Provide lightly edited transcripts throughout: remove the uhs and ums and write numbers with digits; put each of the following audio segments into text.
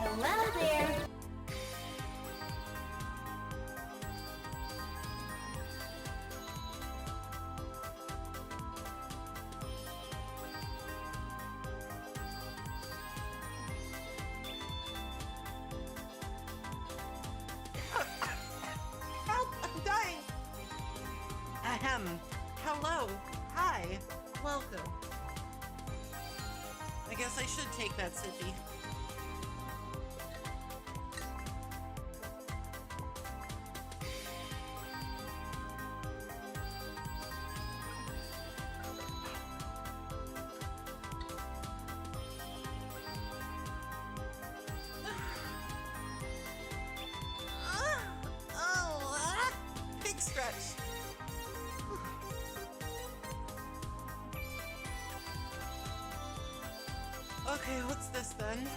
Hello there. Help! I'm dying! Ahem. Hello. Hi. Welcome. I guess I should take that sippy. Pig stretch. Okay, what's this then?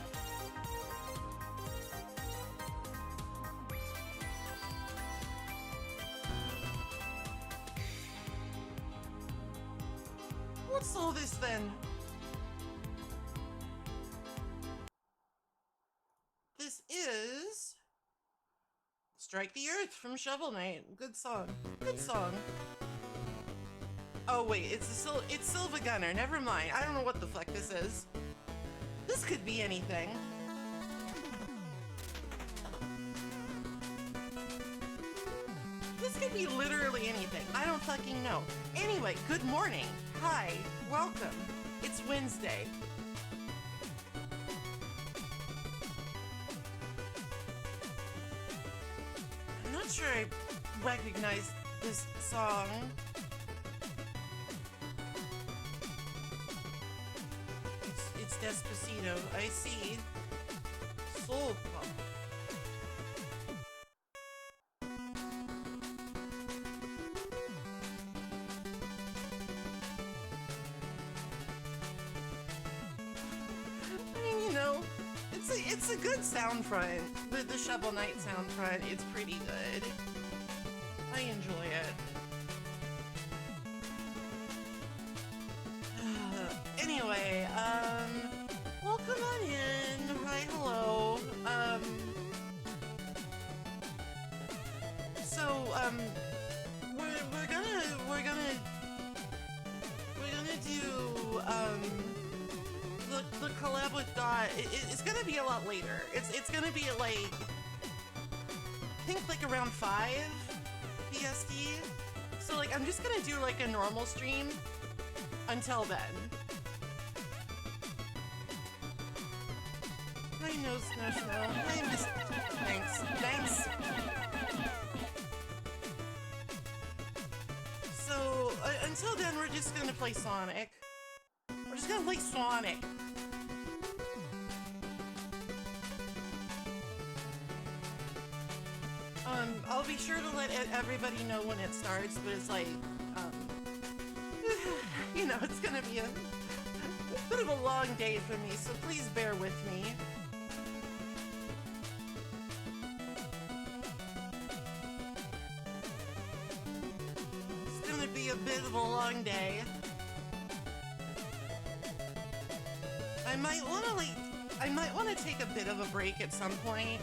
What's all this then? This is Strike the Earth from Shovel Knight. Good song. Good song. Oh wait, it's Silva Gunner. Never mind. I don't know what the fuck this is. This could be anything. This could be literally anything. I don't fucking know. Anyway, good morning. Hi. Welcome. It's Wednesday. I'm not sure I recognize this song. It's Despacito. I see. Soul pop. I mean, you know, it's a good sound front. The Shovel Knight sound front, it's pretty good. I enjoy it. Anyway, welcome on in. Hi, hello. we're gonna do, the collab with Dot. It's gonna be a lot later. It's gonna be like, I think like around 5 PST. So like, I'm just gonna do like a normal stream until then. Hi, no snow snow. Hi, Miss. Thanks. So until then, we're just gonna play Sonic. We're just gonna play Sonic. I'll be sure to let everybody know when it starts, but it's like, you know, it's gonna be a bit of a long day for me, so please bear with me. It's gonna be a bit of a long day. I might wanna take a bit of a break at some point.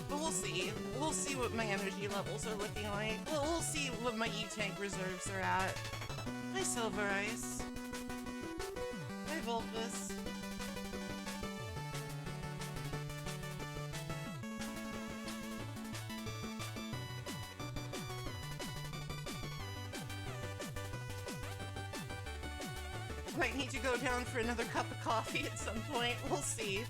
But we'll see. We'll see what my energy levels are looking like. We'll see what my E-Tank reserves are at. Hi, Silver Ice. Hi, Vulpus. Might need to go down for another cup of coffee at some point. We'll see.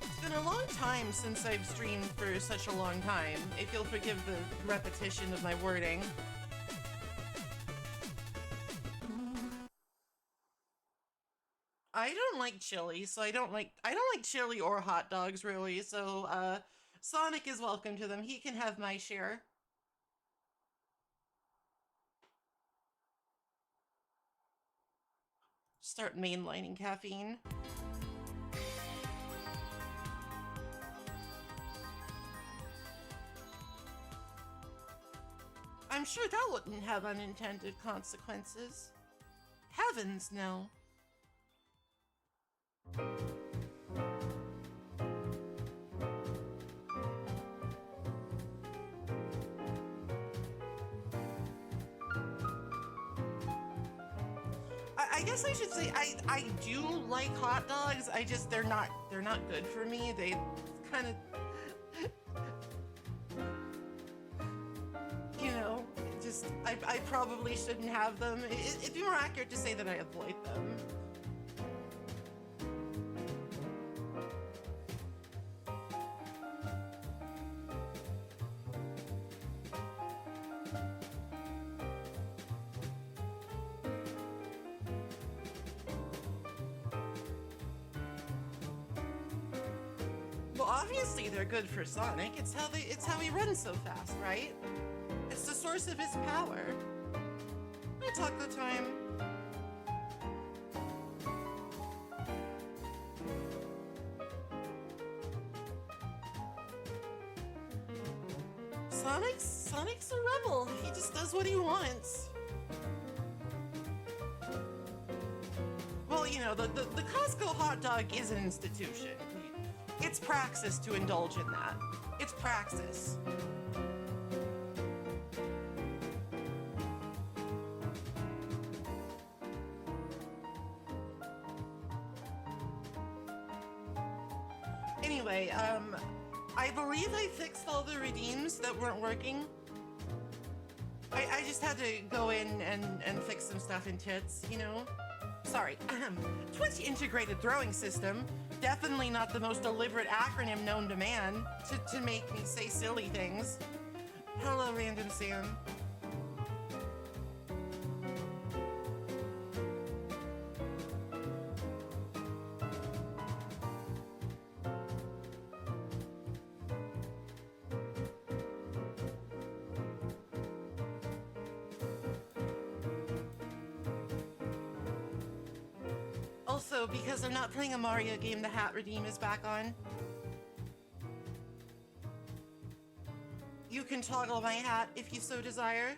It's been a long time since I've streamed for such a long time, if you'll forgive the repetition of my wording. I don't like chili, so I don't like chili or hot dogs really, so Sonic is welcome to them. He can have my share. Start mainlining caffeine. I'm sure that wouldn't have unintended consequences. Heavens, no. I guess I should say I do like hot dogs. I just they're not good for me. They kind of you know, just I probably shouldn't have them. It'd be more accurate to say that I avoid them. Well, obviously they're good for Sonic. It's how he runs so fast, right? It's the source of his power. I talk the time. Sonic's a rebel. He just does what he wants. Well, you know, the Costco hot dog is an institution. It's praxis to indulge in that. It's praxis. Anyway, I believe I fixed all the redeems that weren't working. I just had to go in and fix some stuff in tits, you know? Sorry. Twitch Integrated Throwing System. Definitely not the most deliberate acronym known to man to make me say silly things. Hello, Random Sam. Also, because I'm not playing a Mario game, the hat redeem is back on. You can toggle my hat if you so desire.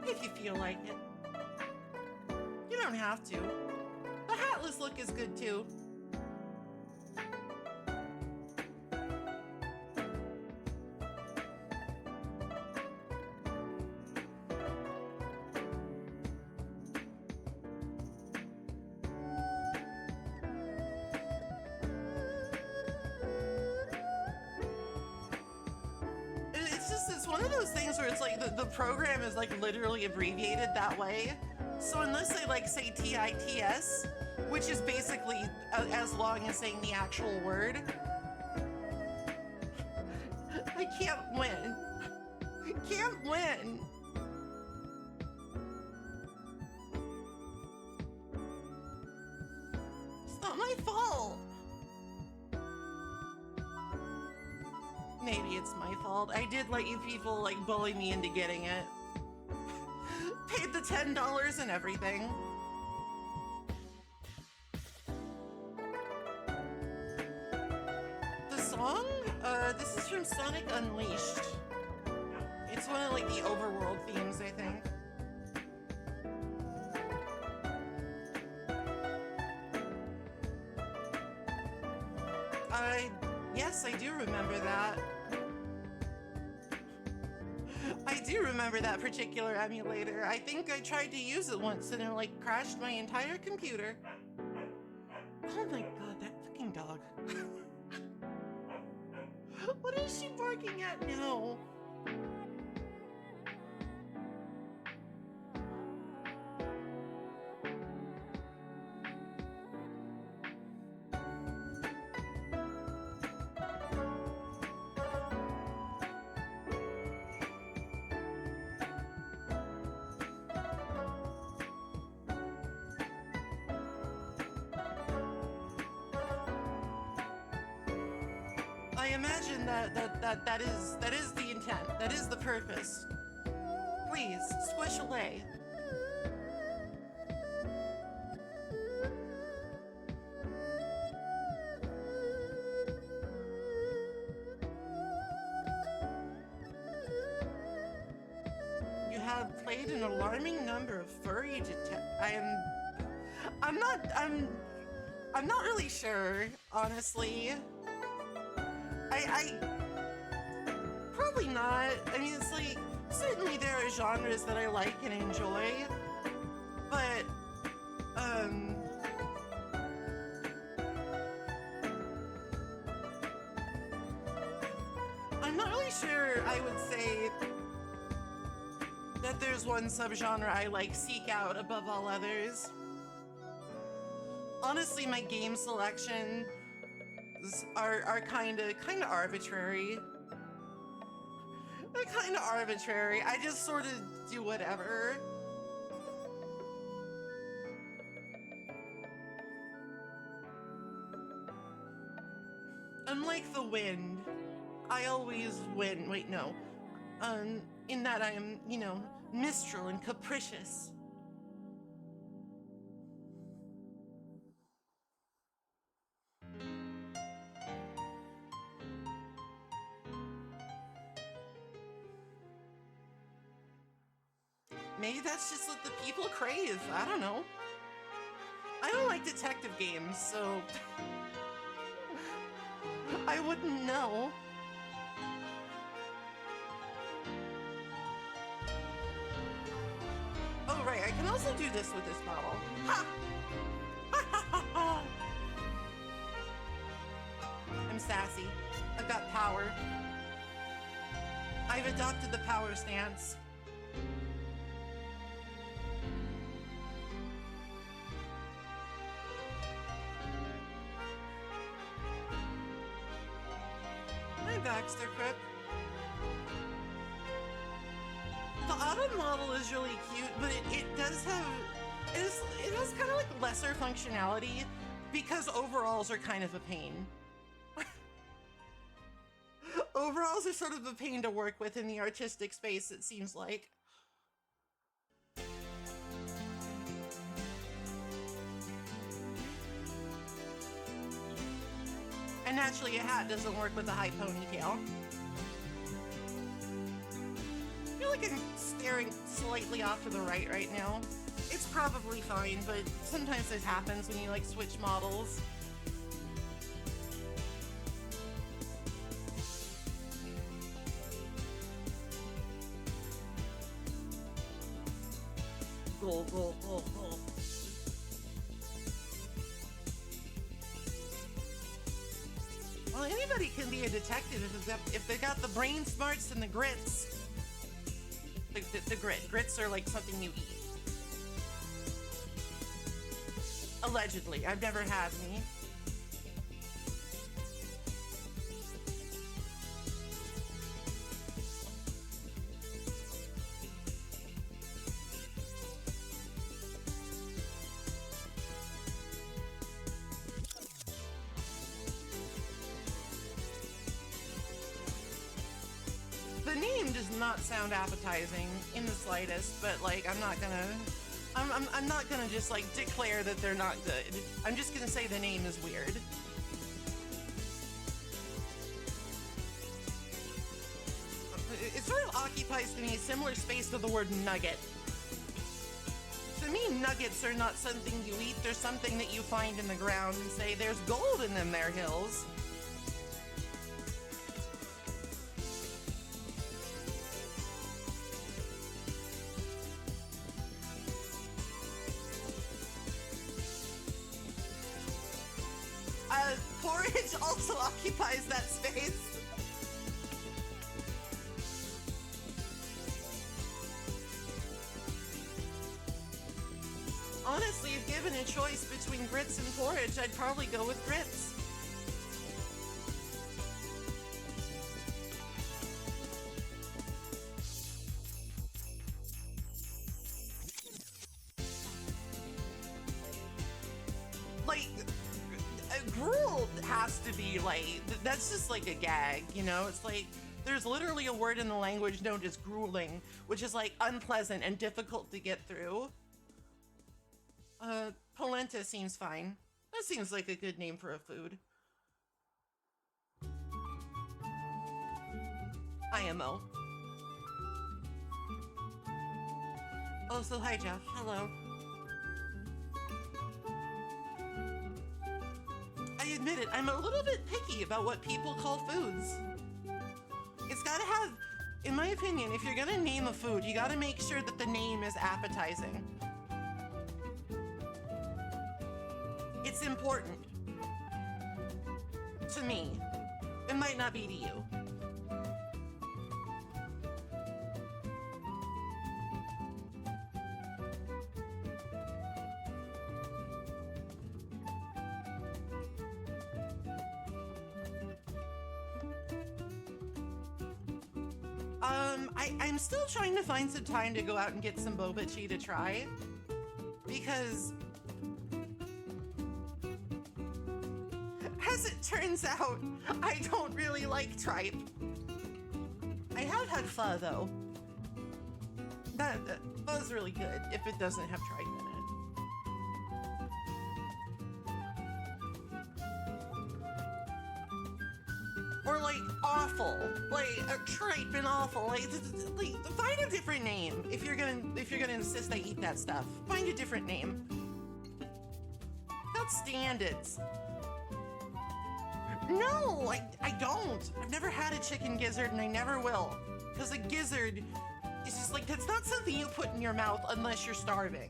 If you feel like it. You don't have to. The hatless look is good too. It's one of those things where it's like the program is like literally abbreviated that way. So unless they like say TITS, which is basically as long as saying the actual word, I can't win. I can't win. It's not my fault. Maybe it's my fault. I did let you people like bully me into getting it. Paid the $10 and everything. The song? This is from Sonic Unleashed. It's one of like the overworld themes, I think. Yes, I do remember that. I do remember that particular emulator. I think I tried to use it once and it like crashed my entire computer. Oh my god, that fucking dog. What is she barking at now? I imagine that is the intent. That is the purpose. Please, squish away. You have played an alarming number of furry I'm not really sure, honestly. I probably not. I mean, it's like, certainly there are genres that I like and enjoy, but, I'm not really sure I would say that there's one subgenre I like seek out above all others. Honestly, my game selections are kind of arbitrary. They're kind of arbitrary. I just sort of do whatever. Unlike the wind, I always win. Wait, no. In that I am, you know, mistral and capricious. Maybe that's just what the people crave. I don't know. I don't like detective games, so I wouldn't know. Oh, right, I can also do this with this bottle. Ha! I'm sassy. I've got power. I've adopted the power stance. Hi, Baxter Crip. The autumn model is really cute, but it does have, it has kind of like lesser functionality because overalls are kind of a pain. Overalls are sort of a pain to work with in the artistic space, it seems like. And naturally, a hat doesn't work with a high ponytail. I feel like I'm staring slightly off to the right now. It's probably fine, but sometimes this happens when you like switch models. Go, go, go, go. Well, anybody can be a detective if they got the brain smarts and the grits. The grit. Grits are like something you eat. Allegedly. I've never had any. The name does not sound appetizing in the slightest, but like I'm not gonna just like declare that they're not good. I'm just gonna say the name is weird. It sort of occupies to me a similar space to the word nugget. To me, nuggets are not something you eat, they're something that you find in the ground and say, there's gold in them there hills. Porridge also occupies that space. Honestly, if given a choice between grits and porridge, I'd probably go with grits. Like, gruel has to be like, that's just like a gag, you know? It's like, there's literally a word in the language known as grueling, which is like unpleasant and difficult to get through. Polenta seems fine. That seems like a good name for a food. IMO. Oh, so hi, Jeff. Hello. admit it, I'm a little bit picky about what people call foods. It's gotta have, in my opinion, if you're gonna name a food, you gotta make sure that the name is appetizing. It's important. To me. It might not be to you. I'm still trying to find some time to go out and get some boba tea to try. Because as it turns out, I don't really like tripe. I have had pho though. That pho's really good if it doesn't have tripe in it. Or like awful, like tripe and awful. Like find a different name if you're gonna insist I eat that stuff. Find a different name. That's standards. No, I don't. I've never had a chicken gizzard and I never will. Because a gizzard is just like, that's not something you put in your mouth unless you're starving.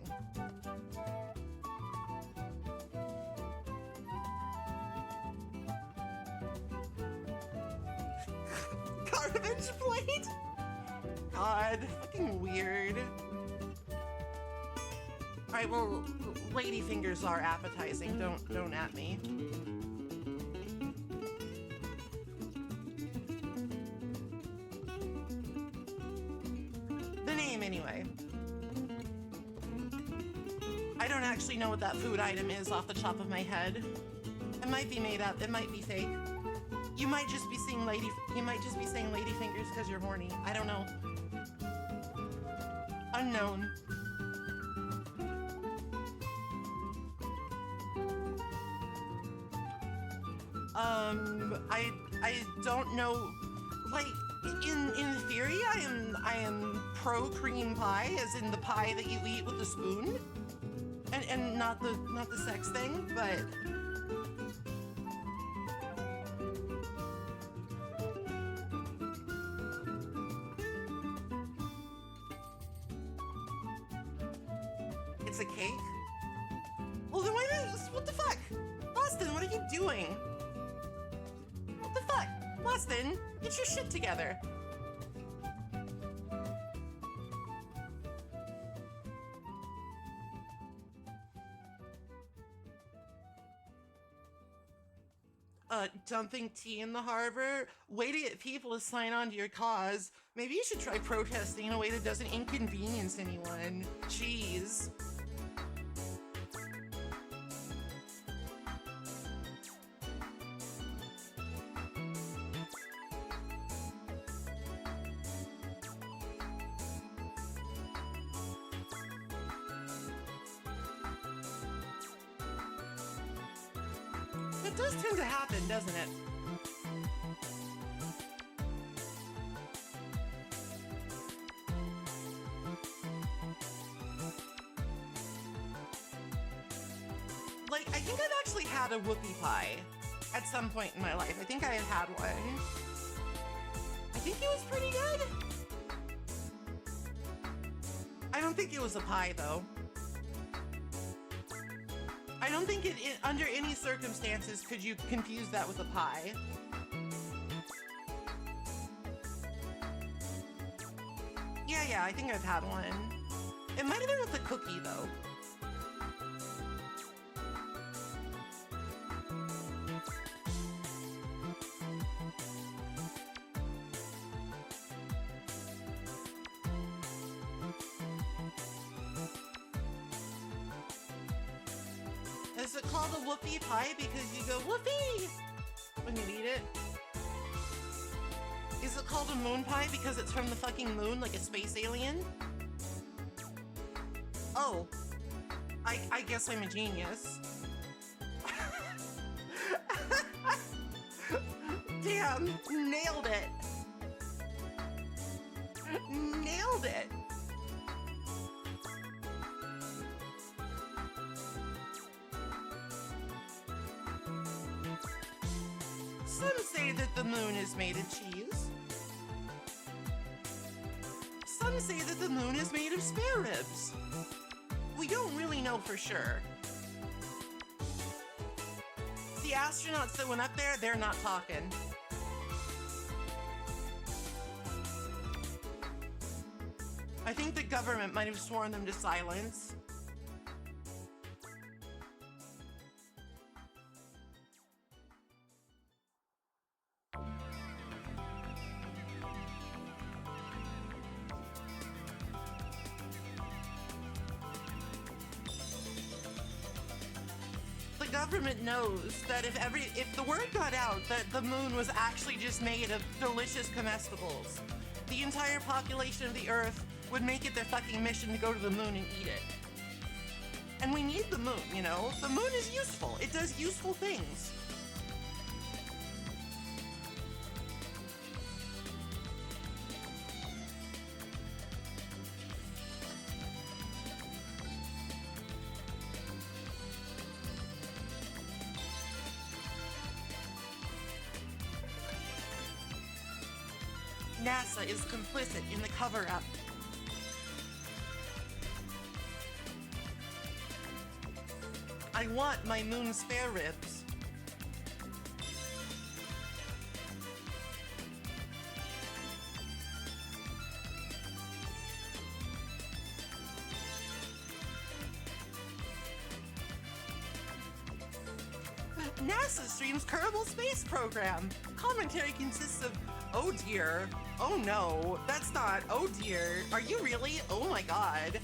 Garbage plate? God, fucking weird. Alright, well, lady fingers are appetizing. Don't at me. The name, anyway. I don't actually know what that food item is off the top of my head. It might be made up. It might be fake. You might just be saying lady fingers because you're horny. I don't know. Unknown. I don't know. Like in theory, I am pro cream pie, as in the pie that you eat with a spoon, and not the sex thing, but. It's a cake? Well, then what the fuck? Boston, what are you doing? What the fuck? Boston, get your shit together. Dumping tea in the harbor? Way to get people to sign on to your cause. Maybe you should try protesting in a way that doesn't inconvenience anyone. Jeez. It does tend to happen, doesn't it? Like, I think I've actually had a whoopie pie at some point in my life. I think I had one. I think it was pretty good. I don't think it was a pie, though. I don't think under any circumstances could you confuse that with a pie. Yeah, I think I've had one. It might have been with a cookie, though. Is it called a whoopie pie because you go whoopee when you eat it? Is it called a moon pie because it's from the fucking moon, like a space alien? Oh, I guess I'm a genius. Damn, nailed it. Nailed it. the moon is made of cheese. Some say that the moon is made of spare ribs. We don't really know for sure. The astronauts that went up there, they're not talking. I think the government might have sworn them to silence. The government knows that if the word got out that the moon was actually just made of delicious comestibles, the entire population of the Earth would make it their fucking mission to go to the moon and eat it. And we need the moon, you know? The moon is useful. It does useful things. NASA is complicit in the cover-up. I want my moon spare ribs. NASA streams Kerbal Space Program. Commentary consists of, oh dear, oh no, that's not, oh dear, are you really? Oh my god.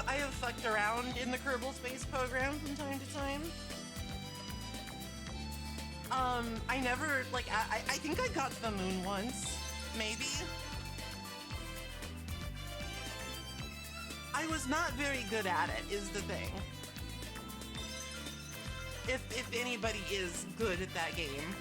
I have fucked around in the Kerbal Space Program from time to time. I never, like, I think I got to the moon once, maybe. I was not very good at it, is the thing. If anybody is good at that game.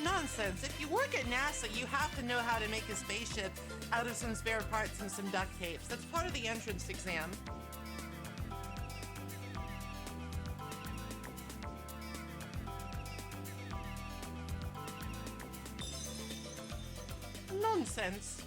Nonsense. If you work at NASA, you have to know how to make a spaceship out of some spare parts and some duct tapes. That's part of the entrance exam. Nonsense.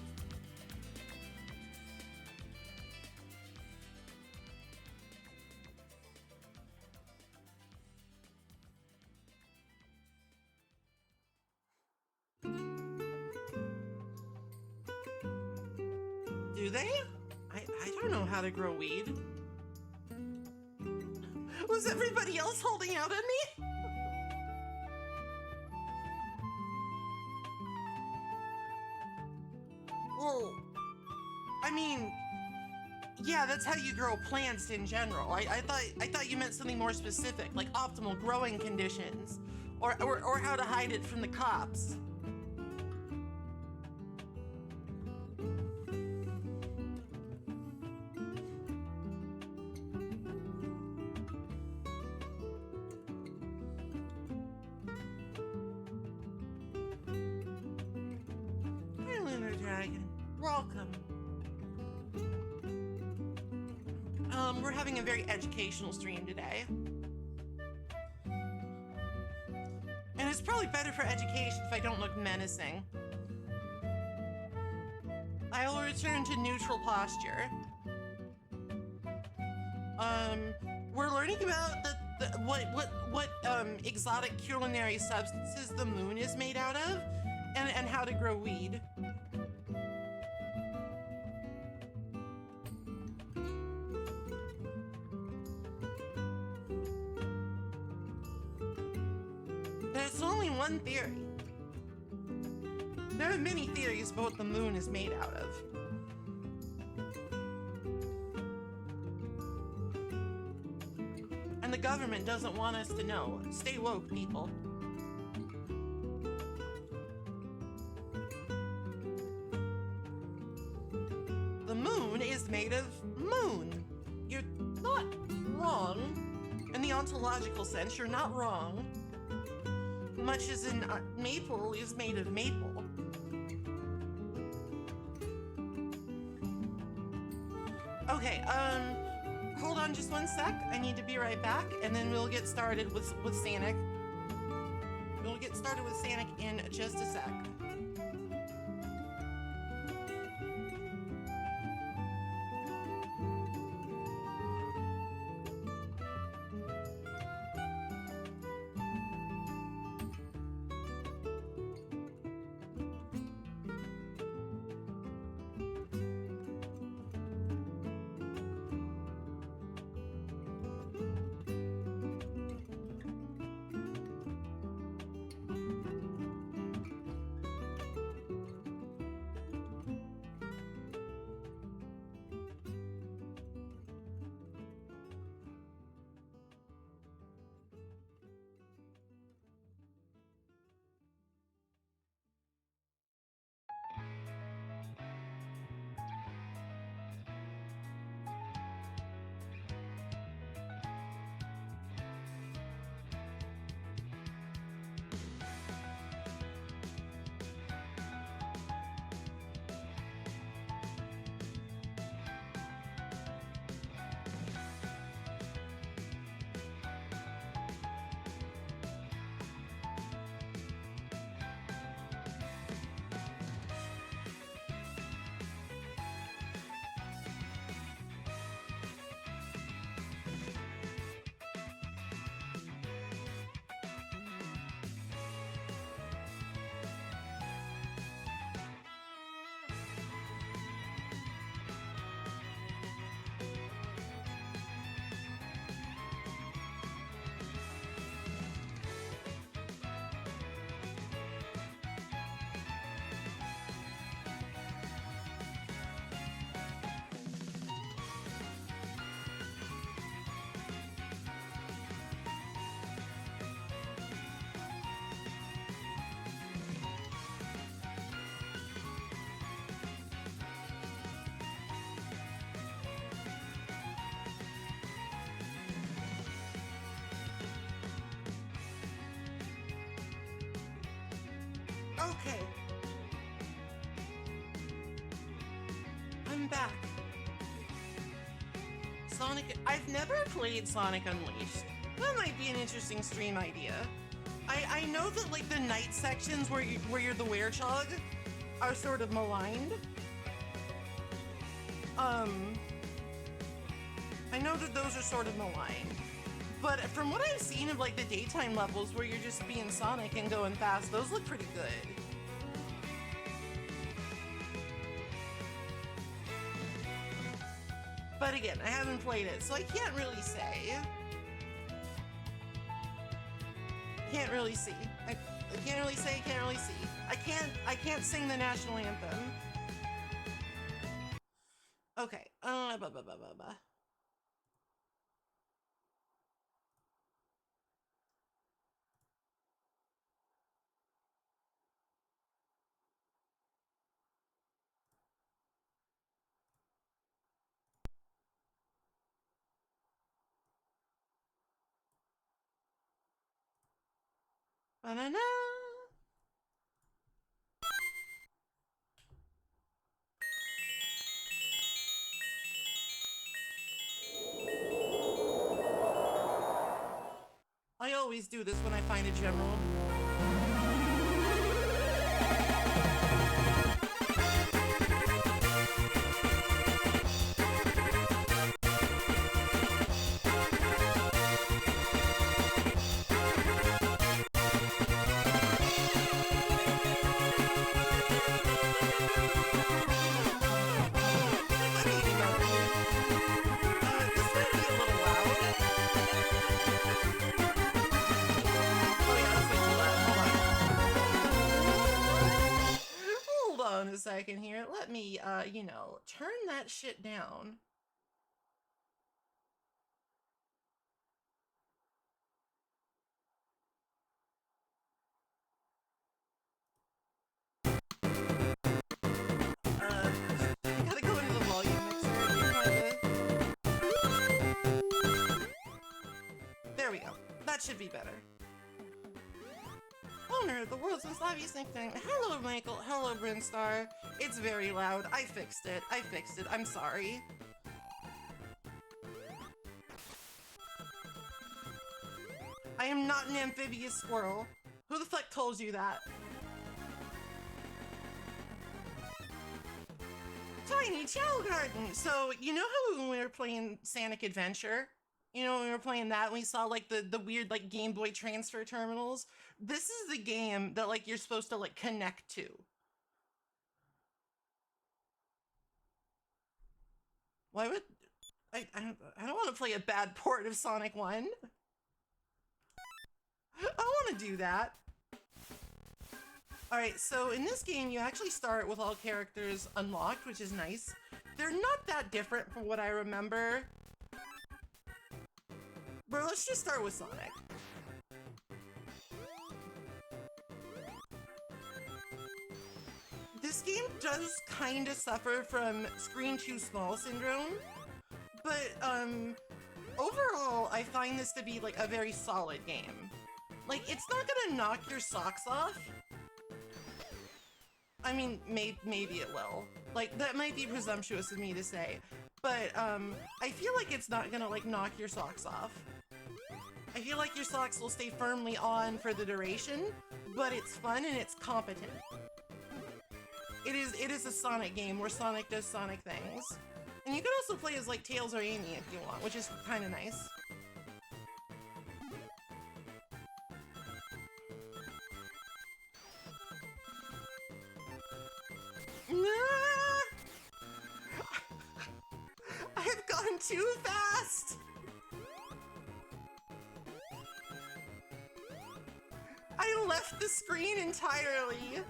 Do they? I don't know how to grow weed. Was everybody else holding out at me? Well, I mean, yeah, that's how you grow plants in general. I thought you meant something more specific, like optimal growing conditions, or how to hide it from the cops. Welcome. We're having a very educational stream today. And it's probably better for education if I don't look menacing. I will return to neutral posture. We're learning about what exotic culinary substances the moon is made out of, and how to grow weed. There's only one theory. There are many theories about what the moon is made out of. And the government doesn't want us to know. Stay woke, people. The moon is made of moon. You're not wrong. In the ontological sense, you're not wrong. Much as in maple is made of maple. Okay, hold on just one sec. I need to be right back, and then we'll get started with Sanic. We'll get started with Sanic in just a sec. Okay. I'm back. Sonic... I've never played Sonic Unleashed. That might be an interesting stream idea. I know that, like, the night sections where you're the werechog are sort of maligned. I know that those are sort of maligned. But from what I've seen of, like, the daytime levels where you're just being Sonic and going fast, those look pretty good. But again, I haven't played it, so I can't really say. Can't really see. I can't really say, can't really see. I can't sing the national anthem. Okay. Banana. I always do this when I find a general. A second here. Let me, you know, turn that shit down. That should be better. Owner, the world's most obvious nickname. Hello, Michael. Hello, Brinstar. It's very loud. I fixed it. I'm sorry. I am not an amphibious squirrel. Who the fuck told you that? Tiny Chow Garden! So, you know how when we were playing Sonic Adventure? You know, when we were playing that and we saw, like, the weird, like, Game Boy transfer terminals? This is the game that, like, you're supposed to, like, connect to. Why would... I don't want to play a bad port of Sonic 1. I want to do that. Alright, so in this game, you actually start with all characters unlocked, which is nice. They're not that different from what I remember. But let's just start with Sonic. This game does kind of suffer from screen too small syndrome, but overall, I find this to be like a very solid game. Like, it's not gonna knock your socks off. I mean, maybe it will. Like, that might be presumptuous of me to say, but I feel like it's not gonna like knock your socks off. I feel like your socks will stay firmly on for the duration, but it's fun and it's competent. It is a Sonic game where Sonic does Sonic things. And you can also play as like Tails or Amy if you want, which is kind of nice. I have gone too fast! I left the screen entirely!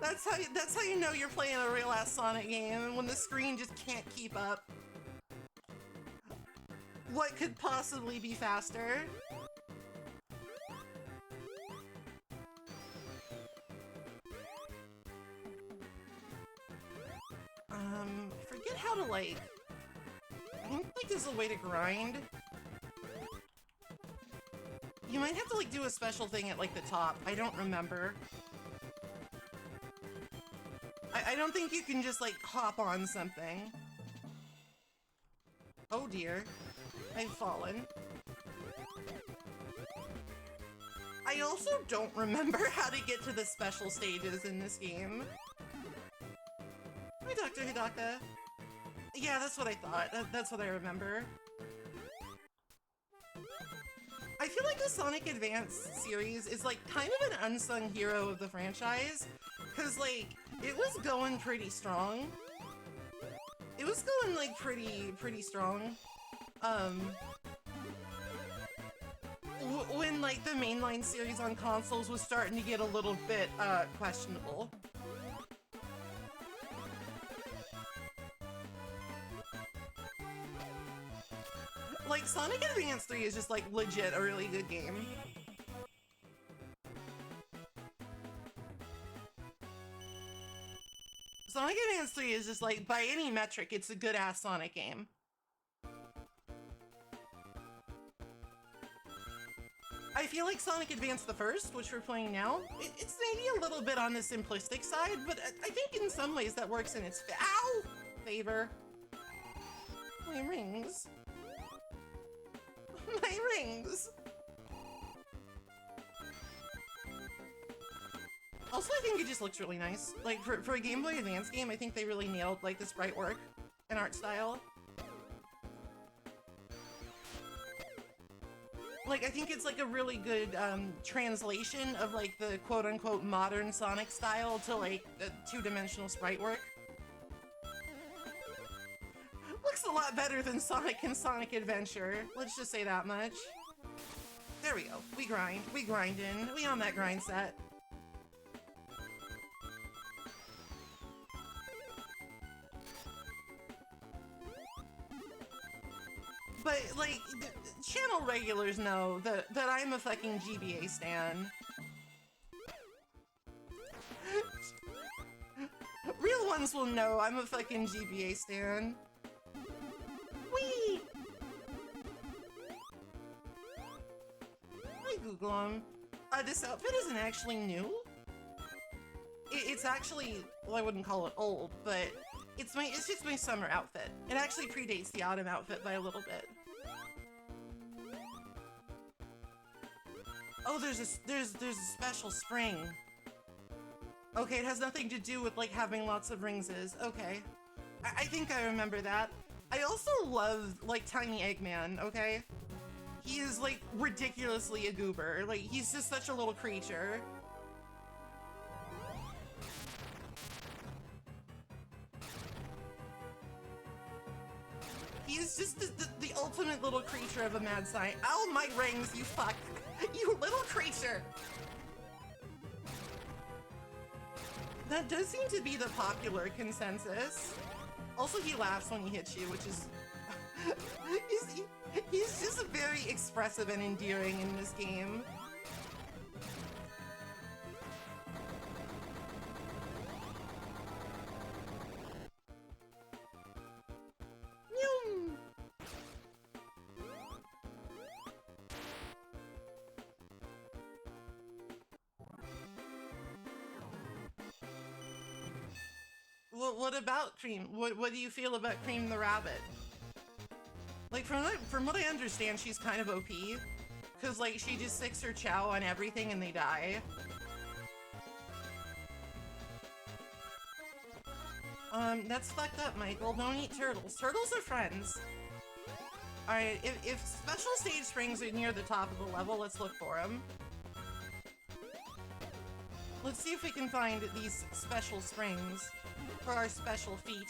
That's how you know you're playing a real ass Sonic game, when the screen just can't keep up. What could possibly be faster? I forget how to like... I don't think there's a way to grind. You might have to like do a special thing at like the top. I don't remember. I don't think you can just like hop on something. Oh dear. I've fallen. I also don't remember how to get to the special stages in this game. Hi, Dr. Hidaka. Yeah, that's what I thought. That's what I remember. I feel like the Sonic Advance series is like kind of an unsung hero of the franchise, cause like, it was going pretty strong. It was going like pretty strong. When like the mainline series on consoles was starting to get a little bit questionable. Like, Sonic Advance 3 is just, like, legit a really good game. Sonic Advance 3 is just, like, by any metric, it's a good-ass Sonic game. I feel like Sonic Advance the First, which we're playing now, it's maybe a little bit on the simplistic side, but I think in some ways that works in its favor. My rings. My rings! Also, I think it just looks really nice. Like, for a Game Boy Advance game, I think they really nailed, like, the sprite work and art style. Like, I think it's, like, a really good, translation of, like, the quote-unquote modern Sonic style to, like, the two-dimensional sprite work. Looks a lot better than Sonic and Sonic Adventure. Let's just say that much. There we go. We grind. We grindin'. We on that grind set. But, like, channel regulars know that I'm a fucking GBA stan. Real ones will know I'm a fucking GBA stan. Whee! Google them. This outfit isn't actually new. It's actually, well, I wouldn't call it old, but it's just my summer outfit. It actually predates the autumn outfit by a little bit. Oh, there's a special spring. Okay, it has nothing to do with like having lots of ringses. Okay, I think I remember that. I also love like Tiny Eggman. Okay, he is like ridiculously a goober. Like he's just such a little creature. He is just the ultimate little creature of a mad scientist. Ow, my rings, you fuck. You little creature. That does seem to be the popular consensus. Also, he laughs when he hits you, which is... he's just very expressive and endearing in this game. What about Cream? What do you feel about Cream the Rabbit? Like, from what I understand, she's kind of OP. Because, like, she just sticks her chow on everything and they die. That's fucked up, Michael. Don't eat turtles. Turtles are friends. Alright, if special stage springs are near the top of the level, let's look for them. Let's see if we can find these special springs for our special feat.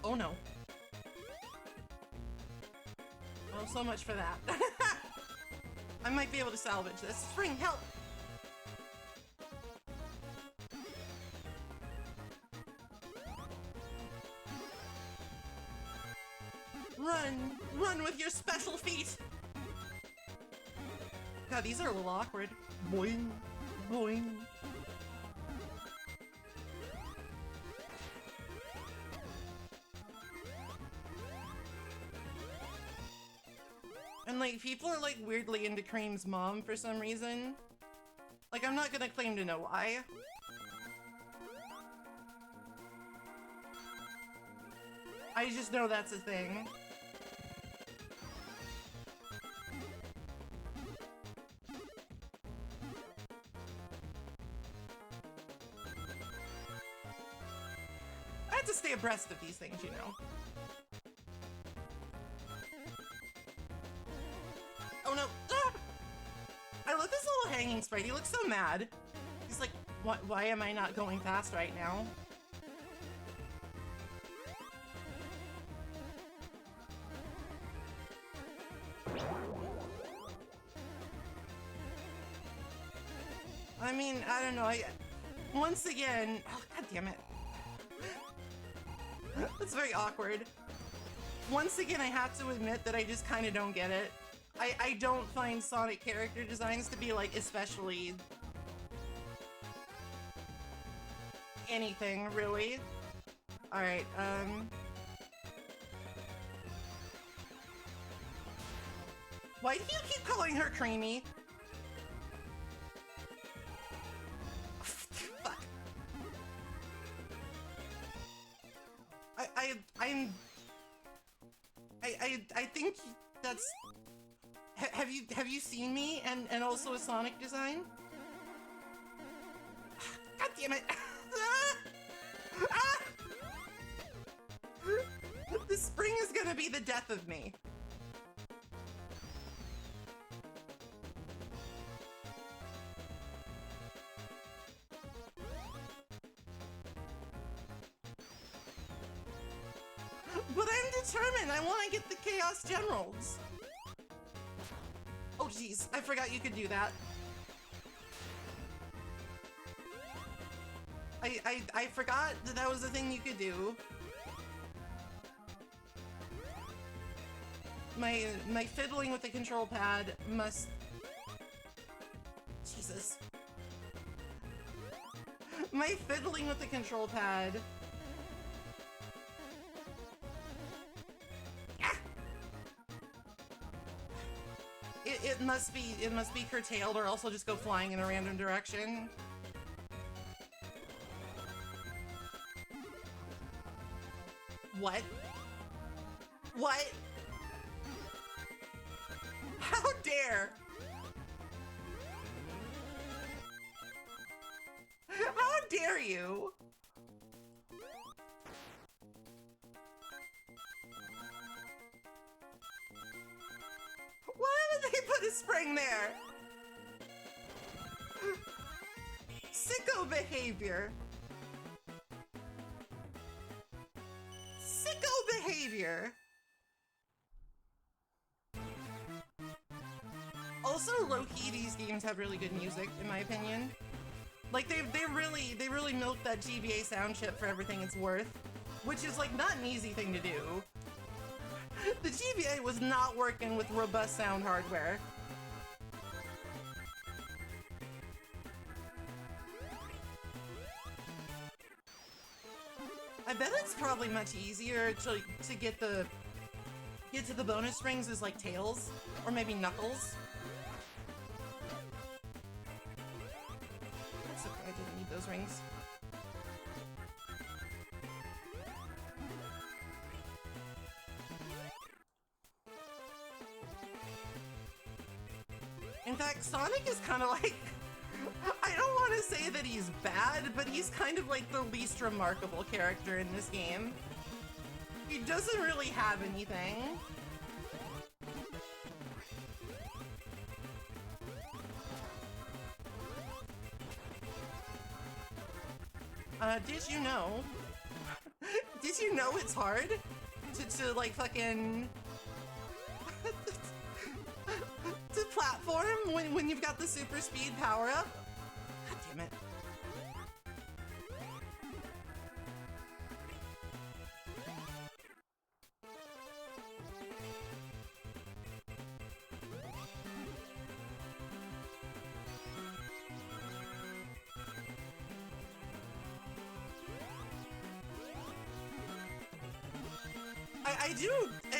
Oh no. Oh, so much for that. I might be able to salvage this. Spring, help! Run! Run with your special feet! God, these are a little awkward. Boing. Boing. And like, people are like weirdly into Cream's mom for some reason. Like, I'm not gonna claim to know why. I just know that's a thing. I have to stay abreast of these things, you know. Oh no! Ah! I love this little hanging sprite. He looks so mad. He's like, why am I not going fast right now? I mean, I don't know. Once again, oh, god damn it. That's very awkward. Once again, I have to admit that I just kind of don't get it. I don't find Sonic character designs to be, like, especially anything, really. Alright, why do you keep calling her Creamy? Fuck. I think that's... Have you seen me and also a Sonic design? God damn it! Ah! The spring is gonna be the death of me. But I'm determined! I want to get the Chaos Generals! Oh jeez, I forgot you could do that. I forgot that was the thing you could do. My fiddling with the control pad must... Jesus. My fiddling with the control pad it must be curtailed, or else I'll just go flying in a random direction. What? What? How dare? How dare you? Why would they put a spring there? Sicko behavior. Sicko behavior. Also, low-key, these games have really good music, in my opinion. Like, they really milked that GBA sound chip for everything it's worth, which is, like, not an easy thing to do. The GBA was not working with robust sound hardware. I bet it's probably much easier to get to the bonus rings as, like, Tails, or maybe Knuckles. That's okay, I didn't need those rings. In fact, Sonic is kind of like... I don't want to say that he's bad, but he's kind of like the least remarkable character in this game. He doesn't really have anything. Did you know? Did you know it's hard to like fucking... to platform when you've got the super speed power-up? God damn it. I do,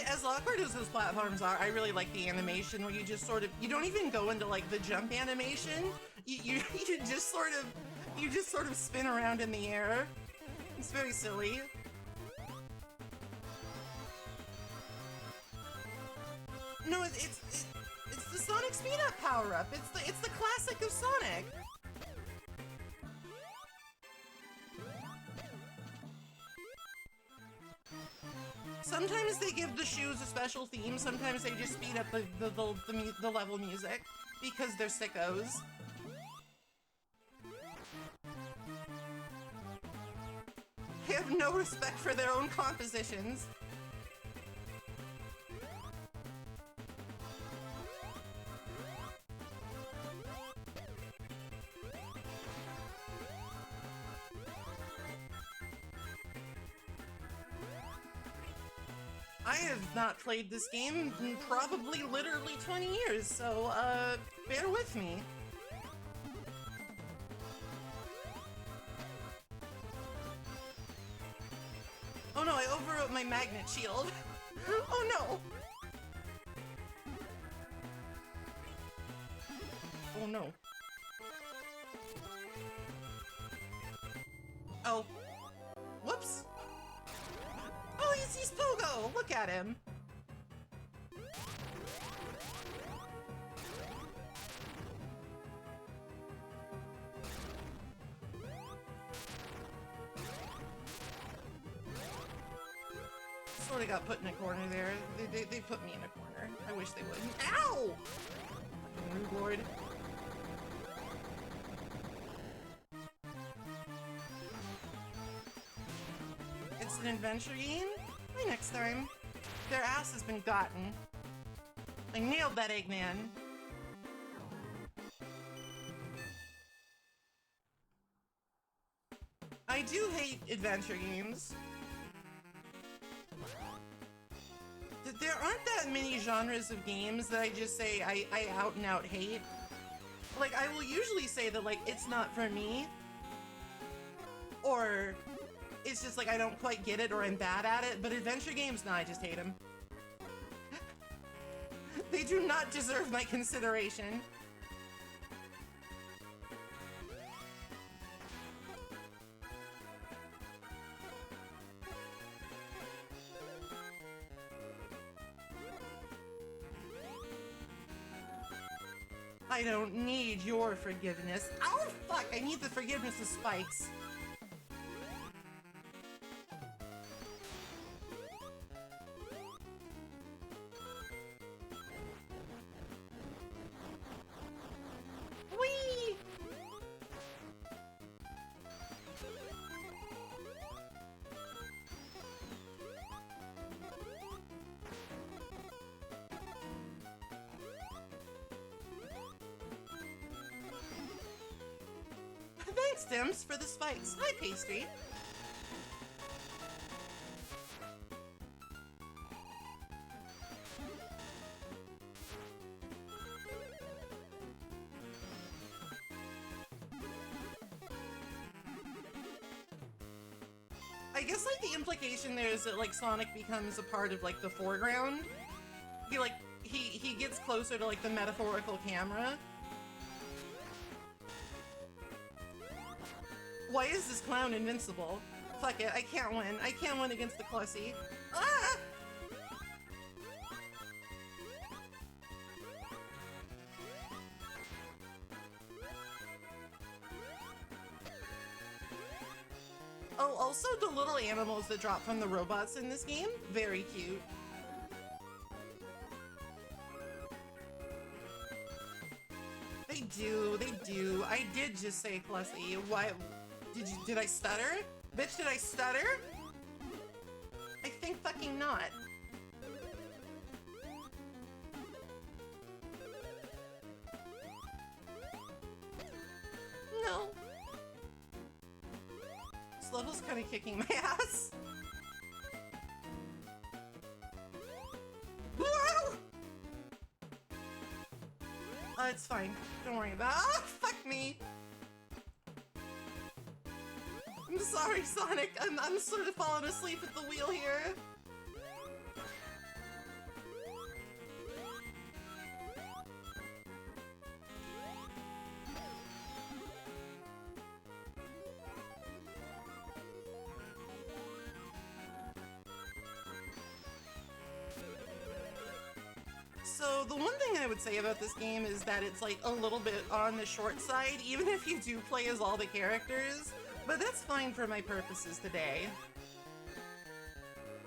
as awkward as those platforms are, I really like the animation where you just sort of, you don't even go into like the jump animation, you just sort of spin around in the air. It's very silly. No, it's the Sonic speed up power up. It's the classic of Sonic. Sometimes they give the shoes a special theme, sometimes they just speed up the level music, because they're sickos. They have no respect for their own compositions. I have not played this game in probably literally 20 years, so, bear with me. Oh no, I overwrote my magnet shield. Oh no! Oh no. Oh. Whoops! Oh, he's Pogo! Look at him! Sort of got put in a corner there. They put me in a corner. I wish they wouldn't. Ow! Fucking Rude Lord. It's an adventure game? Maybe next time. Their ass has been gotten. I nailed that Eggman. I do hate adventure games. There aren't that many genres of games that I just say I out and out hate. Like, I will usually say that, like, it's not for me. Or it's just like I don't quite get it or I'm bad at it, but adventure games, nah, I just hate them. They do not deserve my consideration. I don't need your forgiveness. Oh, fuck! I need the forgiveness of spikes. Whee! Thanks, Dims, for the spikes. Hi, Pastry. I guess, like, the implication there is that, like, Sonic becomes a part of, like, the foreground. He gets closer to, like, the metaphorical camera. Why is this clown invincible? Fuck it, I can't win. I can't win against the Clussy. Ah! Oh, also the little animals that drop from the robots in this game, very cute. They do. I did just say Clussy. Why? Did I stutter? Bitch, did I stutter? I think fucking not. No. This level's kind of kicking my ass. Whoa! It's fine. Don't worry about it. Oh, fuck me! I'm sorry, Sonic. I'm sort of falling asleep at the wheel here. So the one thing I would say about this game is that it's like a little bit on the short side, even if you do play as all the characters, but that's fine for my purposes today.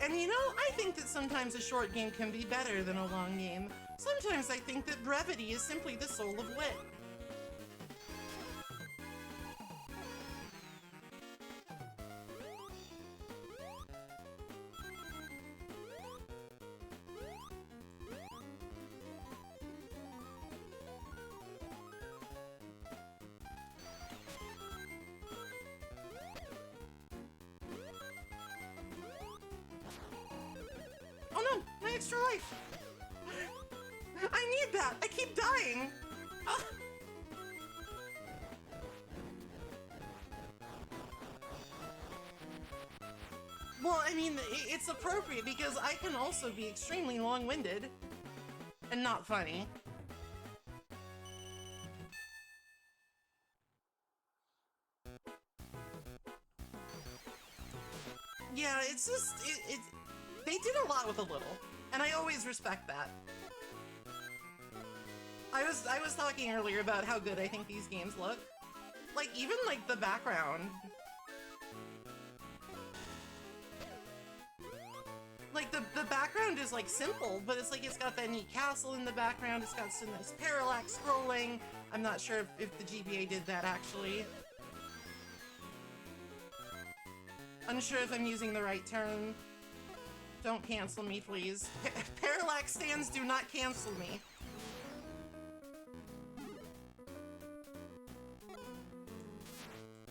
And you know, I think that sometimes a short game can be better than a long game. Sometimes I think that brevity is simply the soul of wit. Oh no, my extra life! I need that! I keep dying! Ah. Well, I mean, it's appropriate because I can also be extremely long-winded and not funny. Yeah, it's just, they did a lot with a little, and I always respect that. I was talking earlier about how good I think these games look. Like, even, like, the background. Like, the background is, like, simple, but it's like it's got that neat castle in the background, it's got some nice parallax scrolling. I'm not sure if the GBA did that, actually. Unsure if I'm using the right term. Don't cancel me, please. Parallax stands do not cancel me.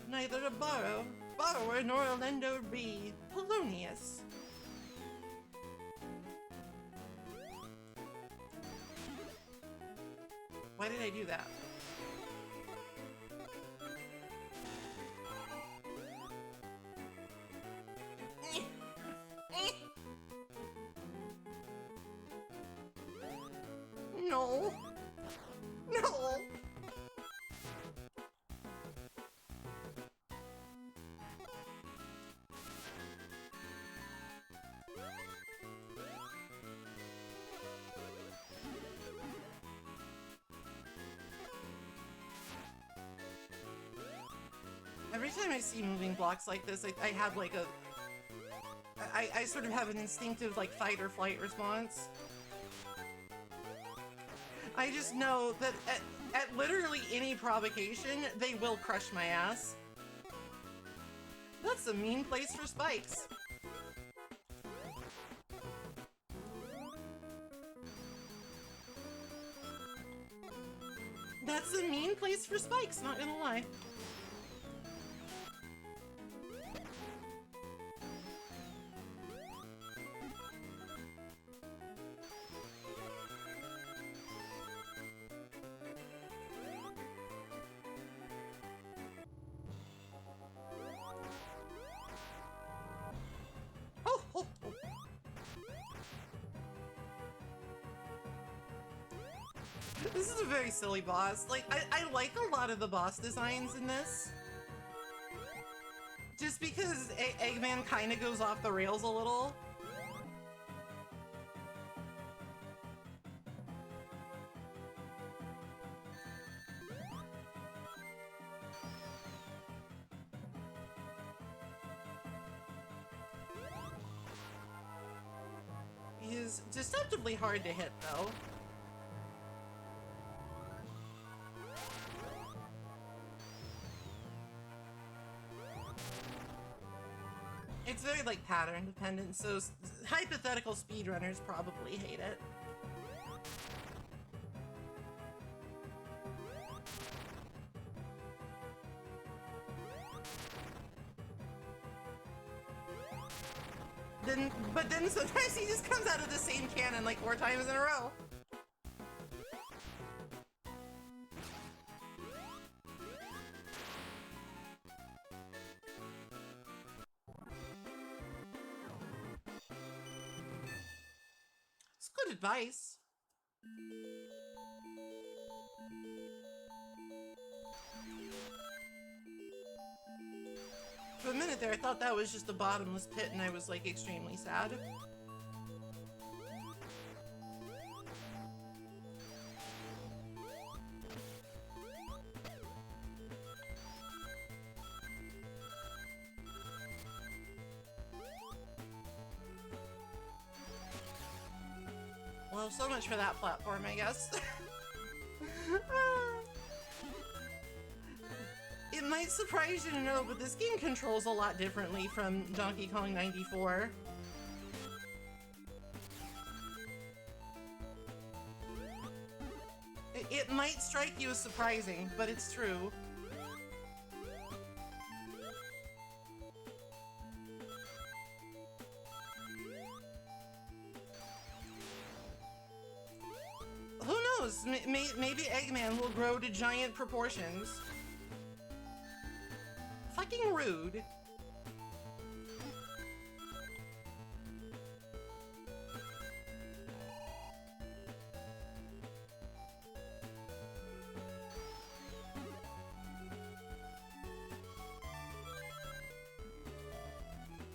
Neither a borrower nor a lender be. Polonius. Why did I do that? No. No. Every time I see moving blocks like this, I have like a... I sort of have an instinctive like fight or flight response. I just know that at literally any provocation, they will crush my ass. That's a mean place for spikes. That's a mean place for spikes, not gonna lie. Oh, oh, oh. This is a very silly boss. Like, I like a lot of the boss designs in this. Just because Eggman kind of goes off the rails a little. He is deceptively hard to hit, though. It's very, like, pattern dependent, so hypothetical speedrunners probably hate it. But then sometimes he just comes out of the same cannon like 4 times in a row. It's good advice. For a minute there, I thought that was just a bottomless pit, and I was, like, extremely sad. Well, so much for that platform, I guess. It might surprise you to know, but this game controls a lot differently from Donkey Kong 94. It might strike you as surprising, but it's true. Who knows? Maybe Eggman will grow to giant proportions. Fucking rude.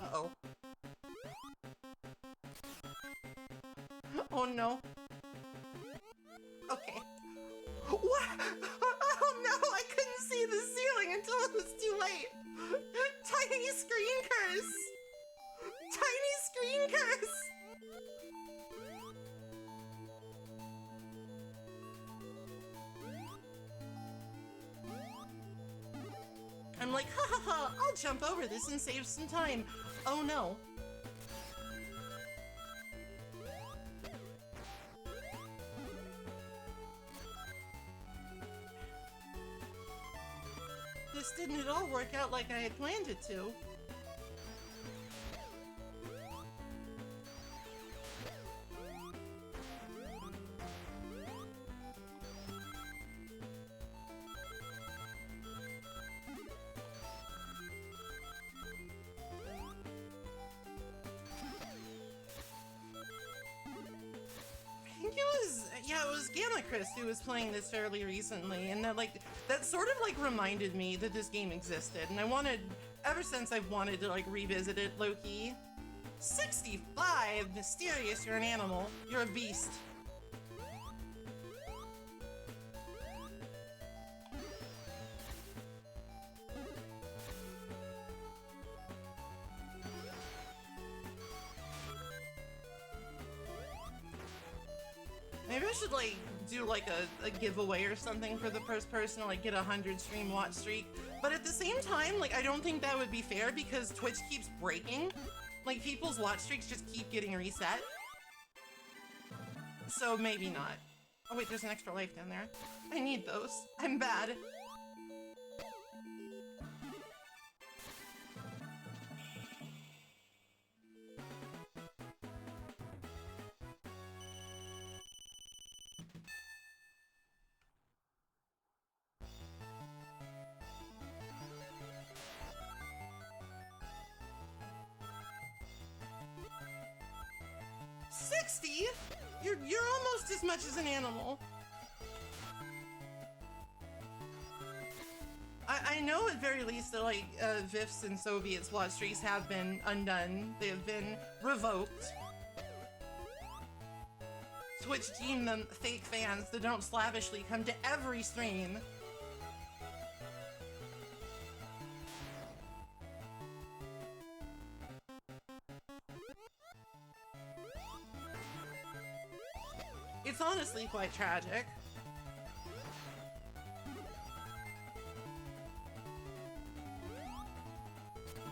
Uh-oh. Oh no. Okay. What? Oh no, I couldn't see the ceiling until it was too late. Tiny screen curse. Tiny screen curse. I'm like, ha ha ha, I'll jump over this and save some time. Oh no. This didn't at all work out like I had planned it to. Yeah, it was Gamma Chris who was playing this fairly recently, and that sort of like reminded me that this game existed, and ever since I've wanted to like revisit it low-key. 65! Mysterious, you're an animal. You're a beast. Maybe I should like do like a giveaway or something for the first person to like get a 100 stream watch streak. But at the same time, like I don't think that would be fair because Twitch keeps breaking. Like people's watch streaks just keep getting reset. So maybe not. Oh wait, there's an extra life down there. I need those. I'm bad. You're almost as much as an animal. I know at very least that like VIFs and Soviets watch streaks have been undone. They have been revoked. Twitch deemed them fake fans that don't slavishly come to every stream. It's honestly quite tragic.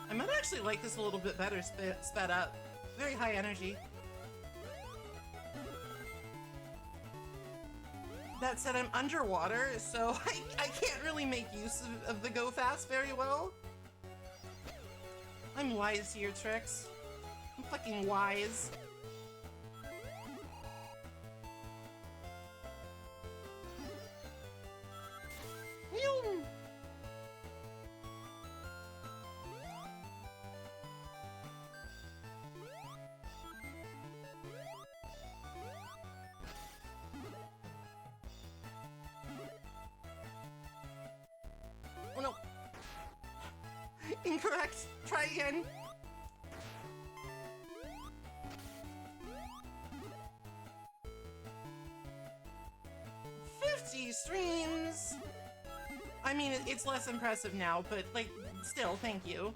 I might actually like this a little bit better sped up. Very high energy. That said, I'm underwater, so I can't really make use of the go fast very well. I'm wise to your tricks. I'm fucking wise. Oh no. Incorrect. Try again. Streams. I mean, it's less impressive now, but like, still, thank you.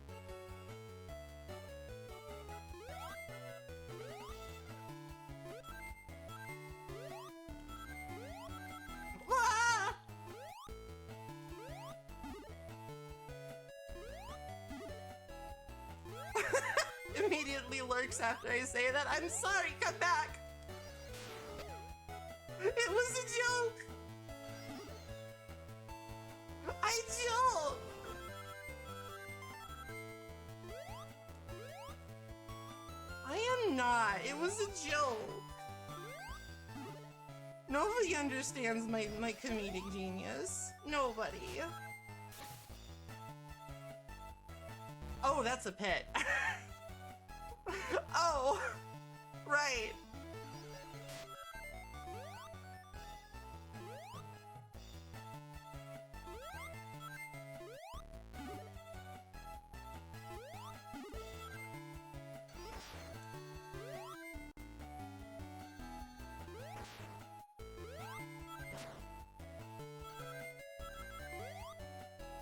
Ah! Immediately lurks after I say that. I'm sorry, come back. It was a joke. I joke! I am not. It was a joke. Nobody understands my comedic genius. Nobody. Oh, that's a pit. Oh, right.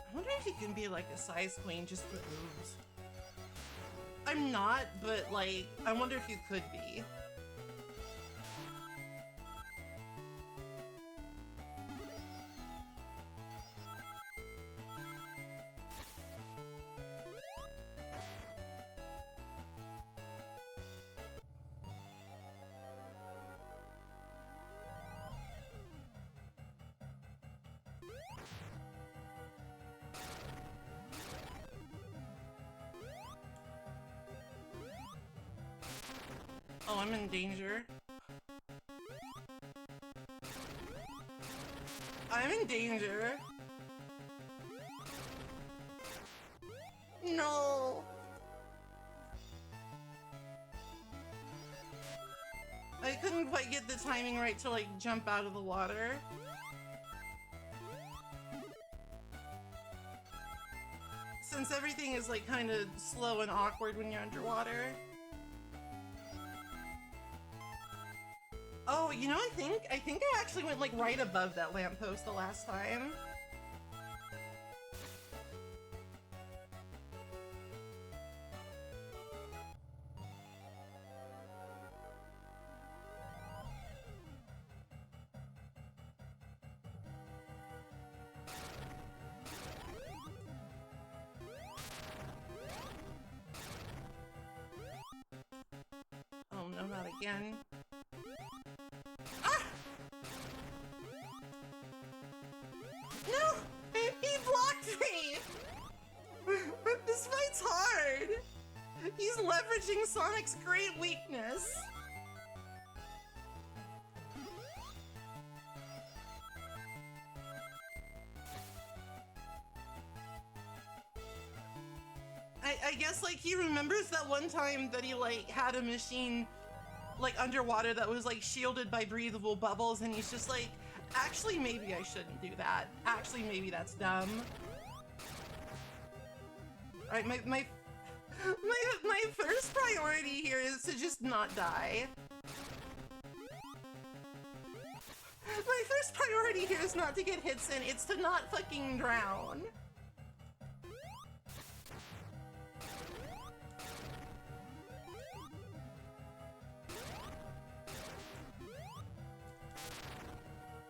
I wonder if you can be like a size queen just for boobs. I'm not, but like, I wonder if you could be. Oh, I'm in danger. I'm in danger. No. I couldn't quite get the timing right to like jump out of the water. Since everything is like kind of slow and awkward when you're underwater. Oh, you know, I think I actually went like right above that lamppost the last time. Oh no, not again. Ah! No! He blocked me! This fight's hard! He's leveraging Sonic's great weakness. I guess like he remembers that one time that he like had a machine like underwater that was like shielded by breathable bubbles, and he's just like, actually maybe I shouldn't do that. Actually maybe that's dumb. Alright, my first priority here is to just not die. My first priority here is not to get hits in, it's to not fucking drown.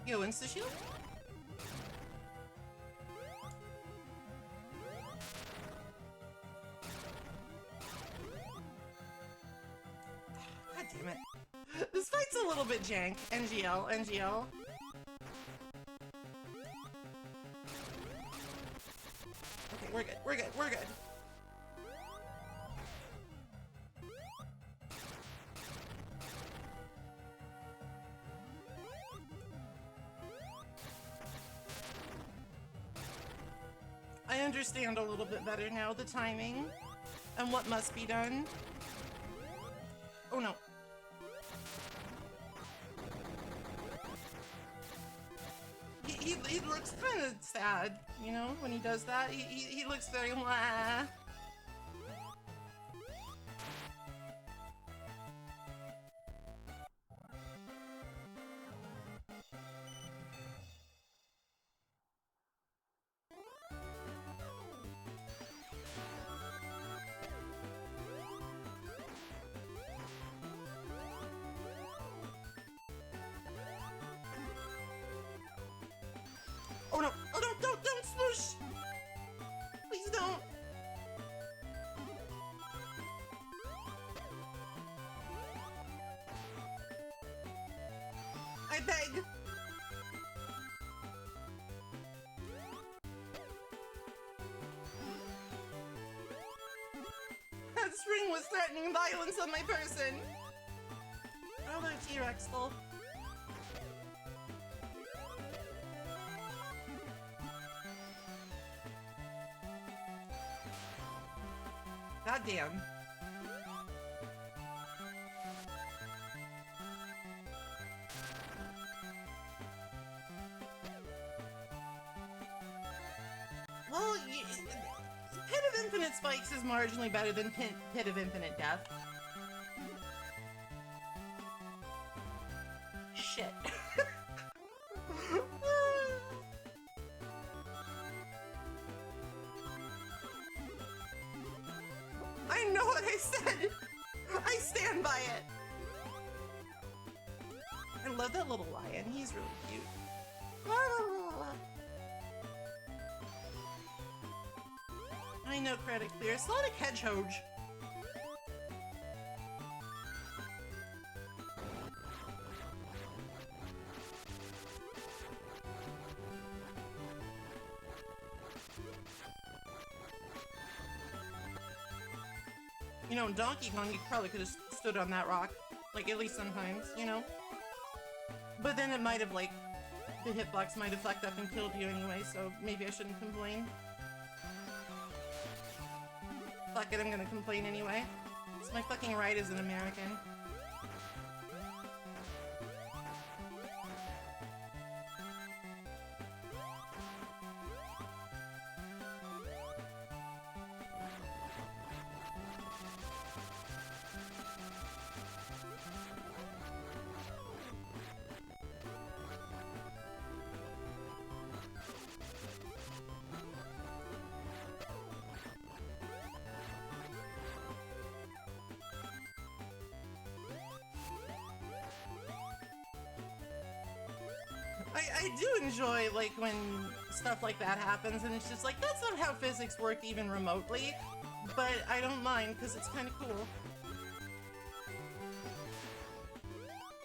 Yo, insta-shield? God damn it. This fight's a little bit jank. NGL, NGL. Okay, we're good, we're good, we're good. I understand a little bit better now, the timing, and what must be done. Oh no. He looks kind of sad, you know, when he does that. He looks very blah. Oh no! Oh no! Don't swoosh! Please don't! I beg! That spring was threatening violence on my person! Oh, my T-Rex full. God damn. Well, Pit of Infinite Spikes is marginally better than Pit of Infinite Death. Shit. I know what I said! I stand by it! I love that little lion, he's really cute. I know credit clear. Sonic Hedgehog. You know, in Donkey Kong, you probably could have stood on that rock. Like, at least sometimes, you know? But then it might have, like, the hitbox might have fucked up and killed you anyway, so maybe I shouldn't complain. Fuck it, I'm gonna complain anyway. It's my fucking right as an American. I do enjoy, like, when stuff like that happens, and it's just like, that's not how physics work even remotely, but I don't mind, because it's kind of cool.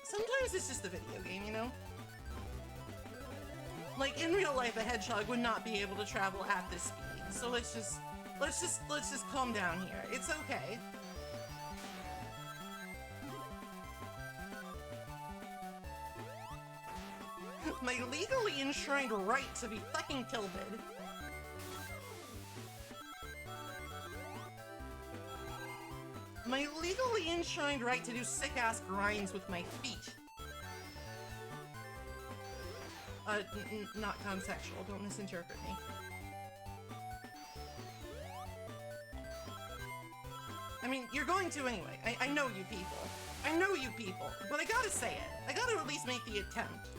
Sometimes it's just a video game, you know? Like, in real life, a hedgehog would not be able to travel at this speed, so let's just calm down here. It's okay. My legally enshrined right to be fucking tilted. My legally enshrined right to do sick-ass grinds with my feet. Not consensual, don't misinterpret me. I mean, you're going to anyway. I know you people. I know you people, but I gotta say it. I gotta at least make the attempt.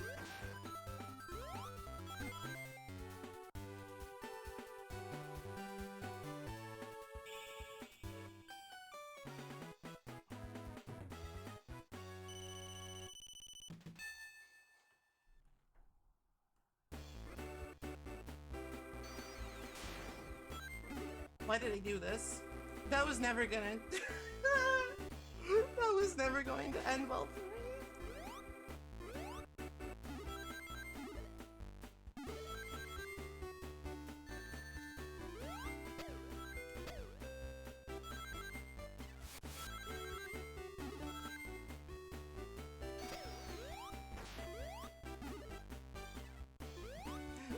Why did I do this? That was never gonna... that was never going to end well for me.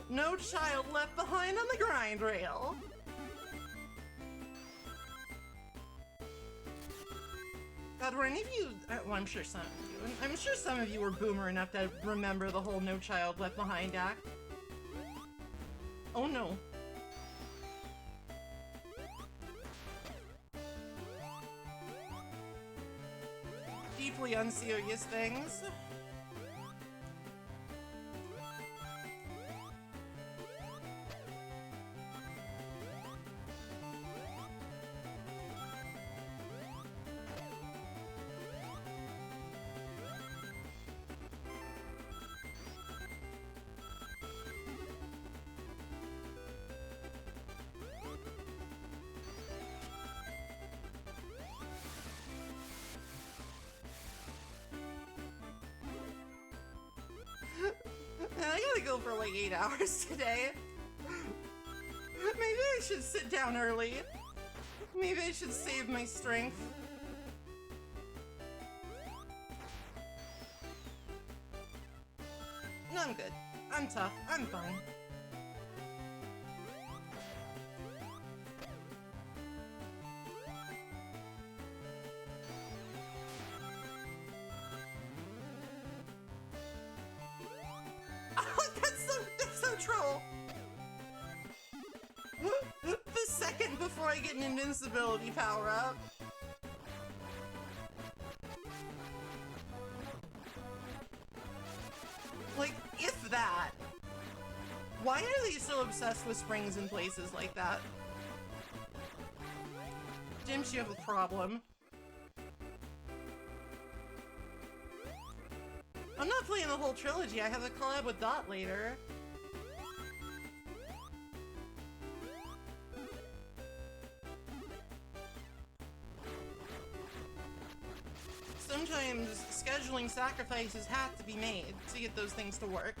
No child left behind on the grind rail. God, were any of you... well, I'm sure some of you. I'm sure some of you were boomer enough to remember the whole No Child Left Behind act. Oh no. Deeply unserious things. I gotta go for like 8 hours today. Maybe I should sit down early. Maybe I should save my strength. No, I'm good. I'm tough. I'm fine. Troll. The second before I get an invincibility power up. Like, if that. Why are they so obsessed with springs in places like that? Dimsh, you have a problem. I'm not playing the whole trilogy. I have a collab with Dot later. Sometimes scheduling sacrifices have to be made to get those things to work.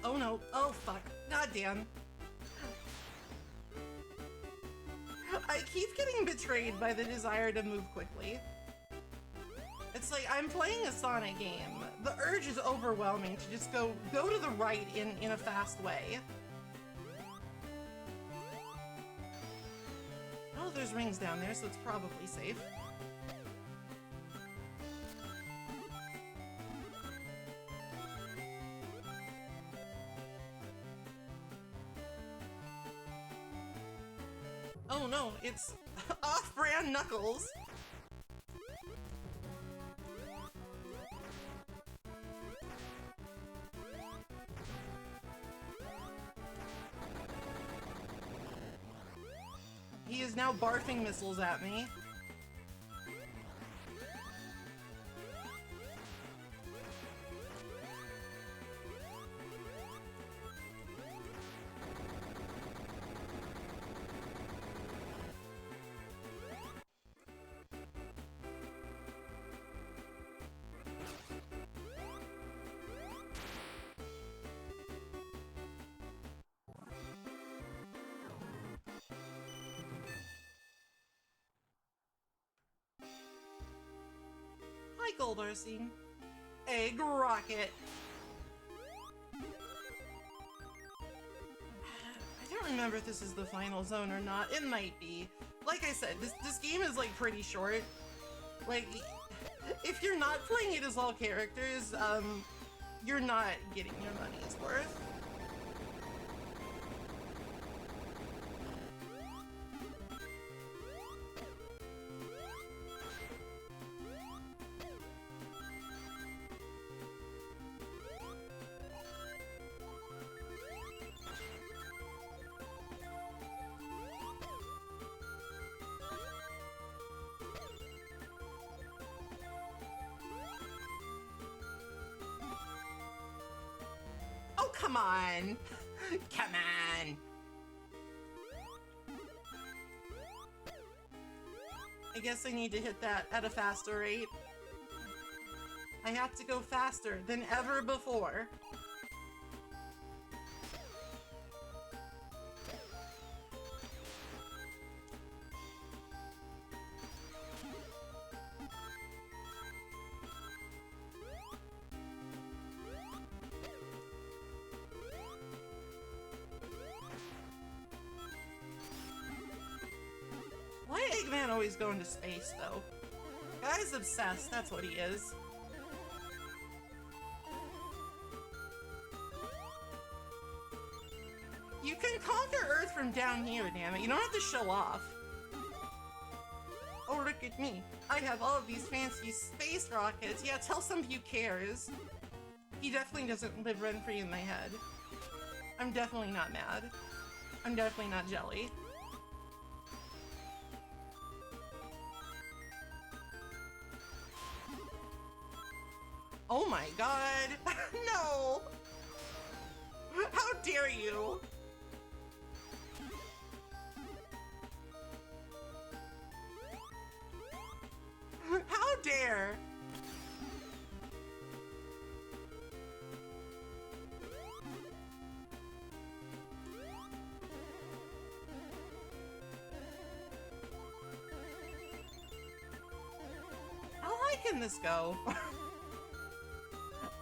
Oh no. Oh fuck. Goddamn. I keep getting betrayed by the desire to move quickly. It's like, I'm playing a Sonic game. The urge is overwhelming to just go to the right in a fast way. Oh, there's rings down there, so it's probably safe. Oh no, it's off-brand Knuckles. He is now barfing missiles at me. Hi, Goldarsine. Egg rocket. I don't remember if this is the final zone or not. It might be. Like I said, this game is like pretty short. Like, if you're not playing it as all characters, you're not getting your money's worth. Oh, come on! Come on! I guess I need to hit that at a faster rate. I have to go faster than ever before. Why Eggman always going to space, though? Guy's obsessed, that's what he is. You can conquer Earth from down here, damn it. You don't have to show off. Oh, look at me. I have all of these fancy space rockets. Yeah, tell some of you cares. He definitely doesn't live rent-free in my head. I'm definitely not mad. I'm definitely not jelly. Oh my god! No! How dare you! How dare! How high can this go?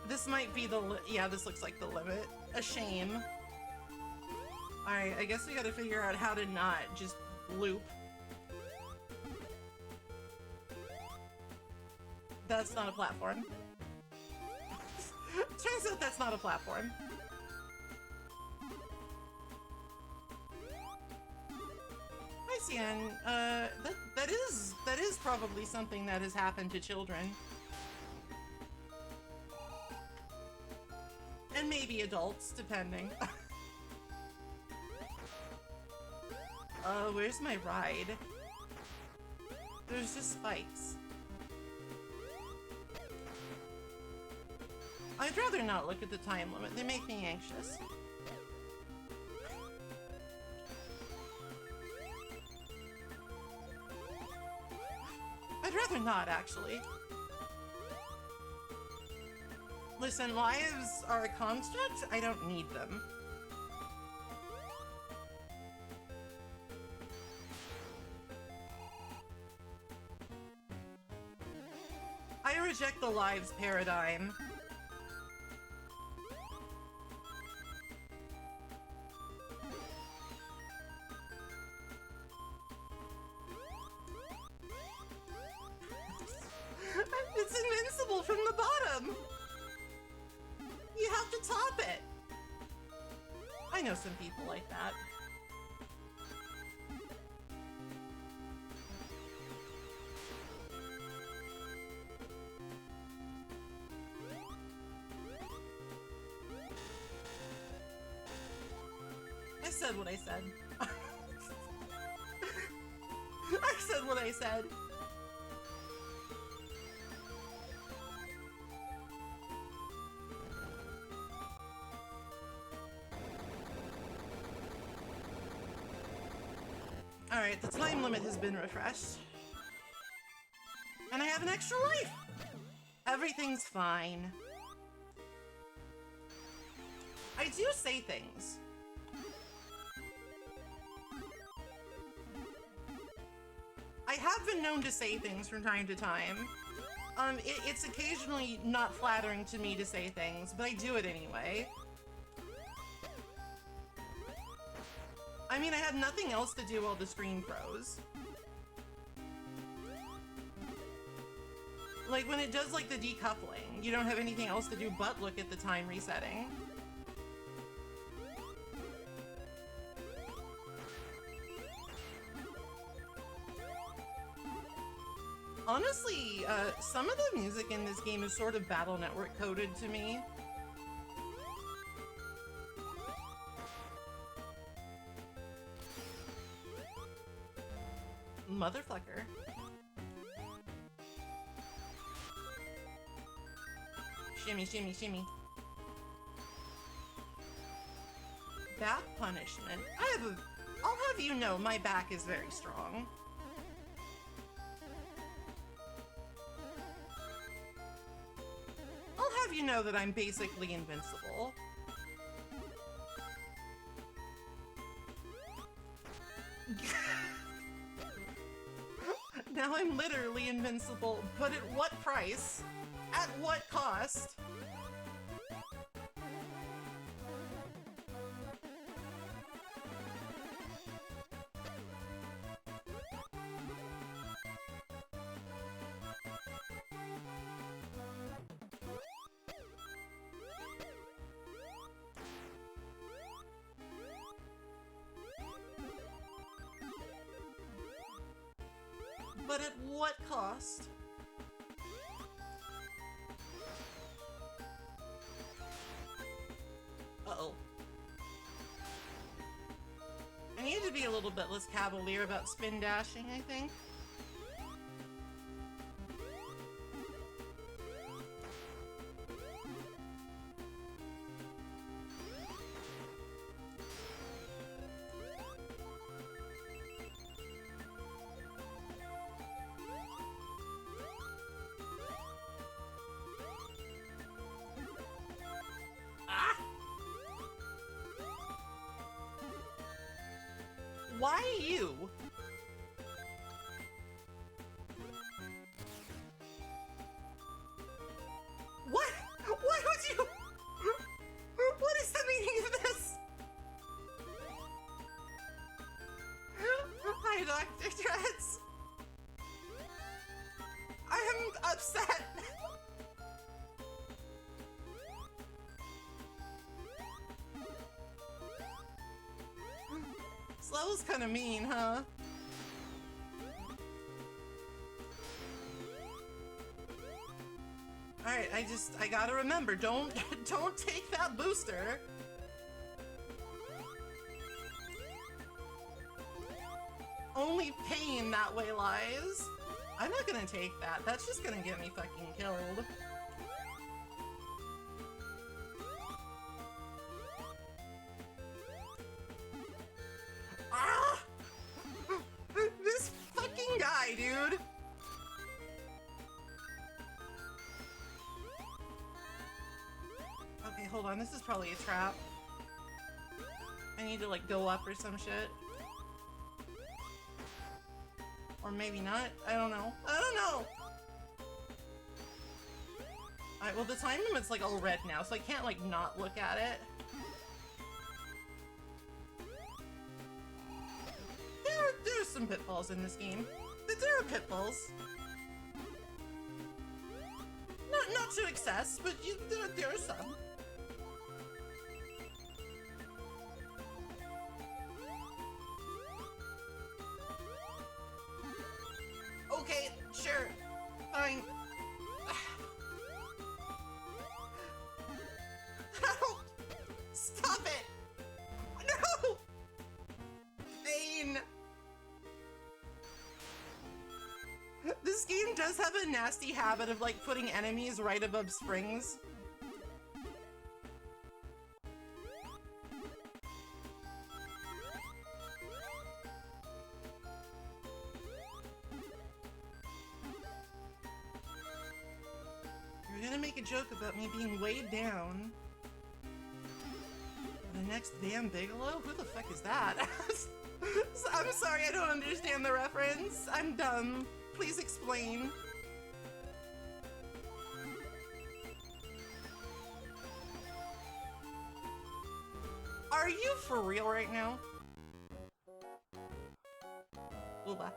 This might be the yeah, this looks like the limit. A shame. Alright, I guess we gotta figure out how to not just loop. That's not a platform. Turns out that's not a platform. Hi, Cian. That is probably something that has happened to children. And maybe adults, depending. Where's my ride? There's just spikes. I'd rather not look at the time limit. They make me anxious. I'd rather not, actually. Listen, lives are a construct. I don't need them. I reject the lives paradigm. It's invincible from the bottom! You have to top it! I know some people like that. I said what I said. I said what I said. Alright, the time limit has been refreshed. And I have an extra life! Everything's fine. I do say things. I have been known to say things from time to time. It's occasionally not flattering to me to say things, but I do it anyway. I mean, I had nothing else to do while the screen froze. Like, when it does, like, the decoupling, you don't have anything else to do but look at the time resetting. Honestly, some of the music in this game is sort of Battle Network coded to me. Motherfucker. Shimmy, shimmy, shimmy. Back punishment. I'll have you know, my back is very strong. I'll have you know that I'm basically invincible. Now I'm literally invincible, but at what price? At what cost? But at what cost? Uh-oh. I need to be a little bit less cavalier about spin dashing, I think. Why you? What? Why would you? What is the meaning of this? Hi, Dr. Dreads. I am upset. Slow's kind of mean, huh? Alright, I gotta remember, don't take that booster. Only pain that way lies. I'm not gonna take that. That's just gonna get me fucking killed. Ah! This fucking guy, dude! Okay, hold on. This is probably a trap. I need to, like, go up or some shit. Or maybe not. I don't know. I don't know! Alright, well, the time limit's, like, all red now, so I can't, like, not look at it. There's some pitfalls in this game. There are pitfalls. Not to excess, but there are some. Okay, sure. Fine. No! Stop it! No! Pain! game does have a nasty habit of like putting enemies right above springs. You're gonna make a joke about me being weighed down. The next Van Bigelow? Who the fuck is that? I'm sorry, I don't understand the reference. I'm dumb. Please explain. Are you for real right now? Ooba.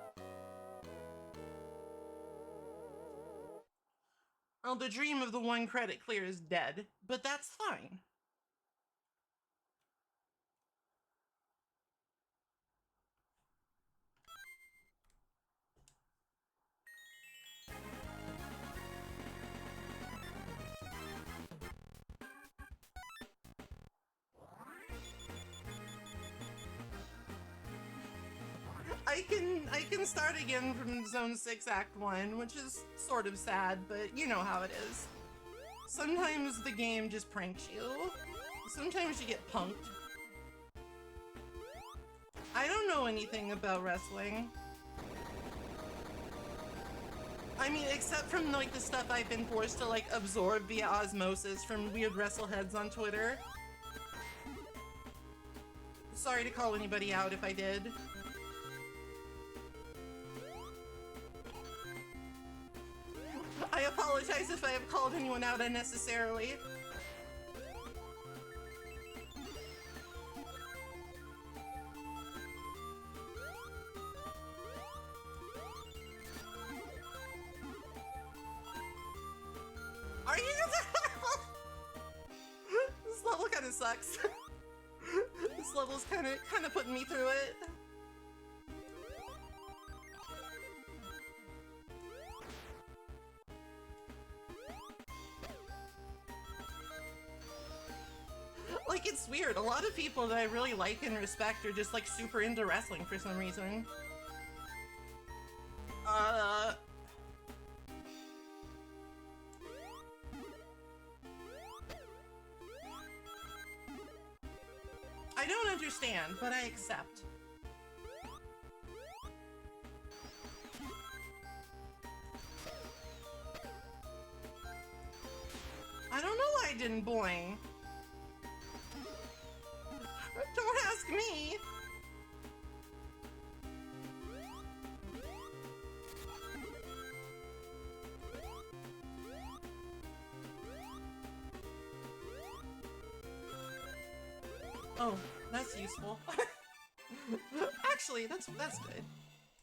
Well, the dream of the one credit clear is dead, but that's fine. I can start again from Zone 6 Act 1, which is sort of sad, but you know how it is. Sometimes the game just pranks you. Sometimes you get punked. I don't know anything about wrestling. I mean, except from like the stuff I've been forced to like absorb via osmosis from weird wrestleheads on Twitter. Sorry to call anybody out if I did. I apologize if I have called anyone out unnecessarily. Are you? This level kind of sucks. This level's kind of putting me through it. Like, it's weird. A lot of people that I really like and respect are just like super into wrestling for some reason. I don't understand, but I accept. I don't know why I didn't boing. Don't ask me! Oh, that's useful. Actually, that's good.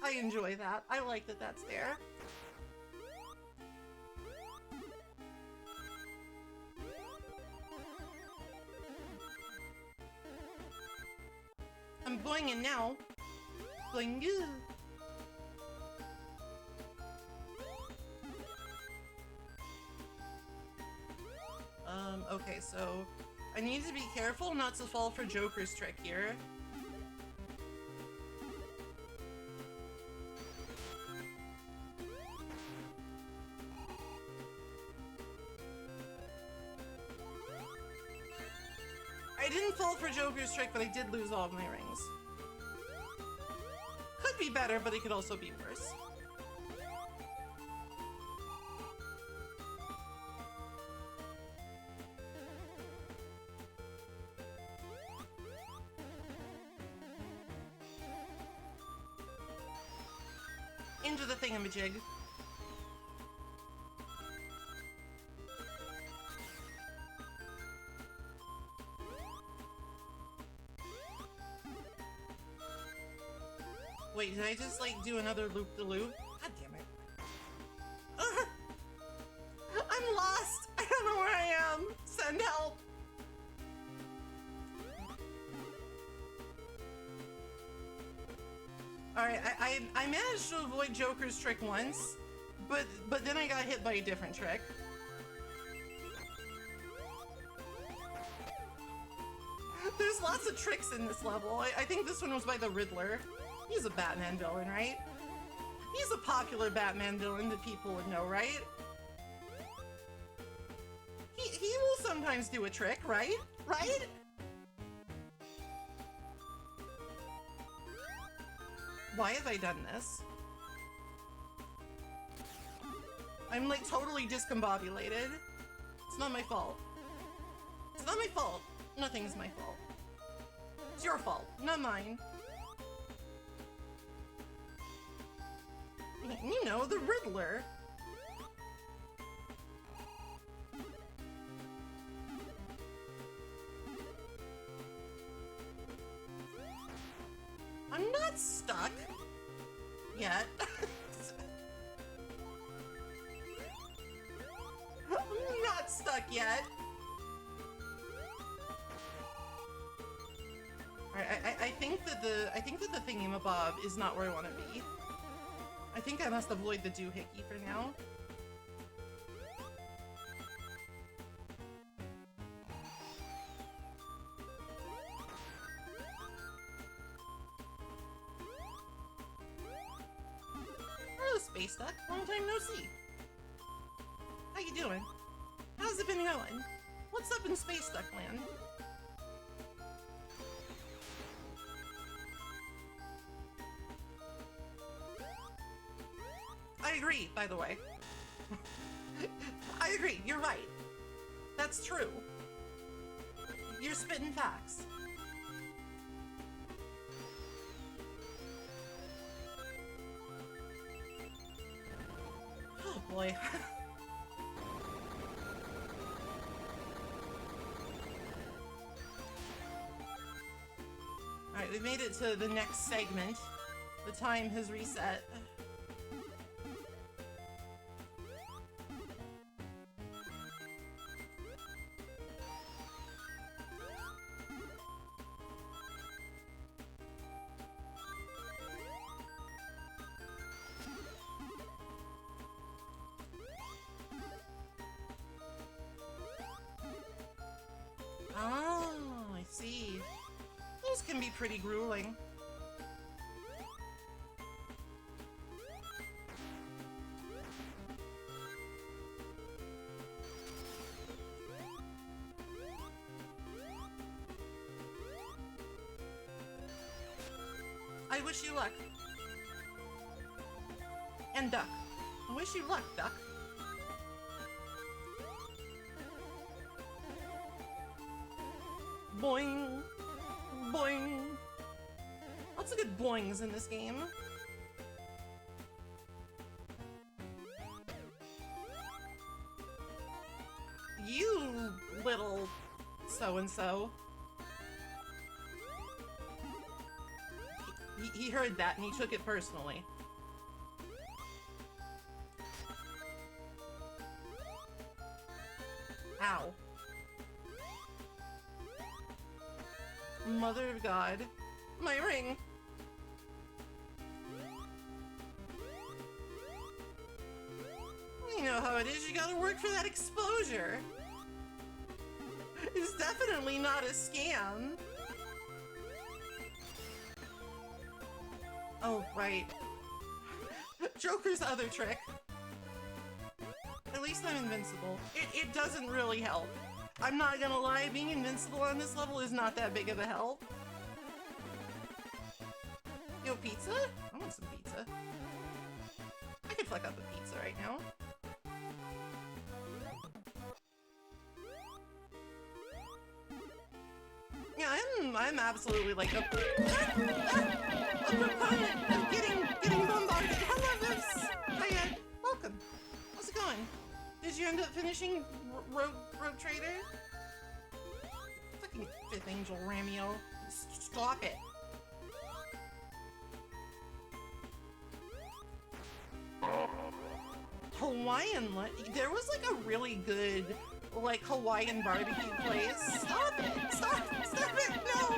I enjoy that. I like that that's there. I'm boinging now. Boing you. Okay, so I need to be careful not to fall for Joker's trick here. I didn't fall for Joker's trick, but I did lose all of my rings. Could be better, but it could also be worse. Into the thingamajig. Wait, did I just like do another loop-de-loop? God damn it. I'm lost! I don't know where I am! Send help! Alright, I managed to avoid Joker's trick once, but then I got hit by a different trick. There's lots of tricks in this level. I think this one was by the Riddler. He's a Batman villain, right? He's a popular Batman villain that people would know, right? He will sometimes do a trick, right? Right? Why have I done this? I'm like totally discombobulated. It's not my fault. It's not my fault. Nothing's my fault. It's your fault, not mine. You know, the Riddler. I'm not stuck yet. I'm not stuck yet. I think that the thingamabob is not where I want to be. I think I must avoid the doohickey for now. Hello, Space Duck. Long time no see. How you doing? How's it been going? What's up in Space Duck Land? I agree, by the way. I agree, you're right. That's true. You're spitting facts. Oh boy. Alright, we made it to the next segment. The time has reset. Oh, I see. Those can be pretty grueling. I wish you luck. And Duck. I wish you luck, Duck. Boing! Boing! Lots of good boings in this game. You little so-and-so. He heard that and he took it personally. Ow. Mother of God. My ring! You know how it is, you gotta work for that exposure. It's definitely not a scam. Oh, right. Joker's other trick. At least I'm invincible. It doesn't really help. I'm not gonna lie, being invincible on this level is not that big of a help. Yo, pizza? I want some pizza. I could fuck up a pizza right now. Yeah, I'm absolutely like a proponent of getting bombarded. Hello, this. Hiya. Welcome. How's it going? Did you end up finishing Rogue Trader? Fucking Fifth Angel Ramio. Stop it. Hawaiian, there was like a really good like Hawaiian barbecue place. Stop it! Stop it! No!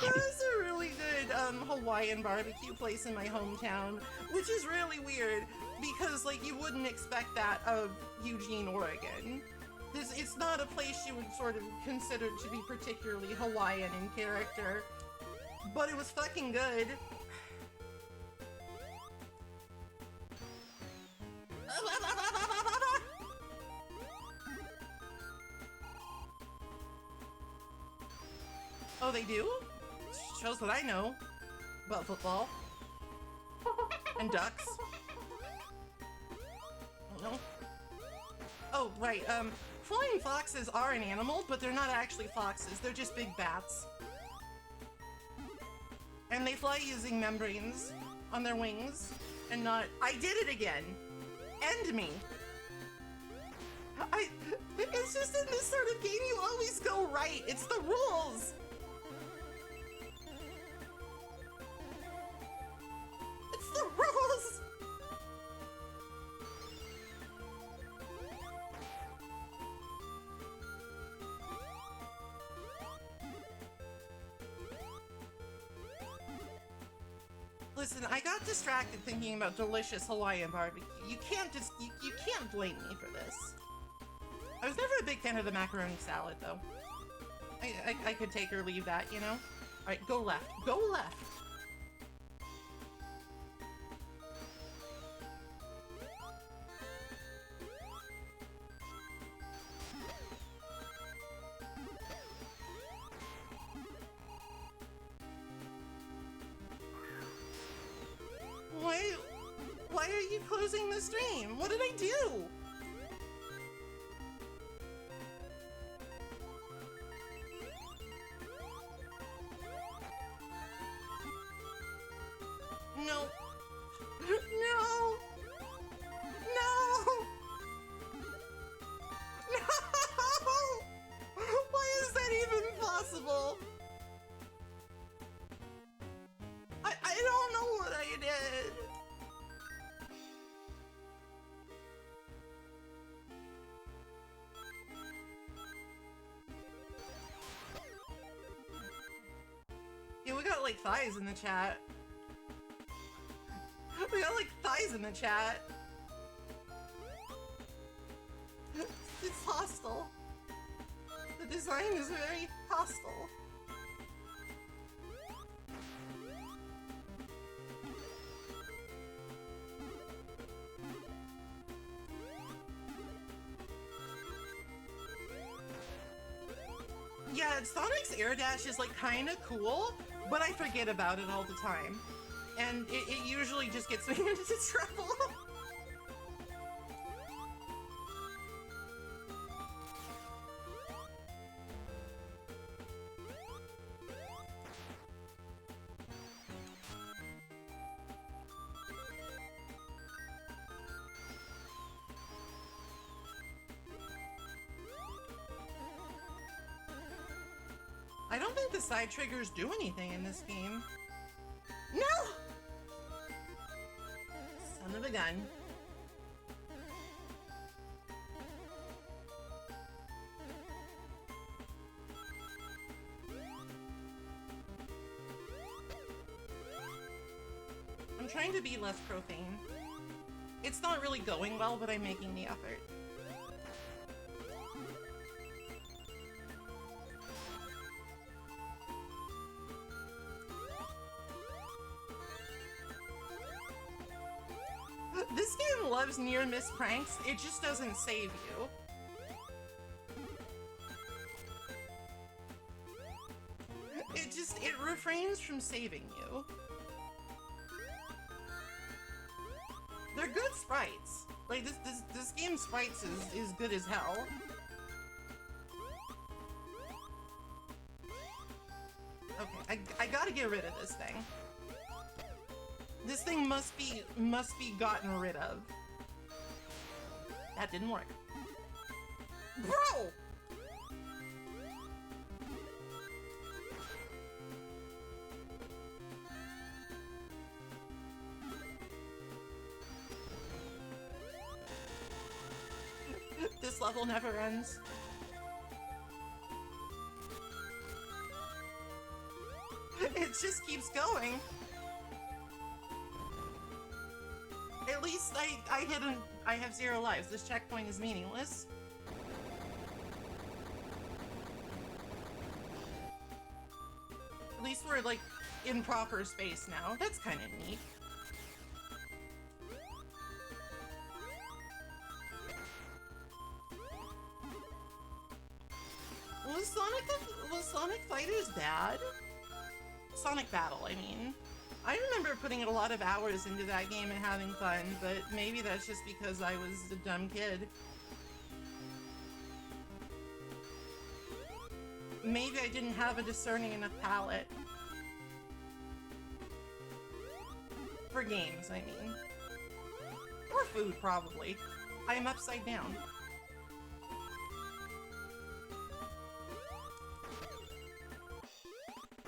There was a really good Hawaiian barbecue place in my hometown, which is really weird because like you wouldn't expect that of Eugene, Oregon. It's not a place you would sort of consider to be particularly Hawaiian in character, but it was fucking good. Oh, they do? Shows what I know about football. And ducks. No. Oh, right, flying foxes are an animal, but they're not actually foxes. They're just big bats. And they fly using membranes on their wings, and not— I did it again! End me! It's just in this sort of game you always go right. It's the rules! It's the rules! Listen, I got distracted thinking about delicious Hawaiian barbecue. You can't just— you can't blame me for this. I was never a big fan of the macaroni salad, though. I could take or leave that, you know? Alright, go left. Go left! Why are you closing the stream? What did I do? No. No. No. No. Why is that even possible? I don't know what I did. Yeah, we got like thighs in the chat. We got like thighs in the chat. It's hostile. The design is very hostile. Yeah, Sonic's air dash is like kind of cool, but I forget about it all the time. And it usually just gets me into trouble. I don't think the side triggers do anything in this game. No! Son of a gun. I'm trying to be less profane. It's not really going well, but I'm making the effort. This game loves near-miss pranks, it just doesn't save you. It refrains from saving you. They're good sprites. Like, this game's sprites is good as hell. Okay, I gotta get rid of this thing. This thing must be gotten rid of. That didn't work. Bro! This level never ends. It just keeps going. At least I have 0 lives. This checkpoint is meaningless. At least we're like in proper space now. That's kind of neat. Fighter's bad. Sonic Battle, I mean. I remember putting a lot of hours into that game and having fun, but maybe that's just because I was a dumb kid. Maybe I didn't have a discerning enough palate. For games, I mean. Or food, probably. I am upside down.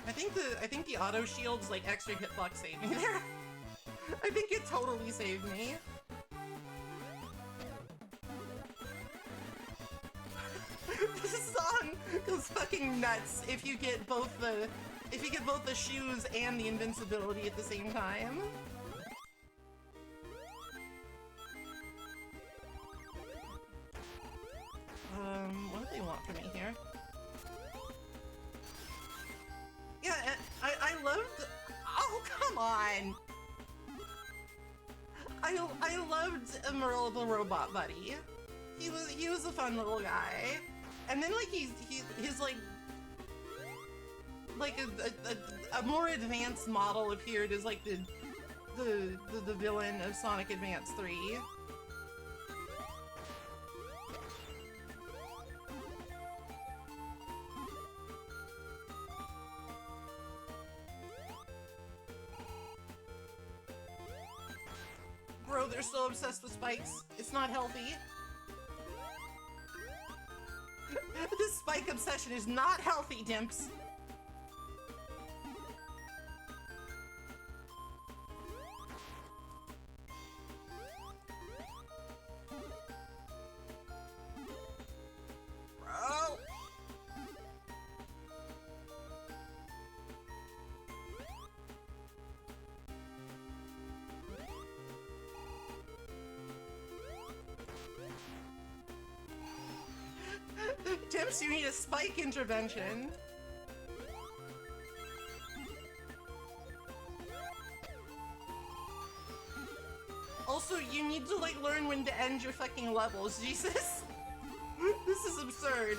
I think the auto shield's like extra hitbox saved me there. I think it totally saved me. This song goes fucking nuts if you get both the shoes and the invincibility at the same time. What do they want from me here? Yeah, I loved... Oh, come on! I loved Merle the Robot Buddy. He was a fun little guy. And then, like, his like a more advanced model appeared as, like, the villain of Sonic Advance 3. Bro, they're so obsessed with spikes. It's not healthy. This spike obsession is not healthy, Dimps. Bro. Dimps, you need a spike intervention. Also, you need to, like, learn when to end your fucking levels, Jesus. This is absurd.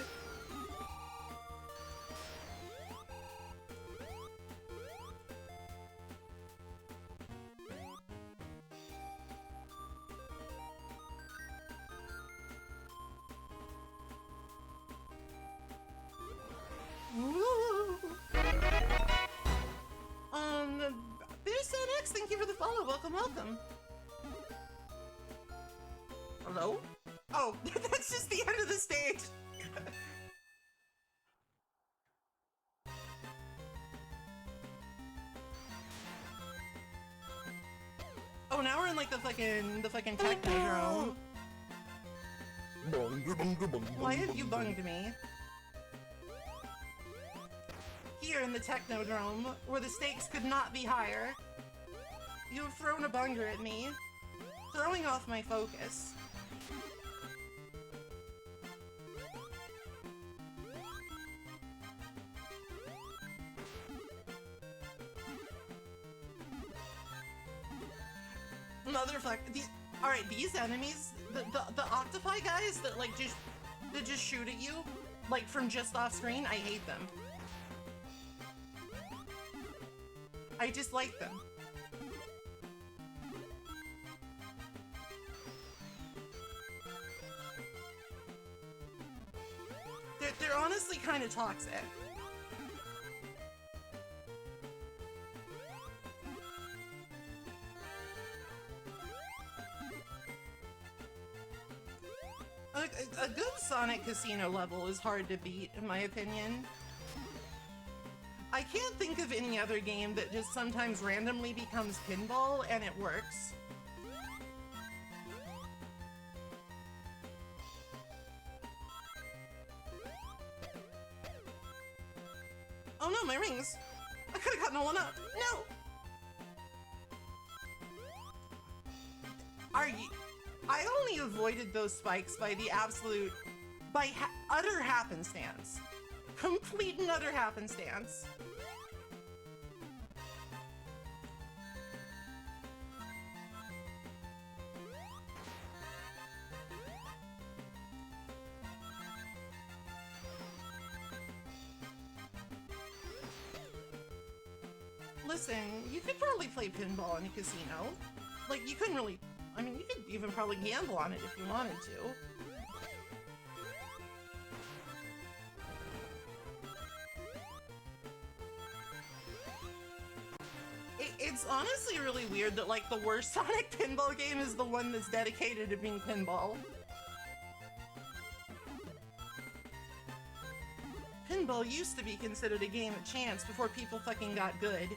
X, thank you for the follow. Welcome, welcome. Hello? Oh, that's just the end of the stage. Oh, now we're in like the fucking technodrome. Why have you bunged me? Here in the technodrome, where the stakes could not be higher, you have thrown a bunger at me, throwing off my focus. Motherfucker. Alright, these enemies, the octopi guys that like just shoot at you, like from just off screen, I hate them. I dislike them. They're honestly kind of toxic. A good Sonic Casino level is hard to beat, in my opinion. I can't think of any other game that just sometimes randomly becomes pinball and it works. Oh no, my rings! I could've gotten one up! No! Are you... I only avoided those spikes by the absolute... by utter happenstance. Complete and utter happenstance. listen, you could probably play pinball in a casino. Like, you couldn't really... I mean, you could even probably gamble on it if you wanted to. It's honestly really weird that, like, the worst Sonic pinball game is the one that's dedicated to being pinball. Pinball used to be considered a game of chance before people fucking got good.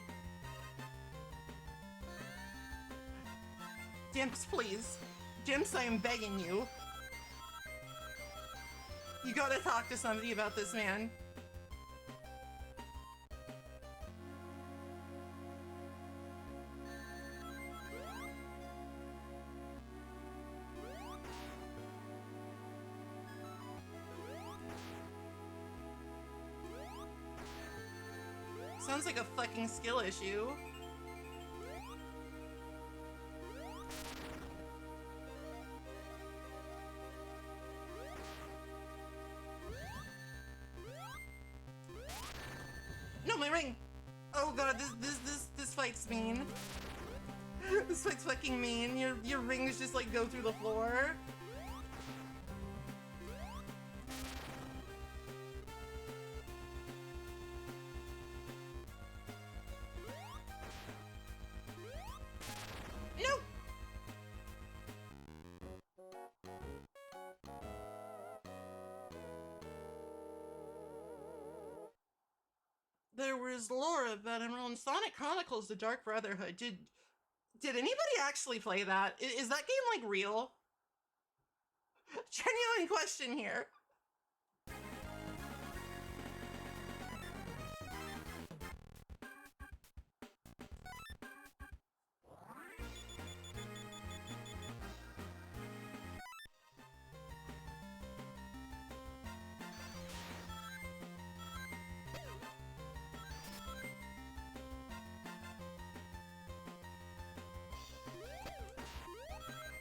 Dimps, please. Dimps, I am begging you. You gotta talk to somebody about this, man. Sounds like a fucking skill issue. No, my ring! Oh god, this fight's mean. This fight's fucking mean. Your rings just like go through the floor. No! There was lore about him on Sonic Chronicles: The Dark Brotherhood. Did anybody actually play that? Is that game like real? Genuine question here.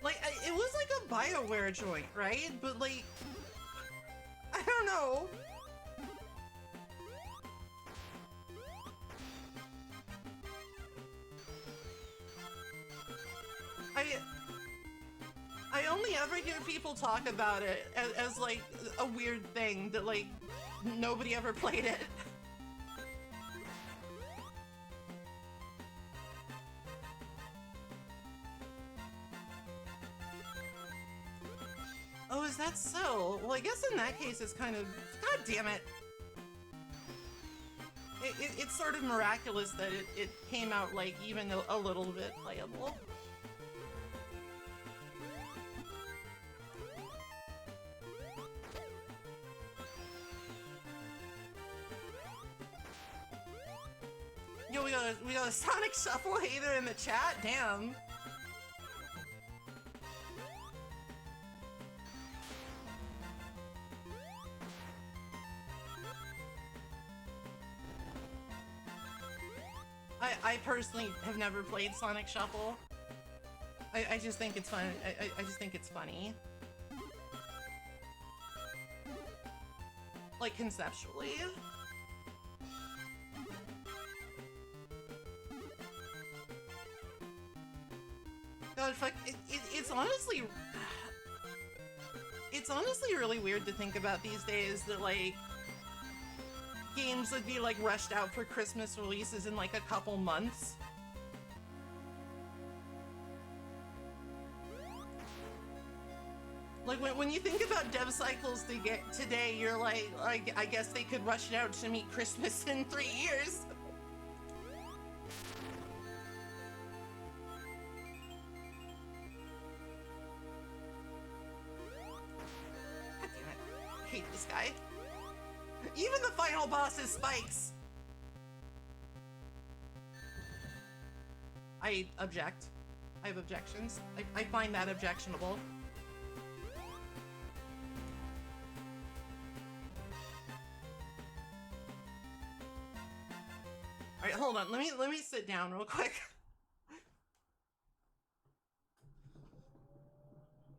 Like, it was like a BioWare joint, right? But like, I don't know. I only ever hear people talk about it as like a weird thing that like nobody ever played it. Oh, is that so? Well, I guess in that case it's kind of... God damn it! It's sort of miraculous that it came out, like, even a little bit playable. Yo, we got a Sonic Shuffle hater in the chat? Damn. I personally have never played Sonic Shuffle. I just think it's fun. I just think it's funny. Like, conceptually. God, fuck, it's honestly... It's honestly really weird to think about these days that, like, games would be, like, rushed out for Christmas releases in, like, a couple months. Like, when you think about dev cycles to get today, you're like, I guess they could rush it out to meet Christmas in 3 years. God damn it. I hate this guy. Even the final boss is spikes! I object. I have objections. I find that objectionable. Alright, hold on. Let me sit down real quick.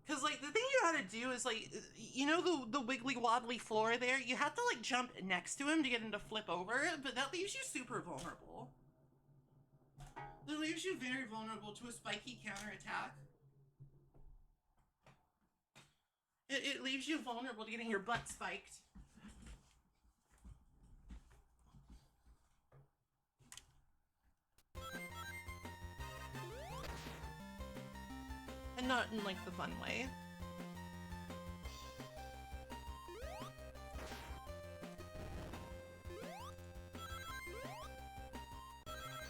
Cause like the thing you gotta do is like, you know the wiggly wobbly floor there? You have to like jump next to him to get him to flip over, but that leaves you super vulnerable. leaves you very vulnerable to a spiky counterattack. It leaves you vulnerable to getting your butt spiked. And not in, like, the fun way.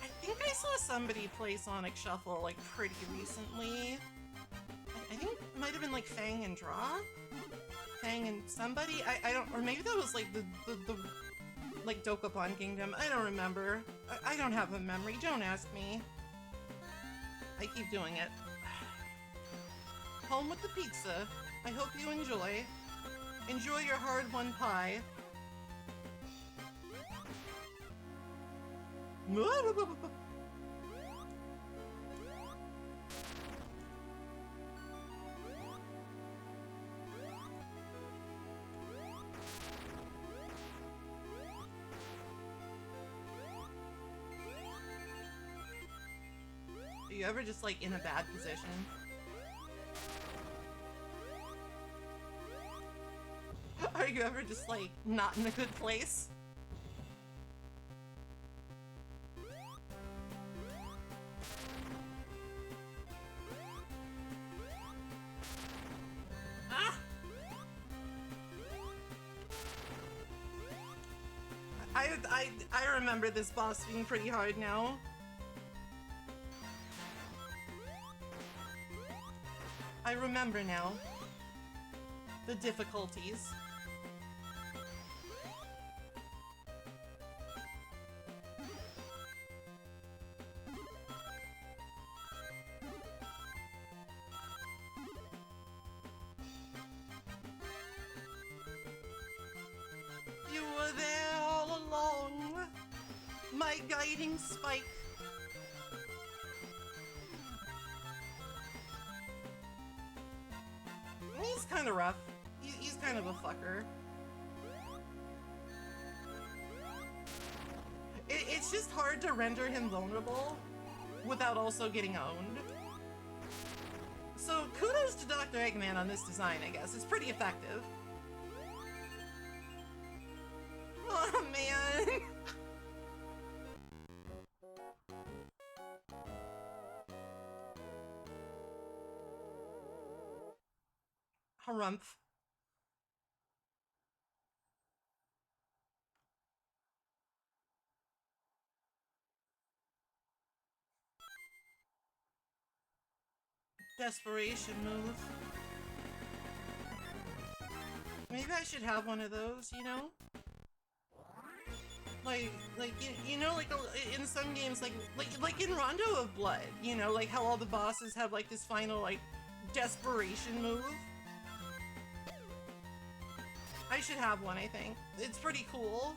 I think I saw somebody play Sonic Shuffle, like, pretty recently. I think it might have been, like, Fang and Draw? Fang and somebody? I don't... Or maybe that was, like, the like, Dokapon Kingdom. I don't remember. I don't have a memory. Don't ask me. I keep doing it. Home with the pizza. I hope you enjoy. Enjoy your hard-won pie. Are you ever just, like, in a bad position? Are you ever just, like, not in a good place? Ah! I remember this boss being pretty hard now. I remember now. The difficulties. You were there all along, my guiding spike. He's kind of rough. He's kind of a fucker. It's just hard to render him vulnerable without also getting owned. So kudos to Dr. Eggman on this design, I guess. It's pretty effective. Oh, man. Harumph. Desperation move. Maybe I should have one of those, you know? Like you know, like in some games, like in Rondo of Blood, you know, like how all the bosses have like this final like desperation move. I should have one, I think. It's pretty cool.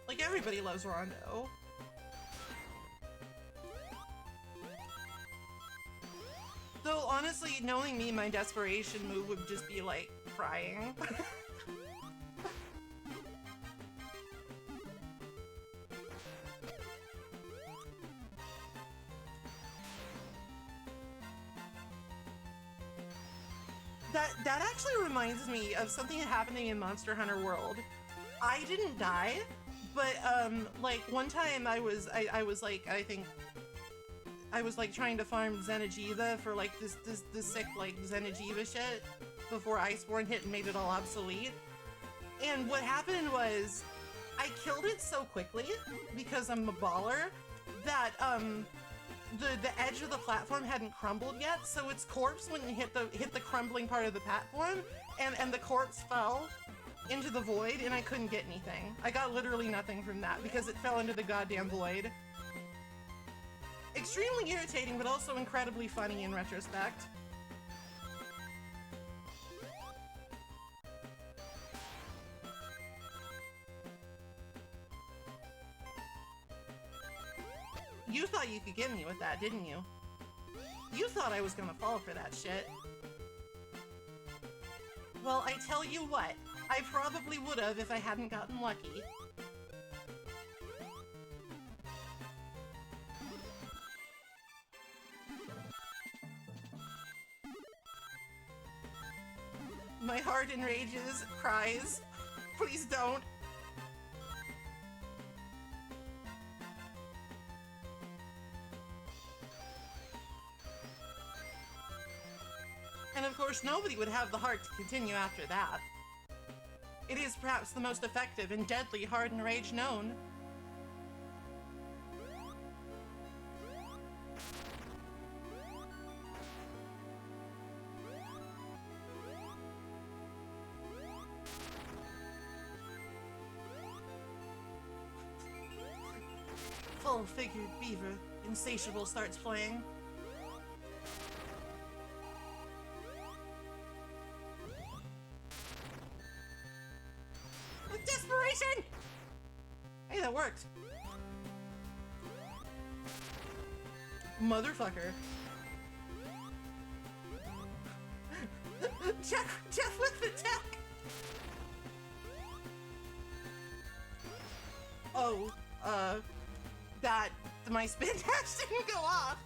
Like everybody loves Rondo. Though, honestly, knowing me, my desperation move would just be, like, crying. That actually reminds me of something happening in Monster Hunter World. I didn't die, but, like, one time I was like, I think... I was like trying to farm Zenajiva for like this sick like Zenajiva shit before Iceborne hit and made it all obsolete. And what happened was I killed it so quickly because I'm a baller that the edge of the platform hadn't crumbled yet, so its corpse wouldn't hit the crumbling part of the platform, and the corpse fell into the void and I couldn't get anything. I got literally nothing from that because it fell into the goddamn void. Extremely irritating, but also incredibly funny in retrospect. You thought you could get me with that, didn't you? You thought I was gonna fall for that shit. Well, I tell you what, I probably would have if I hadn't gotten lucky. My heart enrages, cries. Please don't. And of course, nobody would have the heart to continue after that. It is perhaps the most effective and deadly hardened rage known. Full-figured beaver, insatiable, starts playing. With desperation! Hey, that worked. Motherfucker. Jeff with the tech! Oh, my spin dash didn't go off.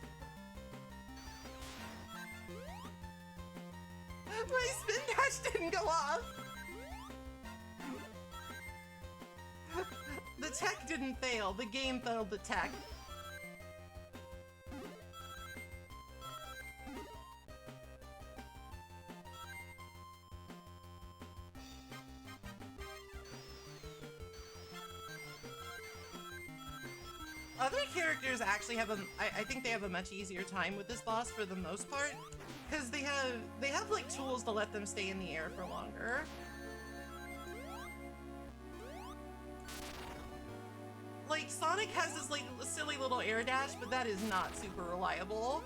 My spin dash didn't go off. The tech didn't fail. The game failed the tech. Other characters actually have I think they have a much easier time with this boss for the most part, because they have like tools to let them stay in the air for longer. Like Sonic has this like silly little air dash, but that is not super reliable.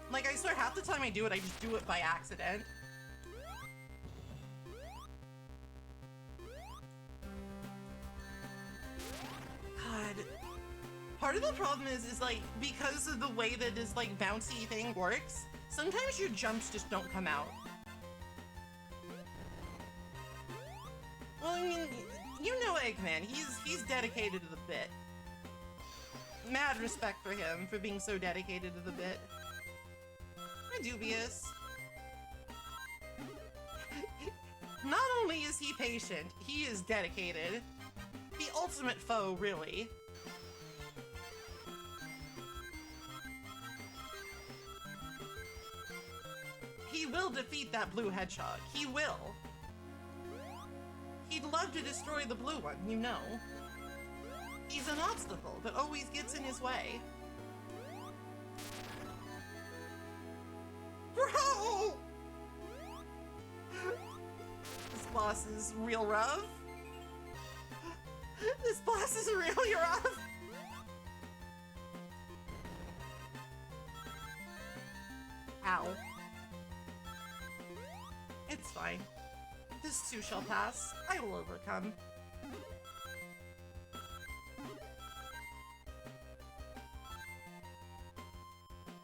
Like, I swear, half the time I do it, I just do it by accident. God. Part of the problem is like, because of the way that this, like, bouncy thing works, sometimes your jumps just don't come out. Well, I mean, you know Eggman, he's dedicated to the bit. Mad respect for him for being so dedicated to the bit. Dubious. Not only is he patient, he is dedicated. The ultimate foe, really. He will defeat that blue hedgehog. He will. He'd love to destroy the blue one, you know. He's an obstacle that always gets in his way. Bro! This boss is real rough. This boss is really rough. Ow. It's fine. This too shall pass. I will overcome.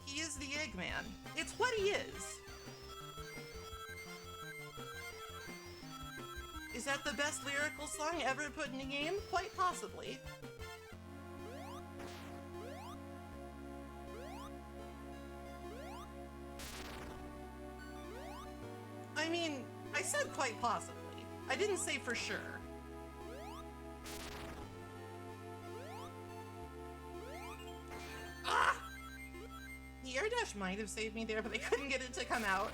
He is the Eggman. It's what he is. Is that the best lyrical song ever put in a game? Quite possibly. I mean, I said quite possibly. I didn't say for sure. Ah! The air dash might have saved me there, but I couldn't get it to come out.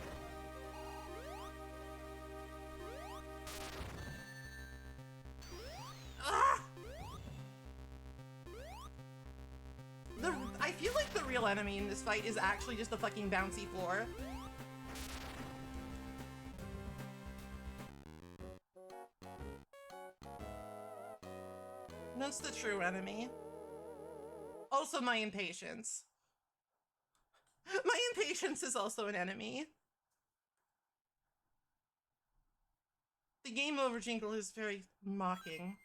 Ah! I feel like the real enemy in this fight is actually just the fucking bouncy floor. That's the true enemy. Also my impatience. My impatience is also an enemy. The game over jingle is very mocking.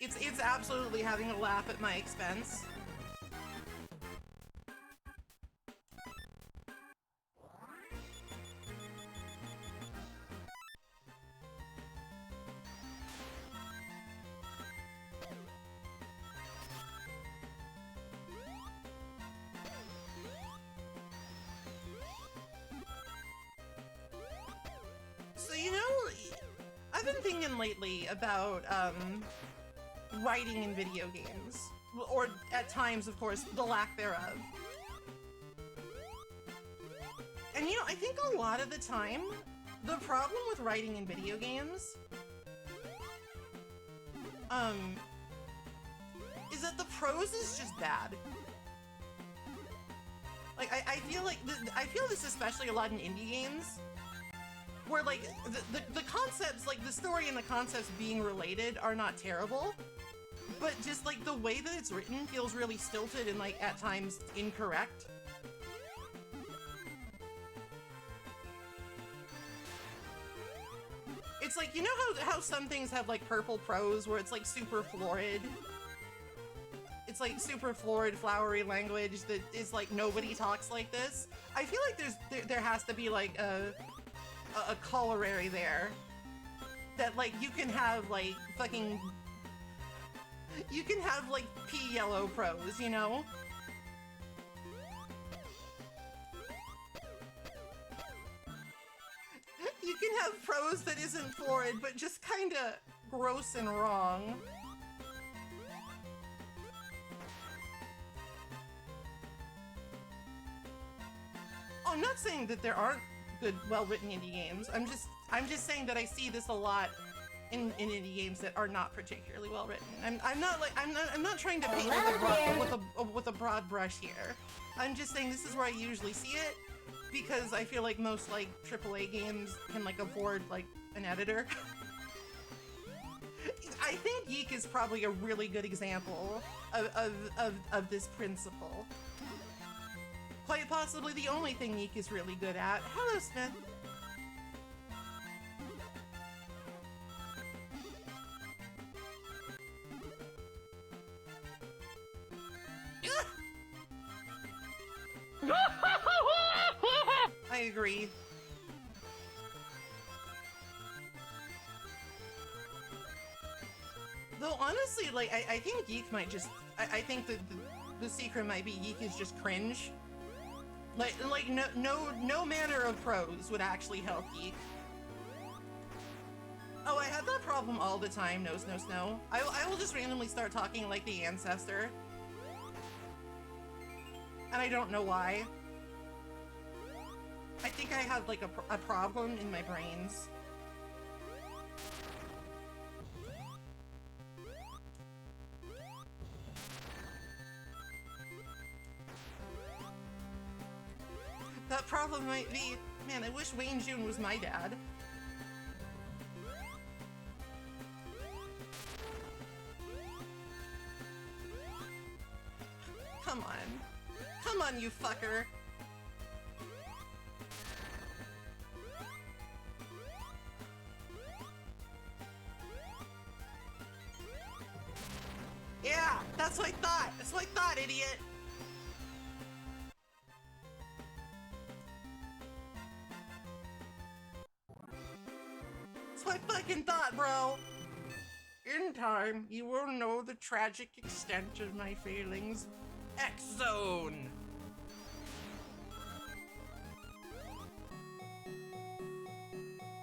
It's absolutely having a laugh at my expense. So, you know, I've been thinking lately about, writing in video games. Or, at times, of course, the lack thereof. And, you know, I think a lot of the time, the problem with writing in video games, is that the prose is just bad. Like, I feel like, I feel this especially a lot in indie games, where, like, the concepts, like, the story and the concepts being related are not terrible, but just, like, the way that it's written feels really stilted and, like, at times incorrect. It's like, you know how some things have, like, purple prose where it's, like, super florid? It's, like, super florid, flowery language that is, like, nobody talks like this. I feel like there has to be, like, a corollary there. That, like, you can have, like, fucking... You can have, like, pea yellow prose, you know? You can have prose that isn't florid, but just kinda gross and wrong. Oh, I'm not saying that there aren't good, well-written indie games. I'm just saying that I see this a lot in indie games that are not particularly well written. I'm not trying to paint with a broad brush here. I'm just saying this is where I usually see it, because I feel like most, like, AAA games can, like, afford, like, an editor. I think Yeek is probably a really good example of this principle. Quite possibly the only thing Yeek is really good at. Hello, Smith. I agree. Though honestly, like, I think Yeek might just... I think that the secret might be Yeek is just cringe. Like no manner of prose would actually help Yeek. Oh, I have that problem all the time, no snow snow. I will just randomly start talking like the ancestor. And I don't know why. I think I have, like, a problem in my brains. That problem might be, man, I wish Wayne June was my dad. Come on. Come on, you fucker. Yeah, that's what I thought. That's what I thought, idiot. That's what I fucking thought, bro. In time, you will know the tragic extent of my feelings. X-Zone.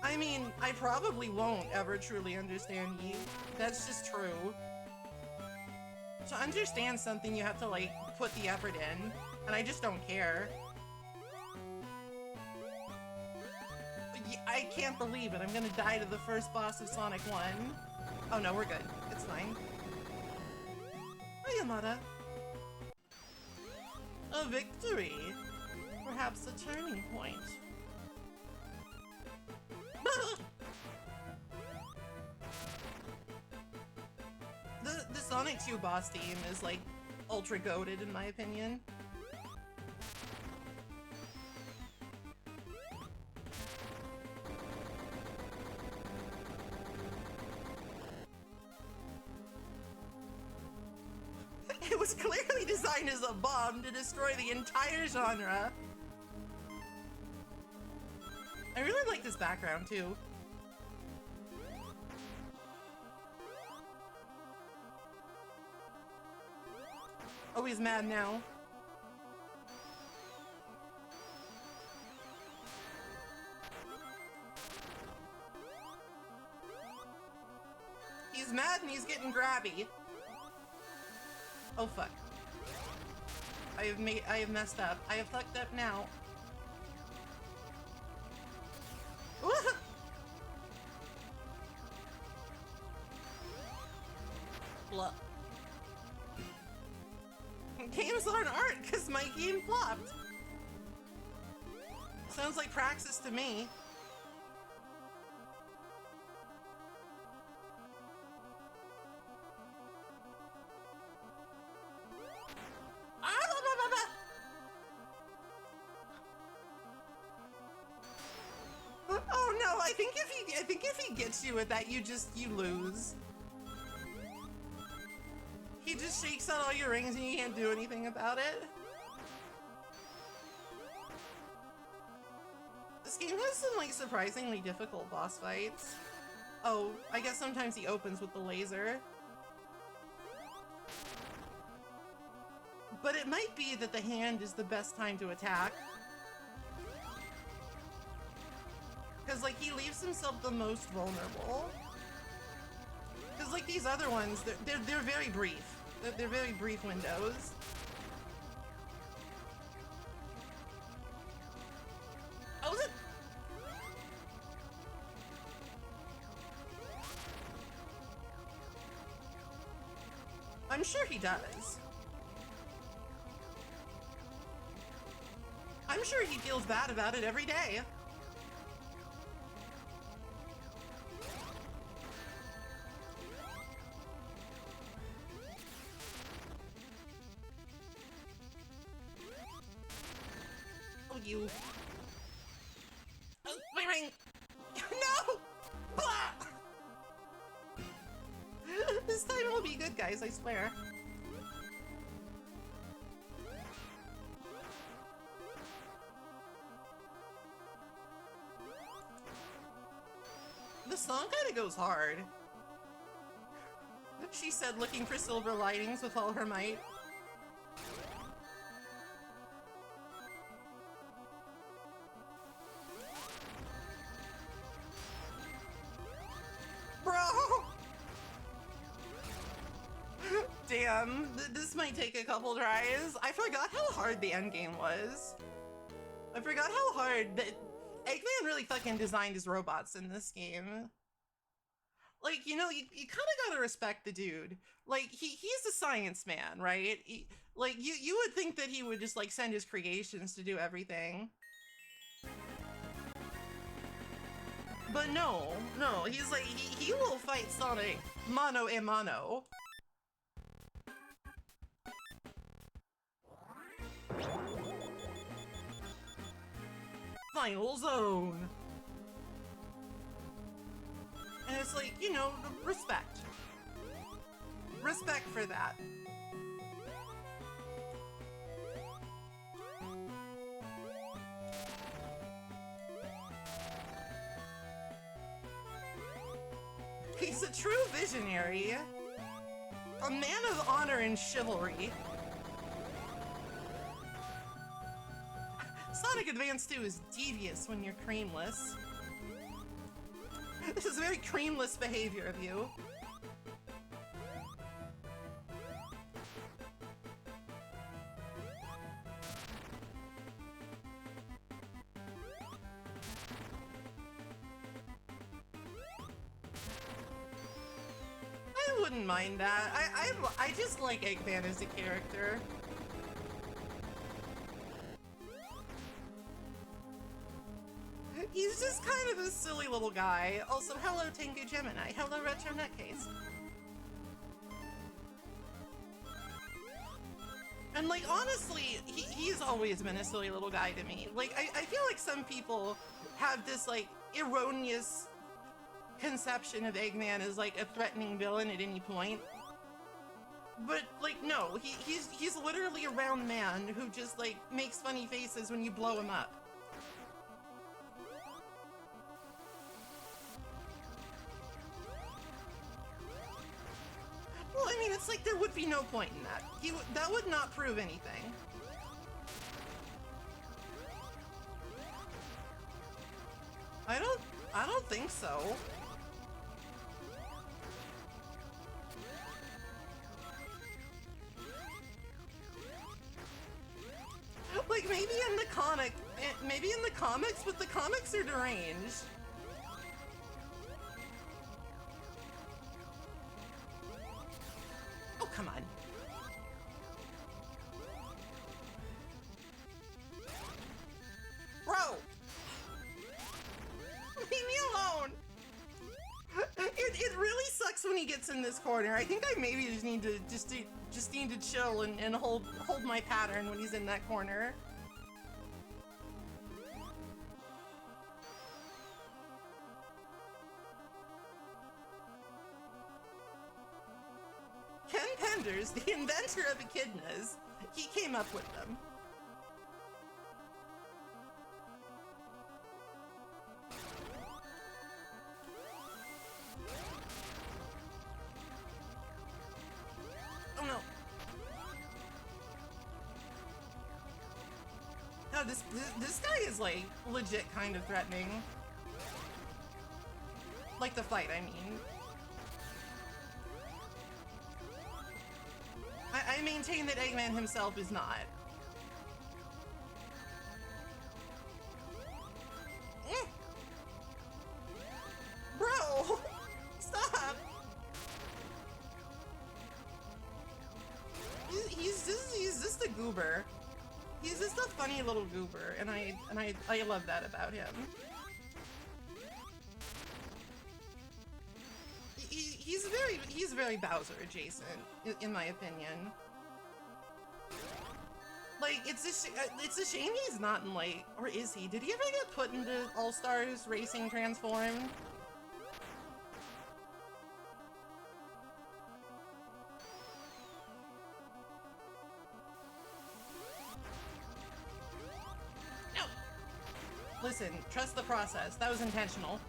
I mean, I probably won't ever truly understand you. That's just true. To understand something, you have to, like, put the effort in, and I just don't care. I can't believe it. I'm gonna die to the first boss of Sonic 1. Oh no, we're good. It's fine. Oh, Yamada. A victory. Perhaps a turning point. The Sonic 2 boss team is, like, ultra goated in my opinion. It was clearly designed as a bomb to destroy the entire genre. I really like this background too. Oh, he's mad now. He's mad and he's getting grabby. Oh fuck. I have messed up. I have fucked up now. Blah. Games aren't art because my game flopped. Sounds like praxis to me. Oh no, I think if he gets you with that, you lose. He just shakes out all your rings and you can't do anything about it. This game has some like surprisingly difficult boss fights. Oh, I guess sometimes he opens with the laser. But it might be that the hand is the best time to attack. Because like he leaves himself the most vulnerable. Because like these other ones, they're very brief. They're very brief windows. Oh, is it? I'm sure he does. I'm sure he feels bad about it every day. Oh, you. Oh, my ring! No! Blah! This time it'll be good, guys, I swear. The song kinda goes hard. She said, looking for silver linings with all her might. Bro! Damn, this might take a couple tries. I forgot how hard the endgame was. I forgot how hard that Eggman really fucking designed his robots in this game. Like, you know, you kind of gotta respect the dude. Like, he's a science man, right? Like, you would think that he would just, like, send his creations to do everything. But no, he's like, he will fight Sonic mano a mano. Final zone. And it's like, you know, respect. Respect for that. He's a true visionary. A man of honor and chivalry. Sonic Advance 2 is devious when you're creamless. This is very creamless behavior of you. I wouldn't mind that. I just like Eggman as a character. He's just kind of a silly little guy. Also, hello Tengu Gemini. Hello Retro Nutcase. And like, honestly, he's always been a silly little guy to me. Like, I feel like some people have this like erroneous conception of Eggman as like a threatening villain at any point. But, like, no, he's literally a round man who just, like, makes funny faces when you blow him up. Well, I mean, it's like there would be no point in that. That would not prove anything. I don't think so. Like, maybe in the comics, but the comics are deranged. Oh, come on. Bro! Leave me alone! It really sucks when he gets in this corner. I think I maybe just need to chill and hold my pattern when he's in that corner. Ken Penders, the inventor of echidnas, he came up with them. Oh no. No, this guy is like legit kind of threatening. Like the fight, I mean. I maintain that Eggman himself is not. Bro! Stop! He's just a goober. He's just a funny little goober, and I love that about him. He's very Bowser adjacent, in my opinion. Like, it's a shame he's not in, like, or is he? Did he ever get put into All-Stars Racing Transformed? No! Listen, trust the process. That was intentional.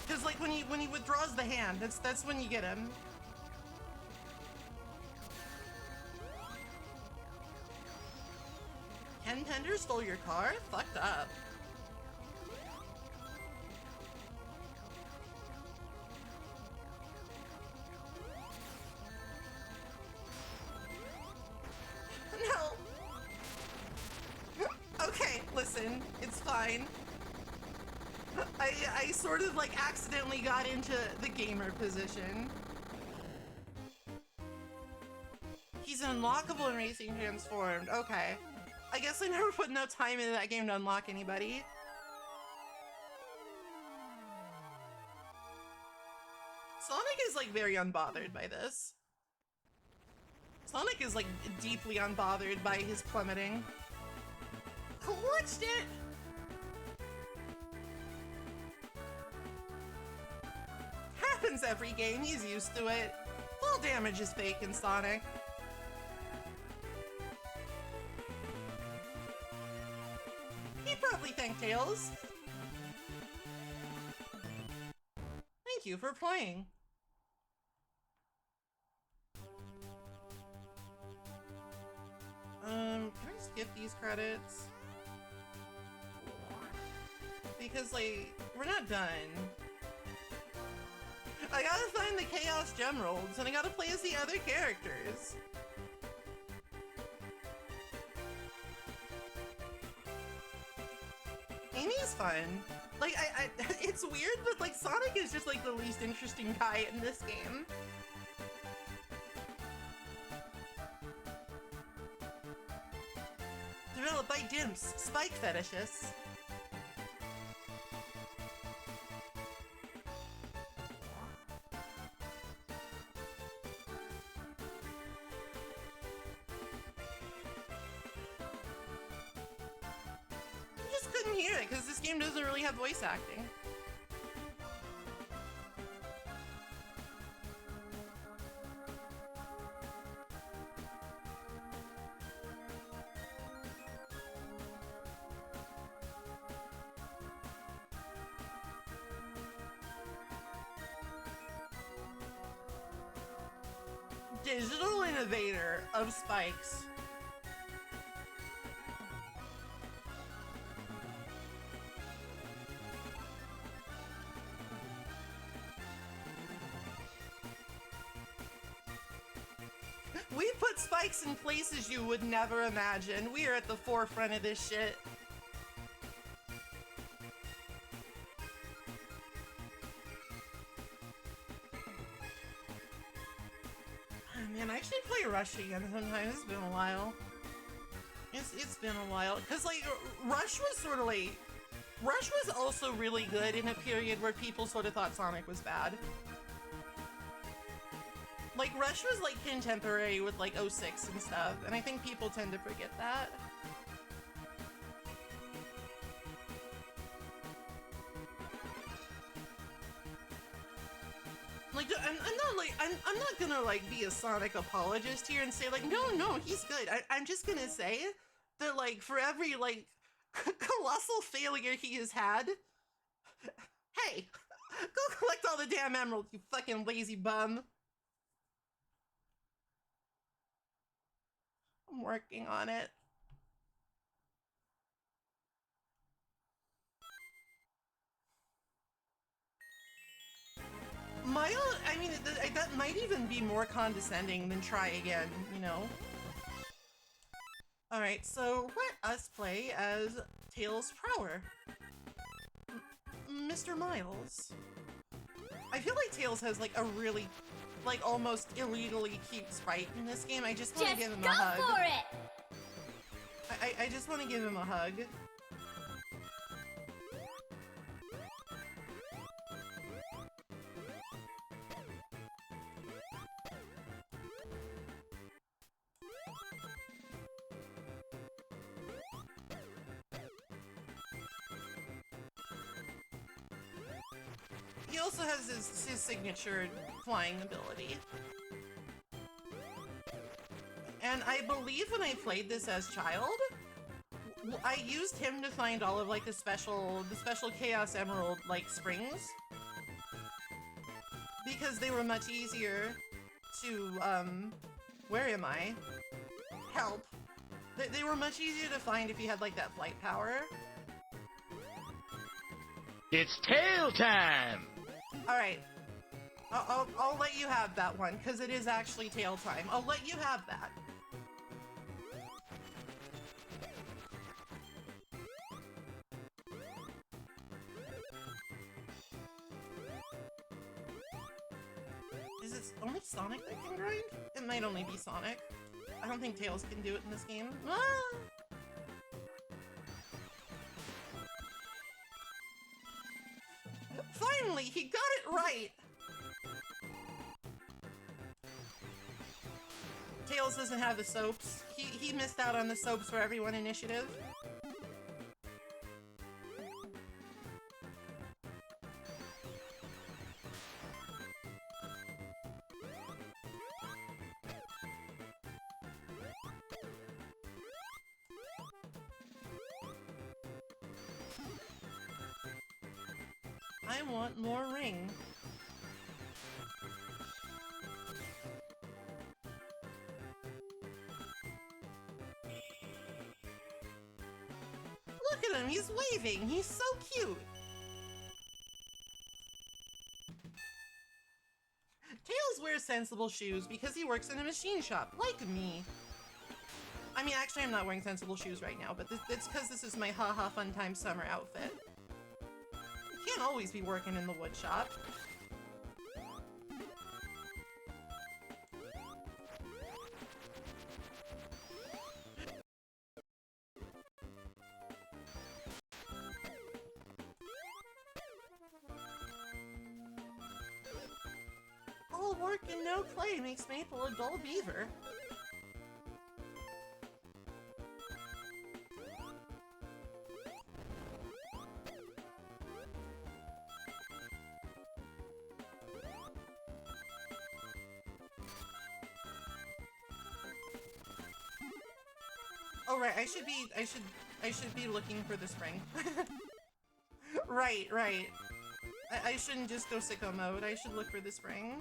Because, like, when he withdraws the hand, that's when you get him. Ken Tender stole your car? Fucked up. No. Okay, listen, it's fine. I sort of, like, accidentally got into the gamer position. He's unlockable in Racing Transformed. Okay. I guess I never put enough time into that game to unlock anybody. Sonic is, like, very unbothered by this. Sonic is, like, deeply unbothered by his plummeting. Clutched it! Happens every game, he's used to it. Fall damage is fake in Sonic. He probably thanked Tails. Thank you for playing. Can I skip these credits? Because, like, we're not done. I gotta find the Chaos Gemeralds, and I gotta play as the other characters. Amy's fun. Like, it's weird, but, like, Sonic is just, like, the least interesting guy in this game. Developed by Dimps, Spike Fetishists. because this game doesn't really have voice acting. Digital innovator of spikes. We put spikes in places you would never imagine. We are at the forefront of this shit. Man, I should play Rush again sometime. It's been a while. It's been a while. Cause like, Rush was sort of like... Rush was also really good in a period where people sort of thought Sonic was bad. Like, Rush was like contemporary with like 06 and stuff, and I think people tend to forget that. Like, I'm not gonna like be a Sonic apologist here and say like, no, he's good. I'm just gonna say that like for every like colossal failure he has had, hey, go collect all the damn emeralds, you fucking lazy bum. I'm working on it. I mean, that might even be more condescending than try again, you know? Alright, so let us play as Tails Prower. Mr. Miles. I feel like Tails has like a really, like almost illegally cute sprite in this game. I just want to give him a hug. Go for it! I just want to give him a hug. He also has his signature flying ability. And I believe when I played this as child, I used him to find all of like the special Chaos Emerald like springs. Because they were much easier to, where am I? Help. They were much easier to find if you had like that flight power. It's tail time! Alright. I'll let you have that one, because it is actually tail time. I'll let you have that. Is it only Sonic that can grind? It might only be Sonic. I don't think Tails can do it in this game. Ah! Finally, he got it right! Tails doesn't have the soaps. He missed out on the soaps for everyone initiative. I want more ring. Look at him, he's waving. He's so cute. Tails wears sensible shoes because he works in a machine shop, like me. I mean, actually, I'm not wearing sensible shoes right now, but it's because this is my haha fun time summer outfit. You can't always be working in the wood shop. All work and no play makes Maple a dull beaver. Oh right, I should be looking for the spring. Right, right. I shouldn't just go sicko mode. I should look for the spring.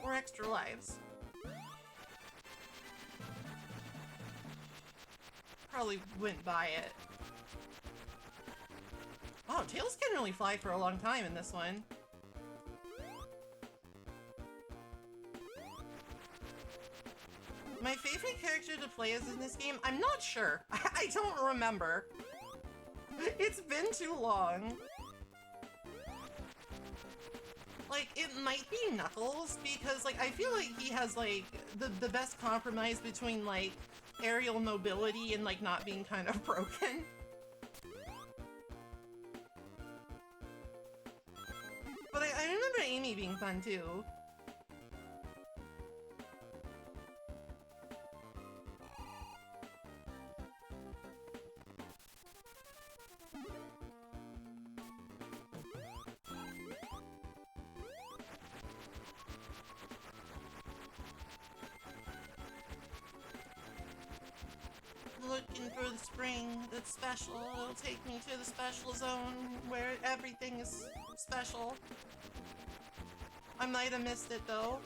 Or extra lives. Probably wouldn't buy it. Oh, Tails can really fly for a long time in this one. My favorite character to play as in this game? I'm not sure. I don't remember. It's been too long. Like, it might be Knuckles, because, like, I feel like he has, like, the best compromise between, like, aerial mobility and, like, not being kind of broken. But I remember Amy being fun, too. Looking for the spring that's special. It'll take me to the special zone where everything is special. I might have missed it though.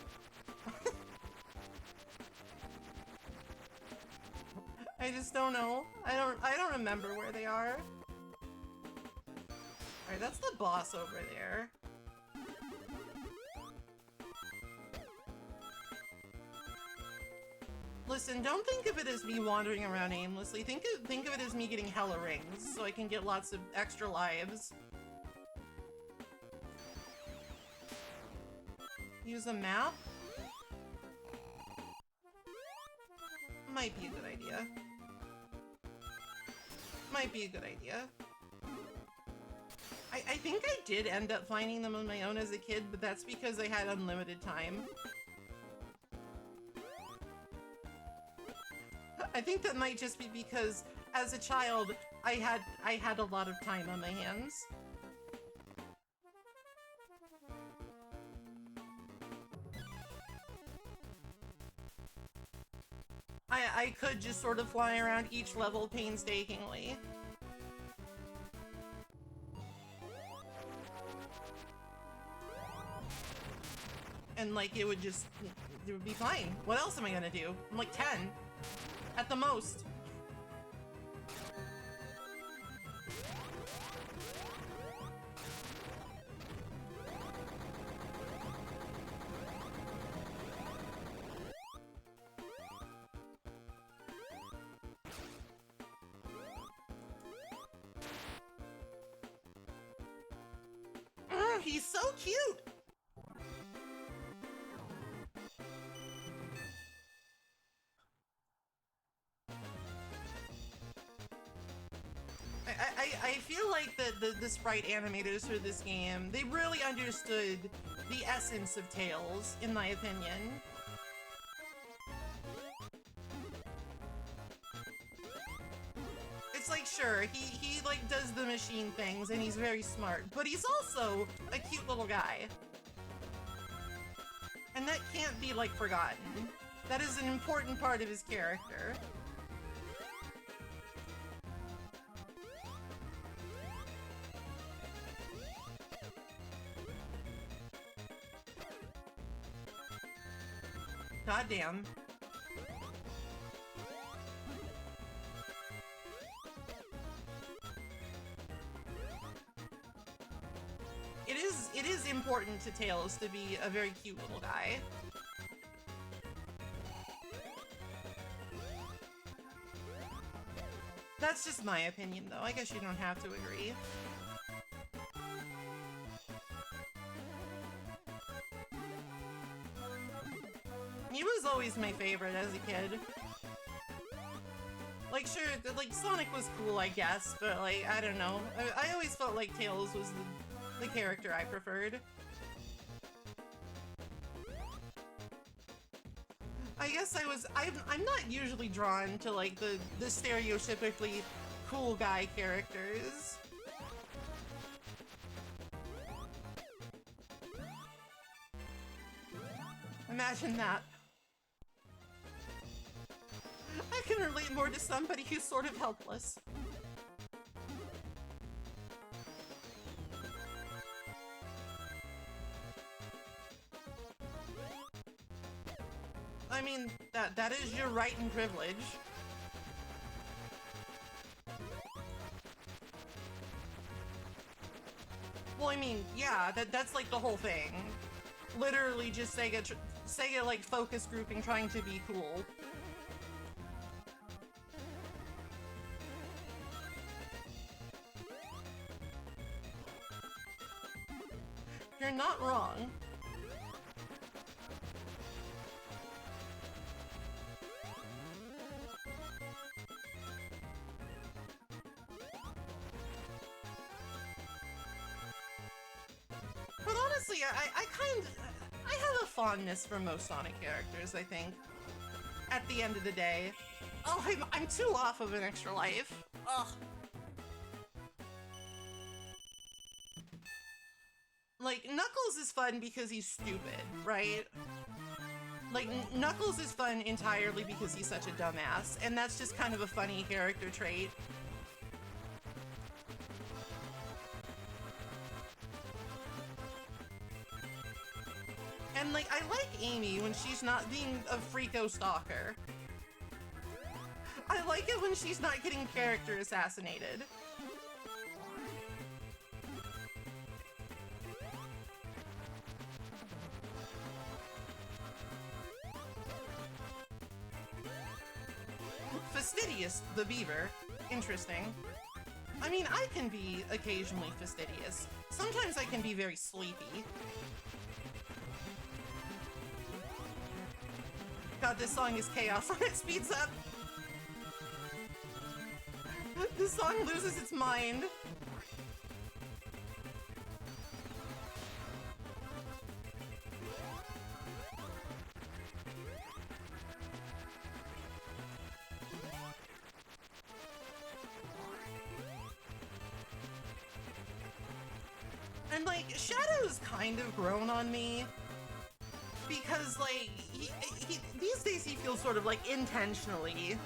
I just don't know. I don't remember where they are. Alright, that's the boss over there. Listen, don't think of it as me wandering around aimlessly. Think of it as me getting hella rings, so I can get lots of extra lives. Use a map? Might be a good idea. Might be a good idea. I think I did end up finding them on my own as a kid, but that's because I had unlimited time. I think that might just be because, as a child, I had a lot of time on my hands. I could just sort of fly around each level painstakingly. And, like, it would be fine. What else am I gonna do? I'm like 10. At the most. He's so cute! I feel like the sprite animators for this game, they really understood the essence of Tails, in my opinion. It's like, sure, he like does the machine things and he's very smart, but he's also a cute little guy. And that can't be, like, forgotten. That is an important part of his character. Goddamn. It is important to Tails to be a very cute little guy. That's just my opinion, though. I guess you don't have to agree. He was always my favorite as a kid. Like, sure, like, Sonic was cool, I guess, but, like, I don't know. I always felt like Tails was the character I preferred. I guess I'm not usually drawn to, like, the stereotypically cool guy characters. I Imagine that. I can relate more to somebody who's sort of helpless. I mean, that is your right and privilege. Well, I mean, yeah, that's like the whole thing. Literally just Sega like focus grouping trying to be cool. You're not wrong. But honestly, I have a fondness for most Sonic characters, I think. At the end of the day. Oh, I'm too off of an extra life. Ugh. Like, Knuckles is fun because he's stupid, right? Like, Knuckles is fun entirely because he's such a dumbass, and that's just kind of a funny character trait. And, like, I like Amy when she's not being a freako stalker. I like it when she's not getting character assassinated. Fastidious, the beaver. Interesting. I mean, I can be occasionally fastidious. Sometimes I can be very sleepy. God, this song is chaos when it speeds up. This song loses its mind. And, like, Shadow's kind of grown on me. Because, like, these days he feels sort of, like, intentionally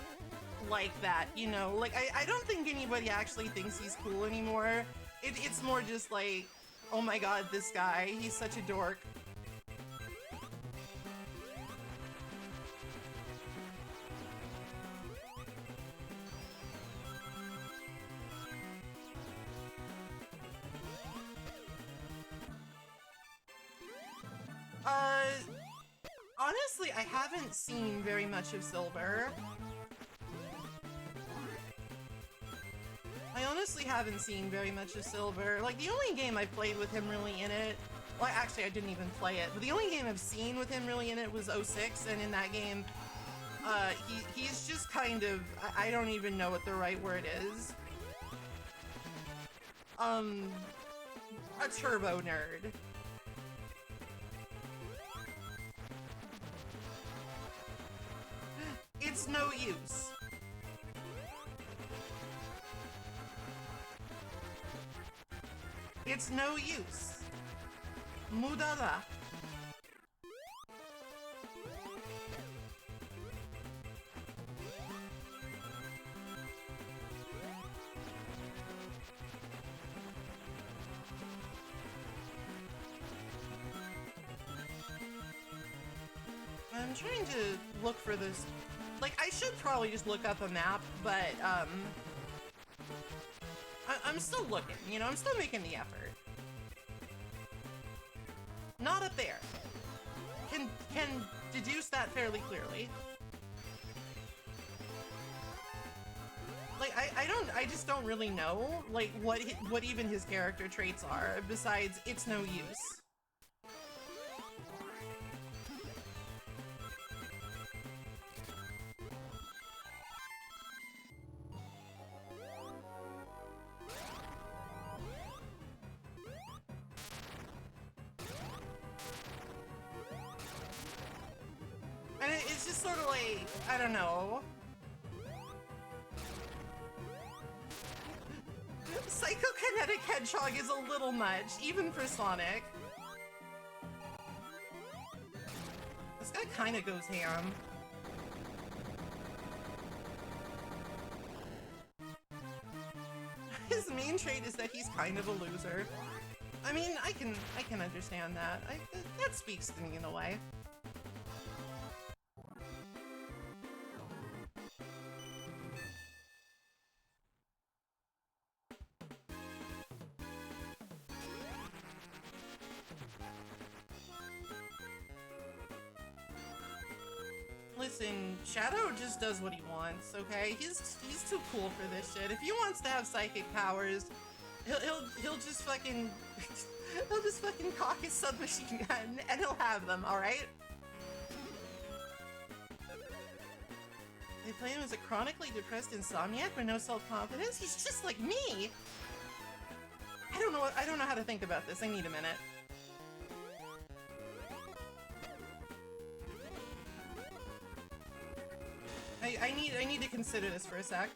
like that, you know? Like, I don't think anybody actually thinks he's cool anymore. It's more just like, oh my god, this guy, he's such a dork. Honestly, I haven't seen very much of Silver. I honestly haven't seen very much of Silver. Like, the only game I played with him really in it... Well, actually, I didn't even play it. But the only game I've seen with him really in it was 06, and in that game, he's just kind of... I don't even know what the right word is. A turbo nerd. It's no use. It's no use. Mudada. I'm trying to look for this. Like, I should probably just look up a map, but, I'm still looking, you know? I'm still making the effort. Not up there. Can deduce that fairly clearly. Like, I just don't really know, like, what even his character traits are, besides, it's no use. And it's just sort of like, I don't know. Psychokinetic Hedgehog is a little much, even for Sonic. This guy kind of goes ham. His main trait is that he's kind of a loser. I mean, I can understand that. That speaks to me in a way. Listen, Shadow just does what he wants, okay? He's too cool for this shit. If he wants to have psychic powers, he'll just fucking he'll just fucking cock his submachine gun and he'll have them, alright? They play him as a chronically depressed insomniac with no self-confidence? He's just like me! I don't know how to think about this. I need a minute. I need to consider this for a sec.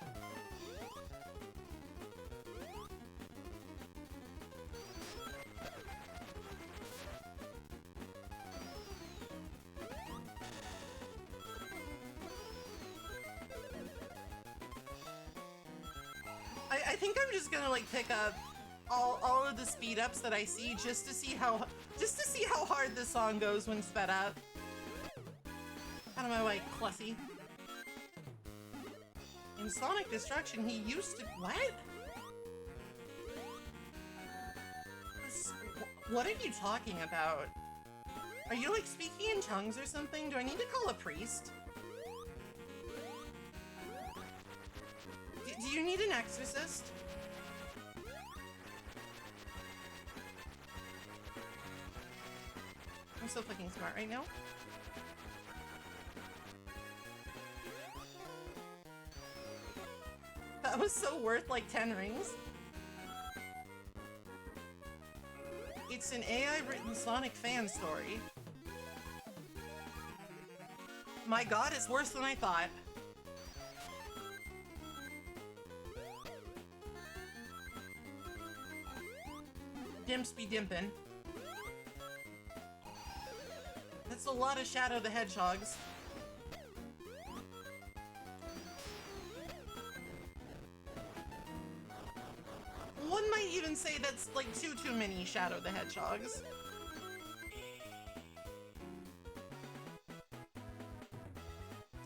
I think I'm just gonna like pick up all of the speed ups that I see just to see how hard this song goes when sped up. Out of my way, Clussy. In Sonic Destruction, he used to... What? What are you talking about? Are you, like, speaking in tongues or something? Do I need to call a priest? Do you need an exorcist? I'm so fucking smart right now. That was so worth like 10 rings. It's an AI-written Sonic fan story. My god, it's worse than I thought. Dimps be dimpin'. That's a lot of Shadow the Hedgehogs. One might even say that's like too many Shadow the Hedgehogs.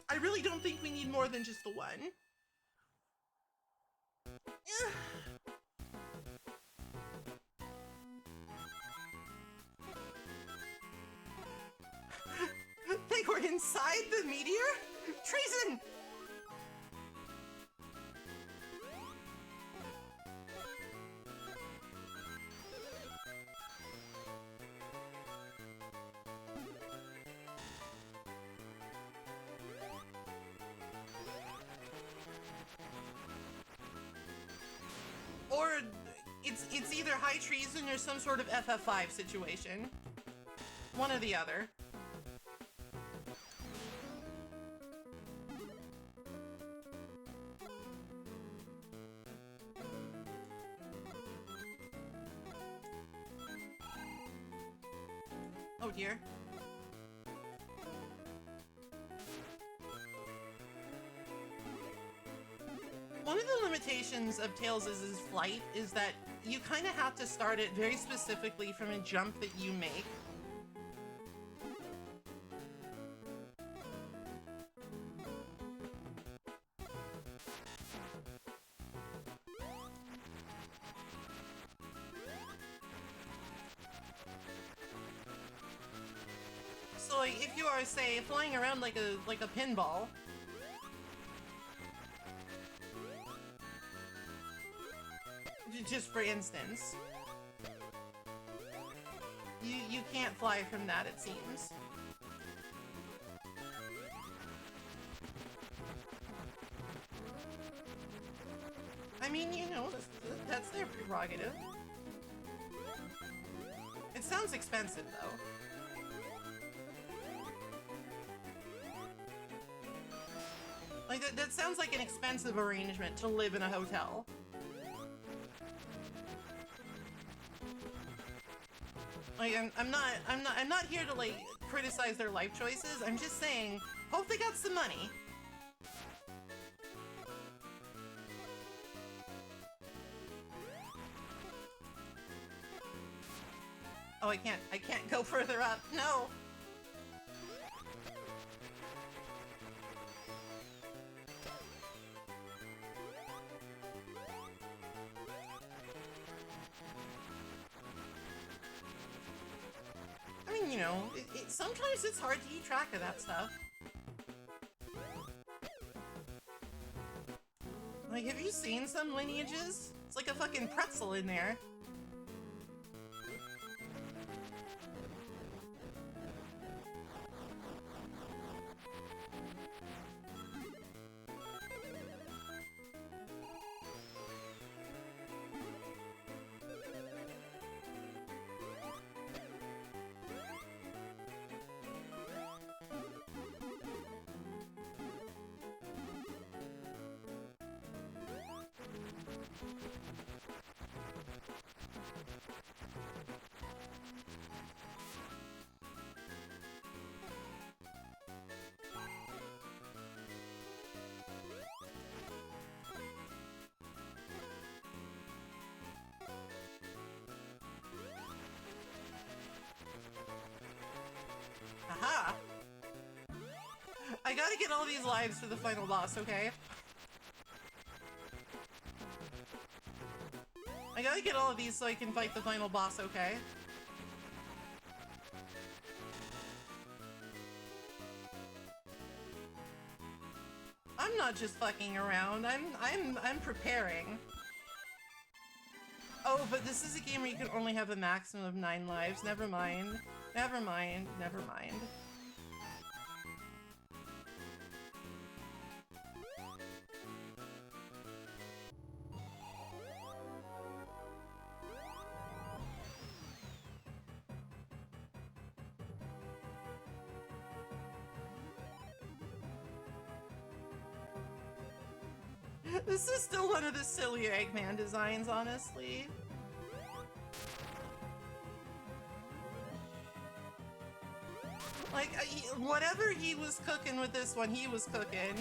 I really don't think we need more than just the one. They were inside the meteor? Treason! Or it's either high treason or some sort of FF5 situation. One or the other. Oh dear. One of the limitations of Tails' flight is that you kind of have to start it very specifically from a jump that you make. So like, if you are, say, flying around like a pinball, just for instance, you can't fly from that, it seems. I mean, you know, that's their prerogative. It sounds expensive, though. Like, that sounds like an expensive arrangement to live in a hotel. Like, I'm not here to, like, criticize their life choices. I'm just saying, hope they got some money. Oh, I can't go further up. No. I mean, you know, sometimes it's hard to keep track of that stuff. Like, have you seen some lineages? It's like a fucking pretzel in there. Aha! I gotta get all these lives for the final boss, okay? I gotta get all of these so I can fight the final boss, okay? I'm not just fucking around. I'm preparing. Oh, but this is a game where you can only have a maximum of 9 lives. Never mind. Never mind. Never mind. This is still one of the sillier Eggman designs, honestly. Like, whatever he was cooking with this one, he was cooking.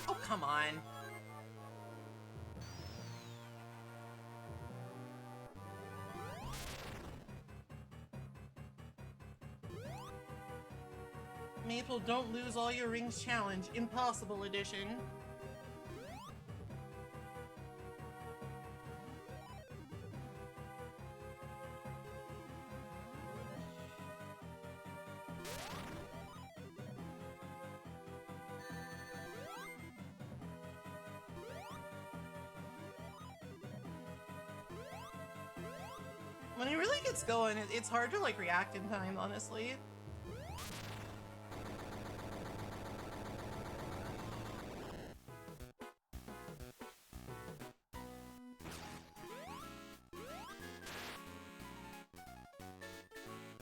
Oh, come on. Maple, don't lose all your rings challenge. Impossible edition. When he really gets going, it's hard to like react in time, honestly.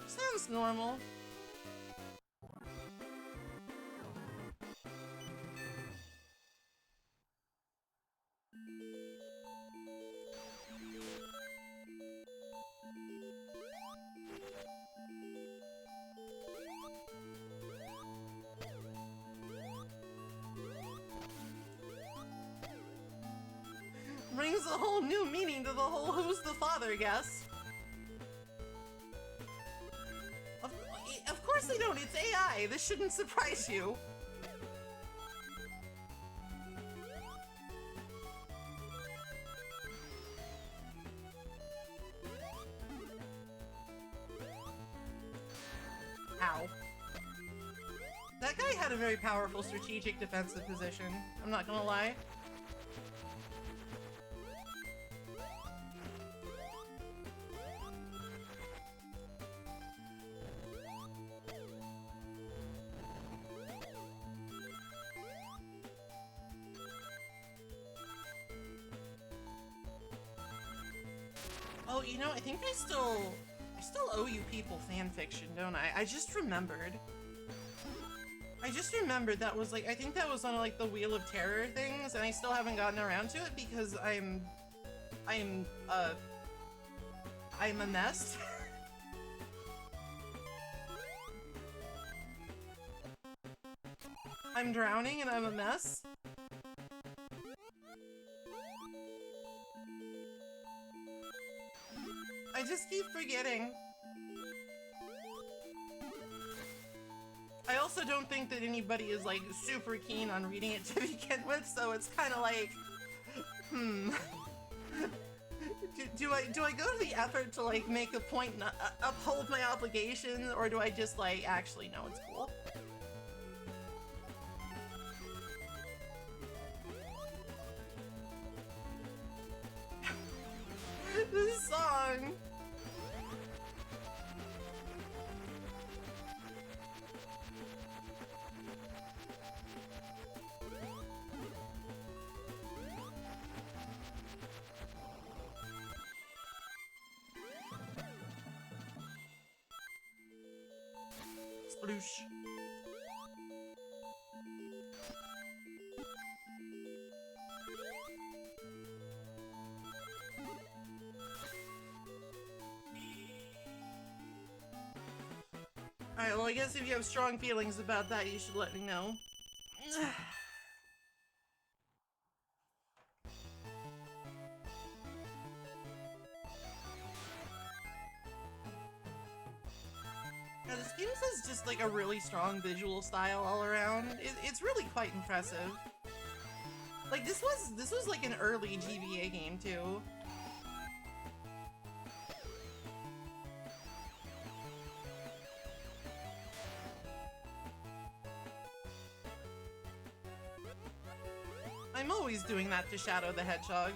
Sounds normal. Brings a whole new meaning to the whole who's the father guess. Of course they don't, it's AI. This shouldn't surprise you. Ow. That guy had a very powerful strategic defensive position, I'm not gonna lie. Oh, you know, I think I still owe you people fan fiction, don't I? I just remembered. I just remembered that was like, I think that was on like the Wheel of Terror things, and I still haven't gotten around to it because I'm a mess. I'm drowning and I'm a mess. I just keep forgetting. I also don't think that anybody is like super keen on reading it to begin with, so it's kind of like, do I go to the effort to like make a point and uphold my obligation, or do I just like actually know it's cool? This song. Sploosh. Alright, well I guess if you have strong feelings about that, you should let me know. Yeah, this game has just like a really strong visual style all around. It's really quite impressive. Like this was like an early GBA game too. I'm always doing that to Shadow the Hedgehog.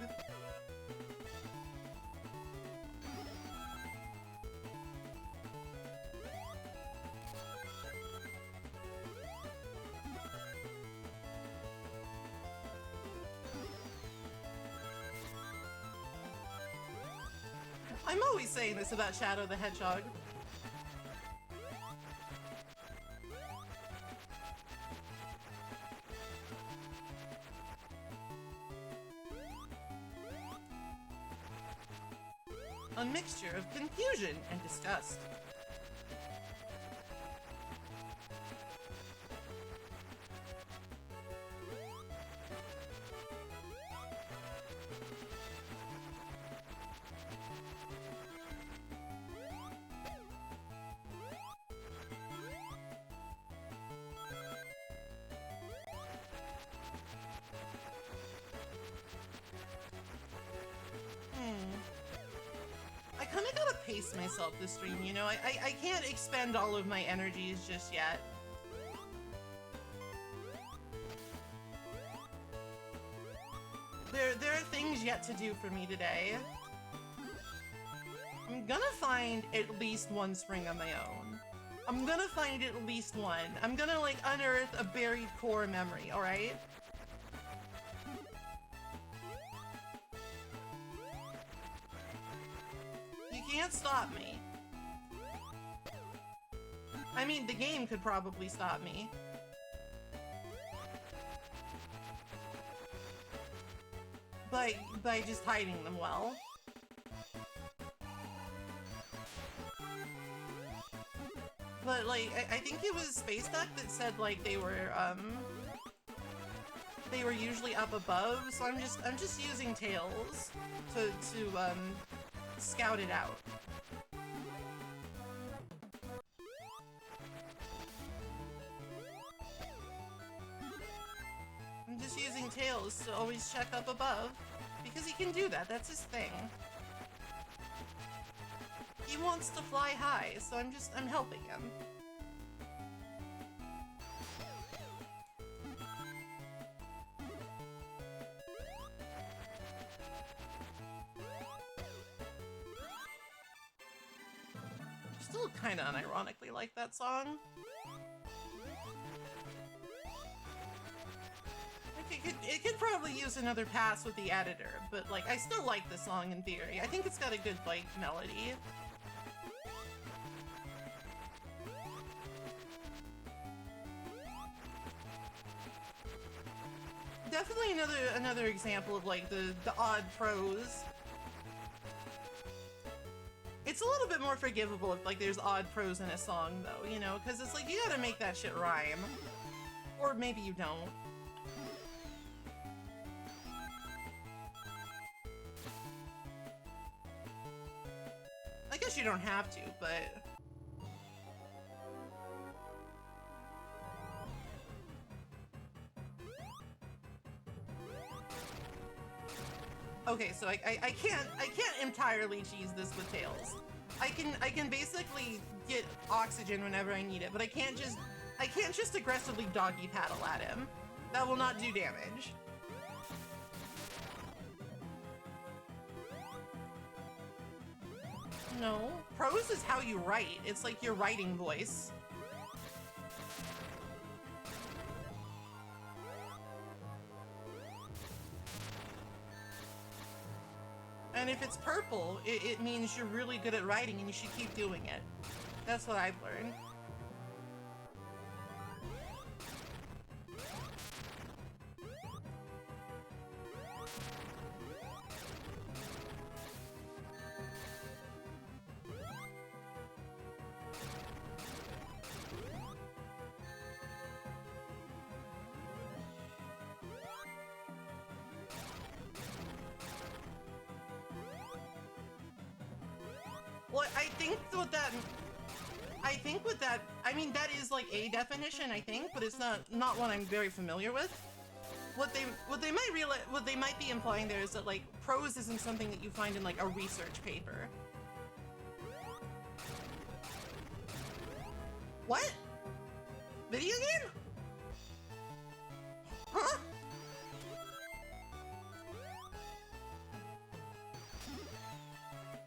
I'm always saying this about Shadow the Hedgehog. A mixture of confusion and disgust. I kinda gotta pace myself this stream, you know? I can't expend all of my energies just yet. There are things yet to do for me today. I'm gonna find at least one spring on my own. I'm gonna find at least one. I'm gonna, like, unearth a buried core memory, alright? You can't stop me. I mean, the game could probably stop me. By just hiding them well. But, like, I think it was Space Duck that said, like, they were usually up above, so I'm just using Tails to scout it out. I'm just using Tails to always check up above, because he can do that, that's his thing. He wants to fly high, so I'm helping him. Still kinda unironically like that song. It could probably use another pass with the editor, but like I still like the song in theory. I think it's got a good like melody. definitely another example of like the odd prose. It's a little bit more forgivable if like there's odd prose in a song though, you know, because it's like you gotta make that shit rhyme. Or maybe you don't. I guess you don't have to, but... Okay, so I can't entirely cheese this with Tails. I can basically get oxygen whenever I need it, but I can't just aggressively doggy paddle at him. That will not do damage. No, prose is how you write. It's like your writing voice. And if it's purple, it means you're really good at writing and you should keep doing it. That's what I've learned. Well, I think with that, I mean, that is like a definition, I think, but it's not one I'm very familiar with. What they might be implying there is that like prose isn't something that you find in like a research paper. What? Video game? Huh?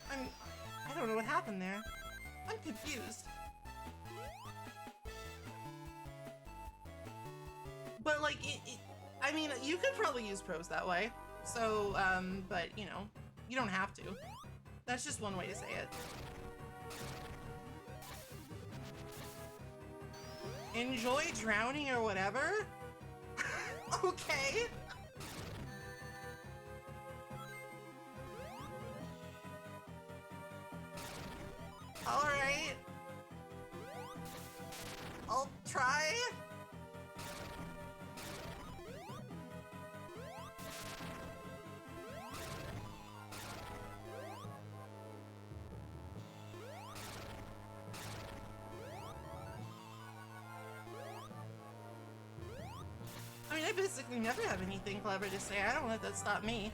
I don't know what happened there. I'm confused. But like, I mean, you could probably use prose that way. So, but you know, you don't have to. That's just one way to say it. Enjoy drowning or whatever? Okay. Alright. I'll try. I mean, I basically never have anything clever to say. I don't let that stop me.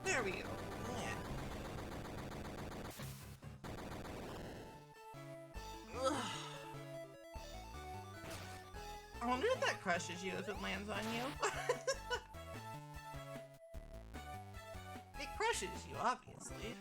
There we go. Yeah. Ugh. I wonder if that crushes you if it lands on you. It crushes you, obviously.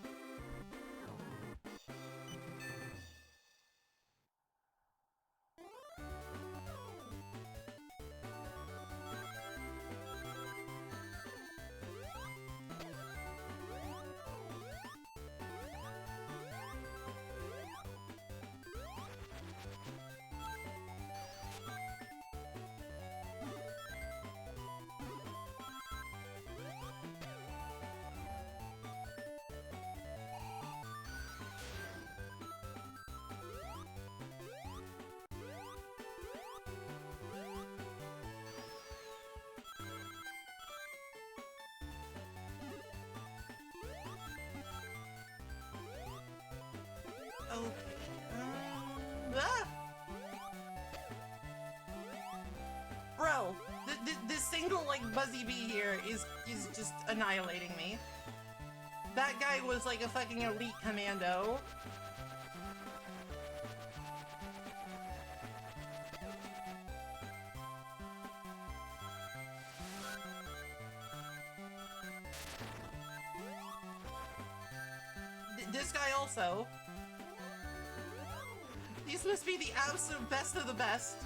Okay. Ah! Bro, the single like Buzzy Bee here is just annihilating me. That guy was like a fucking elite commando. This guy also. These must be the absolute best of the best.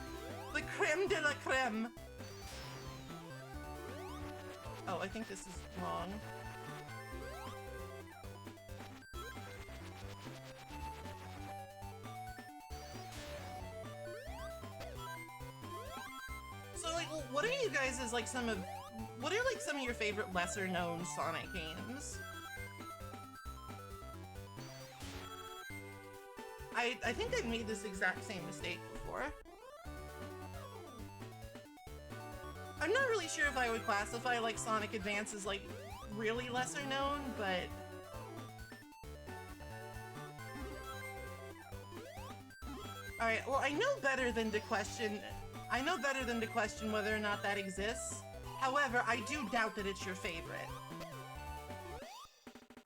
The creme de la creme. Oh, I think this is wrong. So, like, what are you guys' like what are like some of your favorite lesser known Sonic games? I think I've made this exact same mistake before. I'm not really sure if I would classify like Sonic Advance as like really lesser known, but alright, well I know better than to question whether or not that exists. However, I do doubt that it's your favorite.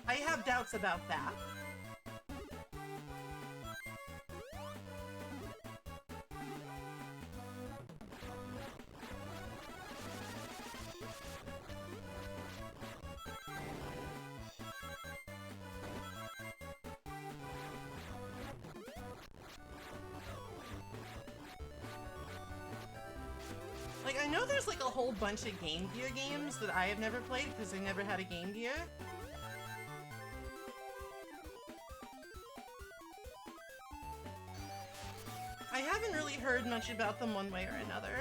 I have doubts about that. Like, I know there's like a whole bunch of Game Gear games that I have never played because I never had a Game Gear. I haven't really heard much about them one way or another.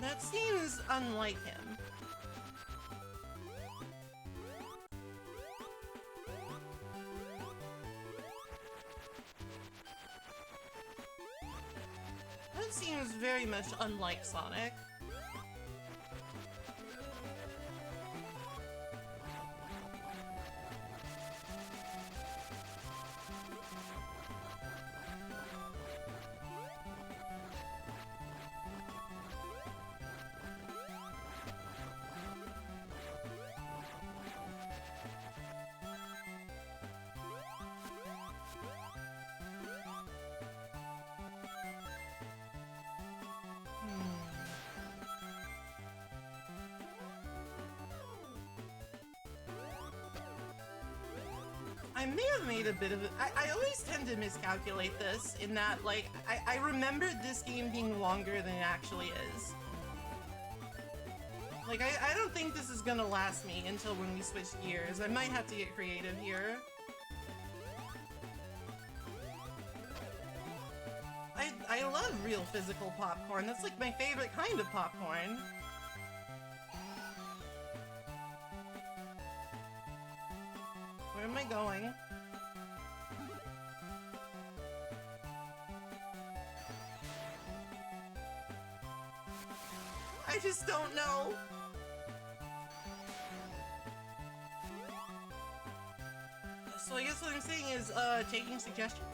That seems unlike him. That seems very much unlike Sonic. I may have made a bit of it. I always tend to miscalculate this in that, like, I remembered this game being longer than it actually is. Like, I don't think this is gonna last me until when we switch gears. I might have to get creative here. I love real physical popcorn. That's like my favorite kind of popcorn. Where am I going? I just don't know. So I guess what I'm saying is, taking suggestions.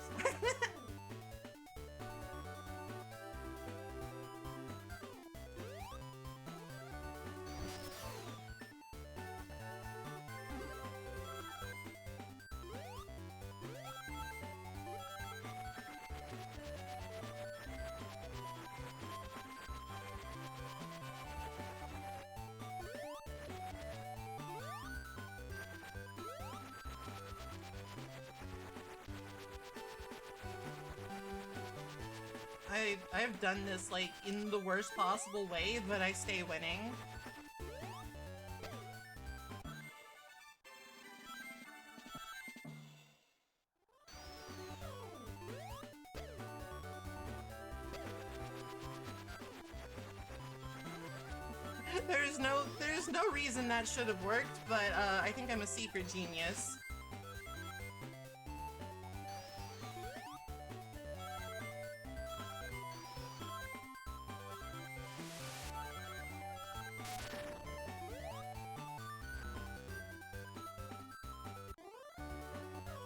I've done this, like, in the worst possible way, but I stay winning. There's no reason that should have worked, but, I think I'm a secret genius.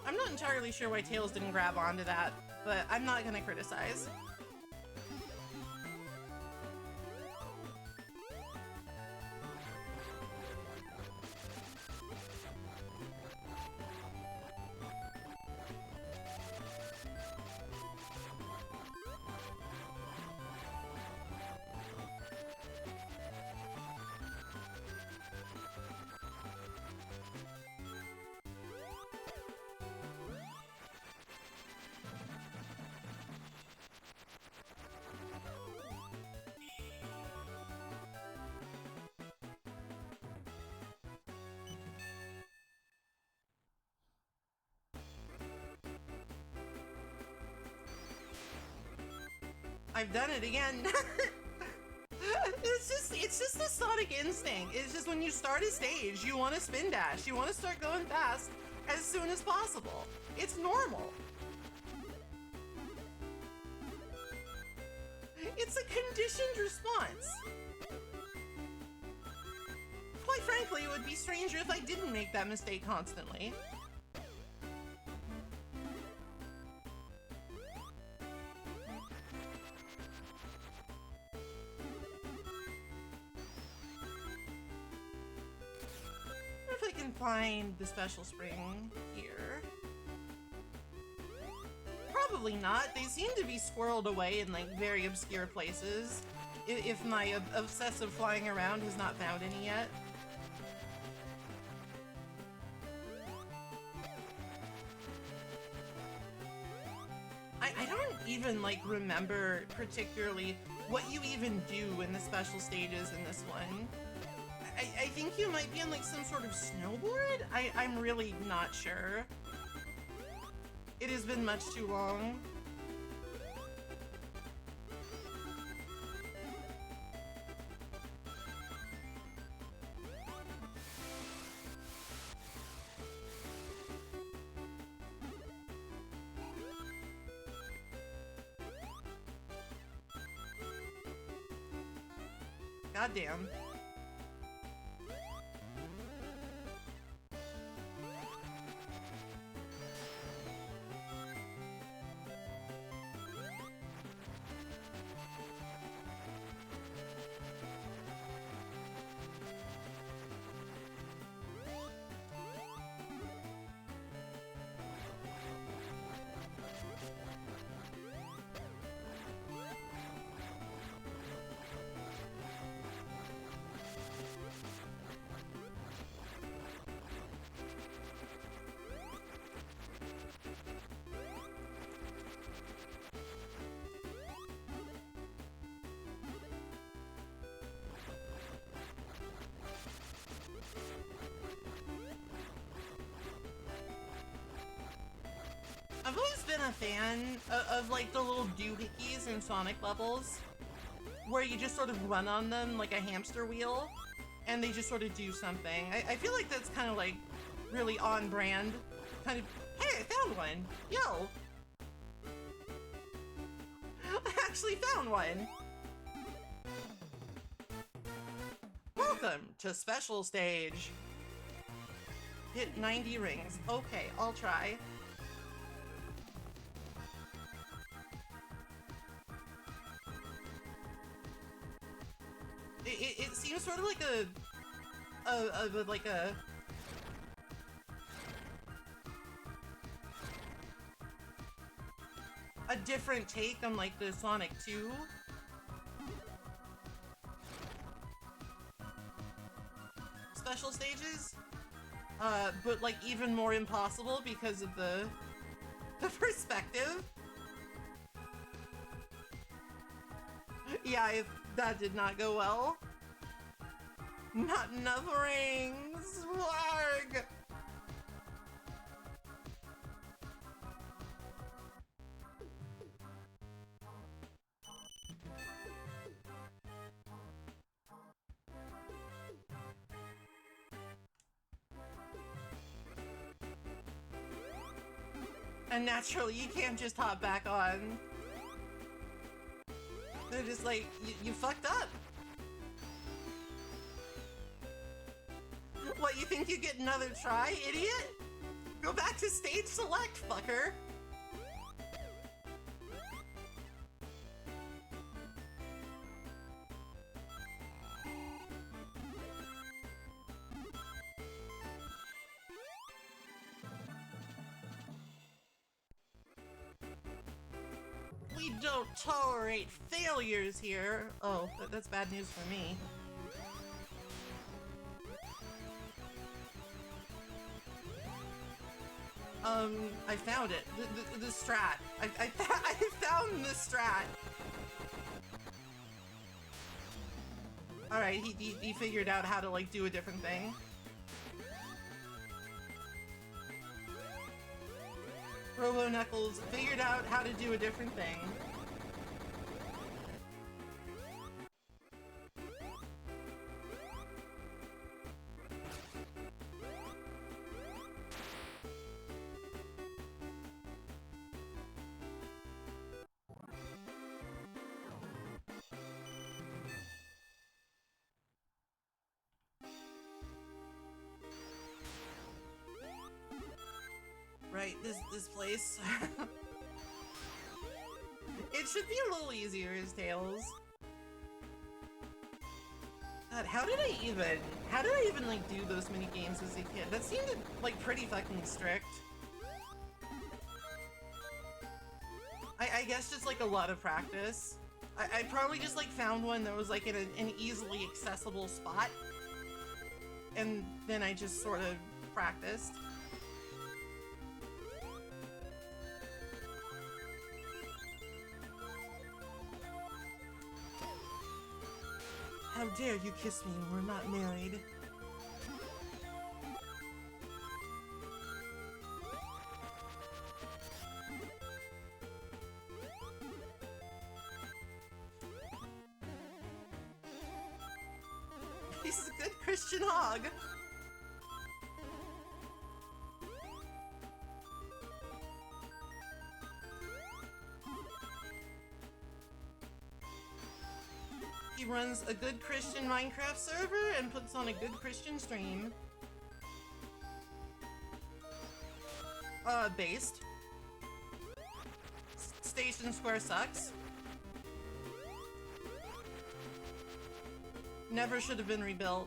I'm not entirely sure why Tails didn't grab onto that, but I'm not gonna criticize. I've done it again. It's just the Sonic instinct. It's just when you start a stage, you want to spin dash. You want to start going fast as soon as possible. It's normal. It's a conditioned response. Quite frankly, it would be stranger if I didn't make that mistake constantly. If I can find the special spring here. Probably not. They seem to be squirreled away in like very obscure places. If my obsessive flying around has not found any yet. I don't even like remember particularly what you even do in the special stages in this one. I think you might be on like some sort of snowboard? I'm really not sure. It has been much too long. Goddamn. I've always been a fan of like the little doohickeys in Sonic levels, where you just sort of run on them like a hamster wheel, and they just sort of do something. I feel like that's kind of like really on brand. Kind of, hey, I found one! Yo! I actually found one! Welcome to Special Stage! Hit 90 rings. Okay, I'll try. It seems sort of like a different take on like the Sonic 2. Special stages, but like even more impossible because of the perspective. Yeah, that did not go well. Not enough rings! Warg! And naturally, you can't just hop back on. They're just like, you fucked up. What, you think you get another try, idiot? Go back to stage select, fucker. We don't tolerate failures here. Oh, that's bad news for me. I found it. The strat. I found the strat. Alright, he figured out how to, like, do a different thing. Robo Knuckles figured out how to do a different thing. Alright, this place. It should be a little easier as Tails. God, how did I even like do those mini games as a kid? That seemed like pretty fucking strict. I guess just like a lot of practice. I probably just like found one that was like in an easily accessible spot. And then I just sort of practiced. How dare you kiss me when we're not married? He's a good Christian hog. He runs a good Christian Minecraft server and puts on a good Christian stream. Based. Station Square sucks. Never should have been rebuilt.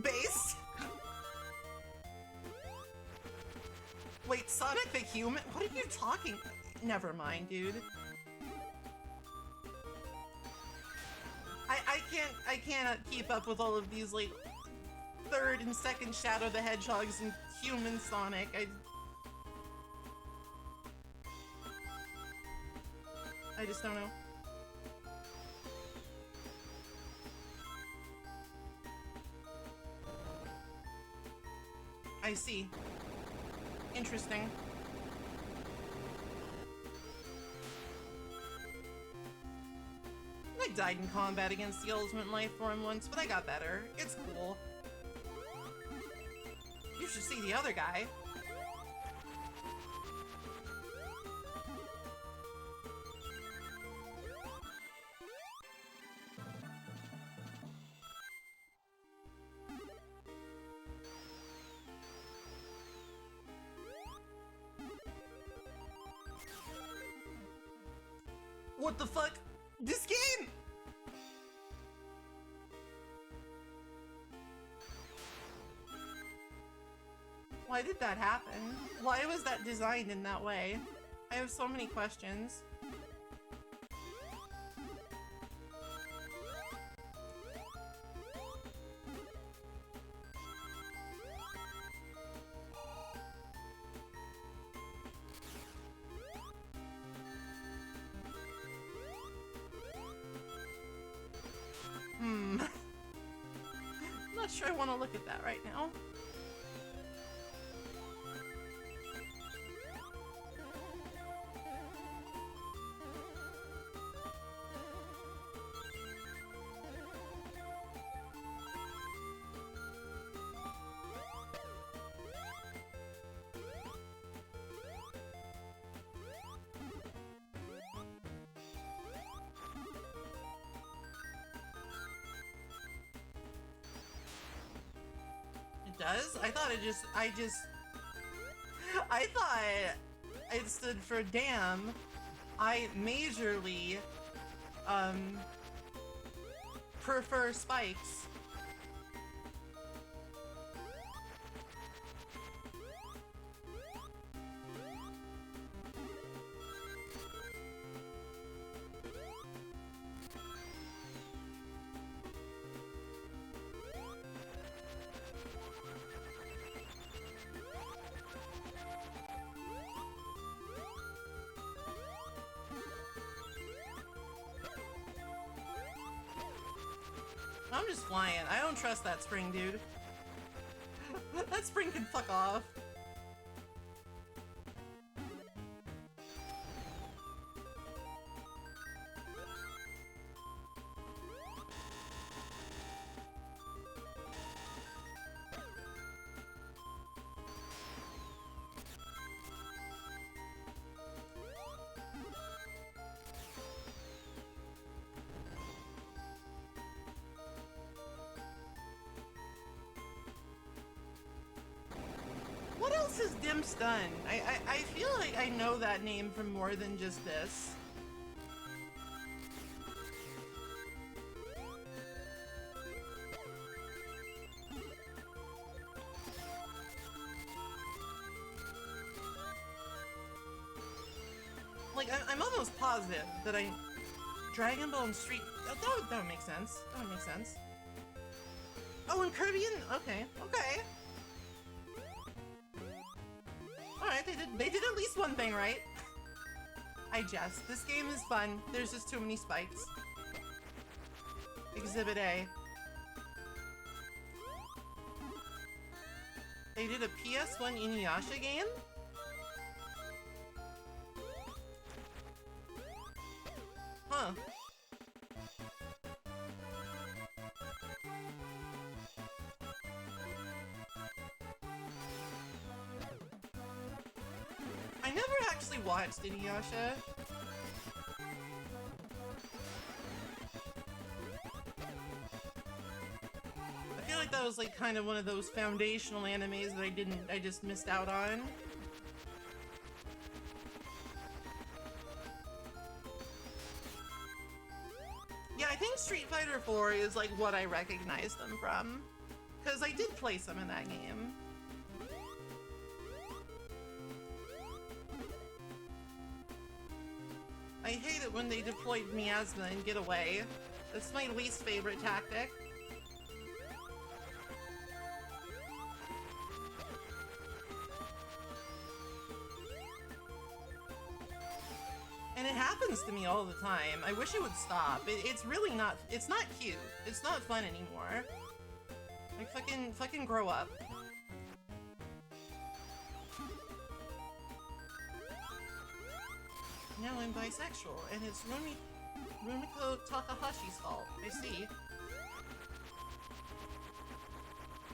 Base? Wait, Sonic the Human? What are you talking? Never mind, dude. I can't keep up with all of these, like, third and second Shadow the Hedgehogs and human Sonic. I just don't know. I see. Interesting. I died in combat against the Ultimate Life Form once, but I got better. It's cool. You should see the other guy. What the fuck? This game! Why did that happen? Why was that designed in that way? I have so many questions. I'm not sure I want to look at that right now. Does? I thought I thought it stood for damn. I majorly, prefer spikes. I'm just flying. I don't trust that spring, dude. That spring can fuck off. is Dim Stun. I feel like I know that name from more than just this. Like, I'm almost positive that Dragon Ball and Street... That would make sense. That would make sense. Oh, and Kirby and... Okay, okay. Alright, they did at least one thing right. I jest. This game is fun. There's just too many spikes. Exhibit A. They did a PS1 Inuyasha game? Huh. I never actually watched Inuyasha. I feel like that was like kind of one of those foundational animes that I just missed out on. Yeah, I think Street Fighter 4 is like what I recognize them from. Because I did play some in that game. I hate it when they deployed Miasma and get away. That's my least favorite tactic. And it happens to me all the time. I wish it would stop. It's really not, it's not cute. It's not fun anymore. Like, fucking grow up. Now I'm bisexual, and it's Rumiko Takahashi's fault. I see.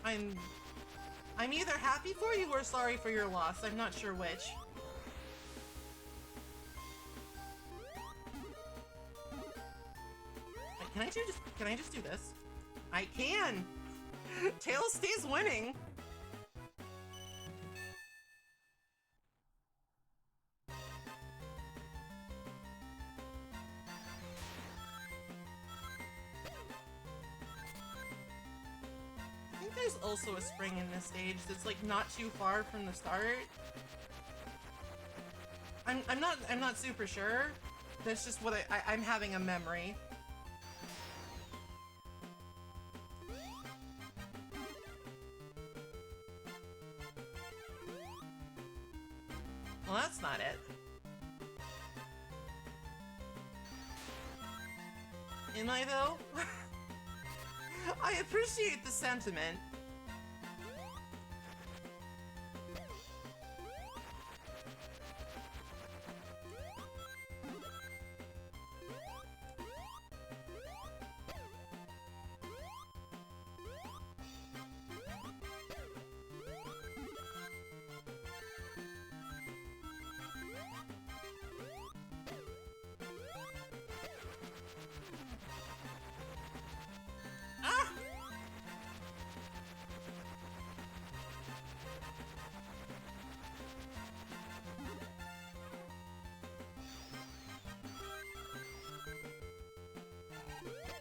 I'm either happy for you or sorry for your loss. I'm not sure which. Wait, can I just do this? I can! Tails stays winning! I think there's also a spring in this stage that's like not too far from the start. I'm not super sure. That's just what I'm having a memory. Well, that's not it. Am I, though? I appreciate the sentiment.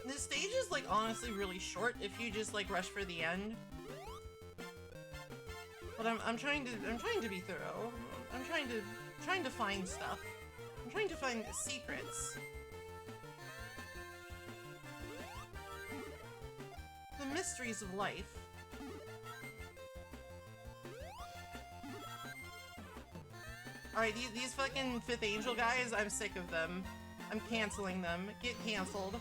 This stage is like honestly really short if you just like rush for the end. But I'm trying to be thorough. I'm trying to find stuff. I'm trying to find secrets. The mysteries of life. Alright, these fucking Fifth Angel guys, I'm sick of them. I'm canceling them. Get canceled.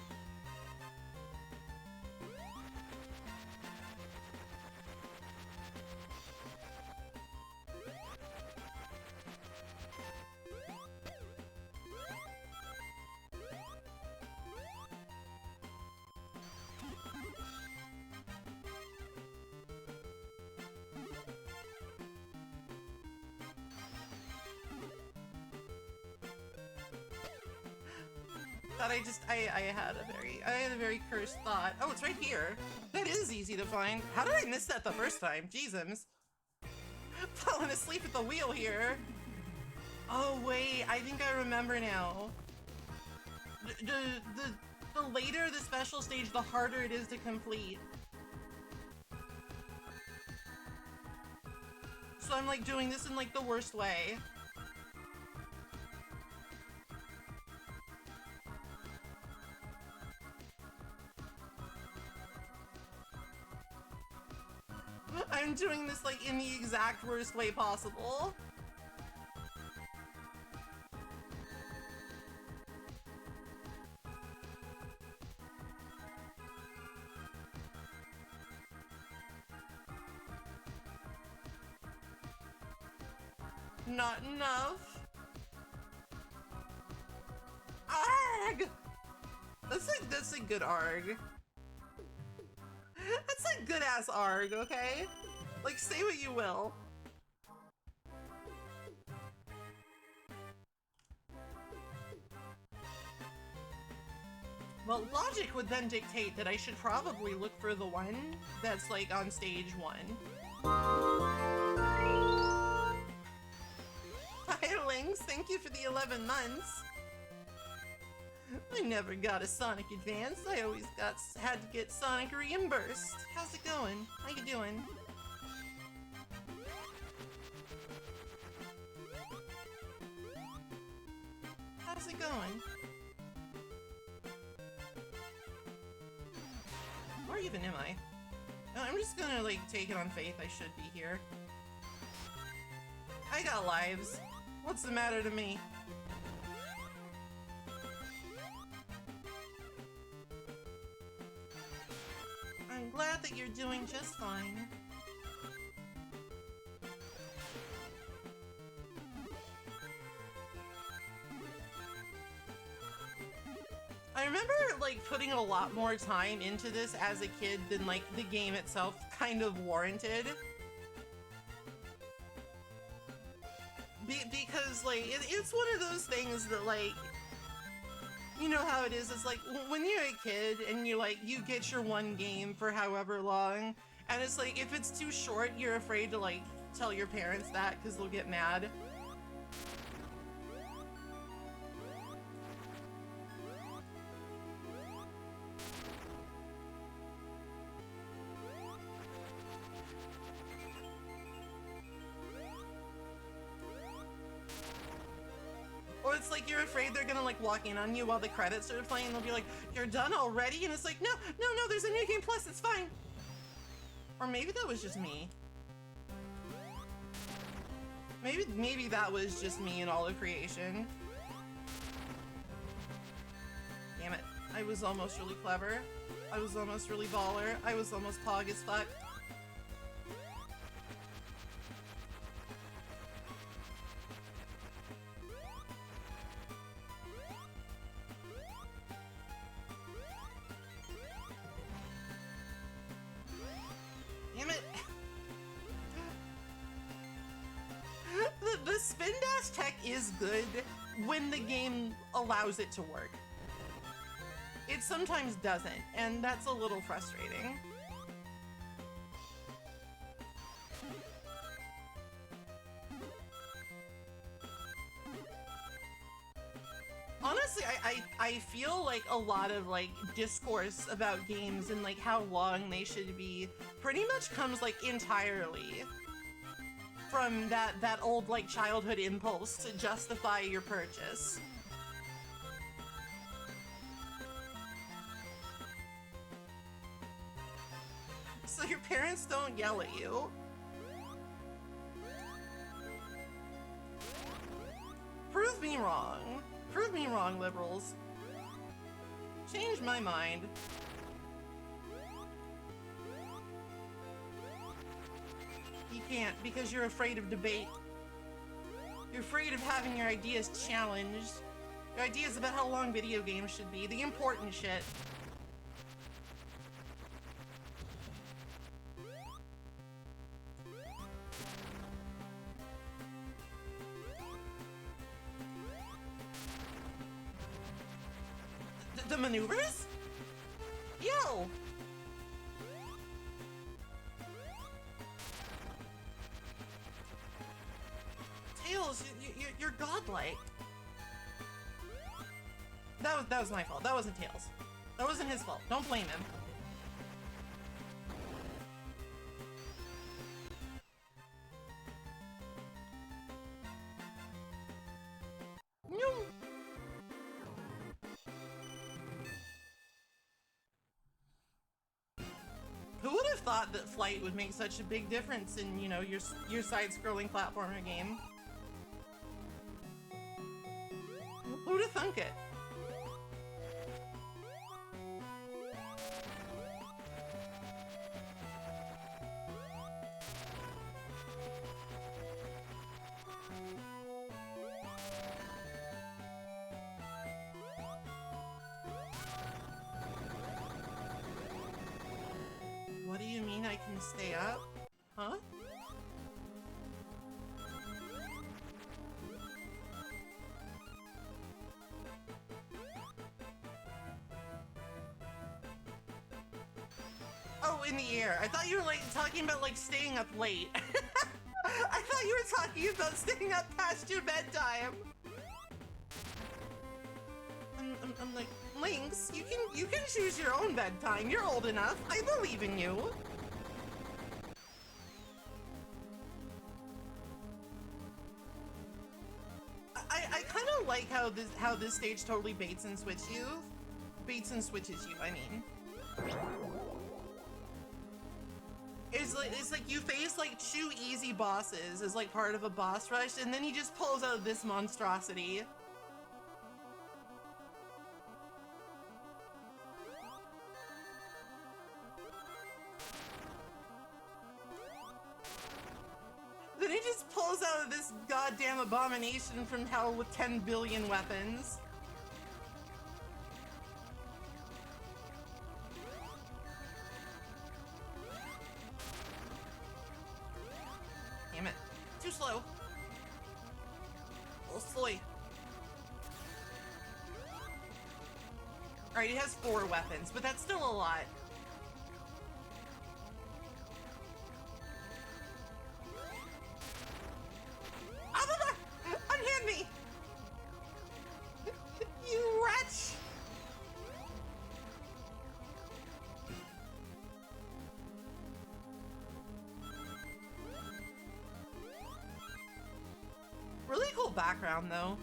That I had a very cursed thought. Oh, it's right here. That is easy to find. How did I miss that the first time? Jesus. falling asleep at the wheel here. Oh wait, I think I remember now. The later the special stage, the harder it is to complete. So I'm like doing this in like the worst way. I'm doing this like in the exact worst way possible. Not enough. Arg! That's a good arg. That's a good ass arg, okay? Like, say what you will. Well, logic would then dictate that I should probably look for the one that's like on stage 1. Hi, Lynx, thank you for the 11 months. I never got a Sonic Advance. I always had to get Sonic reimbursed. How's it going? How you doing? How's it going? Where even am I? Oh, I'm just gonna like take it on faith. I should be here. I got lives. What's the matter to me? I'm glad that you're doing just fine. I remember like putting a lot more time into this as a kid than like the game itself kind of warranted. Because like it's one of those things that like, you know how it is, it's like when you're a kid and you get your one game for however long, and it's like if it's too short you're afraid to like tell your parents that because they'll get mad. Or it's like you're afraid they're gonna like walk in on you while the credits are playing and they'll be like, you're done already? And it's like, no, there's a new game plus, it's fine. Or maybe that was just me. Maybe that was just me in all of creation. Damn it. I was almost really clever. I was almost really baller. I was almost pog as fuck. Damn it. The spin dash tech is good when the game allows it to work. It sometimes doesn't, and that's a little frustrating. Honestly, I feel like a lot of like discourse about games and like how long they should be pretty much comes like entirely from that old like childhood impulse to justify your purchase. So your parents don't yell at you. Prove me wrong. Prove me wrong, liberals. Change my mind. You can't, because you're afraid of debate. You're afraid of having your ideas challenged. Your ideas about how long video games should be, the important shit. The maneuvers? Yo! like. That was my fault. That wasn't Tails. That wasn't his fault. Don't blame him. Who would have thought that flight would make such a big difference in, you know, your side-scrolling platformer game? Who'd have thunk it? What do you mean I can stay up? Huh? Oh, in the air. I thought you were like talking about like staying up late. I thought you were talking about staying up past your bedtime. I'm like, Lynx, you can choose your own bedtime. You're old enough. I believe in you. I kind of like how this stage totally baits and switches you. I mean. It's like you face like 2 easy bosses as like part of a boss rush, and then he just pulls out this monstrosity. Then he just pulls out this goddamn abomination from hell with 10 billion weapons. Damn it. Too slow. A little slow. Alright, he has 4 weapons, but that's still a lot. Unhand me! You wretch! Really cool background, though.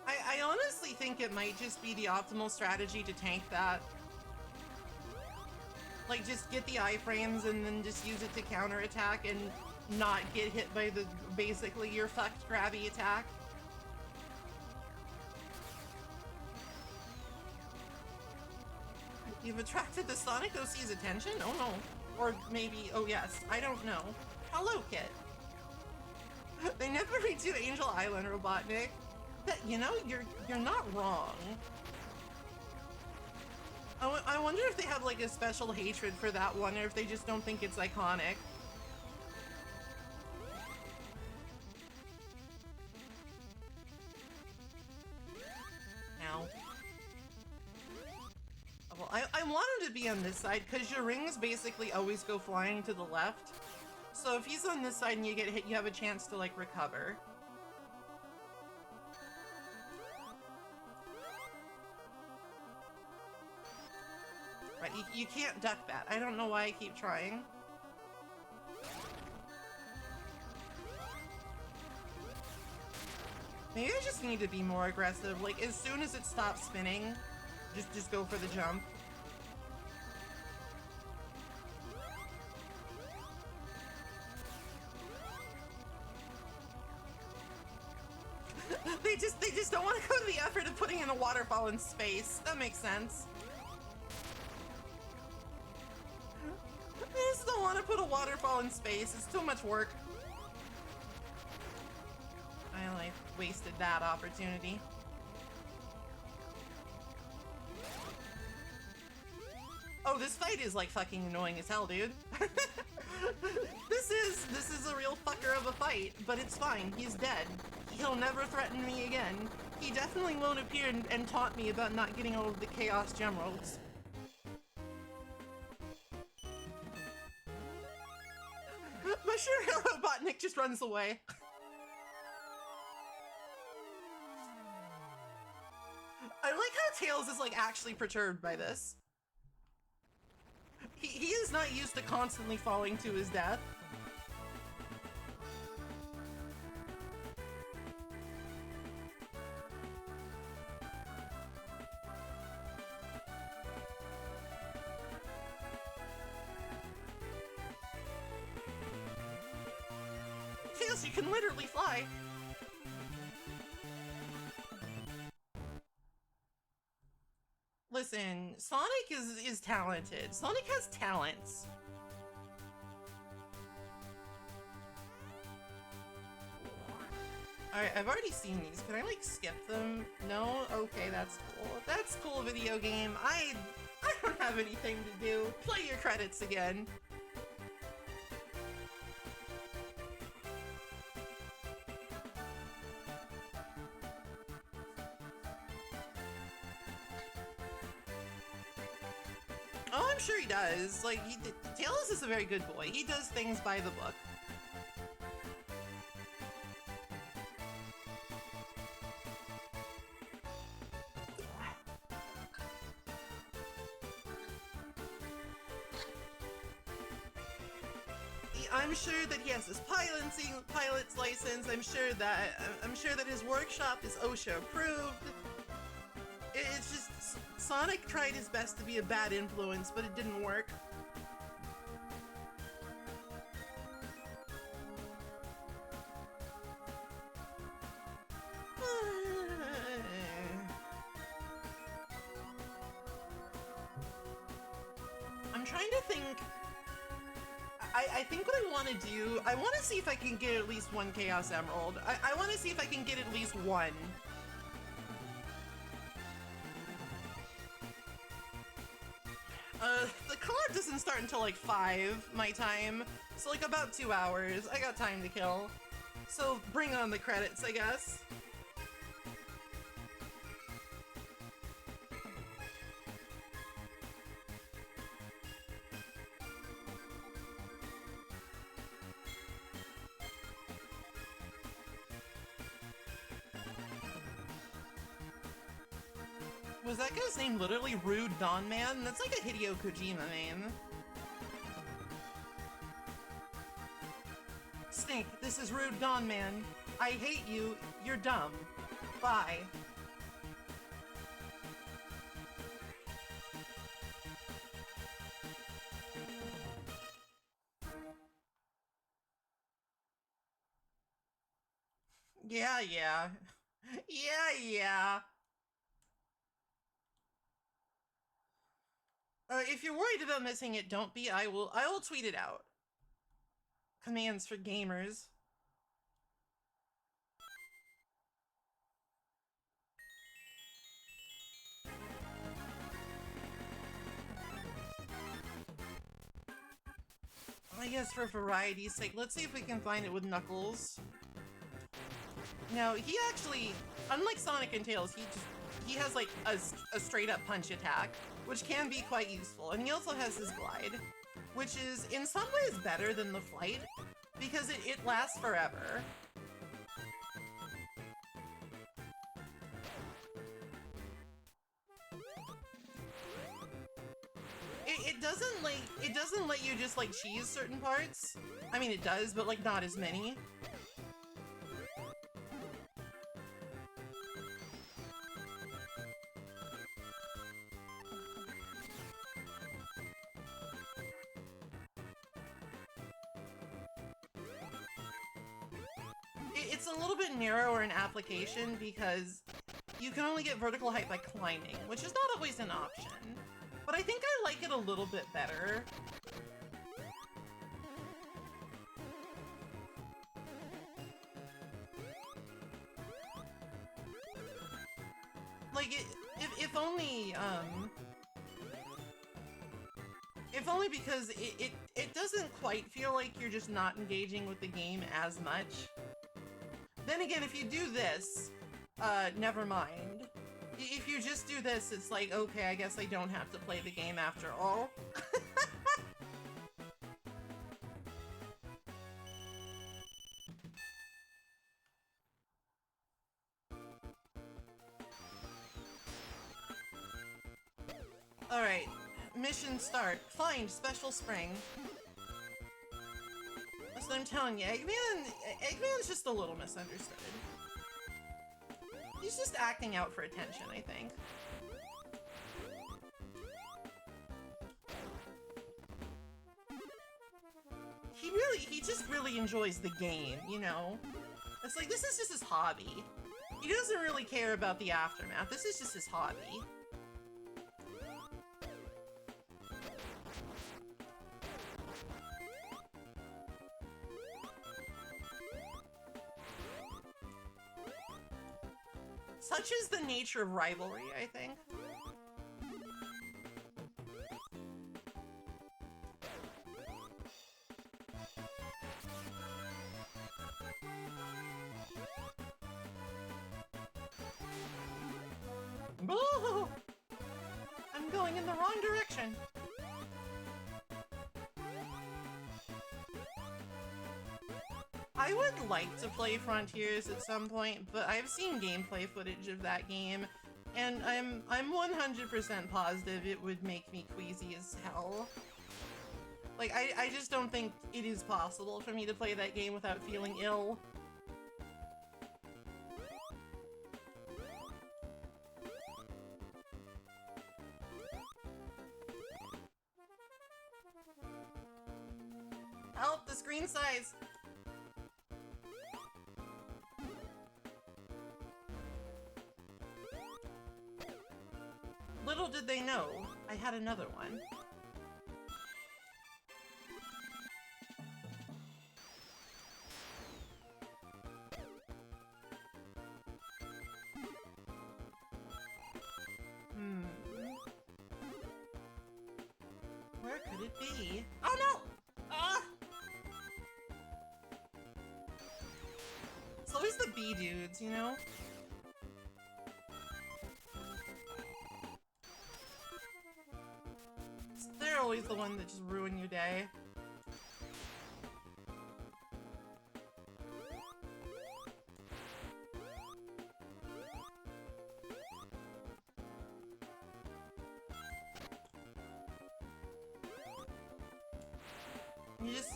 I honestly think it might just be the optimal strategy to tank that. Like, just get the iframes and then just use it to counterattack and not get hit by the basically your fucked grabby attack. You've attracted the Sonic OC's attention? Oh no. Or maybe, oh yes, I don't know. Hello, Kit. They never redo Angel Island, Robotnik. That, you know, you're not wrong. I wonder if they have like a special hatred for that one, or if they just don't think it's iconic. Ow. Well, I want him to be on this side, because your rings basically always go flying to the left. So if he's on this side and you get hit, you have a chance to like recover. Right, you can't duck that. I don't know why I keep trying. Maybe I just need to be more aggressive. Like, as soon as it stops spinning, just go for the jump. They just don't want to go to the effort of putting in a waterfall in space. That makes sense. I just don't want to put a waterfall in space. It's too much work. I like wasted that Oh, this fight is like fucking annoying as hell, dude. This is a real fucker of a fight, but it's fine. He's dead. He'll never threaten me again. He definitely won't appear and taunt me about not getting all of the Chaos Gemeralds. But sure, Robotnik just runs away. I like how Tails is like actually perturbed by this. He is not used to constantly falling to his death. Tails, you can literally fly. Listen, Sonic is talented. Sonic has talents. Alright, I've already seen these. Can I, like, skip them? No? Okay, that's cool. That's cool, video game. I don't have anything to do. Play your credits again. Oh, I'm sure he does. Like, Tails is a very good boy. He does things by the book. I'm sure that he has his pilot's license. I'm sure that his workshop is OSHA approved. It's just Sonic tried his best to be a bad influence, but it didn't work. I'm trying to think. I think what I want to do, I want to see if I can get at least one Chaos Emerald. I want to see if I can get at least one. The collab doesn't start until like 5 my time, so like about 2 hours. I got time to kill. So bring on the credits, I guess. Was that guy's name literally Rude Dawn Man? That's like a Hideo Kojima name. Snake, this is Rude Dawn Man. I hate you. You're dumb. Bye. Yeah. Yeah. If you're worried about missing it, don't be. I will tweet it out. Commands for gamers. I guess for variety's sake, let's see if we can find it with Knuckles. No, he actually, unlike Sonic and Tails, he has like a straight up punch attack, which can be quite useful. And he also has his glide, which is in some ways better than the flight because it lasts forever. It doesn't let you just like cheese certain parts. I mean it does, but like not as many. It's a little bit narrower in application because you can only get vertical height by climbing, which is not always an option. But I think I like it a little bit better. Like, if only, If only because it doesn't quite feel like you're just not engaging with the game as much. Then again, if you do this, never mind. If you just do this, it's like, okay, I guess I don't have to play the game after all. Alright, mission start. Find special spring. That's what I'm telling you, Eggman's just a little misunderstood. He's just acting out for attention, I think. He just really enjoys the game, you know? It's like, this is just his hobby. He doesn't really care about the aftermath. This is just his hobby. Such is the nature of rivalry, I think. Boo! I'm going in the wrong direction. I would like to play Frontiers at some point, but I've seen gameplay footage of that game, and I'm 100% positive it would make me queasy as hell. Like, I just don't think it is possible for me to play that game without feeling ill. Help! The screen size! Little did they know, I had another one. Where could it be? Oh no! Ah! It's always the bee dudes, you know? They're always the one that just ruin your day.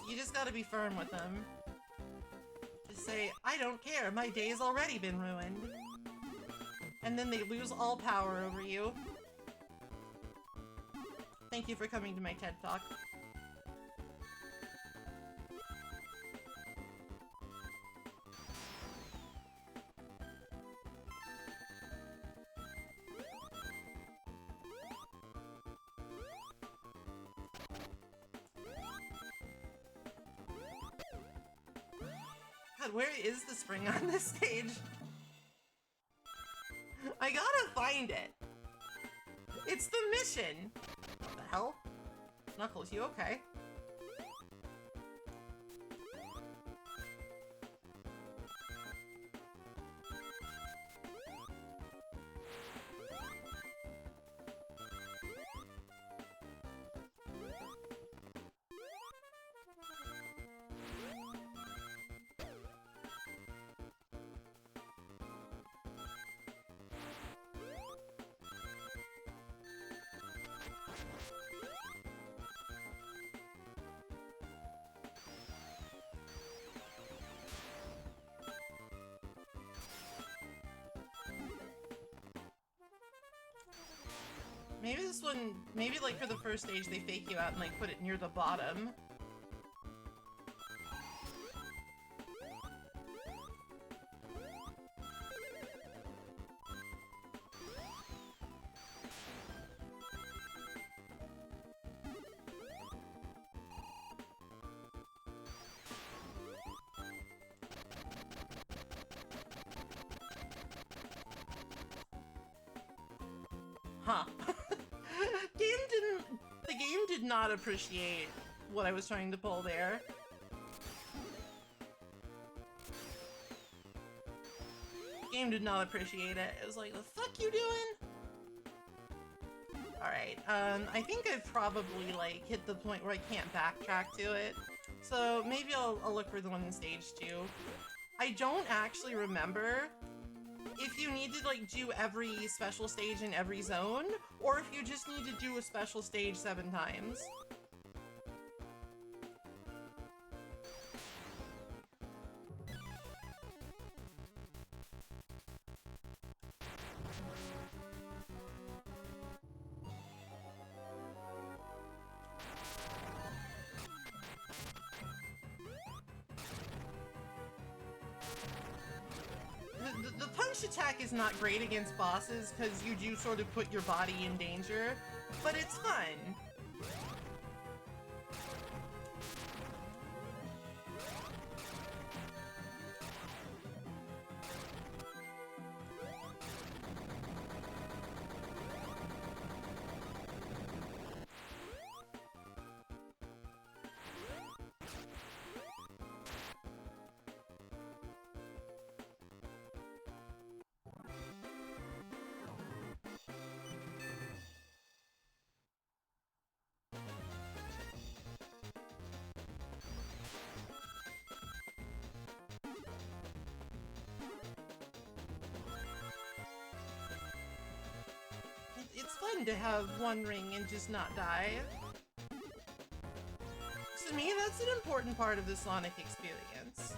You just gotta be firm with them. Just say, I don't care, my day's already been ruined. And then they lose all power over you. Thank you for coming to my TED Talk. God, where is the spring on this stage? I gotta find it. It's the mission. What the hell? Knuckles, you okay? Maybe this one, maybe like for the first stage they fake you out and like put it near the bottom. Huh. The game not appreciate what I was trying to pull there. The game did not appreciate it. It was like, the fuck you doing? Alright, I think I've probably, like, hit the point where I can't backtrack to it. So maybe I'll look for the one in stage 2. I don't actually remember if you need to, like, do every special stage in every zone, or if you just need to do a special stage 7 times. The punch attack is not great against bosses because you do sort of put your body in danger, but it's fun. It's fun to have one ring and just not die. To me, that's an important part of the Sonic experience.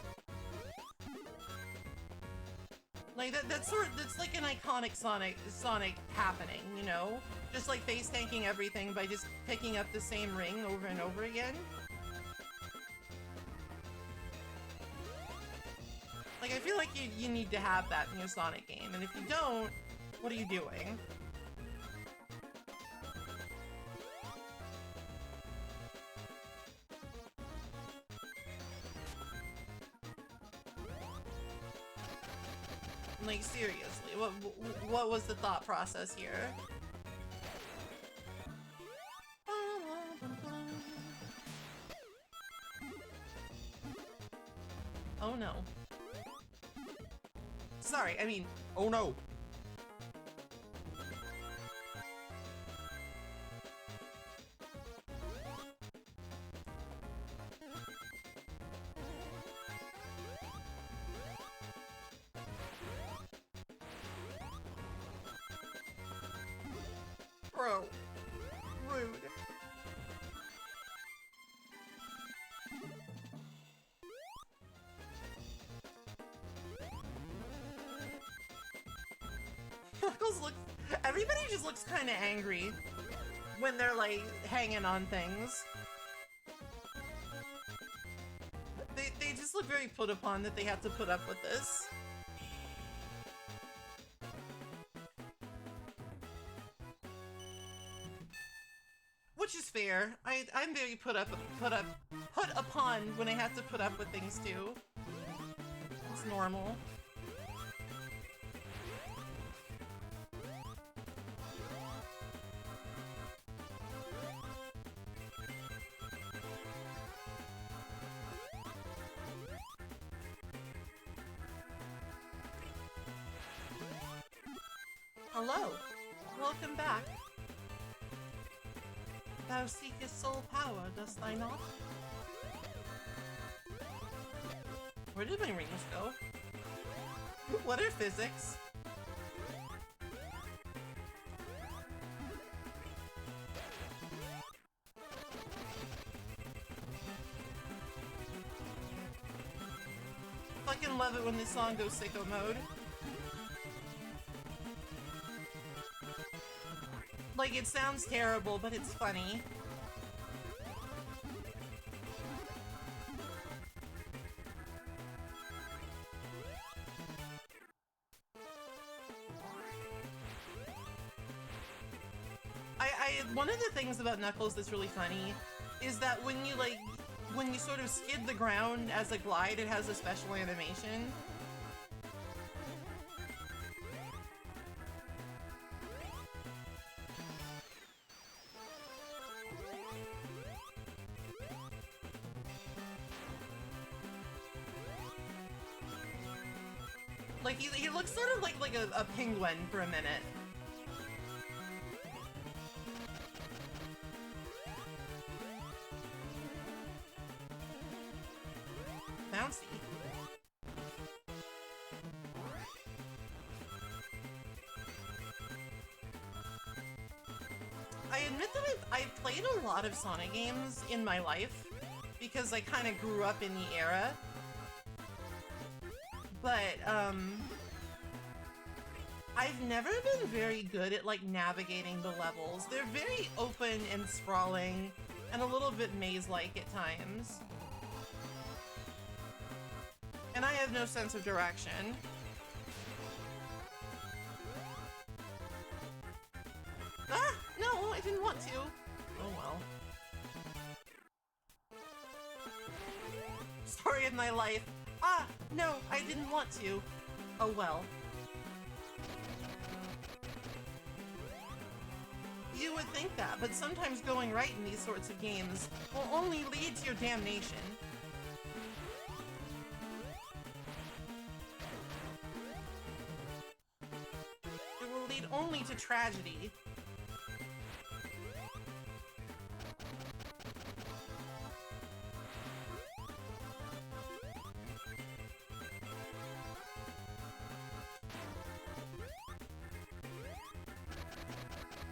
Like that's like an iconic Sonic happening, you know? Just like face tanking everything by just picking up the same ring over and over again. Like I feel like you need to have that in your Sonic game, and if you don't, what are you doing? Like, seriously, what was the thought process here? Oh no. Sorry, I mean, oh no. Bro. Rude. Everybody just looks kind of angry when they're like hanging on things. They just look very put upon that they have to put up with this. Which is fair. I'm very put upon when I have to put up with things too. It's normal. Hello. Welcome back. Thou seekest soul power, dost thou not? Where did my rings go? What are physics? Fucking love it when this song goes sicko mode. Like, it sounds terrible, but it's funny. One of the things about Knuckles that's really funny is that when you sort of skid the ground as a glide, it has a special animation. Like, he looks sort of like a penguin for a minute. Bouncy. I admit that I've played a lot of Sonic games in my life because I kind of grew up in the era. But, I've never been very good at, like, navigating the levels. They're very open and sprawling and a little bit maze-like at times. And I have no sense of direction. Ah! No, I didn't want to. Oh well. Story of my life. Ah! No, I didn't want to. Oh well. You would think that, but sometimes going right in these sorts of games will only lead to your damnation. It will lead only to tragedy.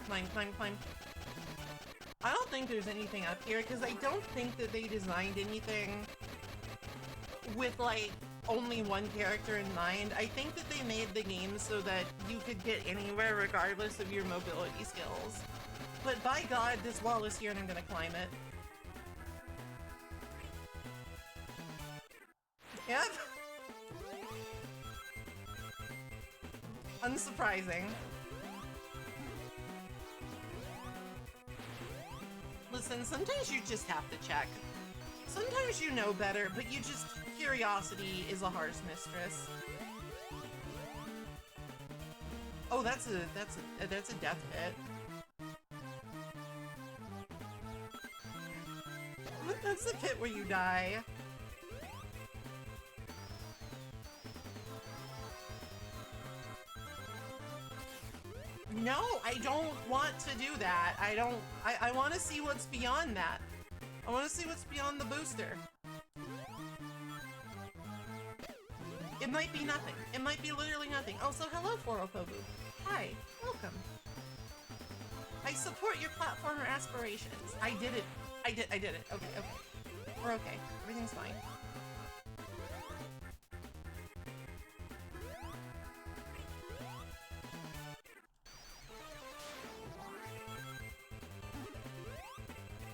Climb, climb, climb. I don't think there's anything up here, because I don't think that they designed anything with, like, only one character in mind. I think that they made the game so that you could get anywhere regardless of your mobility skills. But by God, this wall is here and I'm gonna climb it. Yep. Unsurprising. Listen, sometimes you just have to check. Sometimes you know better, but you just... curiosity is a harsh mistress. Oh, that's a death pit. That's the pit where you die. No, I don't want to do that. I want to see what's beyond that. I want to see what's beyond the booster. It might be nothing. It might be literally nothing. Oh, so hello, Floropobu. Hi, welcome. I support your platformer aspirations. I did it. I did it. Okay, okay. We're okay. Everything's fine.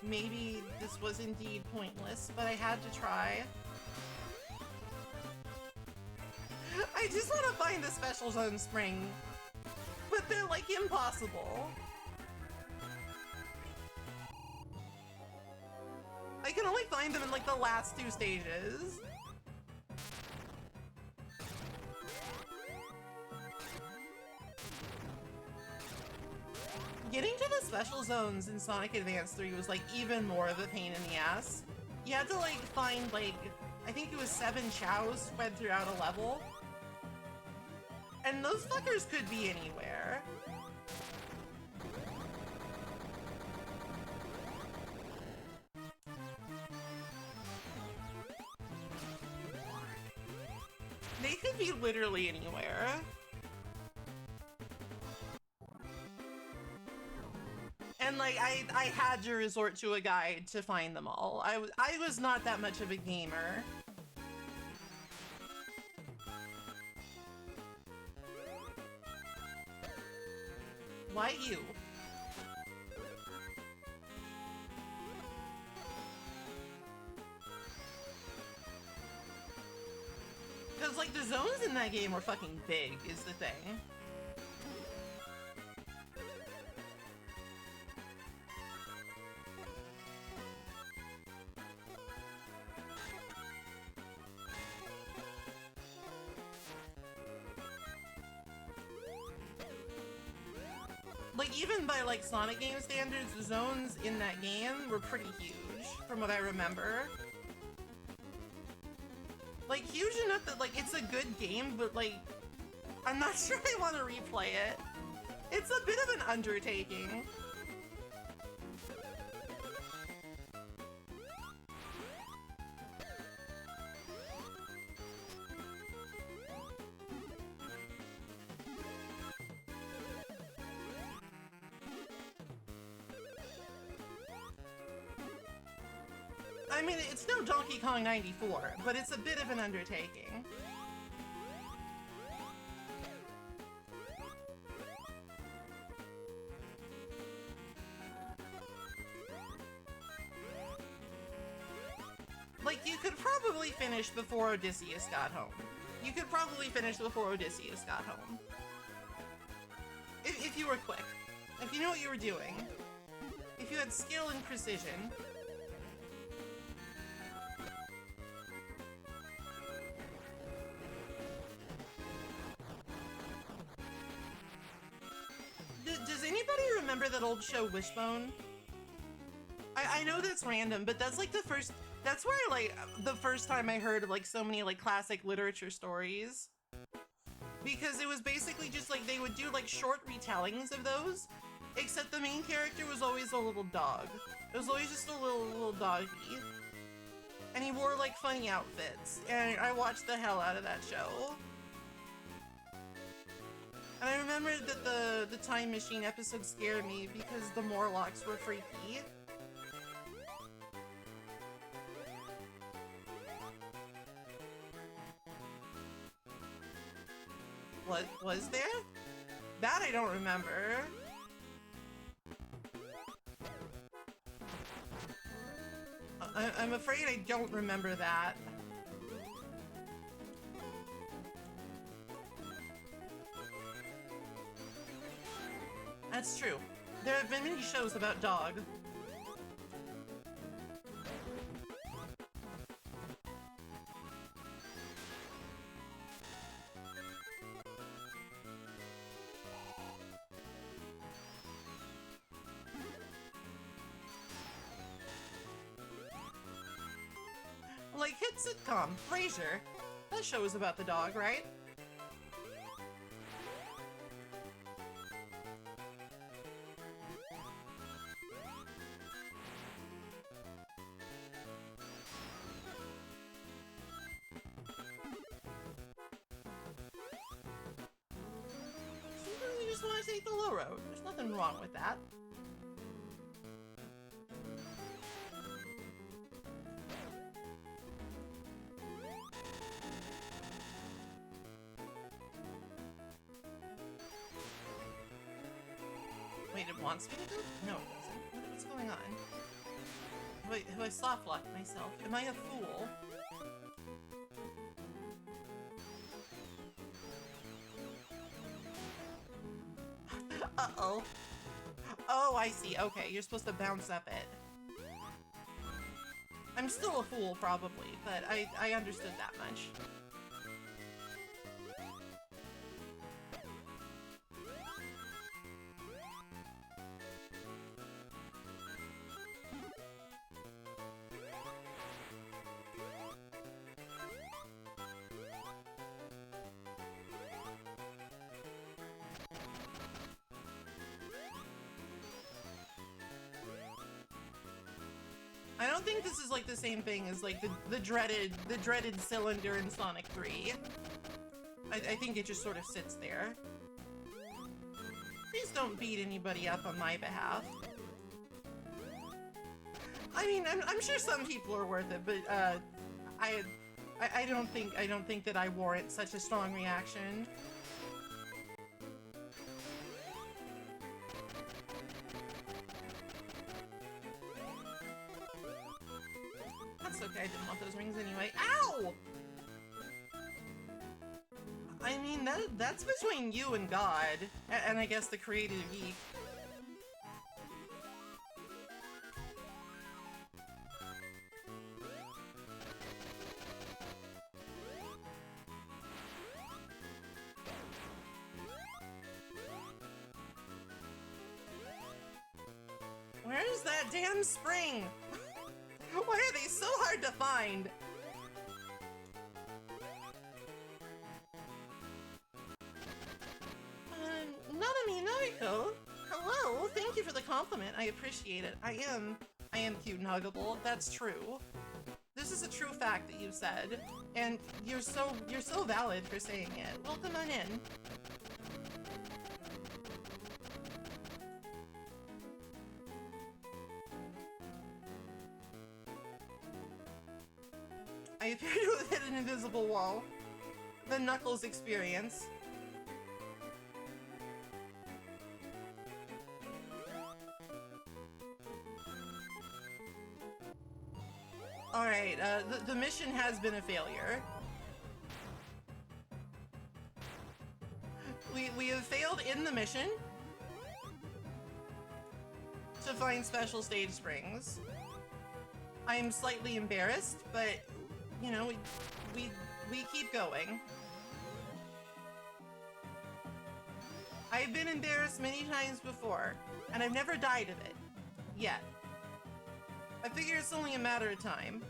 Maybe this was indeed pointless, but I had to try. I just want to find the special zone spring, but they're like impossible. I can only find them in like the last two stages. Getting to the special zones in Sonic Advance 3 was like even more of a pain in the ass. You had to like find like, I think it was 7 chows spread throughout a level. And those fuckers could be anywhere. They could be literally anywhere. And like, I had to resort to a guide to find them all. I was not that much of a gamer. Why you? Because like the zones in that game were fucking big, is the thing. Like, even by, like, Sonic game standards, the zones in that game were pretty huge, from what I remember. Like, huge enough that, like, it's a good game, but, like, I'm not sure I want to replay it. It's a bit of an undertaking. I mean, it's no Donkey Kong 94, but it's a bit of an undertaking. Like, you could probably finish before Odysseus got home. You could probably finish before Odysseus got home. If you were quick. If you knew what you were doing. If you had skill and precision. Does anybody remember that old show Wishbone? I know that's random, but that's like that's where like the first time I heard of like so many like classic literature stories. Because it was basically just like they would do like short retellings of those, except the main character was always a little dog. It was always just a little doggy. And he wore like funny outfits, and I watched the hell out of that show. And I remember that the Time Machine episode scared me because the Morlocks were freaky. What was there? That I don't remember. I'm afraid I don't remember that. That's true. There have been many shows about dog. Like hit sitcom, Frasier. That show is about the dog, right? Sometimes you just want to take the low road. There's nothing wrong with that. Wait, it wants me to go? No, it doesn't. What's going on? Wait, have I soft-locked myself? Am I a fool? Uh-oh. Oh, I see. Okay, you're supposed to bounce up it. I'm still a fool, probably, but I understood that much. I don't think this is like the same thing as like the dreaded cylinder in Sonic 3. I think it just sort of sits there. Please don't beat anybody up on my behalf. I mean, I'm sure some people are worth it, but I don't think that I warrant such a strong reaction. Okay, I didn't want those rings anyway. Ow! I mean, that's between you and God, and I guess the creative geek. Where's that damn spring? Why are they so hard to find? Nanami Nariko! Hello! Thank you for the compliment. I appreciate it. I am cute and huggable. That's true. This is a true fact that you said. And you're so valid for saying it. Welcome on in. I appear to have hit an invisible wall. The Knuckles experience. Alright, the mission has been a failure. We have failed in the mission to find special stage springs. I am slightly embarrassed, but you know, we keep going. I've been embarrassed many times before, and I've never died of it. Yet. I figure it's only a matter of time.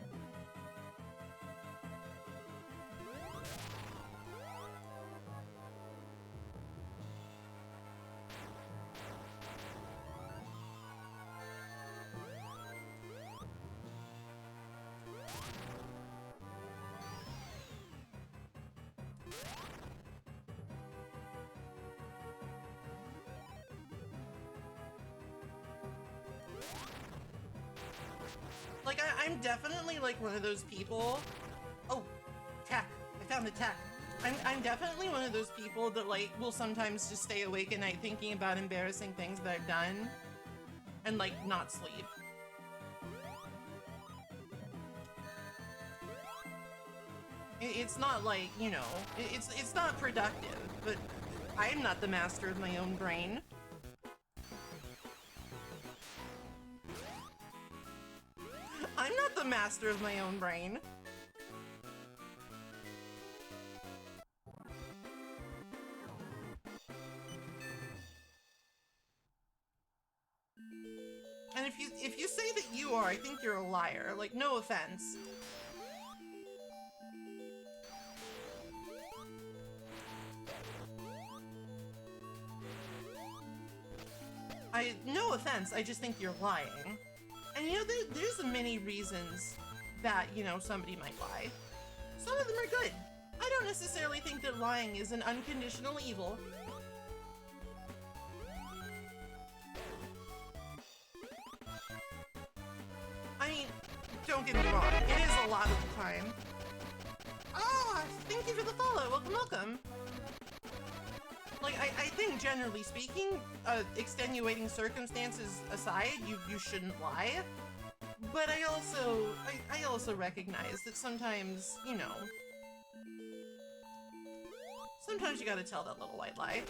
Like, I'm definitely like one of those people. Oh, tech. I found the tech. I'm definitely one of those people that like will sometimes just stay awake at night thinking about embarrassing things that I've done and like not sleep. It's not like, you know, it's not productive, but I'm not the master of my own brain. I'm not the master of my own brain. And if you say that you are, I think you're a liar. Like, no offense. No offense, I just think you're lying. And you know, there's many reasons that, you know, somebody might lie. Some of them are good. I don't necessarily think that lying is an unconditional evil. I mean, don't get me wrong, it is a lot of the time. Oh, thank you for the follow, welcome. Like, I think generally speaking, extenuating circumstances aside, you shouldn't lie. But I also recognize that sometimes, you know, sometimes you gotta tell that little white lie.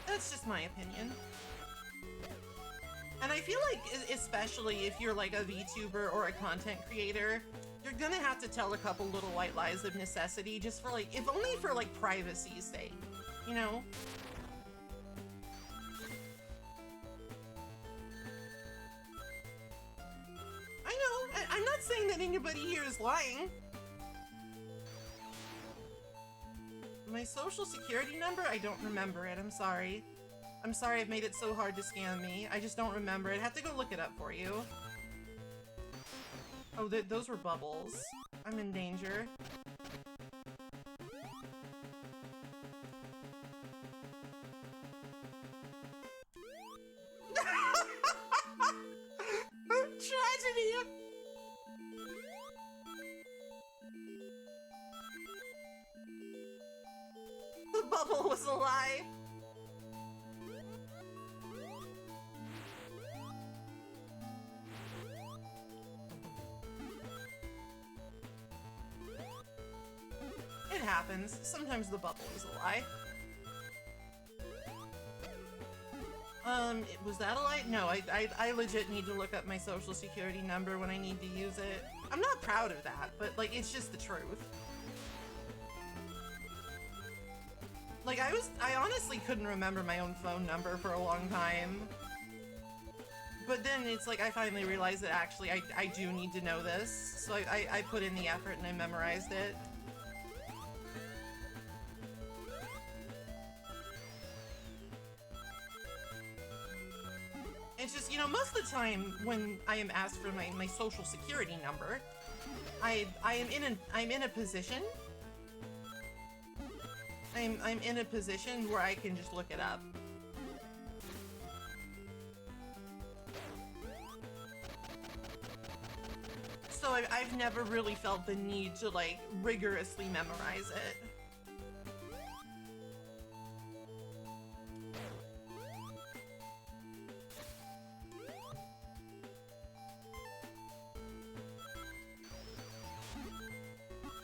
That's just my opinion. And I feel like, especially if you're like a VTuber or a content creator, you're gonna have to tell a couple little white lies of necessity just for like, if only for like privacy's sake, you know? I know, I'm not saying that anybody here is lying. My social security number? I don't remember it, I'm sorry. I'm sorry I've made it so hard to scam me. I just don't remember it. I have to go look it up for you. Oh, those were bubbles. I'm in danger. Tragedy! The bubble was a lie. It happens. Sometimes the bubble is a lie. Was that a lie? No, I legit need to look up my social security number when I need to use it. I'm not proud of that, but like, it's just the truth. Like, I honestly couldn't remember my own phone number for a long time. But then it's like I finally realized that actually I do need to know this. So I put in the effort and I memorized it. It's just, you know, most of the time when I am asked for my social security number, I'm in a position where I can just look it up. So I've never really felt the need to like rigorously memorize it.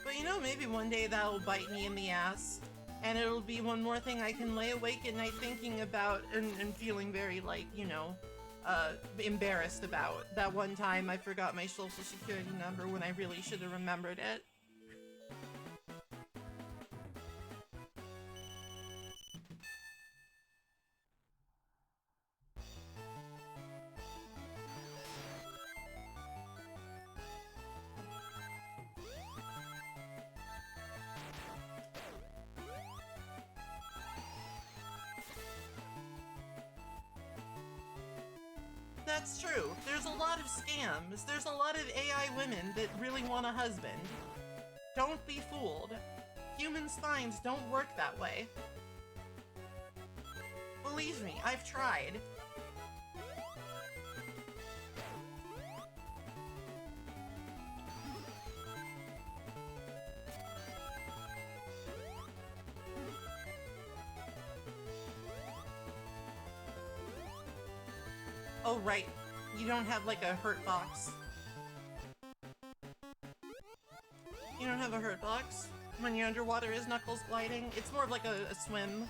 But you know, maybe one day that'll bite me in the ass, and it'll be one more thing I can lay awake at night thinking about and feeling very, like, you know, embarrassed about. That one time I forgot my social security number when I really should have remembered it. That's true. There's a lot of scams. There's a lot of AI women that really want a husband. Don't be fooled. Human spines don't work that way. Believe me, I've tried. Oh, right. You don't have, like, a hurt box. You don't have a hurt box when you're underwater is Knuckles gliding? It's more of like a swim.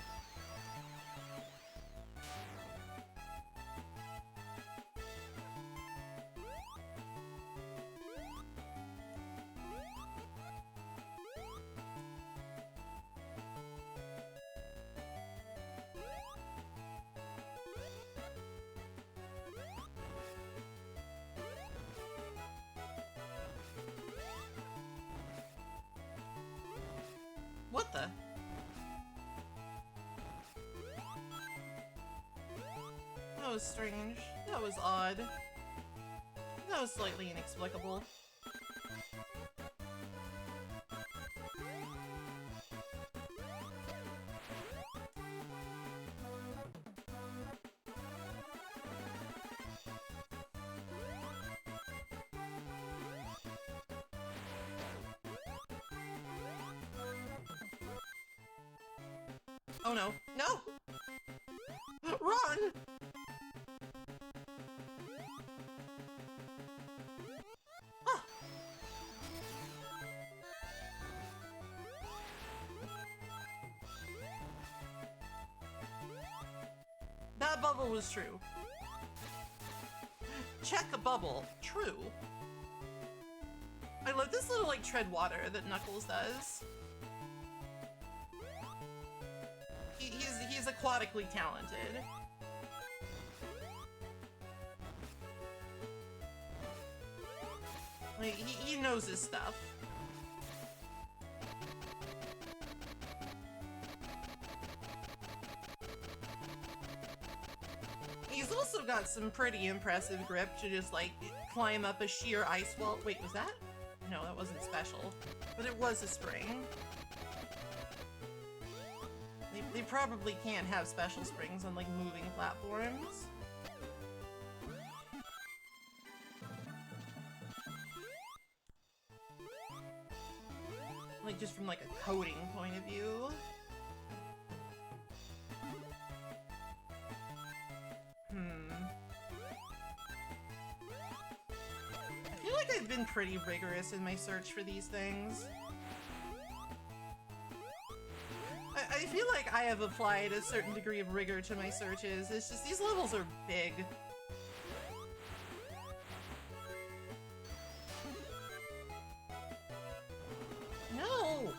What the? That was strange. That was odd. That was slightly inexplicable. Oh no. No! Run! Huh. That bubble was true. Check a bubble. True. I love this little, like, tread water that Knuckles does. He's aquatically talented. Like, he knows his stuff. He's also got some pretty impressive grip to just, like, climb up a sheer ice wall. Wait, was that? No, that wasn't special. But it was a spring. They probably can't have special springs on, like, moving platforms. Like, just from, like, a coding point of view. I feel like I've been pretty rigorous in my search for these things. I feel like I have applied a certain degree of rigor to my searches. It's just these levels are big. No!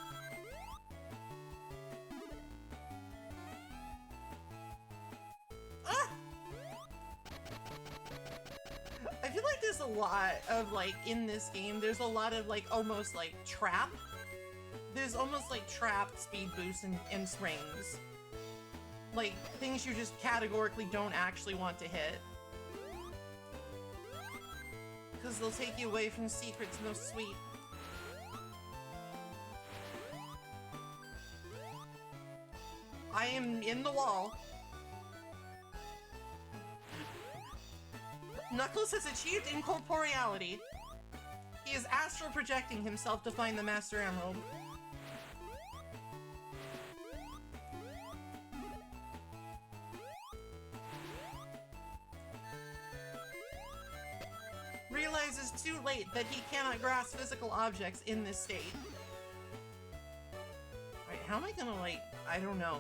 there's a lot of, like, in this game, there's a lot of, like, almost, like, trap. There's almost, like, trapped speed boosts and springs. Like, things you just categorically don't actually want to hit. Because they'll take you away from secrets most sweet. I am in the wall. Knuckles has achieved incorporeality. He is astral projecting himself to find the Master Emerald. Realizes too late that he cannot grasp physical objects in this state. Alright, how am I gonna, like, I don't know.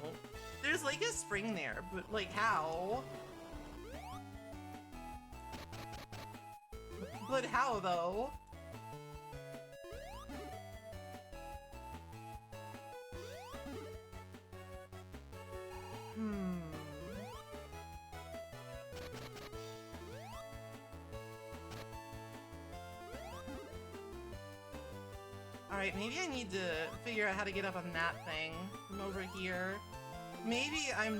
There's, like, a spring there, but, like, how? But how, though? Alright, maybe I need to figure out how to get up on that thing from over here. Maybe I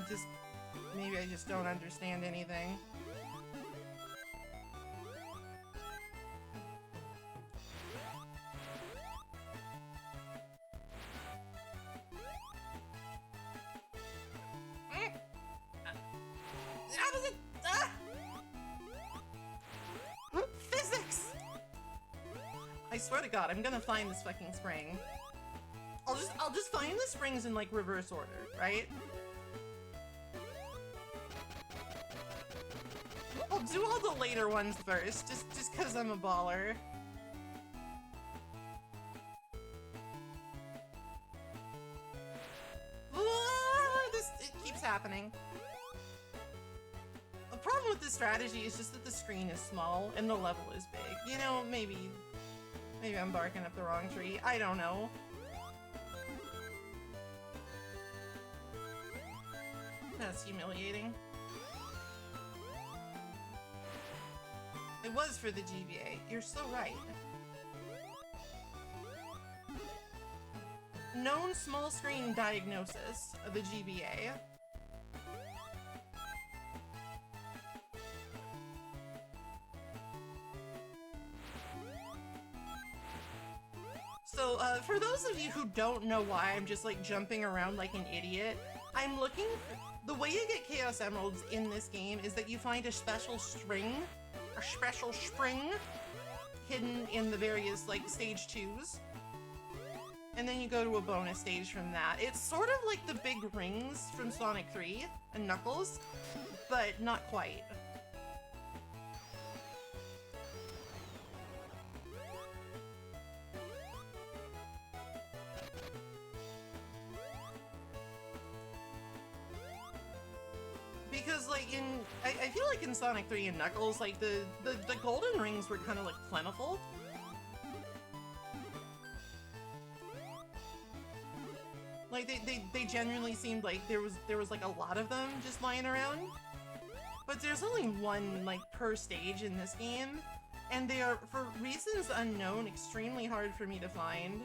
just don't understand anything. How does it... Physics! I swear to God, I'm gonna find this fucking spring. I'll just find the springs in, like, reverse order, right? I'll do all the later ones first, just cause I'm a baller. It keeps happening. The problem with this strategy is just that the screen is small and the level is big. You know, maybe I'm barking up the wrong tree. I don't know. That's humiliating. It was for the GBA. You're so right. Known small screen diagnosis of the GBA. So, for those of you who don't know why I'm just, like, jumping around like an idiot, I'm looking the way you get Chaos Emeralds in this game is that you find a special spring hidden in the various, like, stage 2s. And then you go to a bonus stage from that. It's sort of like the big rings from Sonic 3 and Knuckles, but not quite. Because, like, I feel like in Sonic 3 and Knuckles, like, the golden rings were kind of, like, plentiful. Like, they genuinely seemed like there was, like, a lot of them just lying around. But there's only one, like, per stage in this game, and they are, for reasons unknown, extremely hard for me to find.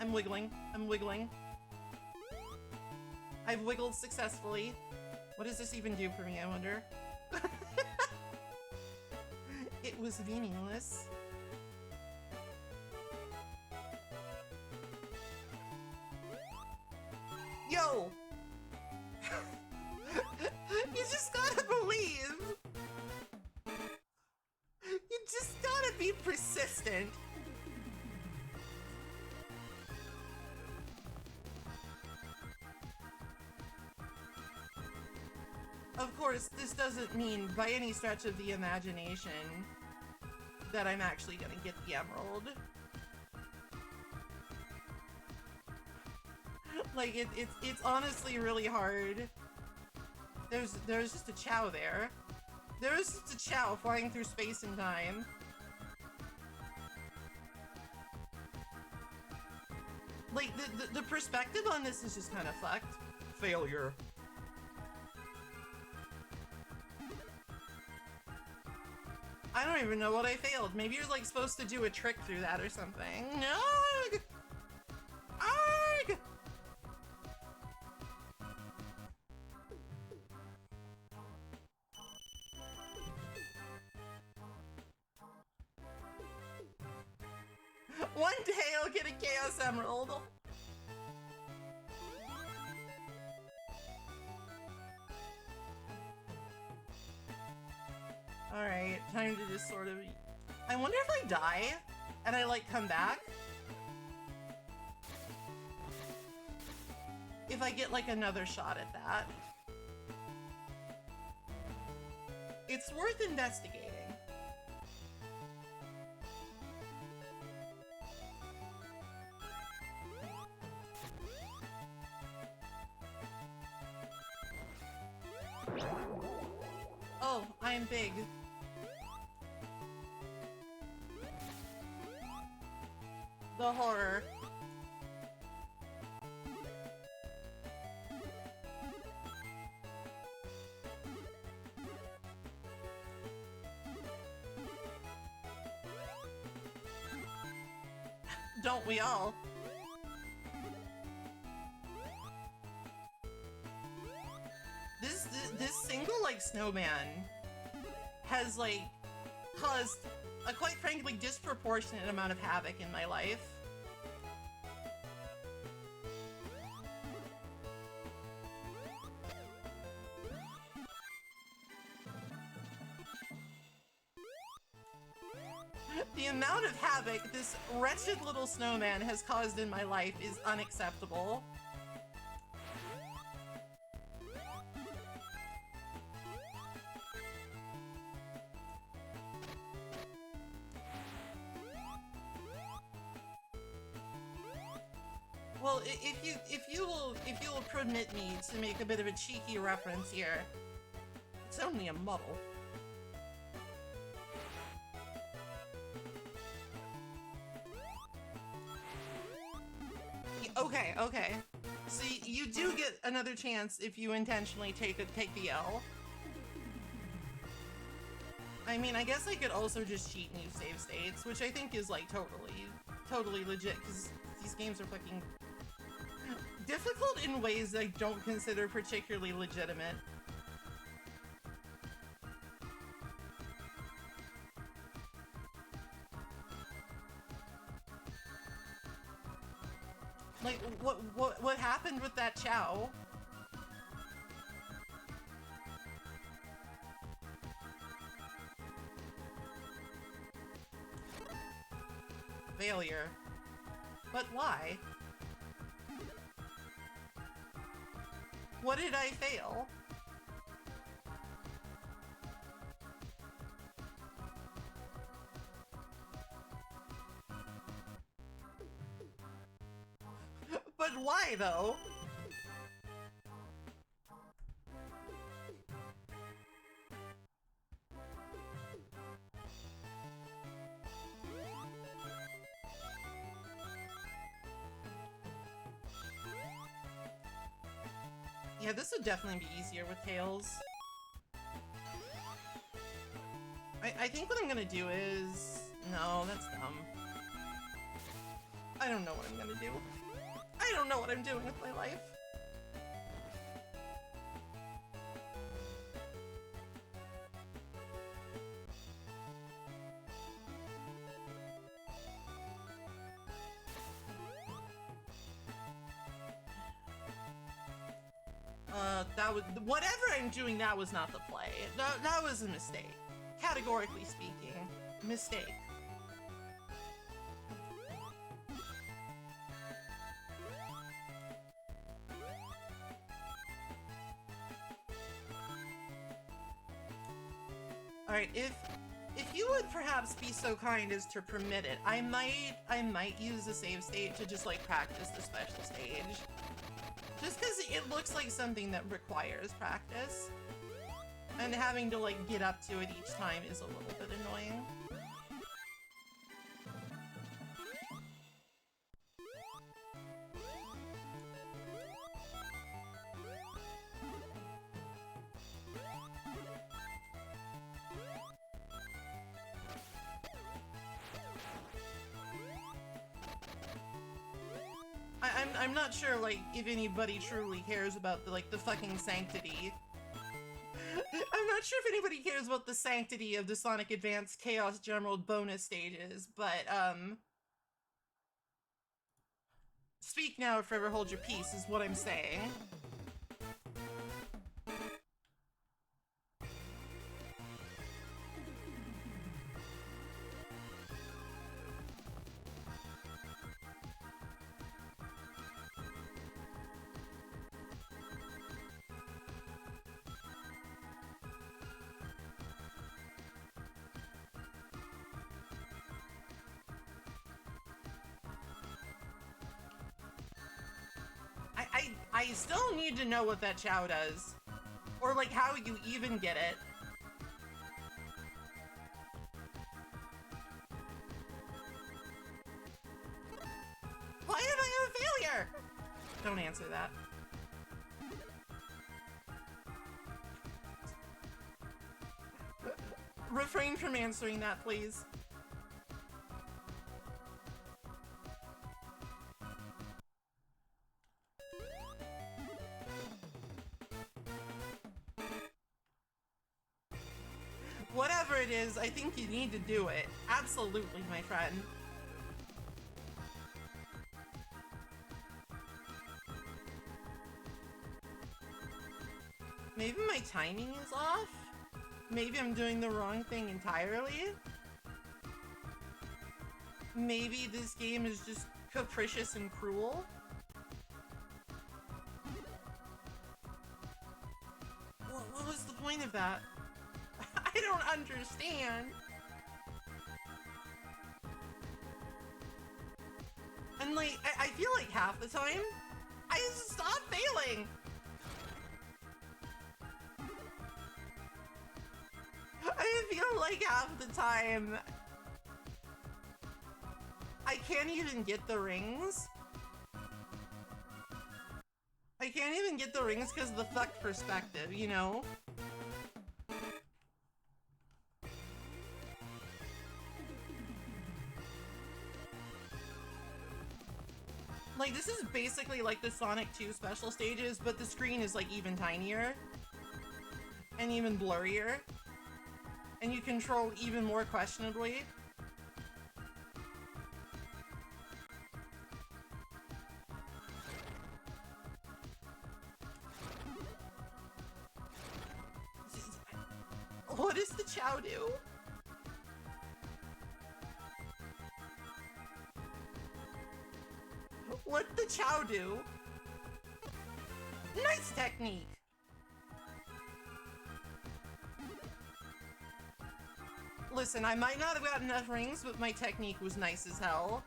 I'm wiggling. I've wiggled successfully. What does this even do for me, I wonder? It was meaningless. Yo! You just gotta believe! You just gotta be persistent. Of course, this doesn't mean by any stretch of the imagination that I'm actually gonna get the emerald. Like, it's honestly really hard. There's just a Chow there. There's just a Chow flying through space and time. Like, the perspective on this is just kind of fucked. Failure. I don't even know what I failed. Maybe you're like supposed to do a trick through that or something. No! Arg! One day I'll get a Chaos Emerald. Alright, time to just sort of... I wonder if I die and I like come back. If I get like another shot at that. It's worth investigating. Oh, I'm big. The horror. Don't we all? This single like snowman has like caused a quite frankly disproportionate amount of havoc in my life. The amount of havoc this wretched little snowman has caused in my life is unacceptable. Well, if you will permit me to make a bit of a cheeky reference here, it's only a muddle. Okay. See, you do get another chance if you intentionally take the L. I mean, I guess I could also just cheat and use save states, which I think is like totally legit, because these games are fucking difficult in ways I don't consider particularly legitimate. Like, what happened with that Chow? Failure. But why? What did I fail? But why, though? Yeah, this would definitely be easier with Tails. I think what I'm gonna do is... No, that's dumb. I don't know what I'm gonna do. I don't know what I'm doing with my life. That was... Whatever I'm doing, that was not the play. That was a mistake. Categorically speaking, mistake. Alright, if you would perhaps be so kind as to permit it, I might use the save state to just like practice the special stage. Just because it looks like something that requires practice. And having to like get up to it each time is a little bit annoying. I'm not sure, like, if anybody truly cares about the fucking sanctity. I'm not sure if anybody cares about the sanctity of the Sonic Advance Chaos General bonus stages, but, speak now or forever hold your peace is what I'm saying. I still need to know what that chow does. Or, like, how you even get it. Why am I a failure? Don't answer that. Refrain from answering that, please. Whatever it is, I think you need to do it. Absolutely, my friend. Maybe my timing is off? Maybe I'm doing the wrong thing entirely? Maybe this game is just capricious and cruel? What was the point of that? I don't understand. And like, I feel like half the time, I just stop failing. I feel like half the time, I can't even get the rings. I can't even get the rings because of the fucked perspective, you know? Like, this is basically like the Sonic 2 special stages, but the screen is like even tinier and even blurrier, and you control even more questionably. What does the chow do? What'd the chow do? Nice technique! Listen, I might not have gotten enough rings, but my technique was nice as hell.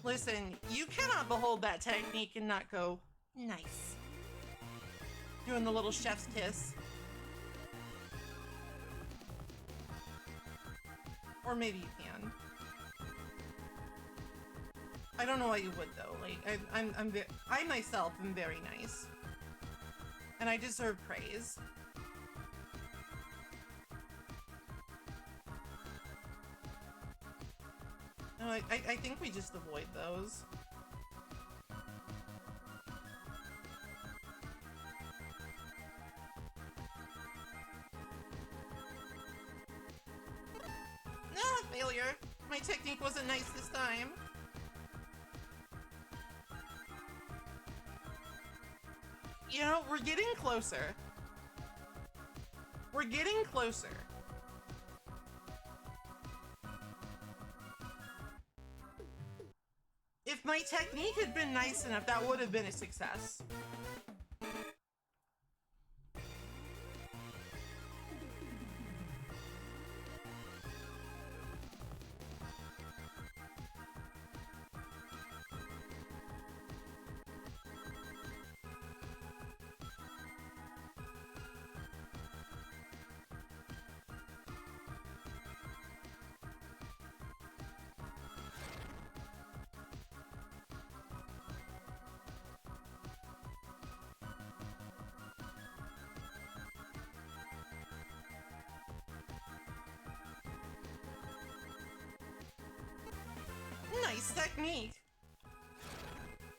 Listen, you cannot behold that technique and not go, nice. Doing the little chef's kiss. Or maybe you can. I don't know why you would though. Like, I myself am very nice, and I deserve praise. No, I think we just avoid those. Failure. My technique wasn't nice this time. You know, we're getting closer. We're getting closer. If my technique had been nice enough, that would have been a success. Nice technique.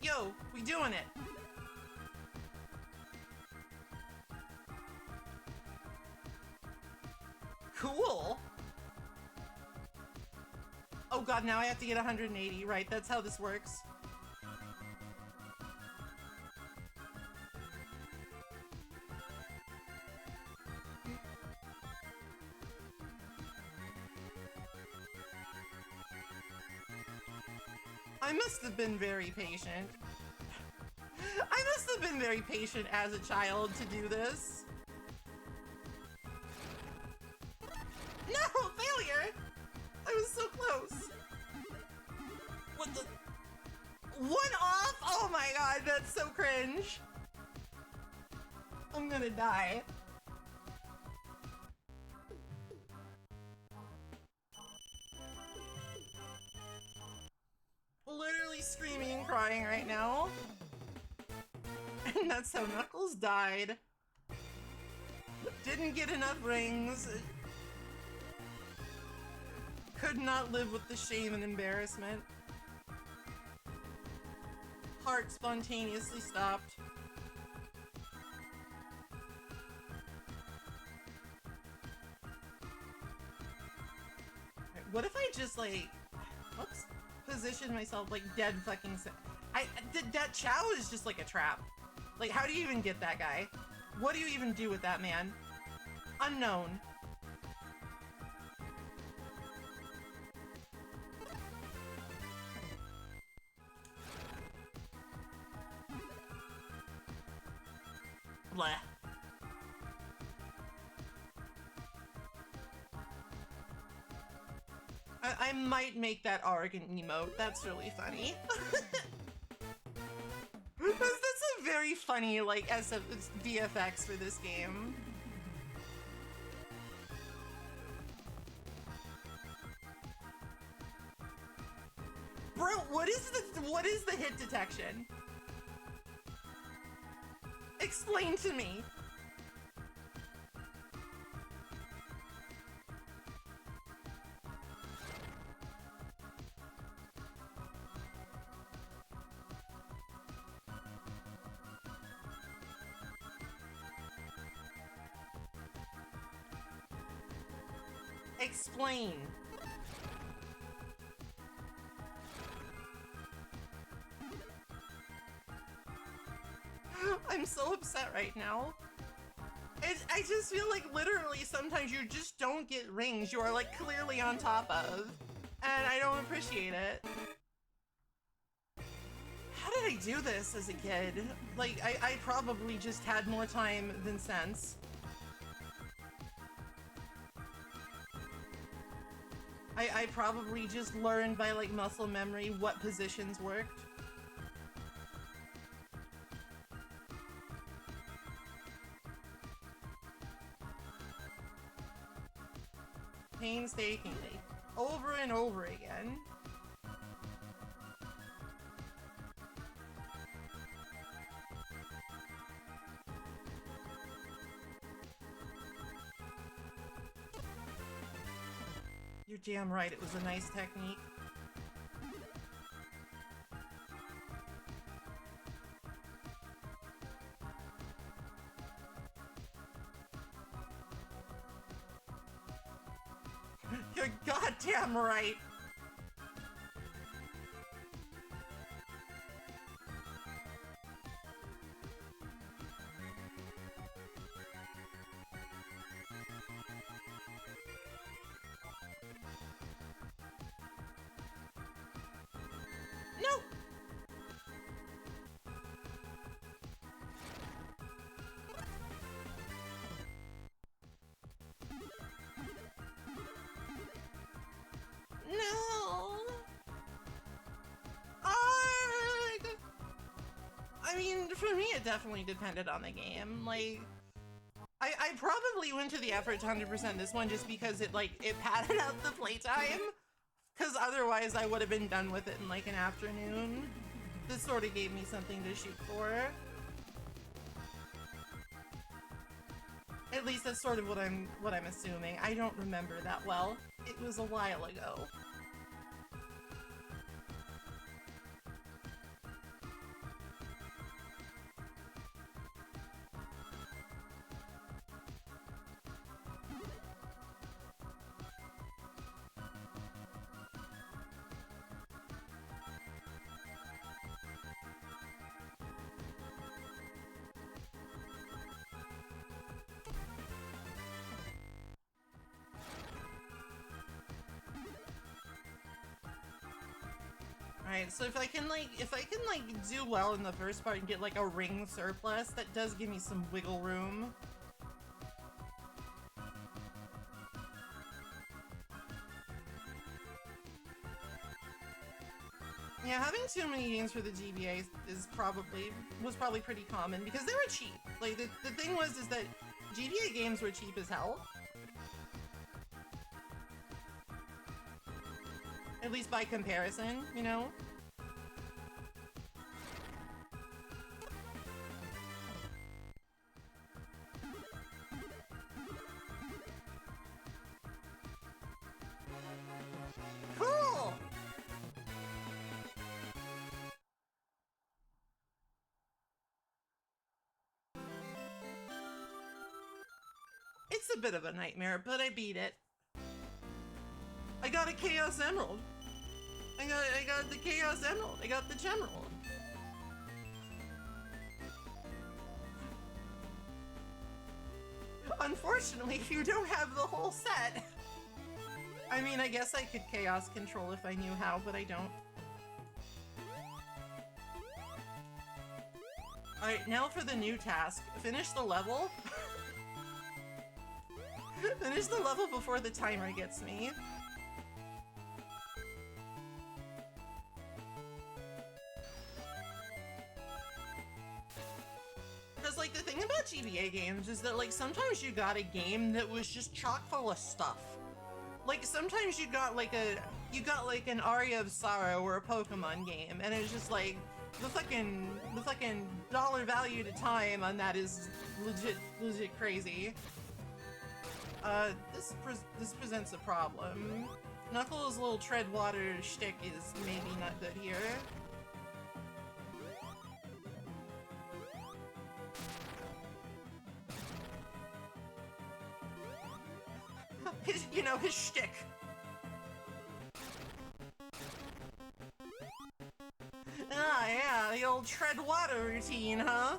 Yo, we doing it. Cool. Oh god, now I have to get 180. Right, that's how this works. I must have been very patient. I must have been very patient as a child to do this. No! Failure! I was so close. What the? One off? Oh my god, that's so cringe. I'm gonna die. Literally screaming and crying right now. And that's how Knuckles died. Didn't get enough rings. Could not live with the shame and embarrassment. Heart spontaneously stopped. What if I just like, whoops, position myself like dead fucking that Chow is just like a trap. Like, how do you even get that guy? What do you even do with that man? Unknown. Bleh. I might make that arrogant emote. That's really funny. That's a very funny, like, VFX for this game. Bro, what is the hit detection? Explain to me. Explain. I'm so upset right now. I just feel like literally sometimes you just don't get rings you are like clearly on top of. And I don't appreciate it. How did I do this as a kid? Like, I probably just had more time than sense. I probably just learned by like muscle memory what positions worked. Painstakingly, over and over again. You're damn right, it was a nice technique. You're goddamn right. No. No! I mean, for me, it definitely depended on the game. Like, I probably went to the effort to 100% this one just because it padded out the playtime. Because otherwise, I would have been done with it in like an afternoon. This sort of gave me something to shoot for. At least that's sort of what I'm assuming. I don't remember that well. It was a while ago. Alright, so if I can do well in the first part and get like a ring surplus, that does give me some wiggle room. Yeah, having too many games for the GBA was probably pretty common because they were cheap. Like the thing is that GBA games were cheap as hell. At least by comparison, you know? Cool! It's a bit of a nightmare, but I beat it. I got a Chaos Emerald. I got the Chaos Emerald. I got the Gemerald. Unfortunately, you don't have the whole set. I mean, I guess I could Chaos Control if I knew how, but I don't. Alright, now for the new task. Finish the level. Finish the level before the timer gets me. Because, like, the thing about GBA games is that, like, sometimes you got a game that was just chock full of stuff. Like, sometimes you got an Aria of Sorrow or a Pokemon game, and it's just like, the fucking dollar value to time on that is legit crazy. This presents a problem. Knuckles' little tread water shtick is maybe not good here. His shtick. Ah, yeah, the old tread water routine, huh?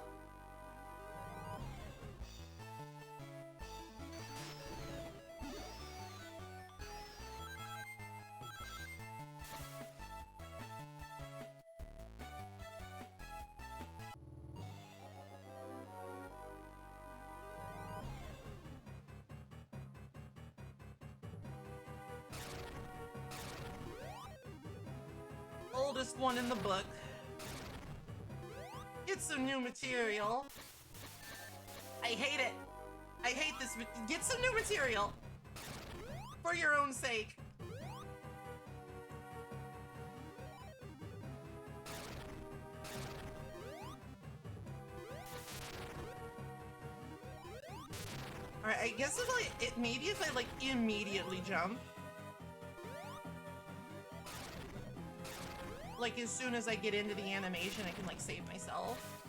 Oldest one in the book. Get some new material. I hate it. I hate this. Get some new material. For your own sake. Alright, I guess maybe if I like immediately jump. Like, as soon as I get into the animation, I can, like, save myself.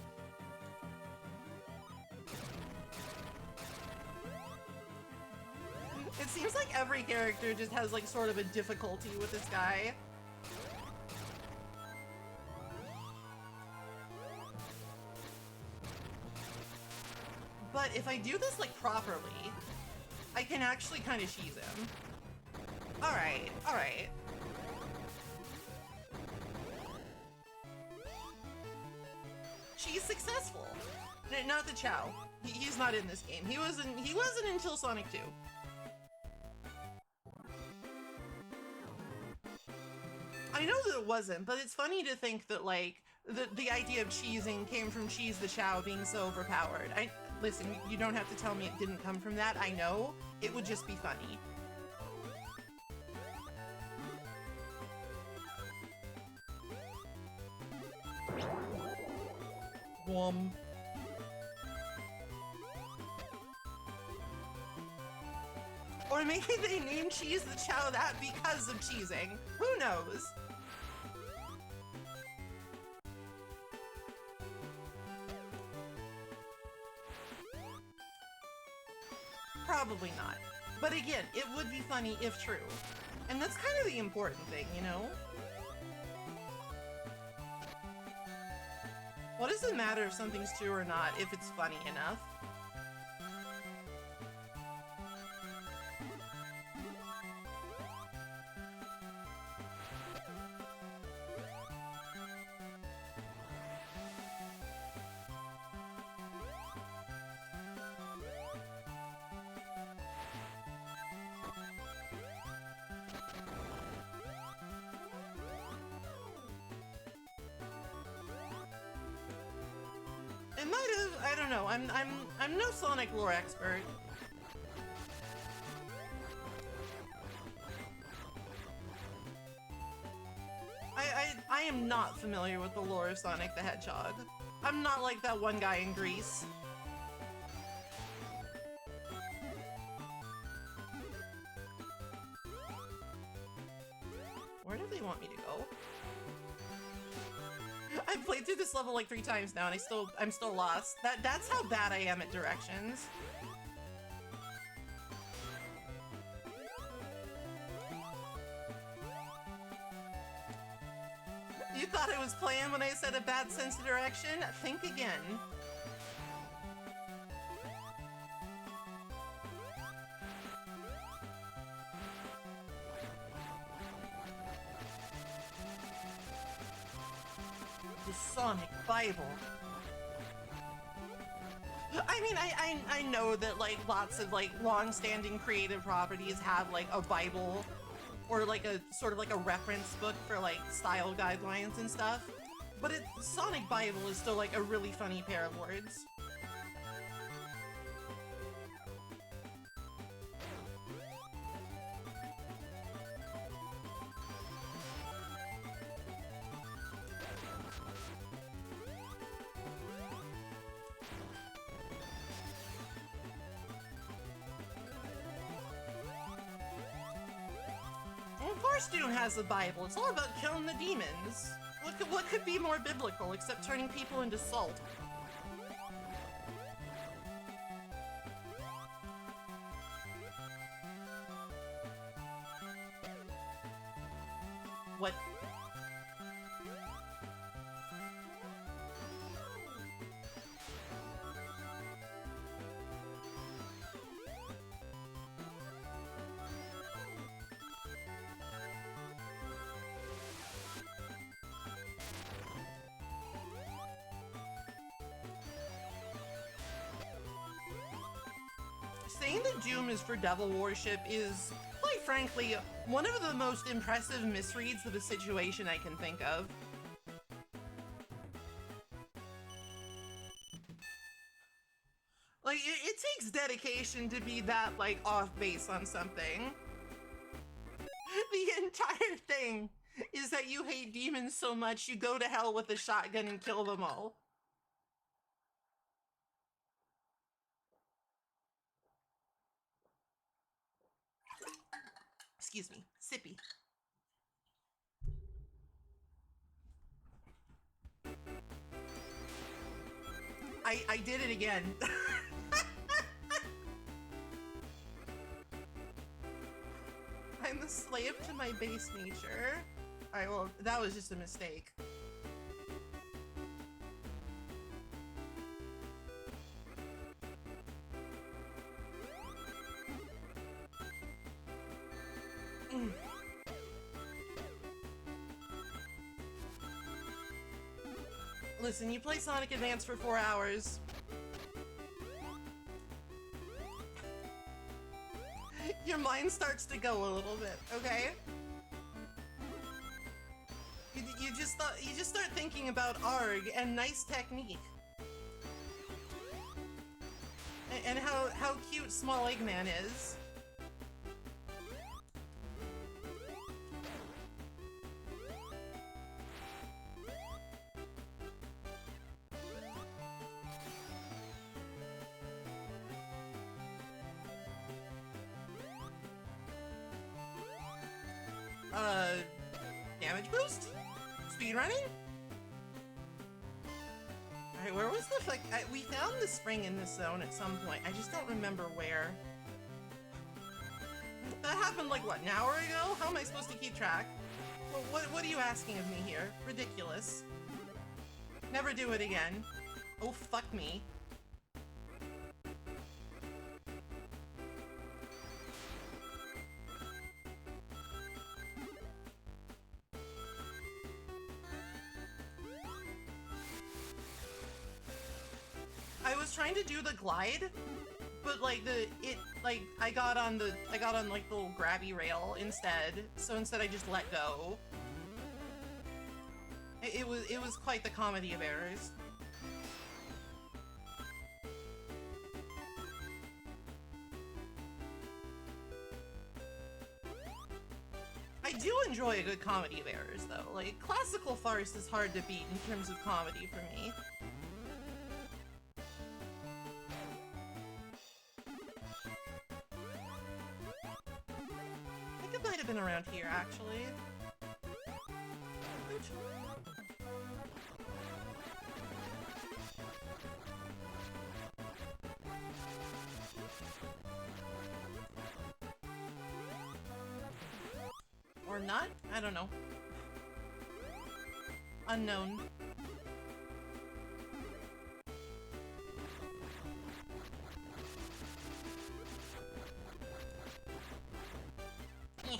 It seems like every character just has, like, sort of a difficulty with this guy. But if I do this, like, properly, I can actually kind of cheese him. Alright, alright. She's successful. Not the Chow. He's not in this game. He wasn't until Sonic 2. I know that it wasn't, but it's funny to think that, like, the idea of cheesing came from Cheese the Chow being so overpowered. Listen, you don't have to tell me it didn't come from that. I know. It would just be funny. Or maybe they named Cheese the Chow that because of cheesing. Who knows? Probably not. But again, it would be funny if true. And that's kind of the important thing, you know? What does it matter if something's true or not, if it's funny enough? might have, I don't know, I'm no Sonic lore expert. I am not familiar with the lore of Sonic the Hedgehog. I'm not like that one guy in Greece. Where do they want me to go? I've played through this level like 3 times now and I'm still lost. That's how bad I am at directions. You thought I was playing when I said a bad sense of direction? Think again. The Sonic Bible. I mean, I know that like lots of like long-standing creative properties have like a Bible or like a sort of like a reference book for like style guidelines and stuff, but Sonic Bible is still like a really funny pair of words. Of course Dune has the Bible. It's all about killing the demons. What could be more biblical except turning people into salt? What? Saying that Doom is for devil worship is, quite frankly, one of the most impressive misreads of the situation I can think of. Like, it takes dedication to be that, like, off base on something. The entire thing is that you hate demons so much you go to hell with a shotgun and kill them all. Excuse me, sippy. I did it again. I'm a slave to my base nature. Alright, well, that was just a mistake. Listen, you play Sonic Advance for 4 hours. Your mind starts to go a little bit, okay? You just start thinking about ARG and nice technique. And how cute Small Eggman is. Damage boost? Speedrunning? Alright, where was the fuck? We found the spring in this zone at some point. I just don't remember where. That happened like, what, an hour ago? How am I supposed to keep track? What are you asking of me here? Ridiculous. Never do it again. Oh, fuck me. I was trying to do the glide, but like I got on like the little grabby rail instead. So instead I just let go. It was quite the comedy of errors. do enjoy a good comedy of errors, though. Like, classical farce is hard to beat in terms of comedy for me. I think it might have been around here, actually. Ooch. Or not? I don't know. Unknown. Eh.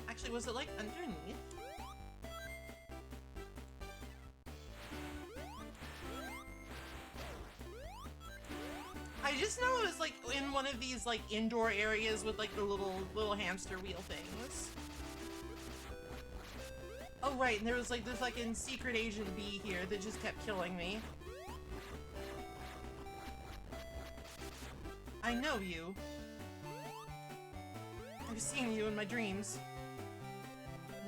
Actually, was it like underneath? I just know it was like in one of these like indoor areas with like the little hamster wheel things. Oh right, and there was like the fucking secret agent bee here that just kept killing me. I know you. I've seen you in my dreams.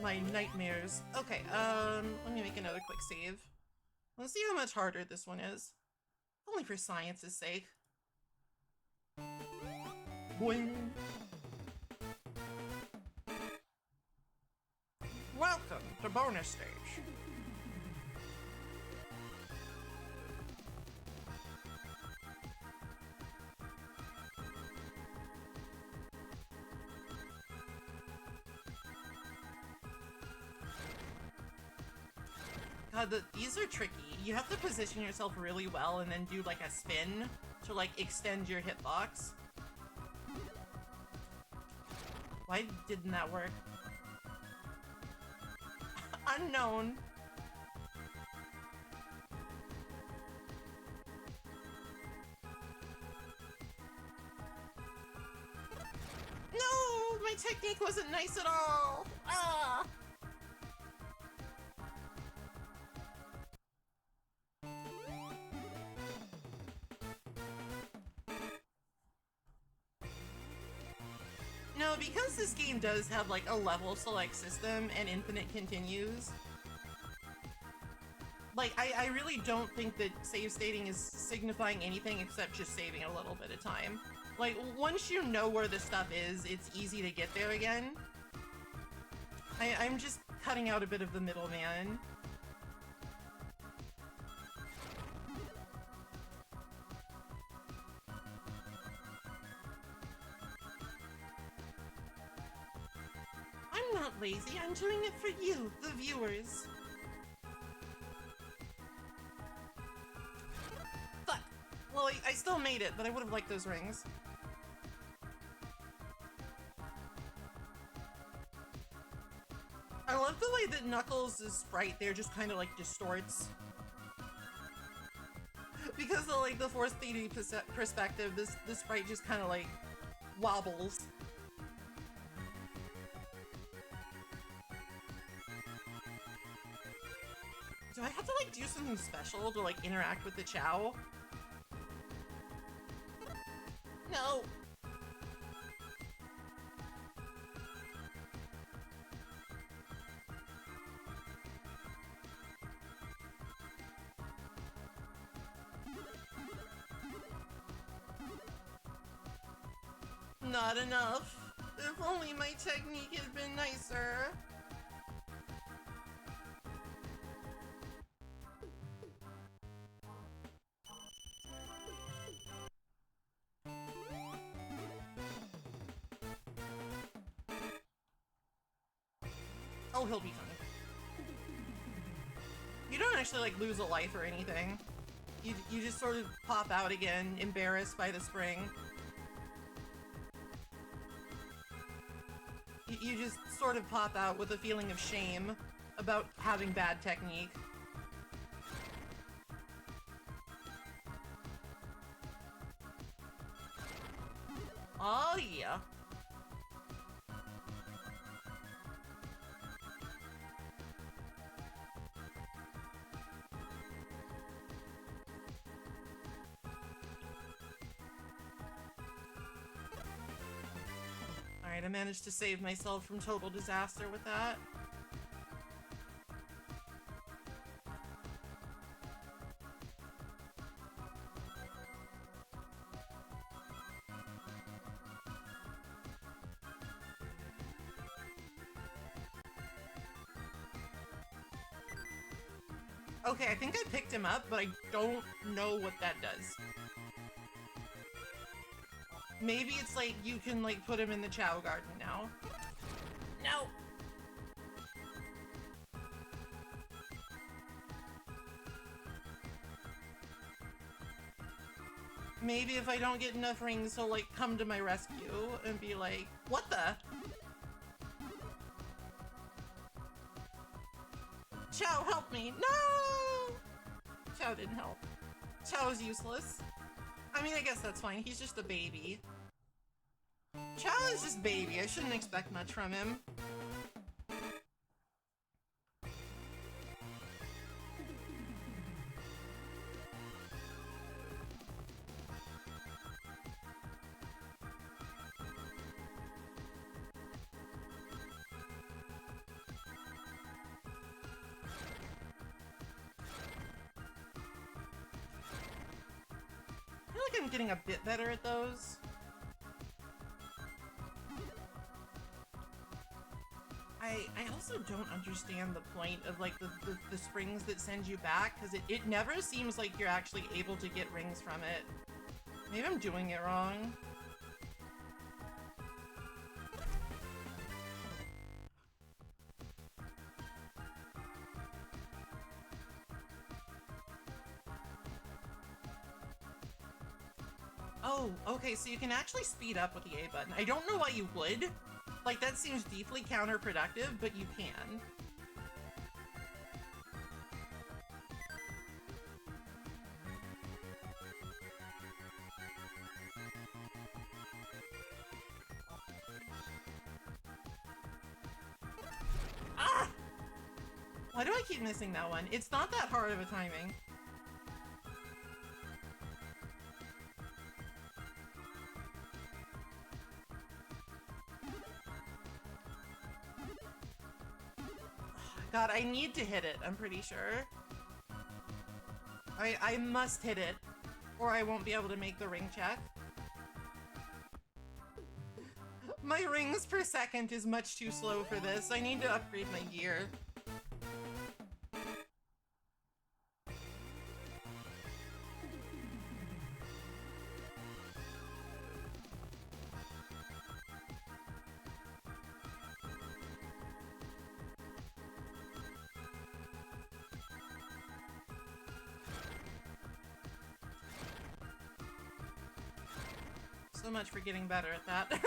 My nightmares. Okay, let me make another quick save. Let's see how much harder this one is. Only for science's sake. Boing. Welcome to bonus stage. God, these are tricky. You have to position yourself really well and then do like a spin to like extend your hitbox. Why didn't that work? Unknown. No, my technique wasn't nice at all. Ah. No, because this game does have like a level select system and infinite continues, like I really don't think that save stating is signifying anything except just saving a little bit of time. Like, once you know where the stuff is, it's easy to get there again. I'm just cutting out a bit of the middleman. I'm not lazy, I'm doing it for you, the viewers. Fuck. Well, I still made it, but I would have liked those rings. I love the way that Knuckles' sprite there just kind of like distorts. Because of like the forced 3D perspective, this sprite just kind of like wobbles. Do I have to like do something special to like interact with the Chow? No. Not enough. If only my technique had been nicer. Oh, he'll be fine. You don't actually like lose a life or anything. You just sort of pop out again, embarrassed by the spring. You just sort of pop out with a feeling of shame about having bad technique. Oh yeah. Alright, I managed to save myself from total disaster with that. Okay, I think I picked him up, but I don't know what that does. Maybe it's like you can like put him in the Chow Garden now. No! Maybe if I don't get enough rings, he'll like come to my rescue and be like, what the? Chow, help me! No! Chow didn't help. Chow is useless. I mean, I guess that's fine. He's just a baby. Chow is just baby. I shouldn't expect much from him. I feel like I'm getting a bit better at those. I also don't understand the point of like the springs that send you back, because it never seems like you're actually able to get rings from it. Maybe I'm doing it wrong. Oh, okay, so you can actually speed up with the A button. I don't know why you would. Like, that seems deeply counterproductive, but you can. Ah! Why do I keep missing that one? It's not that hard of a timing. God, I need to hit it, I'm pretty sure. I must hit it, or I won't be able to make the ring check. My rings per second is much too slow for this. I need to upgrade my gear. So much for getting better at that.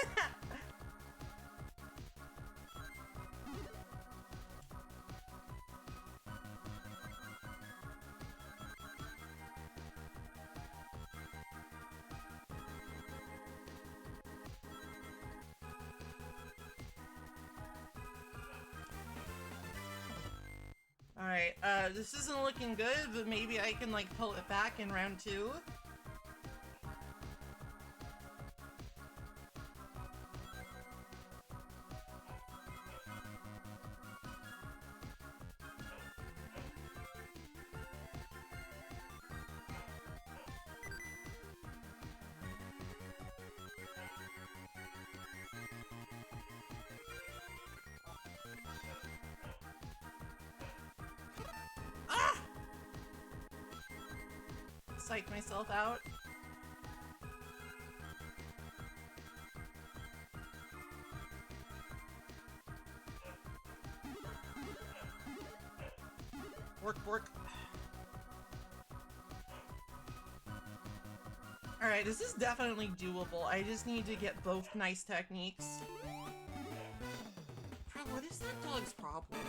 Alright, this isn't looking good, but maybe I can like pull it back in round 2. Psych myself out. Work. Alright, this is definitely doable. I just need to get both nice techniques. Bro, what is that dog's problem?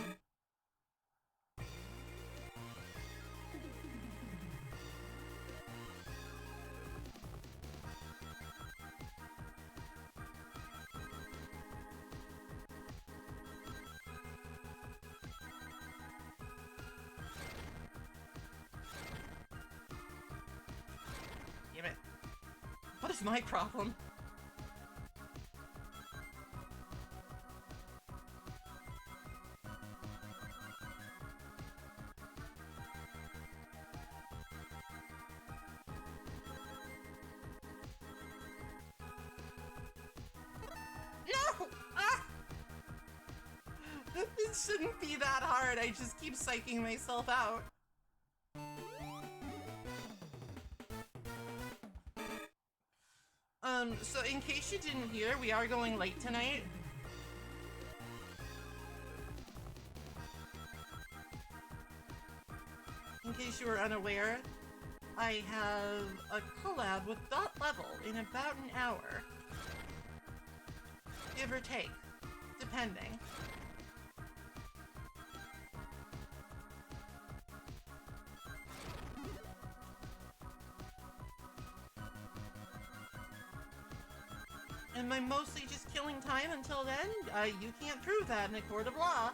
Damn it. What is my problem? It shouldn't be that hard. I just keep psyching myself out. So in case you didn't hear, we are going late tonight. In case you were unaware, I have a collab with Dot Level in about an hour. Give or take, depending. Am I mostly just killing time until then? You can't prove that in a court of law.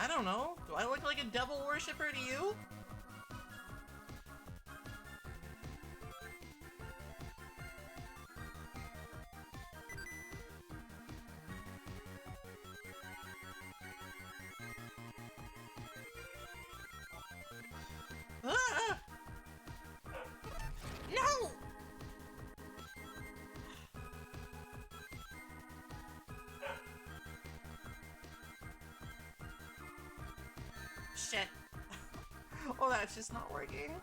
I don't know. Do I look like a devil worshipper to you? Ah! No! Shit. Oh, that's just not working.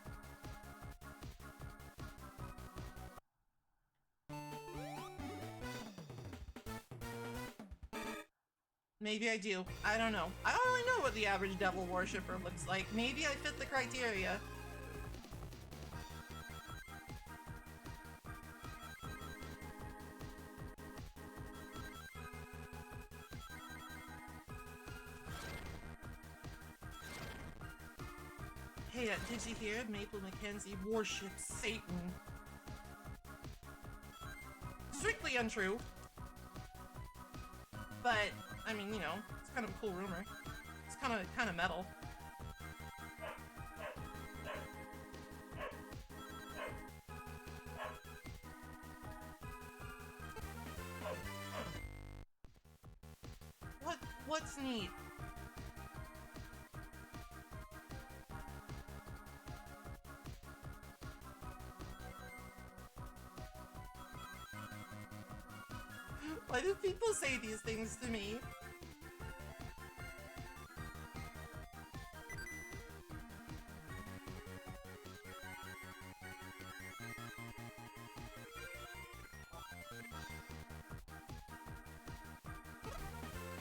Maybe I do. I don't know. I don't really know what the average devil worshipper looks like. Maybe I fit the criteria. Hey, did you hear? Maple Mackenzie worships Satan. Strictly untrue. But, I mean, you know, it's kind of a cool rumor. It's kind of metal. What's neat? Why do people say these things to me?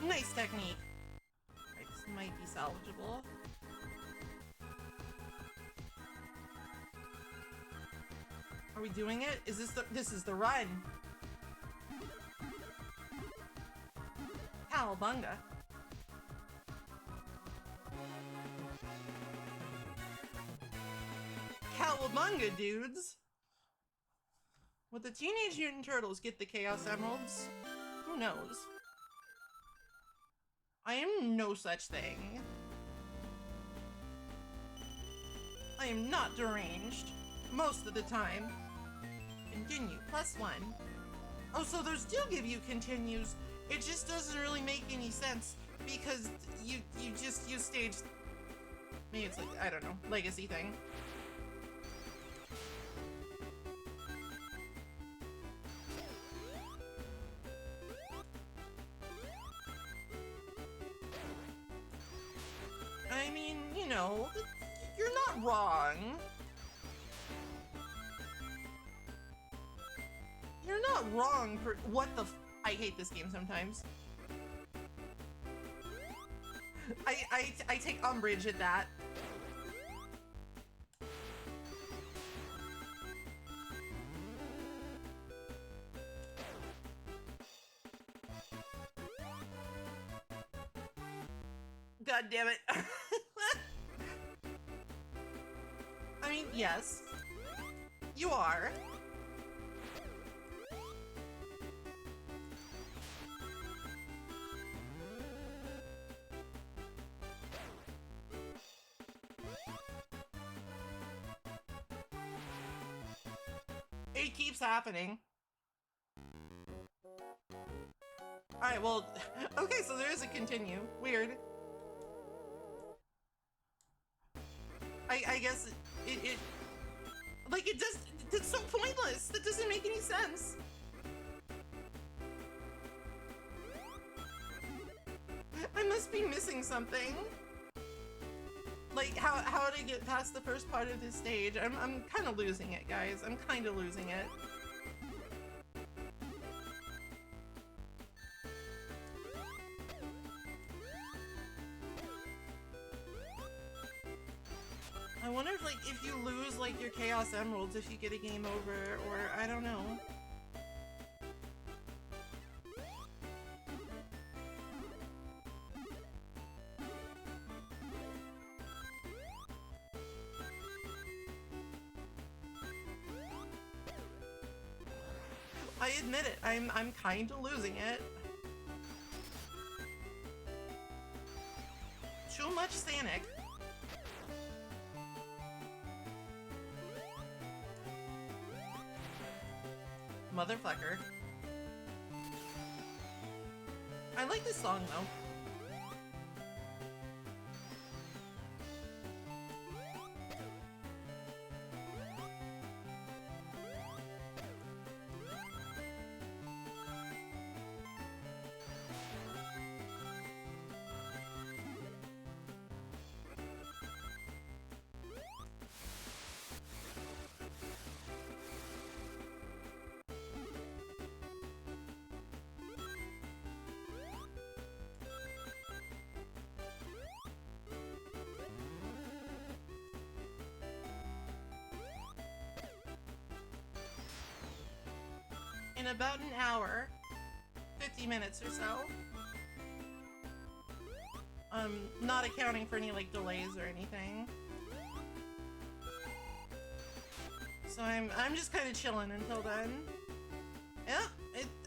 Nice technique. Right, this might be salvageable. Are we doing it? Is this is the run? Cowabunga. Cowabunga, dudes! Would the Teenage Mutant Turtles get the Chaos Emeralds? Who knows? I am no such thing. I am not deranged. Most of the time. Continue. +1. Oh, so those do give you continues. It just doesn't really make any sense because you stage. Maybe it's like, I don't know, legacy thing. I mean, you know, you're not wrong. You're not wrong for what the I hate this game sometimes. I take umbrage at that. God damn it. I mean, yes. You are. It keeps happening. Alright, Alright, well, okay, so there is a continue. Weird. I guess it like, it just, it's so pointless. That doesn't make any sense. I must be missing something. Like, how to get past the first part of this stage. I'm kind of losing it, guys. I'm kind of losing it. I wonder if, like, if you lose, like, your Chaos Emeralds, if you get a game over, or I don't know. I admit it, I'm kind of losing it. Too much Sanic. Motherfucker. I like this song though. In about an hour, 50 minutes or so. Not accounting for any like delays or anything. So I'm just kind of chilling until then. Yeah,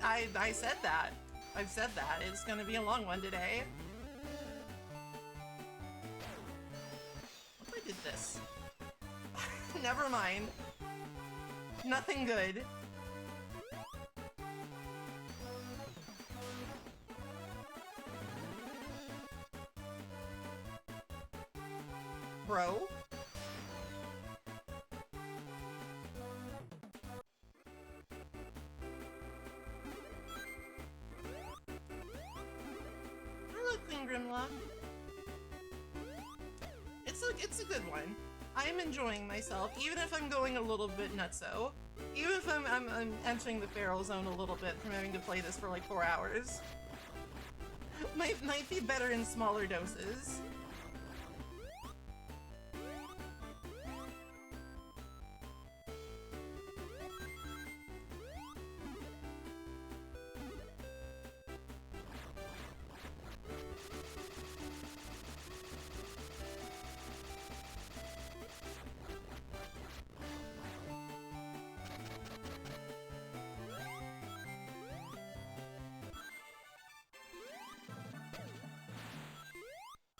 I said that. I've said that. It's gonna be a long one today. What if I did this? Never mind. Nothing good. Bro? Hello, Queen Grimlock. It's a good one. I'm enjoying myself, even if I'm going a little bit nutso. Even if I'm entering the feral zone a little bit from having to play this for like 4 hours. Might be better in smaller doses.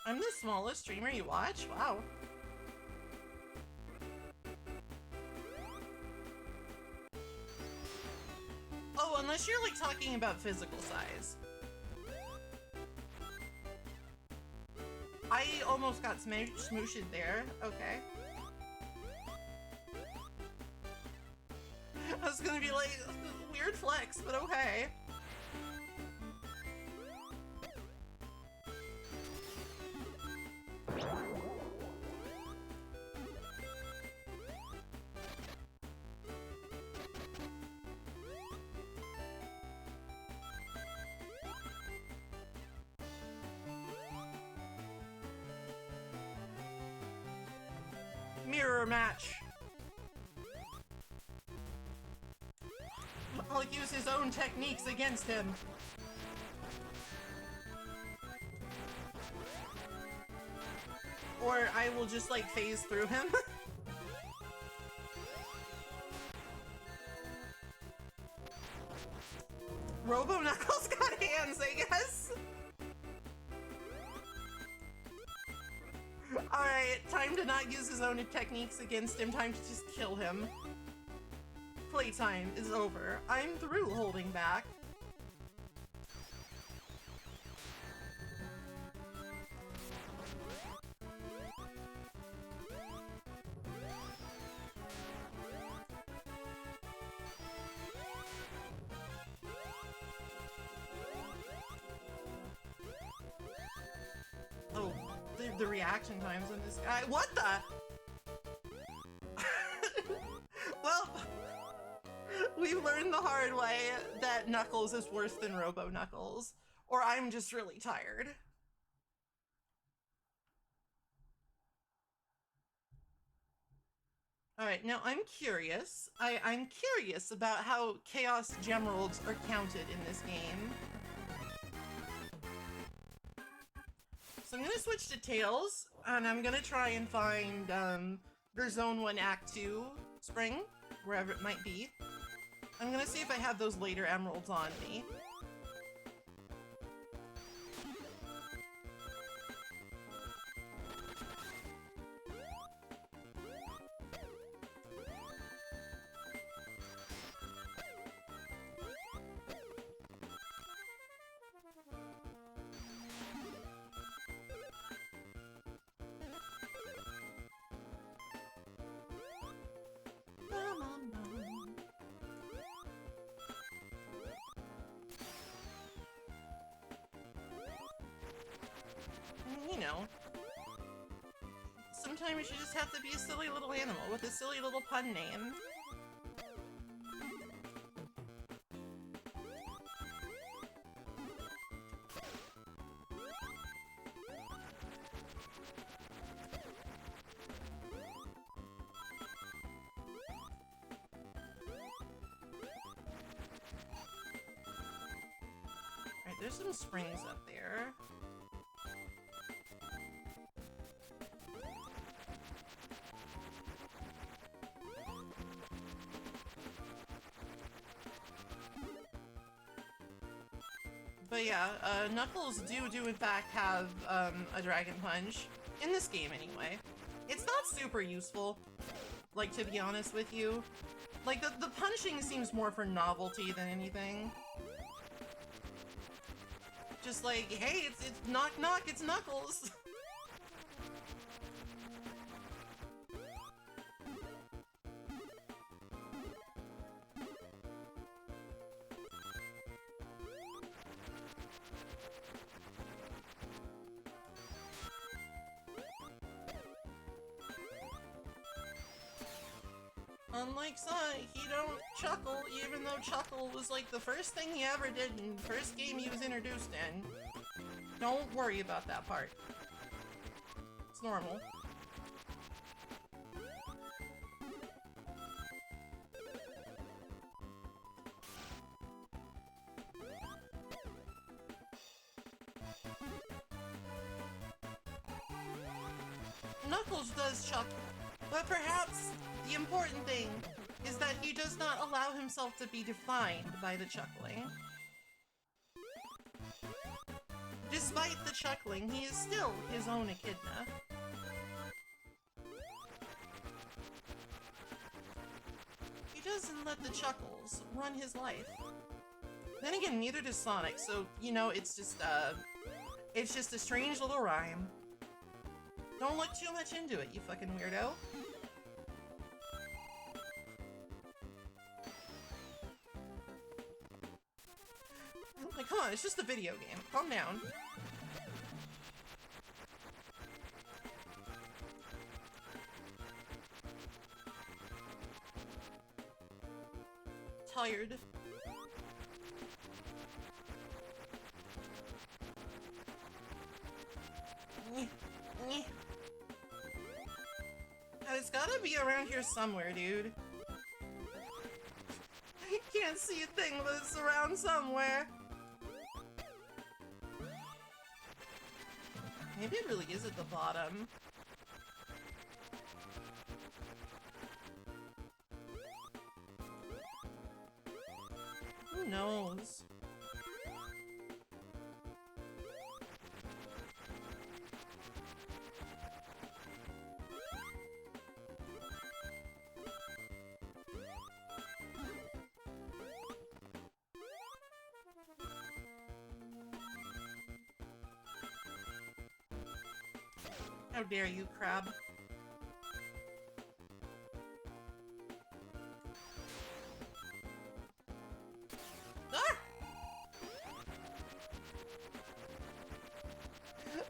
I'm the smallest streamer you watch? Wow. Oh, unless you're like talking about physical size. I almost got smooshed there. Okay. I was gonna be like, weird flex, but okay. Mirror match. I'll use his own techniques against him. Or I will just like phase through him. Robo Knuckles got hands, I guess. Alright, time to not use his own techniques against him, time to just kill him. Playtime is over. I'm through holding back. the reaction times on this guy. What the? Well, we've learned the hard way that Knuckles is worse than Robo Knuckles. Or I'm just really tired. Alright, now I'm curious. I'm curious about how Chaos Gemeralds are counted in this game. So I'm gonna switch to Tails, and I'm gonna try and find their Zone 1 Act 2 spring, wherever it might be. I'm gonna see if I have those later emeralds on me. You know, sometimes you just have to be a silly little animal with a silly little pun name. Alright, there's some springs up there. But yeah, Knuckles do in fact have a Dragon Punch. In this game, anyway. It's not super useful, like, to be honest with you. Like, the punching seems more for novelty than anything. Just like, hey, it's knock knock, it's Knuckles! Unlike Sonic, he don't chuckle, even though chuckle was like the first thing he ever did in the first game he was introduced in. Don't worry about that part. It's normal. Knuckles does chuckle, but perhaps the important thing is that he does not allow himself to be defined by the chuckling. Despite the chuckling, he is still his own echidna. He doesn't let the chuckles run his life. Then again, neither does Sonic, so, you know, it's just a strange little rhyme. Don't look too much into it, you fucking weirdo. Like, come on, it's just a video game. Calm down. Tired. It's gotta be around here somewhere, dude. I can't see a thing, but it's around somewhere. Maybe it really is at the bottom. Who knows? How dare you, crab.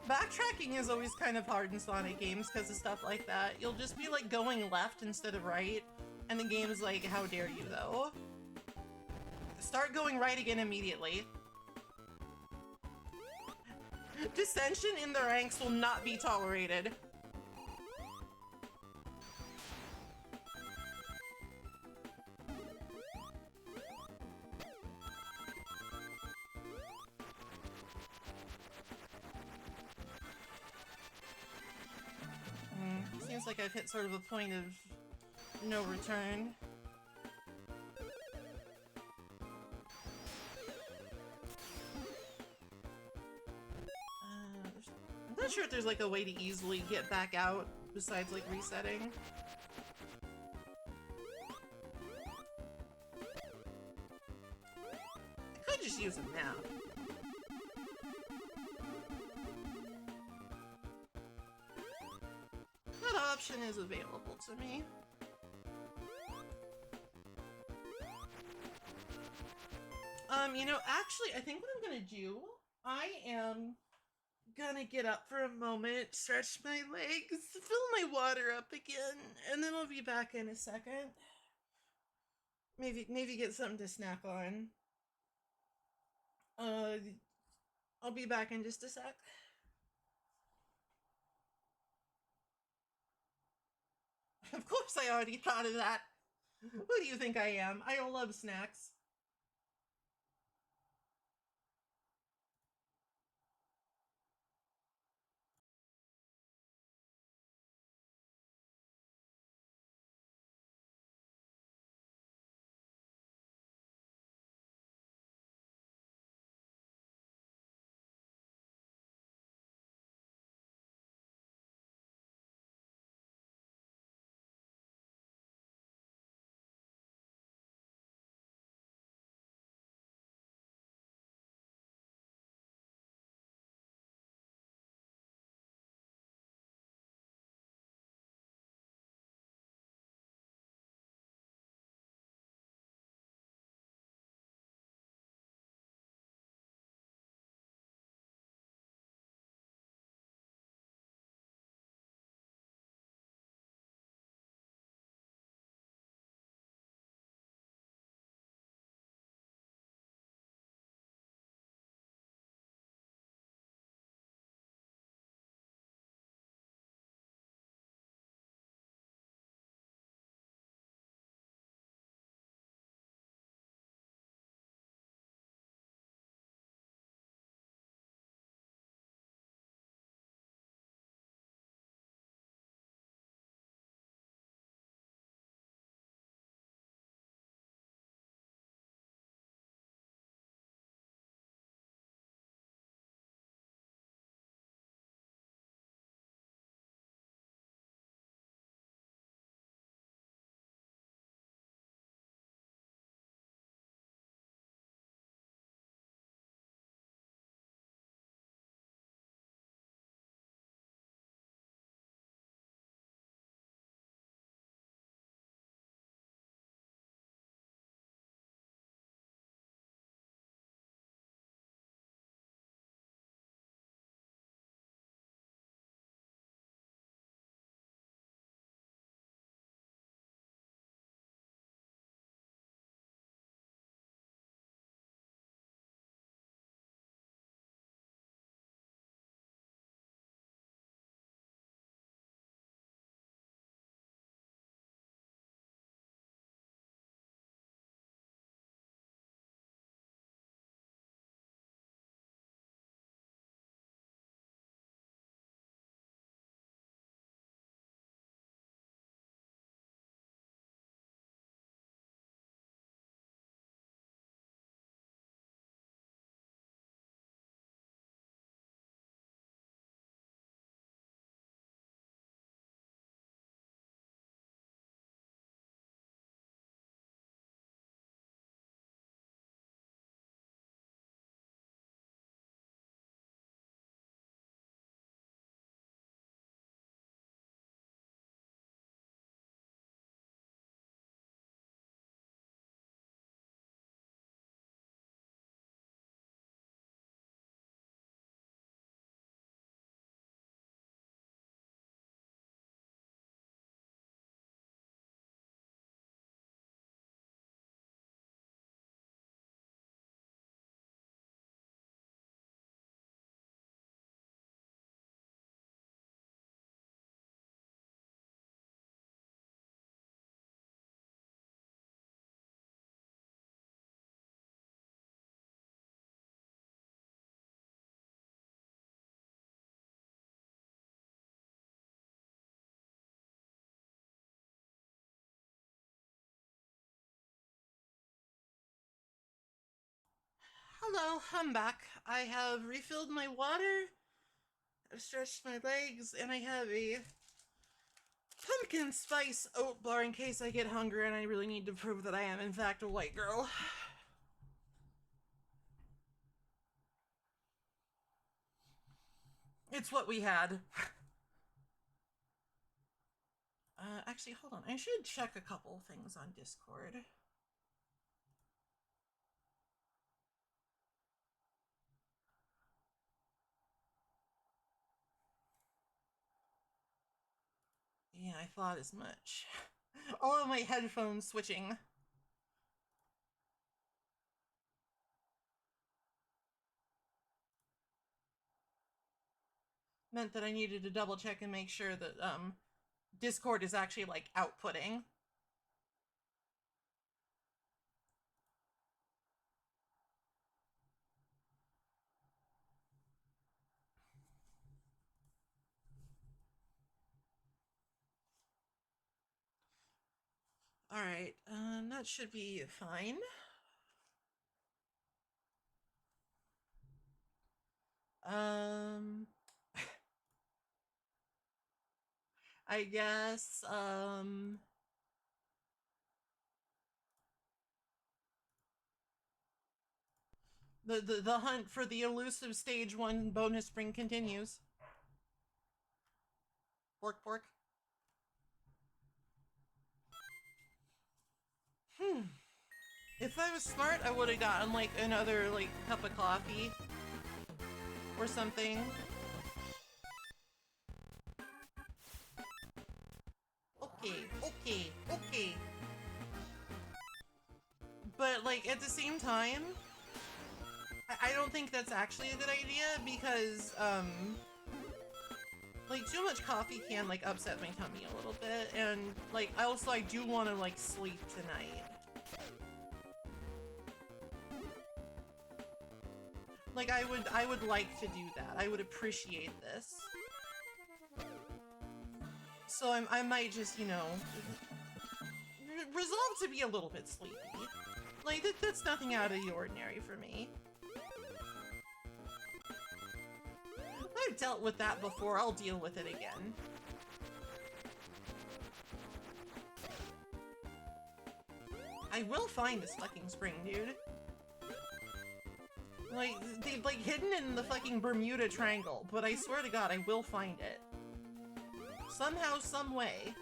Backtracking Walking is always kind of hard in Sonic games because of stuff like that. You'll just be like going left instead of right, and the game is like, how dare you though? Start going right again immediately. Dissension in the ranks will not be tolerated. Seems like I've hit sort of a point of no return. I'm not sure if there's like a way to easily get back out besides like resetting. I could just use a map. That option is available to me. You know, actually, I think what I'm gonna do, I am gonna get up for a moment, stretch my legs, fill my water up again, and then I'll be back in a second. Maybe get something to snack on. I'll be back in just a sec. Of course I already thought of that. Who do you think I am? I love snacks. Hello, I'm back. I have refilled my water, I've stretched my legs, and I have a pumpkin spice oat bar in case I get hungry and I really need to prove that I am in fact a white girl. It's what we had. Actually, hold on. I should check a couple things on Discord. Yeah, I thought as much. All of my headphones switching. Meant that I needed to double check and make sure that, Discord is actually, like, outputting. Alright, that should be fine. I guess, the hunt for the elusive stage 1 bonus spring continues. Pork, pork. If I was smart, I would have gotten, like, another, like, cup of coffee. Or something. Okay. But, like, at the same time, I don't think that's actually a good idea because, like, too much coffee can, like, upset my tummy a little bit, and, like, I do want to, like, sleep tonight. Like, I would like to do that. I would appreciate this. So I might just, you know, resolve to be a little bit sleepy. Like, that's nothing out of the ordinary for me. I've dealt with that before, I'll deal with it again. I will find this fucking spring, dude. Like, they've, like, hidden in the fucking Bermuda Triangle, but I swear to God, I will find it. Somehow, some way.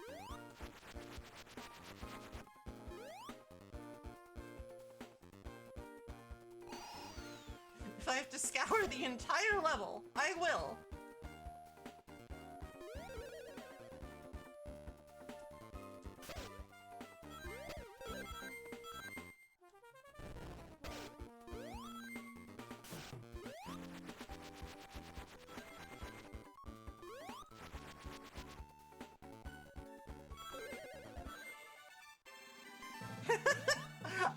If I have to scour the entire level, I will.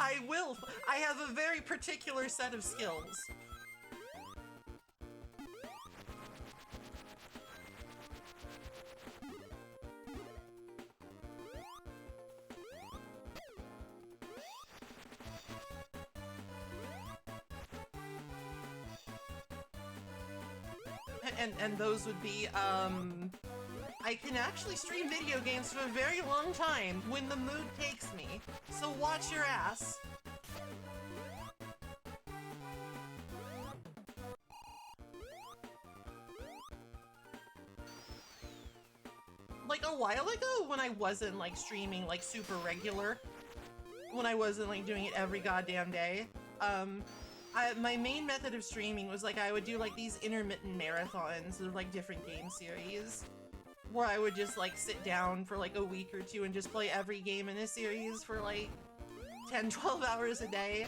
I will. I have a very particular set of skills. And those would be, I can actually stream video games for a very long time when the mood takes me, so watch your ass. Like, a while ago, when I wasn't, like, streaming, like, super regular, when I wasn't, like, doing it every goddamn day, my main method of streaming was, like, I would do, like, these intermittent marathons of, like, different game series, where I would just, like, sit down for, like, a week or two and just play every game in a series for, like, 10, 12 hours a day,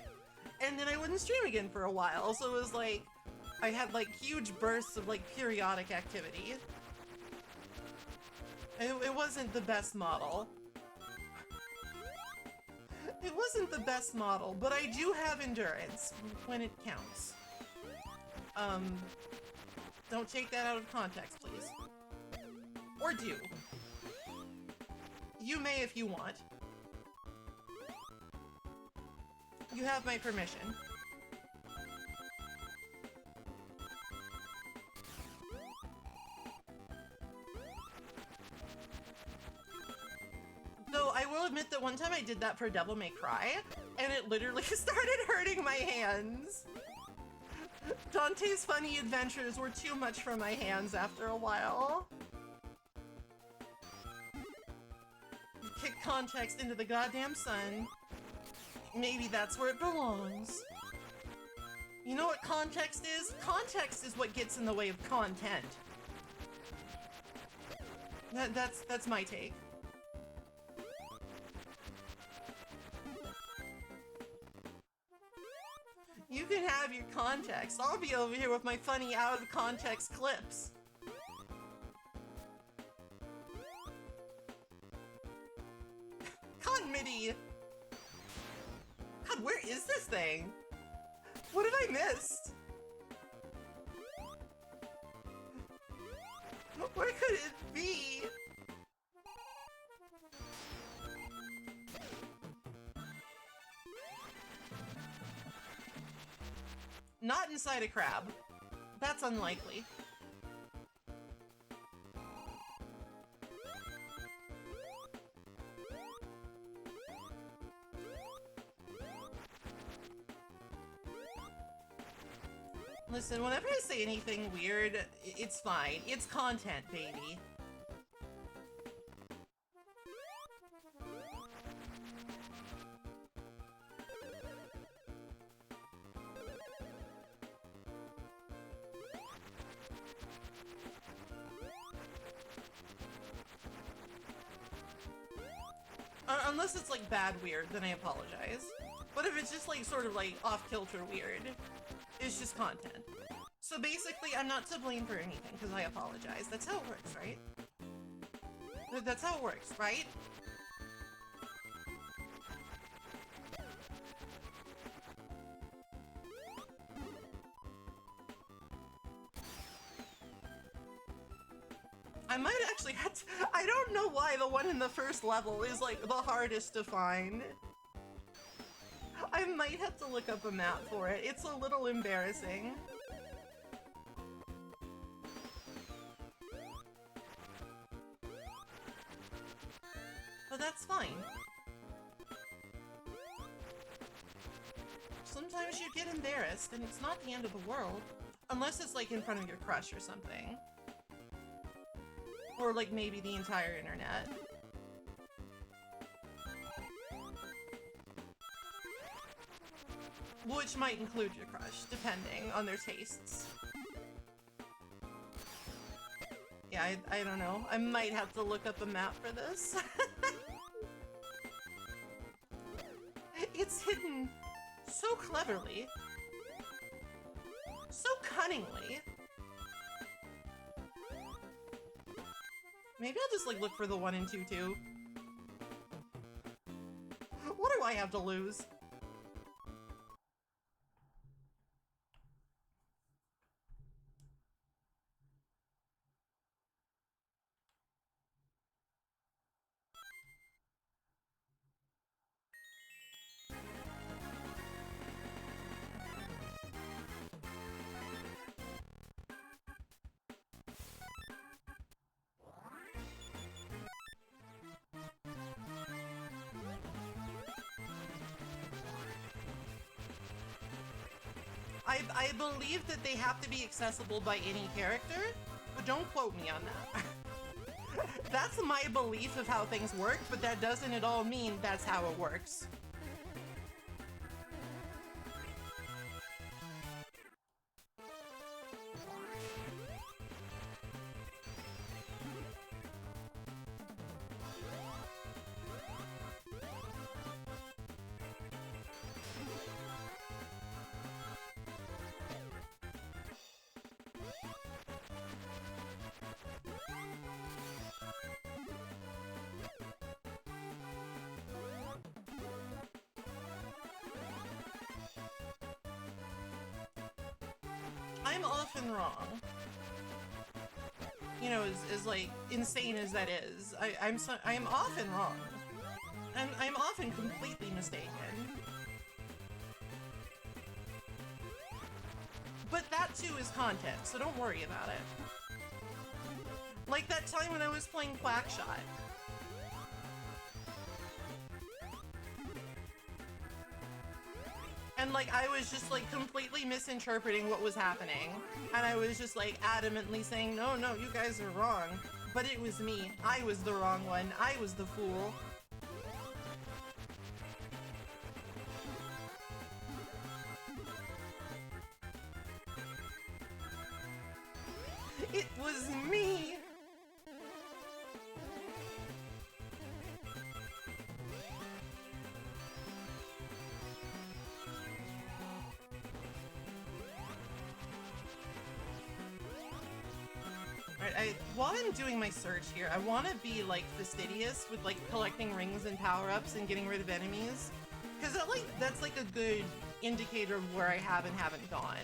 and then I wouldn't stream again for a while, so it was, like, I had, like, huge bursts of, like, periodic activity. It wasn't the best model. It wasn't the best model, but I do have endurance when it counts. Don't take that out of context, please. Or do. You may if you want. You have my permission. I'll admit that one time I did that for Devil May Cry, and it literally started hurting my hands. Dante's Funny Adventures were too much for my hands after a while. Kick context into the goddamn sun. Maybe that's where it belongs. You know what context is? Context is what gets in the way of content. That's my take. You can have your context. I'll be over here with my funny out of context clips. God, MIDI. God, where is this thing? What have I missed? Where could it be? Not inside a crab. That's unlikely. Listen, whenever I say anything weird, it's fine. It's content, baby. Unless it's like bad weird, then I apologize. But if it's just like sort of like off-kilter weird, it's just content. So basically, I'm not to blame for anything because I apologize. That's how it works, right? That's how it works, right? I might actually have to, I don't know why the one in the first level is like the hardest to find. I might have to look up a map for it. It's a little embarrassing. But that's fine. Sometimes you get embarrassed and it's not the end of the world. Unless it's like in front of your crush or something. Or like maybe the entire internet. Which might include your crush, depending on their tastes. Yeah, I don't know. I might have to look up a map for this. It's hidden so cleverly. So cunningly. Maybe I'll just like look for the 1 and 2 too. What do I have to lose? I believe that they have to be accessible by any character, but don't quote me on that. That's my belief of how things work, but that doesn't at all mean that's how it works. I'm often wrong. You know, as like insane as that is, I'm often wrong. I'm often completely mistaken. But that too is content, so don't worry about it. Like that time when I was playing Quackshot. And like I was just like completely misinterpreting what was happening, and I was just like adamantly saying, no, you guys are wrong. But it was me. I was the wrong one. I was the fool. It was me. Alright, while I'm doing my search here, I want to be, like, fastidious with, like, collecting rings and power-ups and getting rid of enemies. Because that's, like, a good indicator of where I have and haven't gone.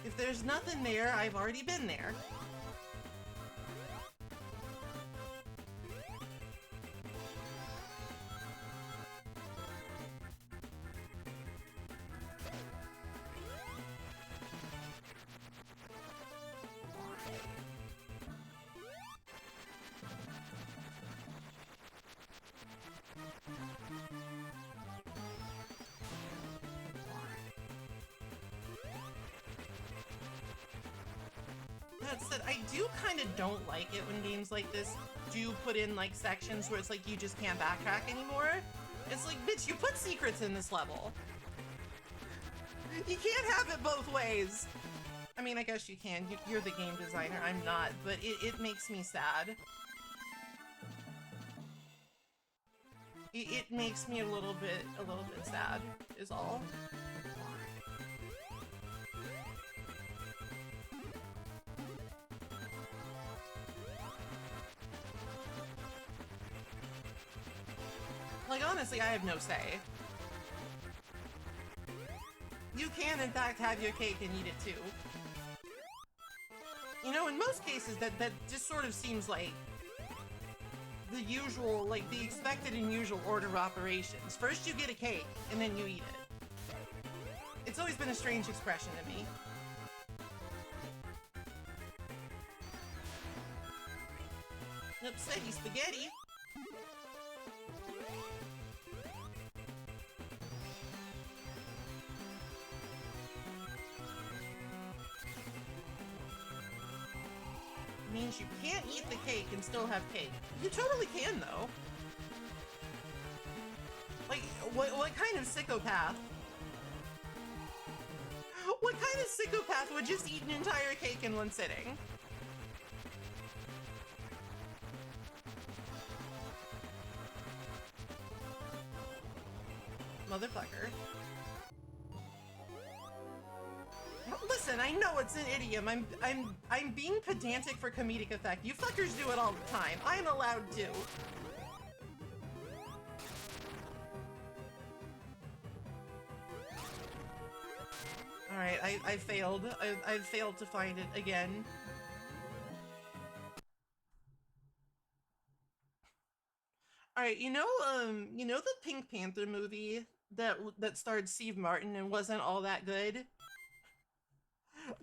If there's nothing there, I've already been there. That said, I do kind of don't like it when games like this do put in, like, sections where it's like you just can't backtrack anymore. It's like, bitch, you put secrets in this level. You can't have it both ways. I mean, I guess you can. You're the game designer. I'm not, but it makes me sad. It makes me a little bit sad, is all. Like, honestly, I have no say. You can, in fact, have your cake and eat it too. You know, in most cases, that just sort of seems like the usual, like, the expected and usual order of operations. First you get a cake, and then you eat it. It's always been a strange expression to me. Upsetty spaghetti. Means you can't eat the cake and still have cake. You totally can, though. Like, what kind of psychopath? What kind of psychopath would just eat an entire cake in one sitting? Motherfucker. Listen, I know it's an idiom. I'm being pedantic for comedic effect. You fuckers do it all the time. I'm allowed to. Alright, I failed. I failed to find it again. Alright, you know the Pink Panther movie that starred Steve Martin and wasn't all that good?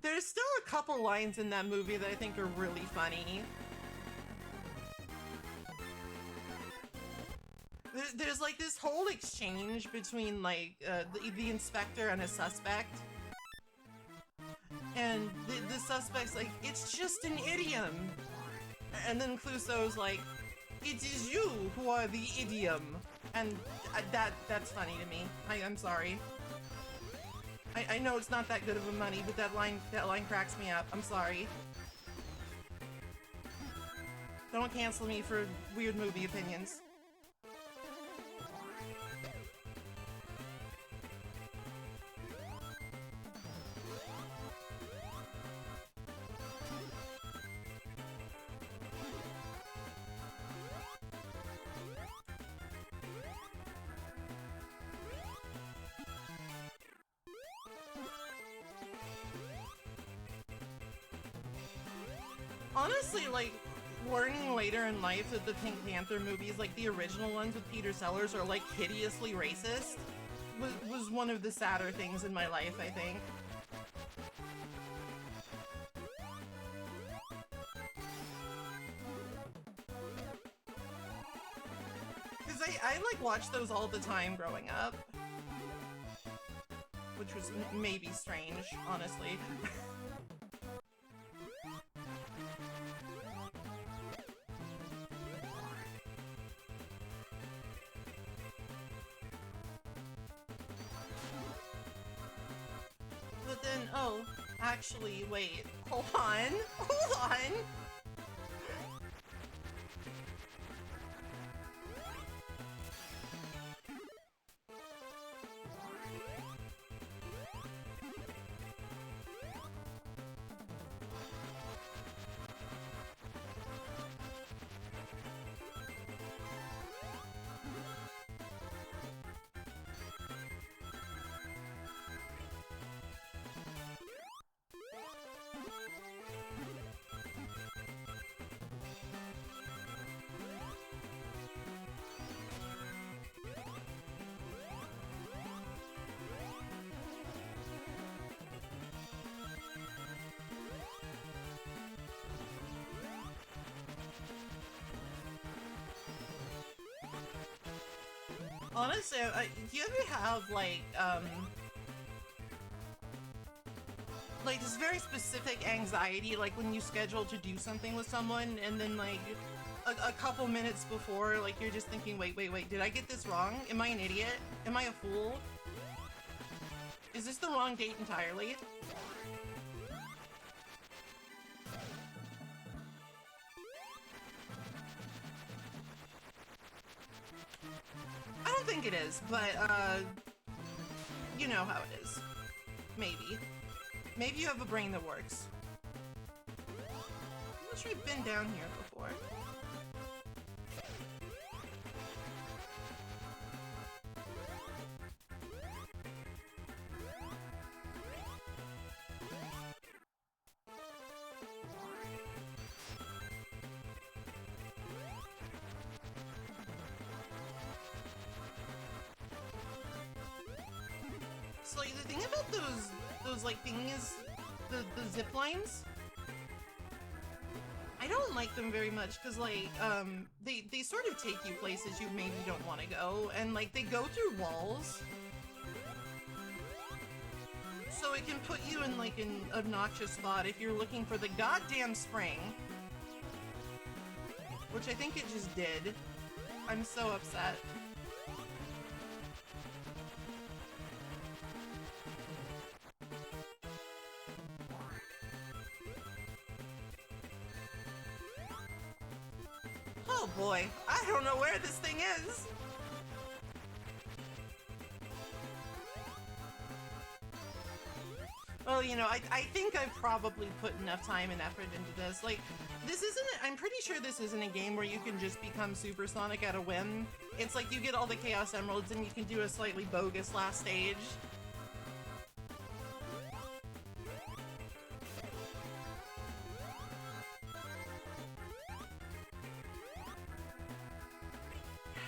There's still a couple lines in that movie that I think are really funny. There's like this whole exchange between like the inspector and a suspect. And the suspect's like, it's just an idiom. And then Clouseau's like, it is you who are the idiom. And that's funny to me. I'm sorry. I know it's not that good of a money, but that line cracks me up. I'm sorry. Don't cancel me for weird movie opinions. Honestly, like, learning later in life that the Pink Panther movies, like the original ones with Peter Sellers, are like hideously racist was one of the sadder things in my life, I think. Because I like watched those all the time growing up. which was maybe strange, honestly. But then, oh, actually, wait, hold on, hold on! Honestly, do you ever have, like this very specific anxiety, like when you schedule to do something with someone, and then, like, a couple minutes before, like, you're just thinking, wait, did I get this wrong? Am I an idiot? Am I a fool? Is this the wrong date entirely? I don't think it is, but, you know how it is. Maybe. Maybe you have a brain that works. I'm not sure I've been down here before. So, like, the thing about those like things, the zip lines, I don't like them very much because, like, they sort of take you places you maybe don't want to go, and, like, they go through walls, so it can put you in, like, an obnoxious spot if you're looking for the goddamn spring, which I think it just did. I'm so upset. Oh boy, I don't know where this thing is! Well, you know, I think I've probably put enough time and effort into this. Like, this isn't, I'm pretty sure this isn't a game where you can just become supersonic at a whim. It's like you get all the Chaos Emeralds and you can do a slightly bogus last stage.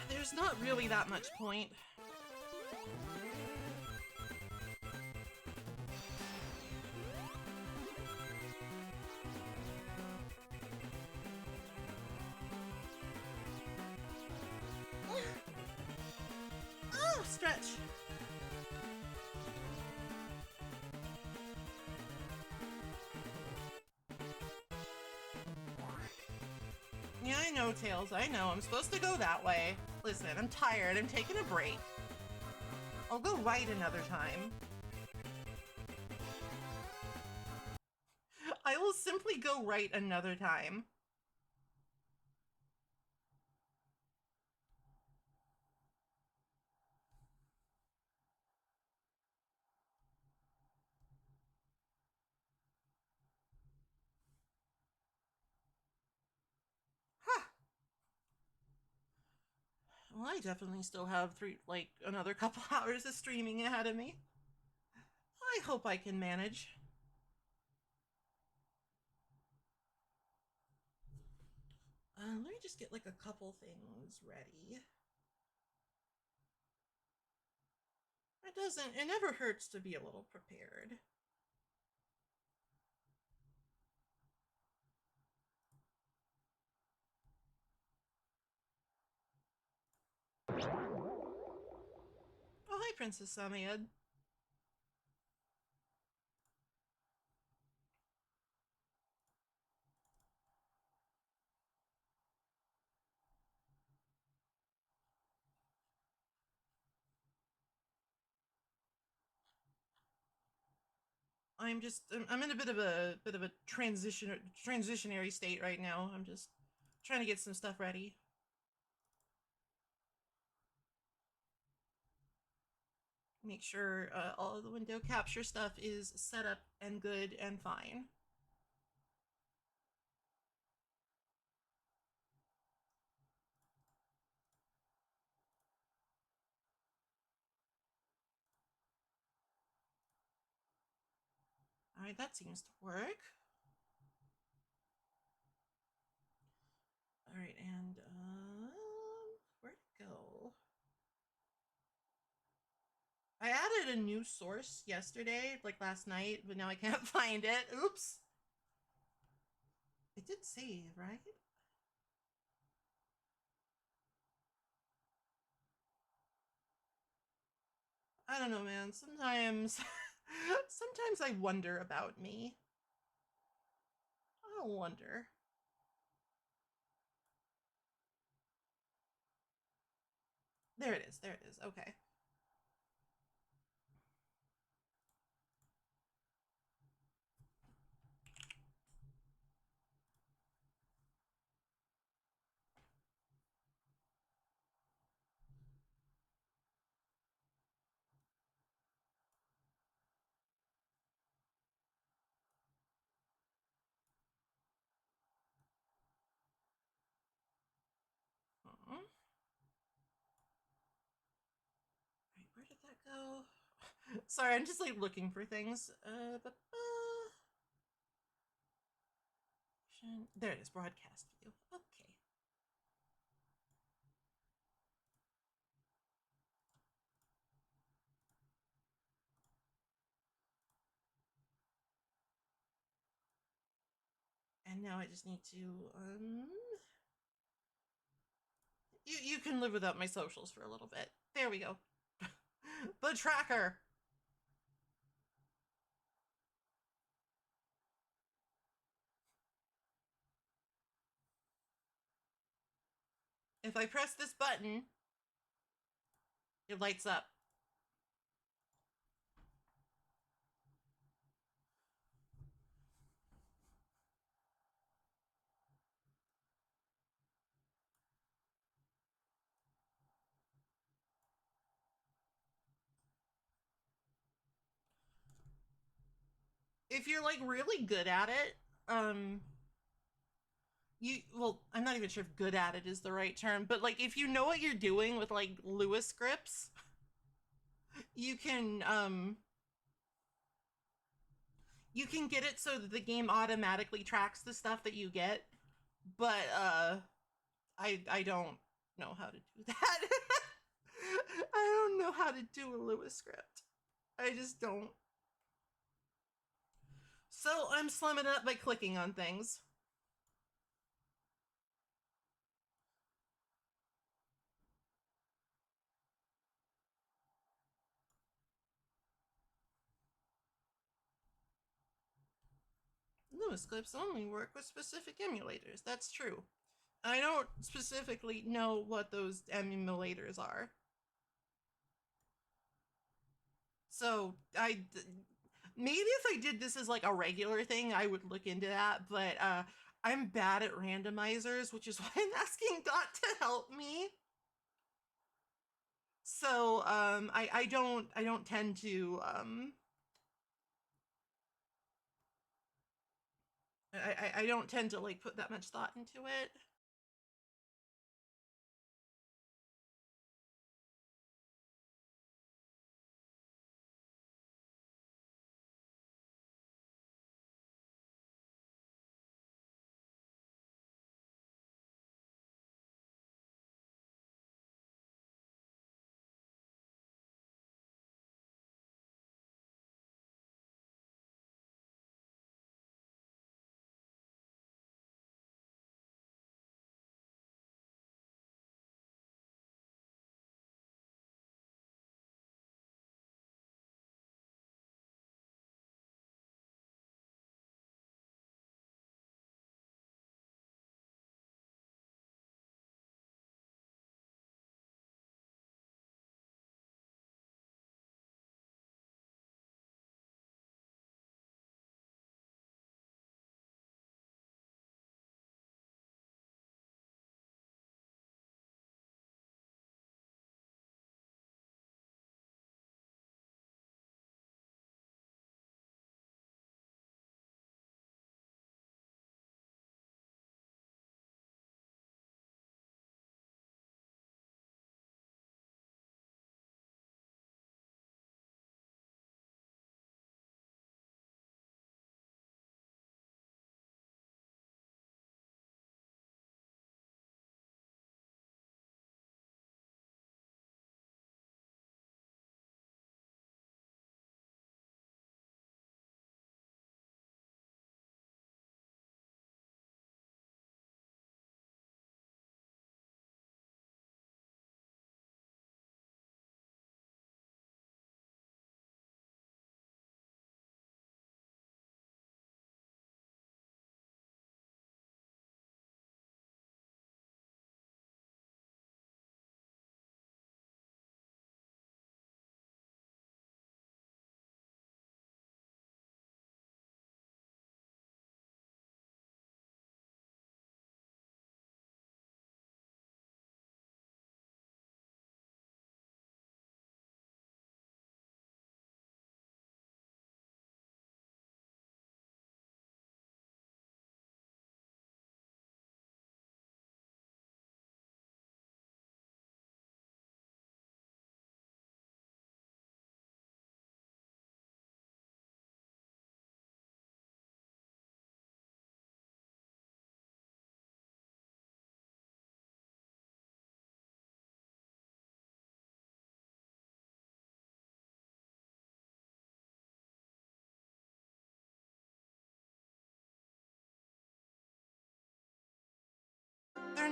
There's not really that much point. Oh, stretch. Yeah, I know, Tails. I know. I'm supposed to go that way. Listen, I'm tired. I'm taking a break. I'll go right another time. I will simply go right another time. Huh. Well, I definitely still have another couple hours of streaming ahead of me. I hope I can manage. Let me just get, like, a couple things ready. It never hurts to be a little prepared. Oh, hi, Princess Samiad. I'm in a bit of a transitionary state right now. I'm just trying to get some stuff ready. Make sure all of the window capture stuff is set up and good and fine. All right, that seems to work. All right, and where'd it go? I added a new source yesterday, like last night, but now I can't find it. Oops. It did save, right? I don't know, man. Sometimes, sometimes I wonder about me. I wonder. There it is. There it is. Okay. Right, where did that go? Sorry, I'm just like looking for things. There it is. Broadcast view. Okay. And now I just need to you can live without my socials for a little bit. There we go. The tracker. If I press this button, it lights up. If you're like really good at it, well, I'm not even sure if good at it is the right term, but like if you know what you're doing with like Lewis scripts, you you can get it so that the game automatically tracks the stuff that you get. But I don't know how to do that. I don't know how to do a Lewis script. I just don't. So I'm slumming it up by clicking on things. Lewis clips only work with specific emulators. That's true. I don't specifically know what those emulators are. So maybe if I did this as like a regular thing, I would look into that. But I'm bad at randomizers, which is why I'm asking Dot to help me. So I don't tend to I don't tend to like put that much thought into it.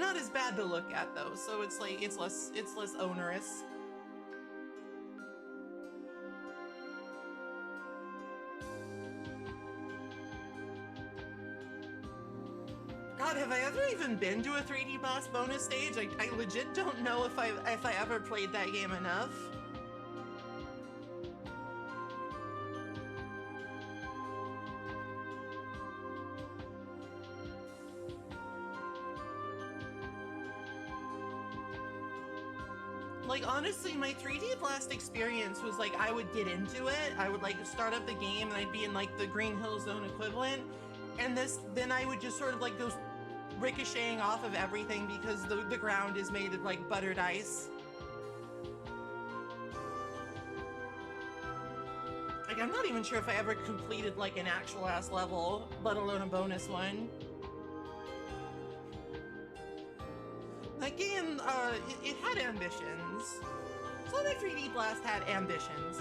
not as bad to look at though, so it's like it's less onerous. God, have I ever even been to a 3D Blast bonus stage? I legit don't know if I ever played that game enough. Like, honestly, my 3D Blast experience was like, I would get into it, I would like start up the game and I'd be in like the Green Hill Zone equivalent, and then I would just sort of like go ricocheting off of everything because the ground is made of like buttered ice. Like, I'm not even sure if I ever completed like an actual ass level, let alone a bonus one. That game, it had ambitions. Sonic 3D Blast had ambitions.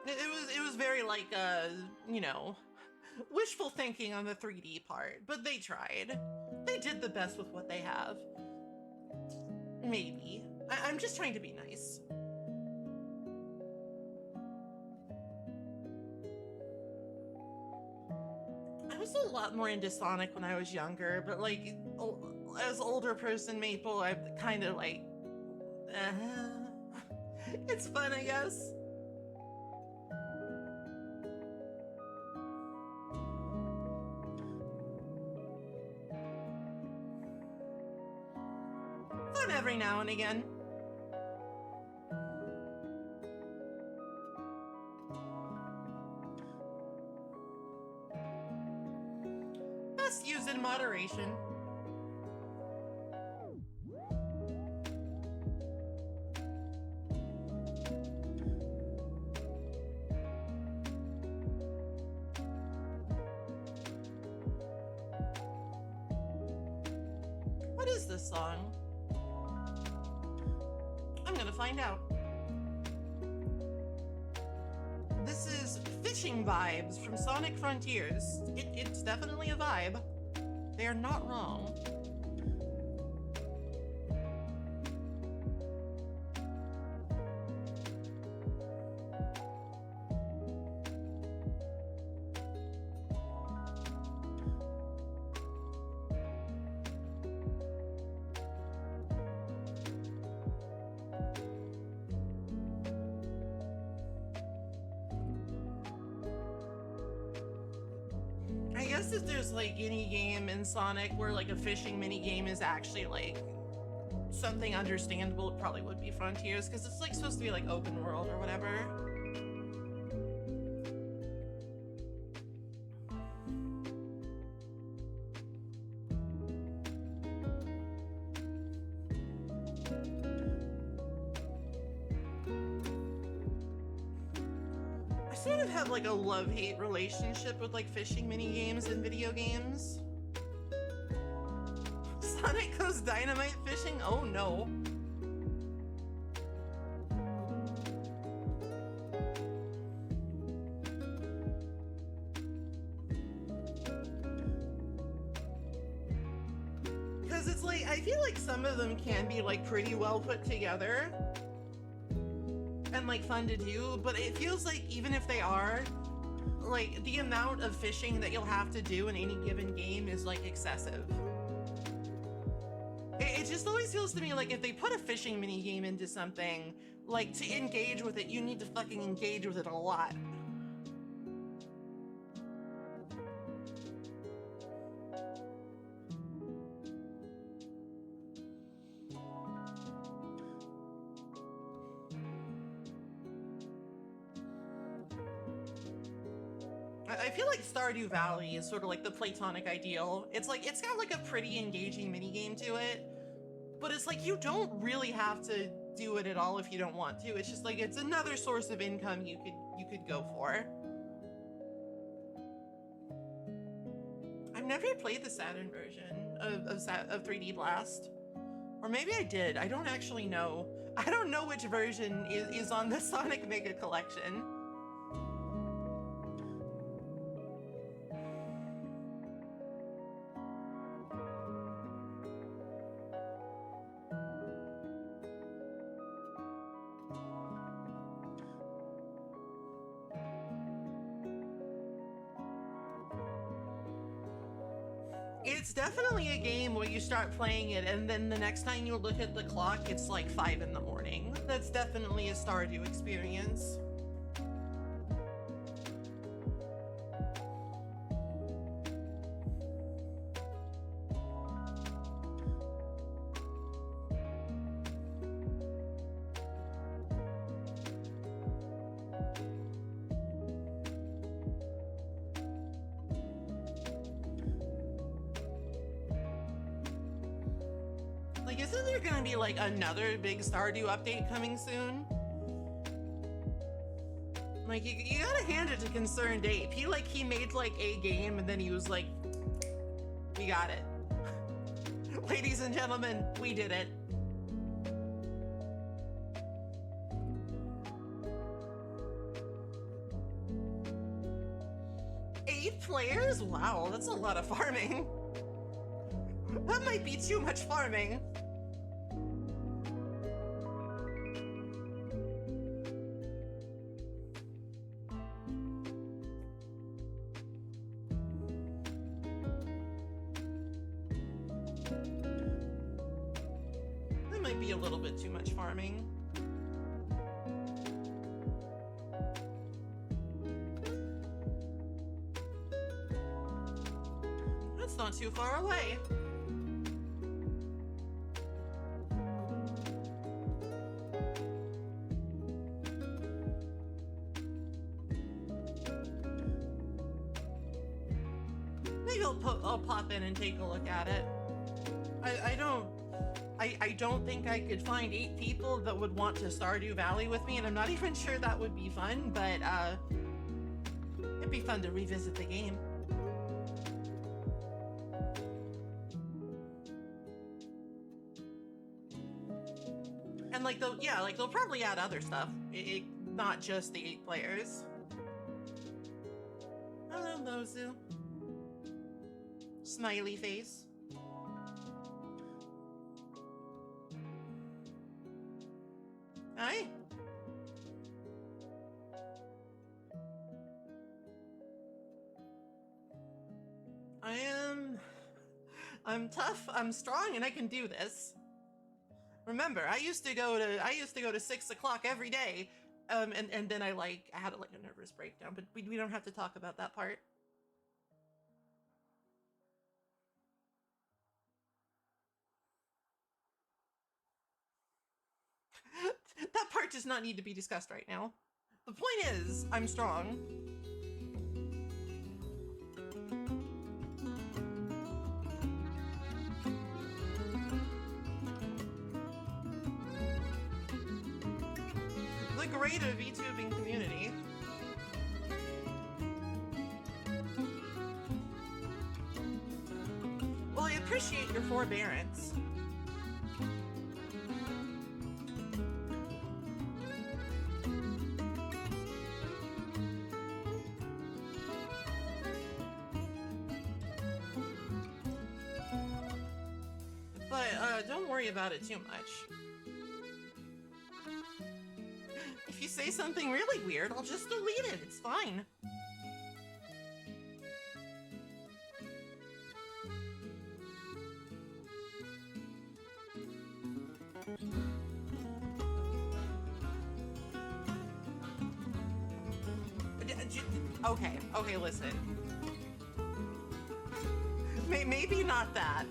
It was very like, you know, wishful thinking on the 3D part, but they tried. They did the best with what they have. Maybe. I'm just trying to be nice. I was a lot more into Sonic when I was younger, but like, as older person Maple, I'm kind of like, it's fun, I guess. Fun every now and again. Best used in moderation. What is this song? I'm gonna find out. This is Fishing Vibes from Sonic Frontiers. It's definitely a vibe. They're not wrong. I guess if there's like any game in Sonic where like a fishing mini game is actually like something understandable, it probably would be Frontiers, because it's like supposed to be like open world or whatever. I sort of have like a love-hate relationship with like fishing mini games and video games. Sonic goes dynamite fishing? Oh no. Because it's like, I feel like some of them can be like pretty well put together and like fun to do, but it feels like even if they are, like the amount of fishing that you'll have to do in any given game is like excessive. It just always feels to me like if they put a fishing mini game into something, like to engage with it, you need to fucking engage with it a lot. I feel like Stardew Valley is sort of like the platonic ideal. It's like, it's got like a pretty engaging minigame to it, but it's like you don't really have to do it at all if you don't want to. It's just like, it's another source of income you could go for. I'm I've never played the Saturn version of 3D Blast. Or maybe I did. I don't actually know. I don't know which version is on the Sonic Mega Collection. It's definitely a game where you start playing it and then the next time you look at the clock, it's like 5 in the morning. That's definitely a Stardew experience. Like, isn't there gonna be like another big Stardew update coming soon? Like, you gotta hand it to Concerned Ape. He made like a game and then he was like, we got it. Ladies and gentlemen, we did it. Eight players? Wow, that's a lot of farming. That might be too much farming. That might be a little bit too much farming. That's not too far away. Maybe I'll pop in and take a look at it. I don't think I could find 8 people that would want to Stardew Valley with me, and I'm not even sure that would be fun, but it'd be fun to revisit the game. And like they'll probably add other stuff, not just the 8 players. Hello, Lozu. Smiley face. Hi. I'm tough, I'm strong, and I can do this. Remember, I used to go to 6 o'clock every day, and then I had like a nervous breakdown, but we don't have to talk about that part. That part does not need to be discussed right now. The point is, I'm strong. The greater VTubing community. Well, I appreciate your forbearance. But don't worry about it too much. If you say something really weird, I'll just delete it. It's fine. Okay, listen. Maybe not that.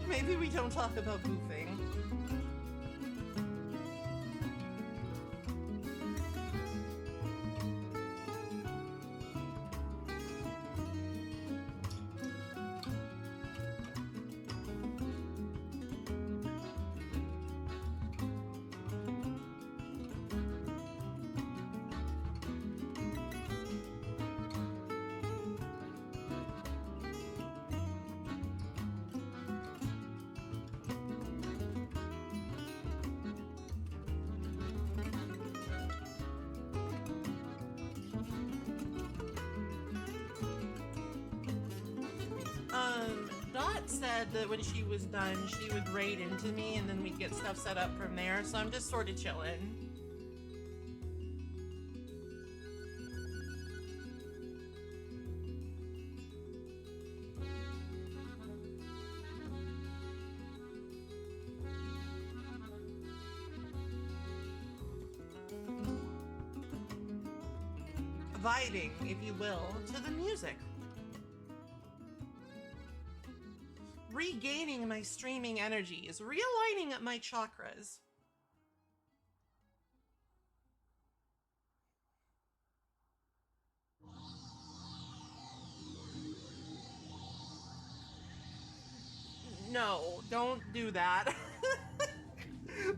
Maybe we don't talk about boofing. Kat said that when she was done, she would raid into me and then we'd get stuff set up from there, so I'm just sort of chilling. Vibing, if you will, to the music. Regaining my streaming energies, realigning my chakras. No, don't do that.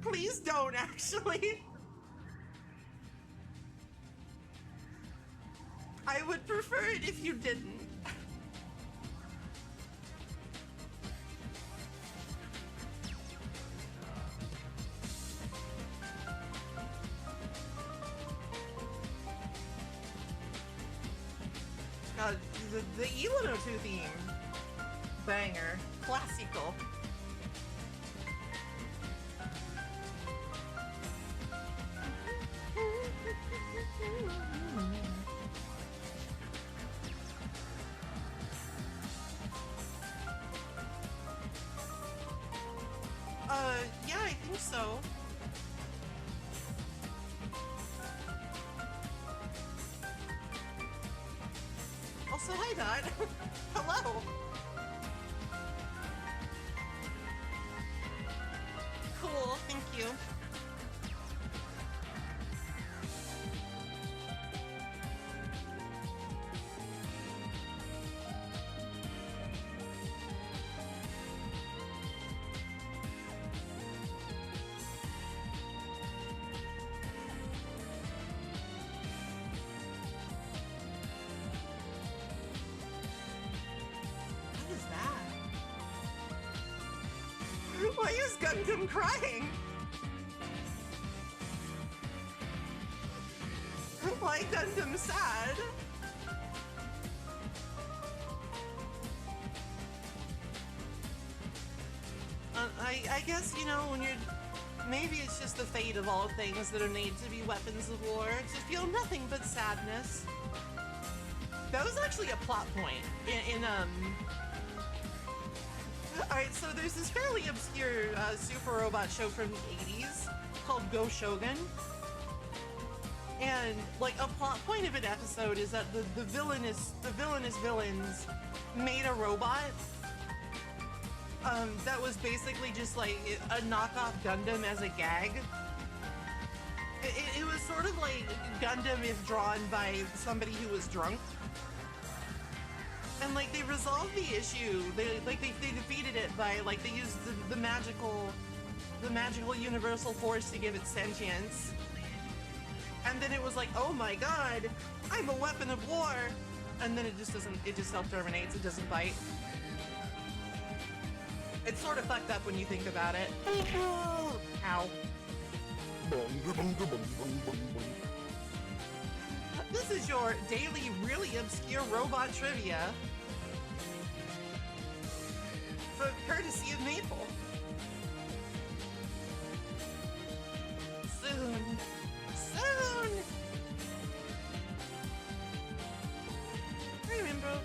Please don't, actually. I would prefer it if you didn't. The Ilano 2 theme. Banger. Classical. Yeah, I think so. Also, hi, Dot. Hello. Cool, thank you. Why is Gundam crying? Why Gundam sad? I guess, you know, when you're... Maybe it's just the fate of all things that are made to be weapons of war, to feel nothing but sadness. That was actually a plot point in Alright, so there's this fairly obscure super robot show from the 80s called Go Shogun. And, like, a plot point of an episode is that the villainous villains made a robot that was basically just like a knockoff Gundam as a gag. It was sort of like Gundam if drawn by somebody who was drunk. And like they resolved the issue. They defeated it by like they used the magical universal force to give it sentience. And then it was like, oh my god, I'm a weapon of war. And then it just self-terminates, it doesn't bite. It's sort of fucked up when you think about it. Ow. This is your daily, really obscure robot trivia. For courtesy of Maple. Soon. Soon! I remember.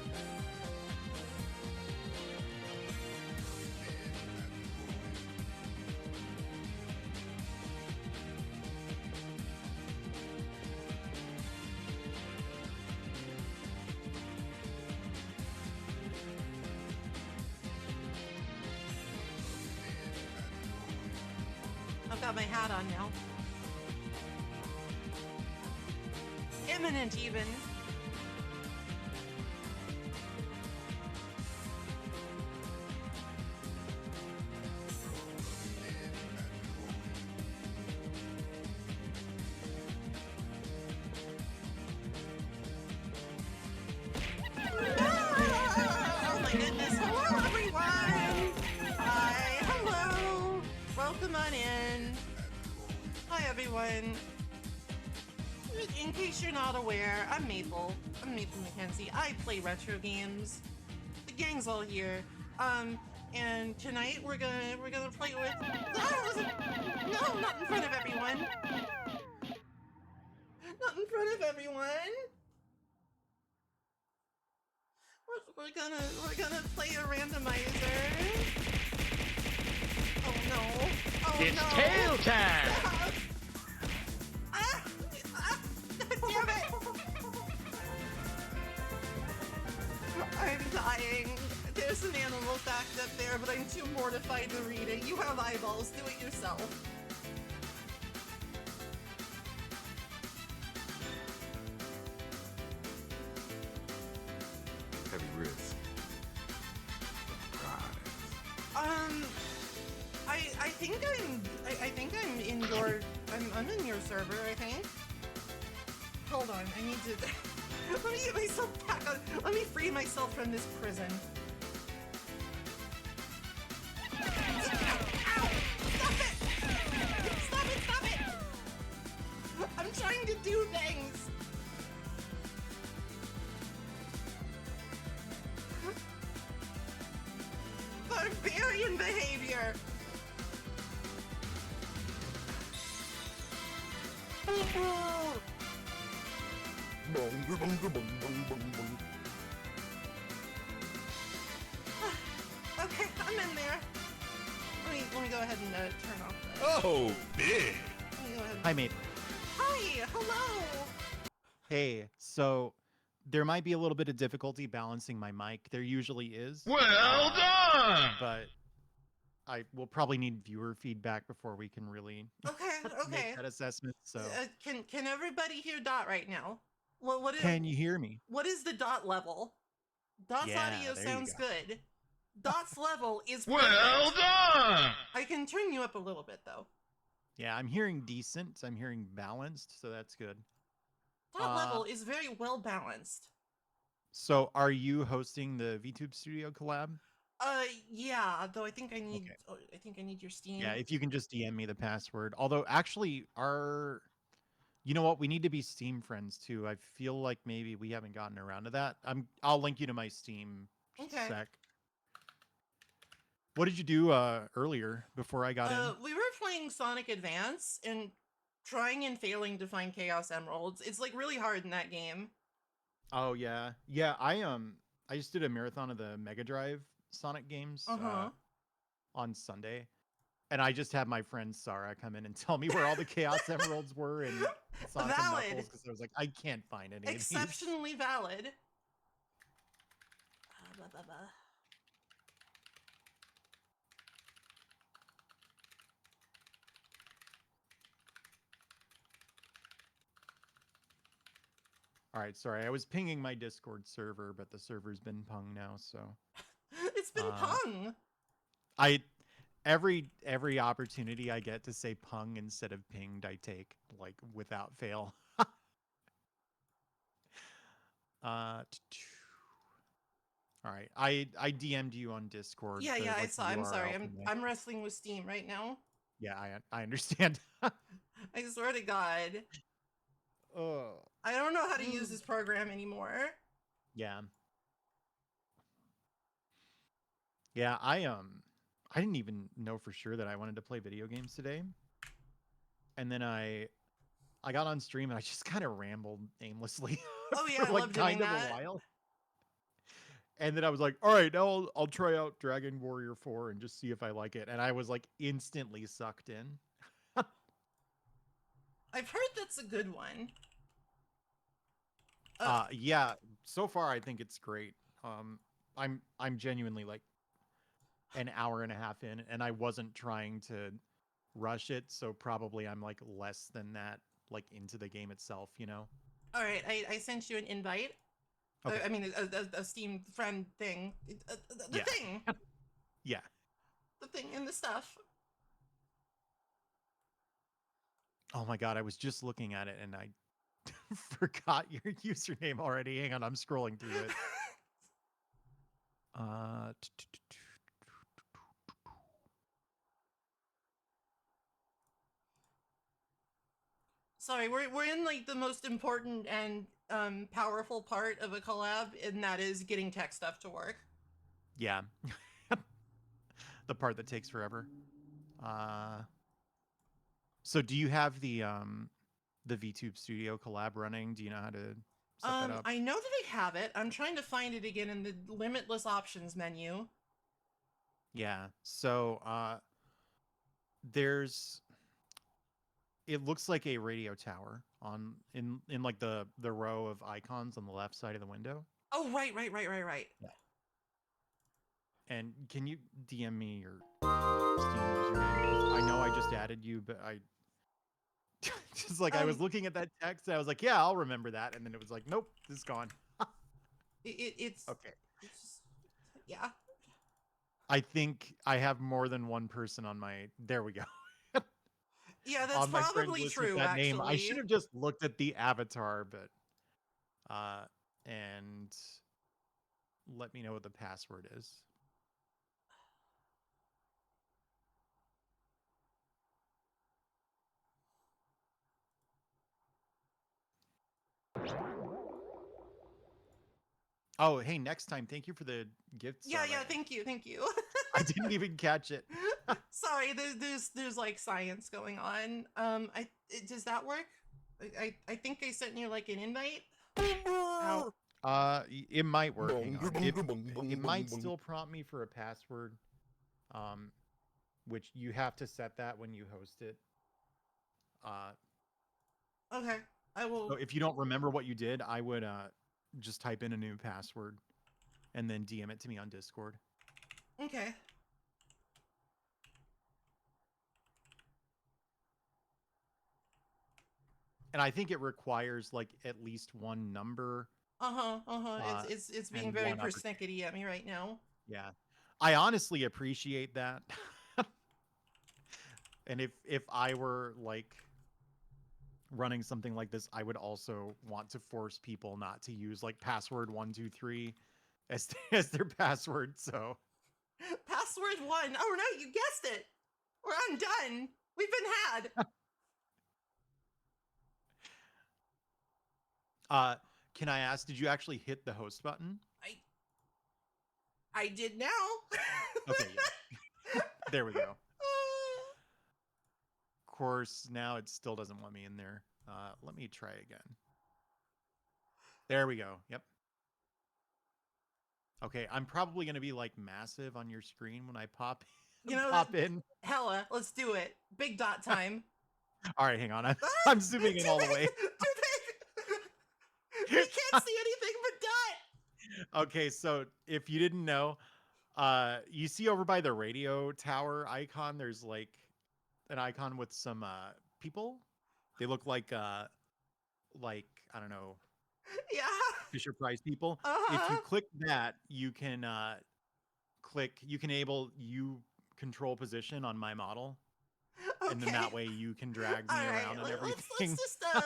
I've got my hat on now. Imminent, even. Oh my goodness. Hello, everyone. Hi. Hello. Welcome on in. Hi, everyone. In case you're not aware, I'm Maple. I'm Maple Mackenzie. I play retro games. The gang's all here. And tonight we're gonna play with. No, not in front of everyone. Not in front of everyone. We're gonna play a randomizer. Oh no! Oh It's no! tail time! Damn it! I'm dying. There's an animal fact up there, but I'm too mortified to read it. You have eyeballs. Do it yourself. Heavy risk. I think I'm in your I'm in your server, I think. Hold on, I need to let me get myself back on. Let me free myself from this prison. Ow! Stop it! Stop it! Stop it! I'm trying to do things. Barbarian behavior! Okay, I'm in there. Let me go ahead and turn off the... Oh, big. Let me go ahead and... Hi, mate. Hi! Hello! Hey, so there might be a little bit of difficulty balancing my mic. There usually is. Well done! But I will probably need viewer feedback before we can really Okay, okay. make that assessment. So Can everybody hear Dot right now? What is, can you hear me? what is the Dot level? Dot's Yeah, audio there you sounds go. good. Dot's level is perfect. Well done! I can turn you up a little bit though. Yeah, I'm hearing decent. I'm hearing balanced, so that's good. Dot level is very well balanced. So are you hosting the VTube Studio collab? Yeah, though I think I need Okay. I think I need your Steam. Yeah, if you can just DM me the password. Although actually you know what? We need to be Steam friends too. I feel like maybe we haven't gotten around to that. I'll link you to my Steam Okay. sec. What did you do earlier before I got in? We were playing Sonic Advance and trying and failing to find Chaos Emeralds. It's like really hard in that game. Oh yeah. Yeah, I just did a marathon of the Mega Drive Sonic games on Sunday. And I just had my friend Sarah come in and tell me where all the Chaos Emeralds were in Sonic and Valid. Knuckles because I was like, I can't find any of these. Exceptionally valid. Blah, blah, blah. All right, sorry. I was pinging my Discord server, but the server's been pung now, so It's been pung. every opportunity I get to say pung instead of pinged, I take, like, without fail. All right. I DM'd you on Discord. Yeah, the, yeah, I like, saw. I'm sorry. URL from there. I'm wrestling with Steam right now. Yeah, I understand. I swear to God. I don't know how to use this program anymore. Yeah. Yeah, I didn't even know for sure that I wanted to play video games today. And then I got on stream and I just kind of rambled aimlessly Oh yeah, for I like love doing kind of that. a while. And then I was like, all right, now I'll try out Dragon Warrior 4 and just see if I like it. And I was like instantly sucked in. I've heard that's a good one. Yeah, so far I think it's great. I'm genuinely like an hour and a half in, and I wasn't trying to rush it, so probably I'm like less than that, like into the game itself, you know? All right, I sent you an invite. Okay. I mean, a Steam friend thing. The Yeah. thing. Yeah. The thing and the stuff. Oh my god, I was just looking at it and I forgot your username already. Hang on, I'm scrolling through it. Sorry, we're in like the most important and powerful part of a collab, and that is getting tech stuff to work. Yeah. the part that takes forever. So do you have the VTube Studio collab running? Do you know how to set that up? I know that I have it. I'm trying to find it again in the limitless options menu. Yeah. So there's it looks like a radio tower on in like the row of icons on the left side of the window. Oh, right. Yeah. And can you DM me your Steam username? I know I just added you, but I just like I was looking at that text and I was like, yeah, I'll remember that, and then it was like, nope, this is gone. It's Okay. It's just, yeah. I think I have more than one person on my. There we go. Yeah, that's On my friends probably list with true. that Actually, name. I should have just looked at the avatar, but and let me know what the password is. Oh, hey, next time, thank you for the gift. Yeah, thank you. I didn't even catch it. Sorry, there's like science going on. Does that work? I think I sent you like an invite. Ow. It might work. Hang on. It might still prompt me for a password, which you have to set that when you host it. Okay, I will. So if you don't remember what you did, I would just type in a new password and then DM it to me on Discord. Okay. And I think it requires like at least one number. It's being and very one persnickety at me right now. Yeah. I honestly appreciate that. And if I were like running something like this, I would also want to force people not to use like password 123 as as their password. So Password 1. Oh no, you guessed it. We're undone. We've been had. Can I ask, did you actually hit the host button? I did now. Okay, yeah. There we go. Of course, now it still doesn't want me in there. Let me try again. There we go. Yep. Okay, I'm probably going to be like massive on your screen when I pop in. Hella, let's do it. Big dot time. All right, hang on. I'm zooming in all the way. Too big. We can't see anything but dot. Okay, so if you didn't know, you see over by the radio tower icon, there's like an icon with some people. They look like I don't know, Yeah. Fisher Price people. If you click that, you can enable control position on my model. Okay. And then that way you can drag me around and everything.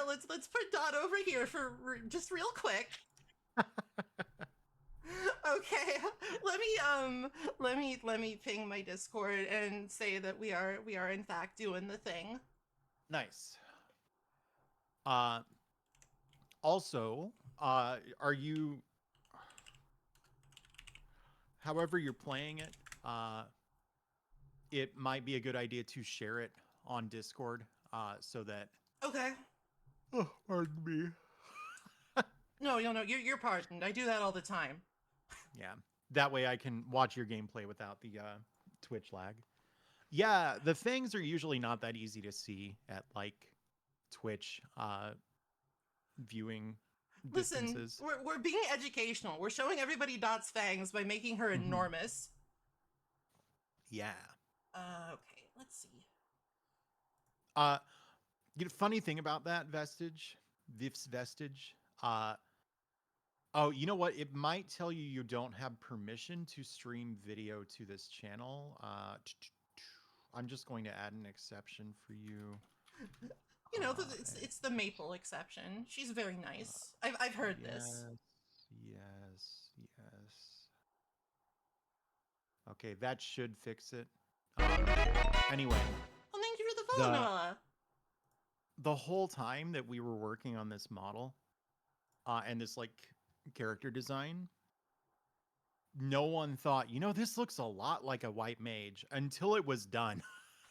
Let's put Dot over here for just real quick. Okay, let me ping my Discord and say that we are in fact doing the thing. Nice. Also, are you, however you're playing it, it might be a good idea to share it on Discord, so that. Okay. Oh, pardon me. No, you're pardoned. I do that all the time. Yeah, that way I can watch your gameplay without the Twitch lag. Yeah, the things are usually not that easy to see at like Twitch viewing distances. Listen, we're being educational. We're showing everybody Dot's fangs by making her enormous. Yeah. Okay, let's see. Funny thing about that vestige, oh, you know what? It might tell you you don't have permission to stream video to this channel. I'm just going to add an exception for you. You know, it's the Maple exception. She's very nice. I've heard this. Yes. Okay, that should fix it. Anyway. Well, thank you for the follow, Noella. The whole time that we were working on this model, and this like character design, no one thought, you know, this looks a lot like a white mage until it was done.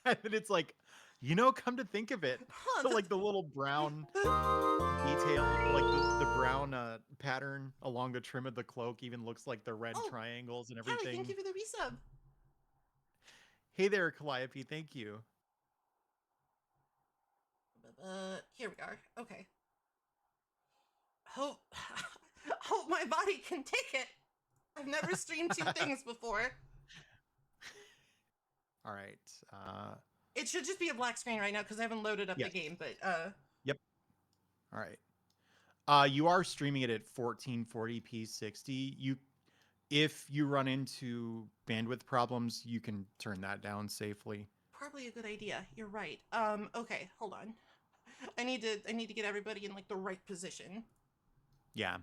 And then it's like, you know, come to think of it, Huh, like the little brown detail, like the brown pattern along the trim of the cloak even looks like the red oh, triangles and Callie, thank everything. you for the resub. Hey there, Calliope, thank you. Here we are. Okay. Hope, hope my body can take it. I've never streamed two things before. All right. It should just be a black screen right now because I haven't loaded up Yes. the game, but Yep. All right. You are streaming it at 1440p 60. If you run into bandwidth problems, you can turn that down safely. probably a good idea. You're right. Okay, hold on. I need to get everybody in like the right position. Yeah.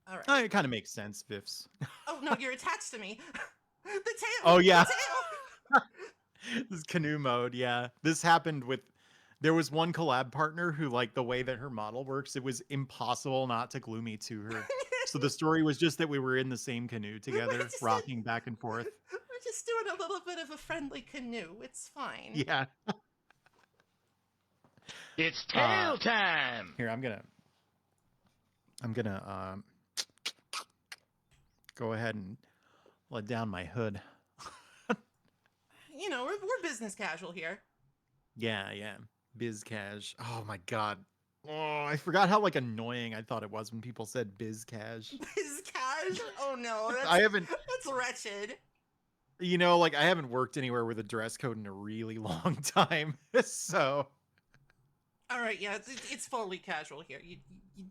All right. It kind of makes sense, Viffs. Oh no, you're attached to me. The tail. Oh, yeah. The tail. This is canoe mode, yeah. This happened with there was one collab partner who, like, the way that her model works, it was impossible not to glue me to her. So the story was just that we were in the same canoe together, rocking back and forth. We're just doing a little bit of a friendly canoe. It's fine. Yeah. It's tail time. Here, I'm gonna go ahead and let down my hood. You know, we're business casual here. Yeah, yeah. Biz cash. Oh my god. Oh, I forgot how like annoying I thought it was when people said biz cash. Biz cash? Oh no, that's wretched. You know, like I haven't worked anywhere with a dress code in a really long time. So All right, yeah, it's fully casual here.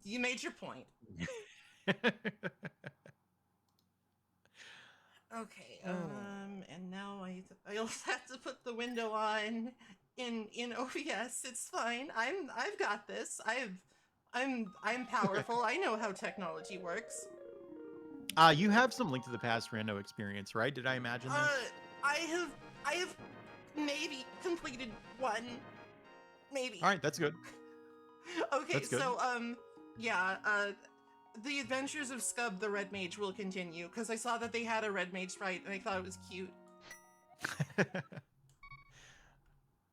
You made your point. Okay, and now I also have to put the window on in OBS. It's fine. I've got this. I'm powerful. I know how technology works. You have some Link to the Past Rando experience, right? Did I imagine this? I have maybe completed one. Maybe. All right, that's good. Okay, That's good. so yeah, the Adventures of Scub the Red Mage will continue because I saw that they had a Red Mage sprite and I thought it was cute.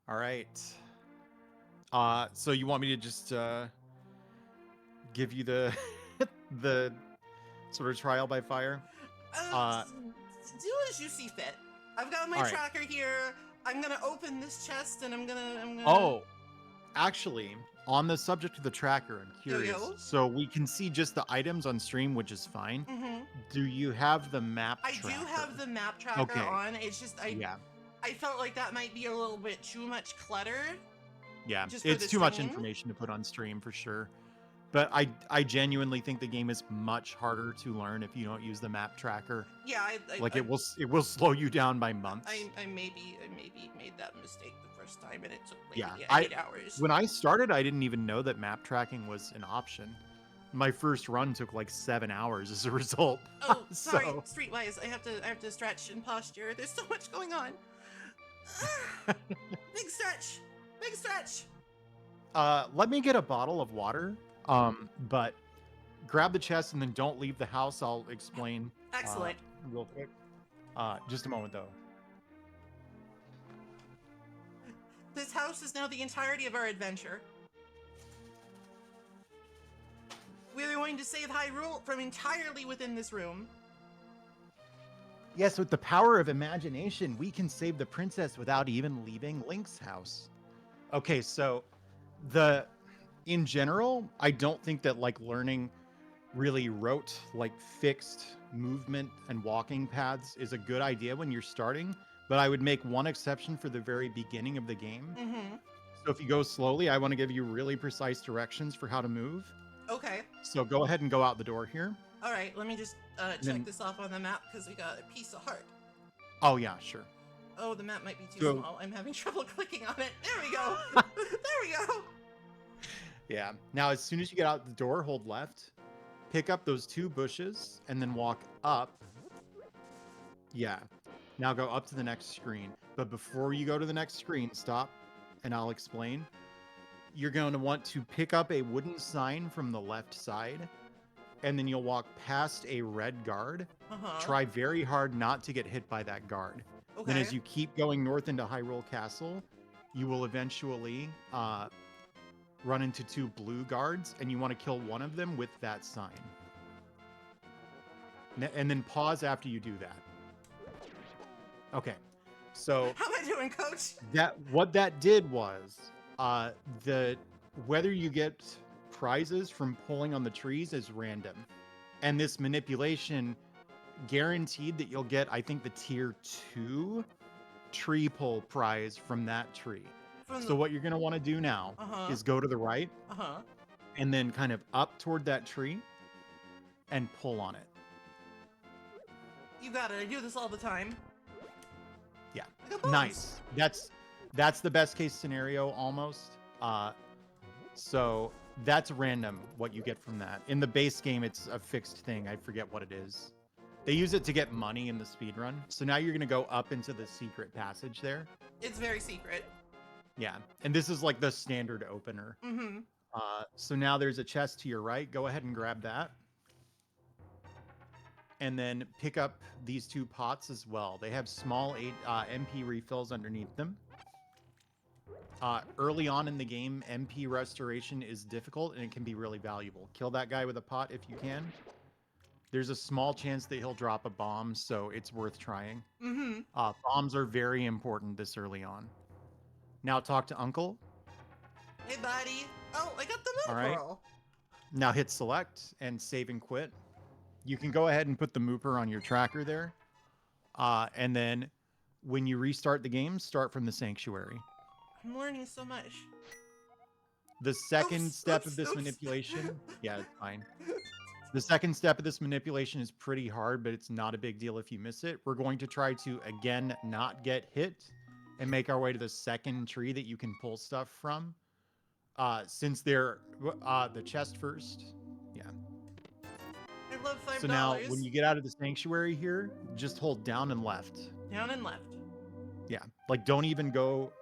All right. So you want me to just give you the the sort of trial by fire? Do as you see fit. I've got my all right. tracker here. I'm gonna open this chest and I'm gonna. Oh, actually, on the subject of the tracker, I'm curious. Yo-yo? So we can see just the items on stream, which is fine. Mm-hmm. Do you have the map I tracker? do have the map tracker on. It's just Yeah. I felt like that might be a little bit too much clutter. Yeah, Just for it's the too much stream? information to put on stream for sure. But I genuinely think the game is much harder to learn if you don't use the map tracker. Yeah, It will slow you down by months. I maybe made that mistake the first time and it took like Yeah, 8 hours. When I started, I didn't even know that map tracking was an option. My first run took like 7 hours as a result. Oh, sorry, So- Streetwise. I have to stretch and posture. There's so much going on. Big stretch. Big stretch. Let me get a bottle of water. But grab the chest and then don't leave the house. I'll explain. Excellent. Real quick. Just a moment though. This house is now the entirety of our adventure. We're going to save Hyrule from entirely within this room. Yes, with the power of imagination, we can save the princess without even leaving Link's house. Okay, so in general, I don't think that like learning really rote, like fixed movement and walking paths is a good idea when you're starting, but I would make one exception for the very beginning of the game. Mm-hmm. So if you go slowly, I want to give you really precise directions for how to move. Okay. So go ahead and go out the door here. All right, let me just check this off on the map because we got a piece of heart. Oh yeah, sure. Oh, the map might be too Go. small. I'm having trouble clicking on it. There we go. There we go. Yeah. Now, as soon as you get out the door, hold left, pick up those 2 bushes, and then walk up. Yeah. Now go up to the next screen. But before you go to the next screen, stop, and I'll explain. you're going to want to pick up a wooden sign from the left side, and then you'll walk past a red guard. Try very hard not to get hit by that guard. Okay. Then as you keep going north into Hyrule Castle, you will eventually run into 2 blue guards, and you want to kill one of them with that sign. And then pause after you do that. Okay. So how am I doing, Coach? what that did was whether you get prizes from pulling on the trees is random. And this manipulation guaranteed that you'll get, I think, the tier 2 tree pull prize from that tree. So what you're going to want to do now is go to the right and then kind of up toward that tree and pull on it. You got it. I do this all the time. Yeah. Like a boss. Nice. That's the best case scenario almost. So that's random what you get from that. In the base game, it's a fixed thing. I forget what it is. They use it to get money in the speedrun. So now you're going to go up into the secret passage there. It's very secret. Yeah. And this is like the standard opener. Mm-hmm. So now there's a chest to your right. Go ahead and grab that. And then pick up these 2 pots as well. They have small MP refills underneath them. Early on in the game, MP restoration is difficult and it can be really valuable. Kill that guy with a pot if you can. There's a small chance that he'll drop a bomb, so it's worth trying. Mm-hmm. Bombs are very important this early on. Now talk to Uncle. Hey, buddy. Oh, I got the milk All right. roll. Now hit select and save and quit. You can go ahead and put the Mooper on your tracker there. And then when you restart the game, start from the Sanctuary. I'm learning so much. The second step of this manipulation... Yeah, it's fine. The second step of this manipulation is pretty hard, but it's not a big deal if you miss it. We're going to try to, again, not get hit and make our way to the second tree that you can pull stuff from. Since they're the chest first. Yeah. I love $5. So now, when you get out of the Sanctuary here, just hold down and left. Down and left. Yeah. Like, don't even go...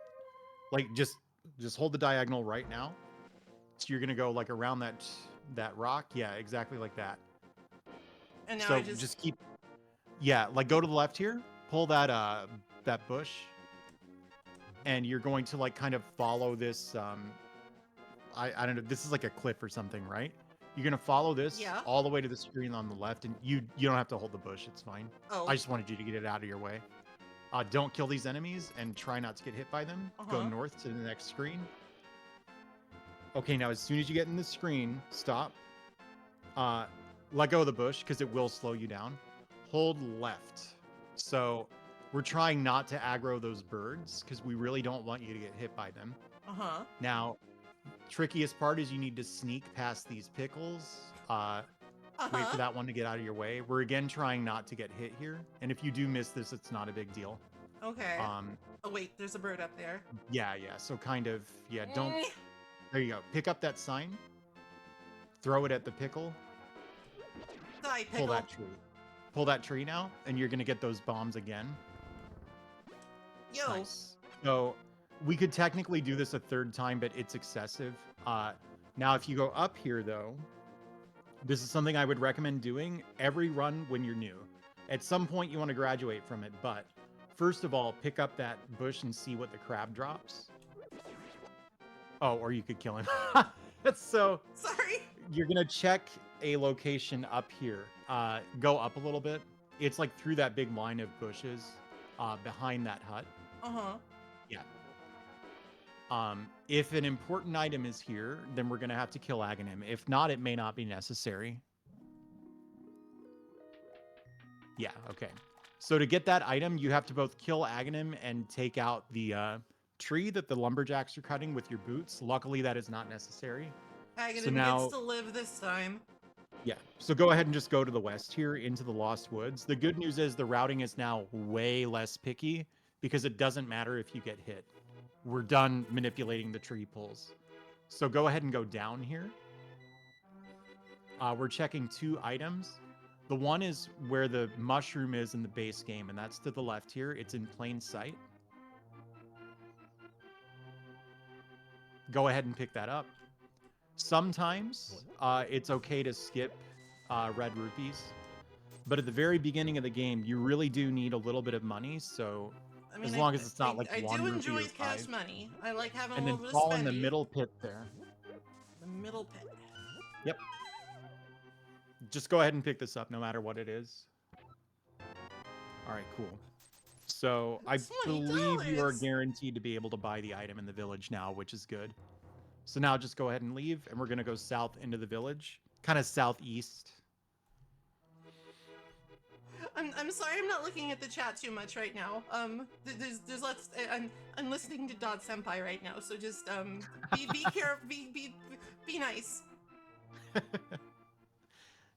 Like, just hold the diagonal right now. So you're going to go, like, around that rock. Yeah, exactly like that. And now so I just keep... Yeah, like, go to the left here. Pull that bush. And you're going to, like, kind of follow this... I don't know. This is like a cliff or something, right? You're going to follow this all the way to the screen on the left. And you don't have to hold the bush. It's fine. Oh. I just wanted you to get it out of your way. Don't kill these enemies and try not to get hit by them. Go north to the next screen. Okay, now as soon as you get in the screen, stop. Let go of the bush because it will slow you down. Hold left. So we're trying not to aggro those birds because we really don't want you to get hit by them. Now, trickiest part is you need to sneak past these pickles. Wait for that one to get out of your way. We're again trying not to get hit here. And if you do miss this, it's not a big deal. Okay. Oh, wait, there's a bird up there. Yeah. So kind of, don't... There you go. Pick up that sign. Throw it at the pickle. Die, pickle. Pull that tree. Pull that tree now, and you're going to get those bombs again. Yo. Nice. So we could technically do this a 3rd time, but it's excessive. Now, if you go up here, though... This is something I would recommend doing every run when you're new. At some point, you want to graduate from it, but first of all, pick up that bush and see what the crab drops. Oh, or you could kill him. That's so... Sorry. You're going to check a location up here. Go up a little bit. It's like through that big line of bushes behind that hut. Yeah. If an important item is here, then we're going to have to kill Aghanim. If not, it may not be necessary. Yeah, okay. So to get that item, you have to both kill Aghanim and take out the tree that the lumberjacks are cutting with your boots. Luckily, that is not necessary. Aghanim gets to live this time. Yeah, so go ahead and just go to the west here into the Lost Woods. The good news is the routing is now way less picky because it doesn't matter if you get hit. We're done manipulating the tree pulls. So go ahead and go down here. We're checking 2 items. The one is where the mushroom is in the base game, and that's to the left here. It's in plain sight. go ahead and pick that up. Sometimes it's okay to skip red rupees, but at the very beginning of the game, you really do need a little bit of money. So I mean, as long as it's not like I one do rupee enjoy or cash five, money. I like having and a then little bit of fall in the spendy. middle pit there. The middle pit. Yep. Just go ahead and pick this up, no matter what it is. All right, cool. So I believe you are $20. guaranteed to be able to buy the item in the village now, which is good. So now just go ahead and leave, and we're gonna go south into the village, kind of southeast. I'm sorry, I'm not looking at the chat too much right now. There's lots. I'm listening to Dot Senpai right now, so just be careful, be nice.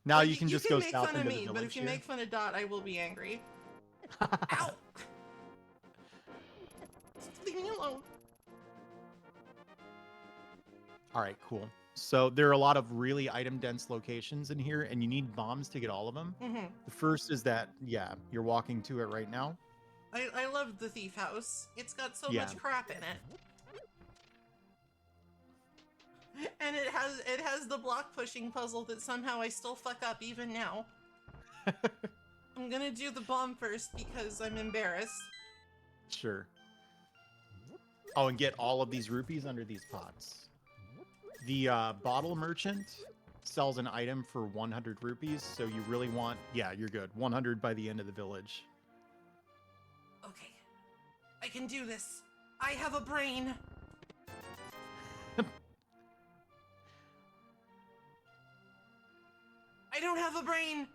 Now Like, you can just go make south fun into of the me, village but if you here. make fun of Dot, I will be angry. Ow! Just leave me alone. All right, cool. So there are a lot of really item-dense locations in here, and you need bombs to get all of them. Mm-hmm. The first is that, yeah, you're walking to it right now. I love the thief house. It's got so Yeah. much crap in it. And it has the block pushing puzzle that somehow I still fuck up even now. I'm gonna do the bomb first because I'm embarrassed. Sure. Oh, and get all of these rupees under these pots. The bottle merchant sells an item for 100 rupees, so you really want... Yeah, you're good. 100 by the end of the village. Okay. I can do this. I have a brain. I don't have a brain.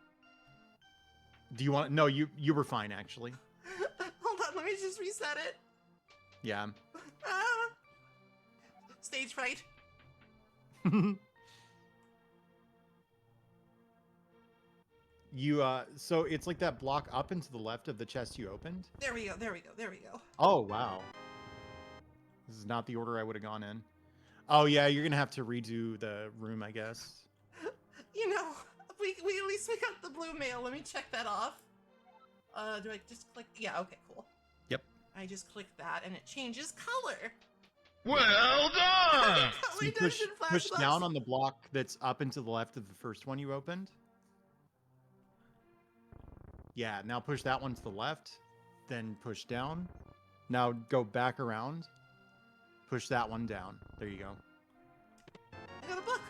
Do you want... No, you were fine, actually. Hold on, let me just reset it. Yeah. Ah. Stage fright. You so it's like that block up and to the left of the chest you opened. There we go, there we go, there we go. Oh, wow. This is not the order I would have gone in. Oh, yeah, you're gonna have to redo the room, I guess. You know, we at least we got the blue mail. Let me check that off. Do I just click? Yeah, okay, cool. Yep. I just clicked that and it changes color. Well done! So you push down on the block that's up and to the left of the first one you opened. Yeah, now push that one to the left, then push down. Now go back around. Push that one down. There you go. I got a book.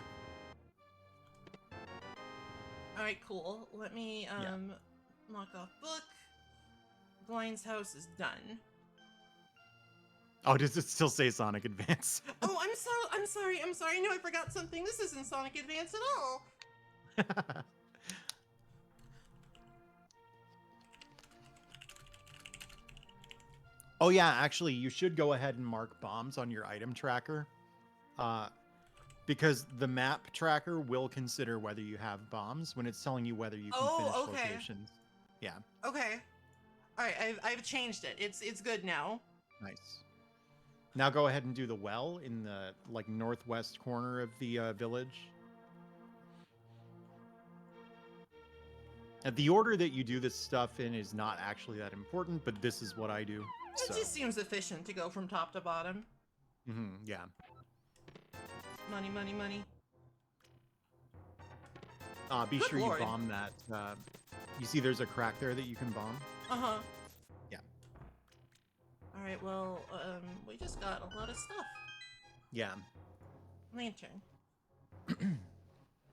All right, cool. Let me knock off book. Blind's house is done. Oh, does it still say Sonic Advance? Oh, I'm sorry. I know I forgot something. This isn't Sonic Advance at all. Oh yeah, actually, you should go ahead and mark bombs on your item tracker. Because the map tracker will consider whether you have bombs when it's telling you whether you can finish locations. Yeah. Okay. All right, I've changed it. It's good now. Nice. Now go ahead and do the well in the like northwest corner of the village. The order that you do this stuff in is not actually that important, but this is what I do. It just seems efficient to go from top to bottom. Yeah. Money, money, money. Be Good sure Lord. you bomb that. You see there's a crack there that you can bomb? Uh-huh. Yeah. All right, well, we just got a lot of stuff. Yeah. Lantern.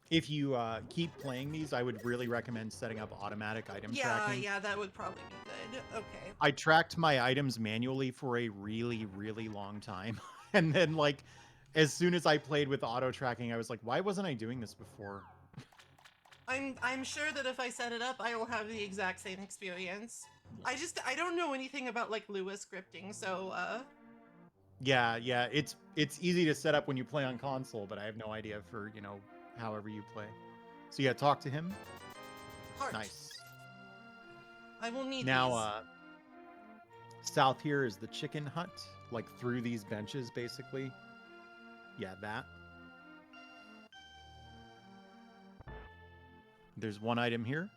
If you keep playing these, I would really recommend setting up automatic item tracking. Yeah, that would probably be good. Okay. I tracked my items manually for a really, really long time. And then, like, as soon as I played with auto tracking, I was like, why wasn't I doing this before? I'm sure that if I set it up, I will have the exact same experience. I don't know anything about like Lua scripting, so Yeah, it's easy to set up when you play on console, but I have no idea for, you know, however you play. So yeah, talk to him. heart. Nice. I will need Now, south here is the chicken hut, like through these benches, basically. Yeah, that. There's one item here.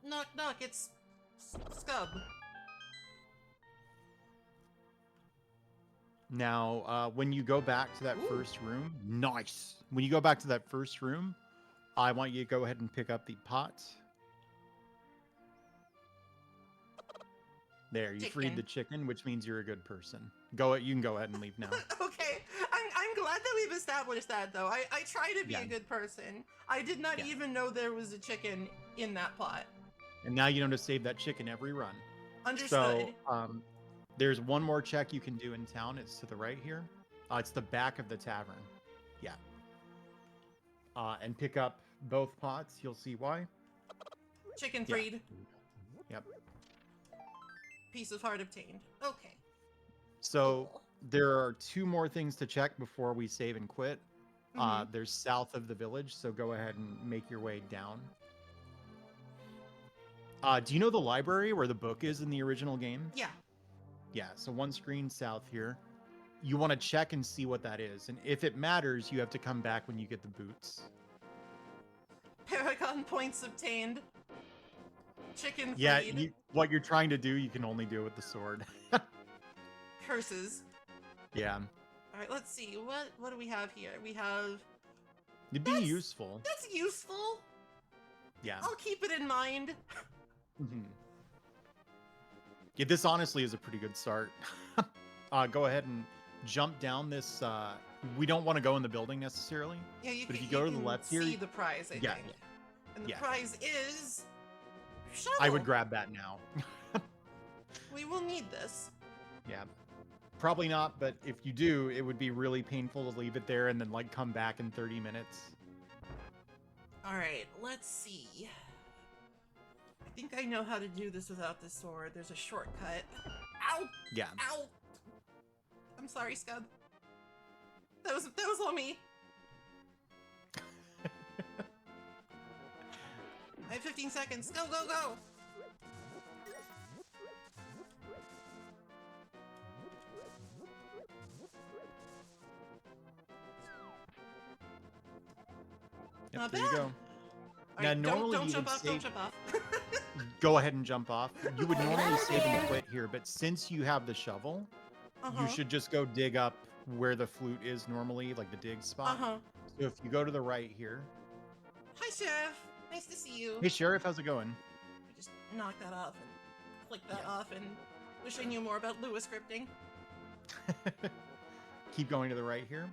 these. Knock, knock. It's Scub. Now, when you go back to that first room, nice. When you go back to that first room, I want you to go ahead and pick up the pot. There, you freed the chicken, which means you're a good person. You can go ahead and leave now. Okay, I'm glad that we've established that, though. I try to be a good person. I did not even know there was a chicken in that pot. And now you know to save that chicken every run. Understood. So, there's one more check you can do in town. It's to the right here. It's the back of the tavern. Yeah. And pick up both pots. You'll see why. Chicken freed. Yep. Piece of heart obtained. Okay. So there are 2 more things to check before we save and quit. There's south of the village, so go ahead and make your way down. Do you know the library where the book is in the original game? Yeah. Yeah, so 1 screen south here. You want to check and see what that is. And if it matters, you have to come back when you get the boots. Paragon points obtained. Chicken freed. Yeah, what you're trying to do, you can only do with the sword. Curses. Yeah. All right, let's see. What do we have here? We have... It'd be useful. That's useful. Yeah. I'll keep it in mind. Yeah, this honestly is a pretty good start. Go ahead and jump down this. We don't want to go in the building necessarily. Yeah, but if you go to the left here, see the prize, I think. And the prize is... shovel. I would grab that now. We will need this. Yeah. Probably not, but if you do, it would be really painful to leave it there and then like come back in 30 minutes. All right, let's see. I think I know how to do this without the sword. There's a shortcut. Ow! Yeah. Ow! I'm sorry, Scub. That was all me. I have 15 seconds. Go, go, go! Yep, Not there bad. you go. All Now, right, normally don't you jump would off, save... don't jump off. Go ahead and jump off. You would normally save and quit here, but since you have the shovel, you should just go dig up where the flute is normally, like the dig spot. So if you go to the right here. Hi, Sheriff. Nice to see you. Hey, Sheriff, how's it going? I just knocked that off and clicked that off and wish I knew more about Lua scripting. Keep going to the right here.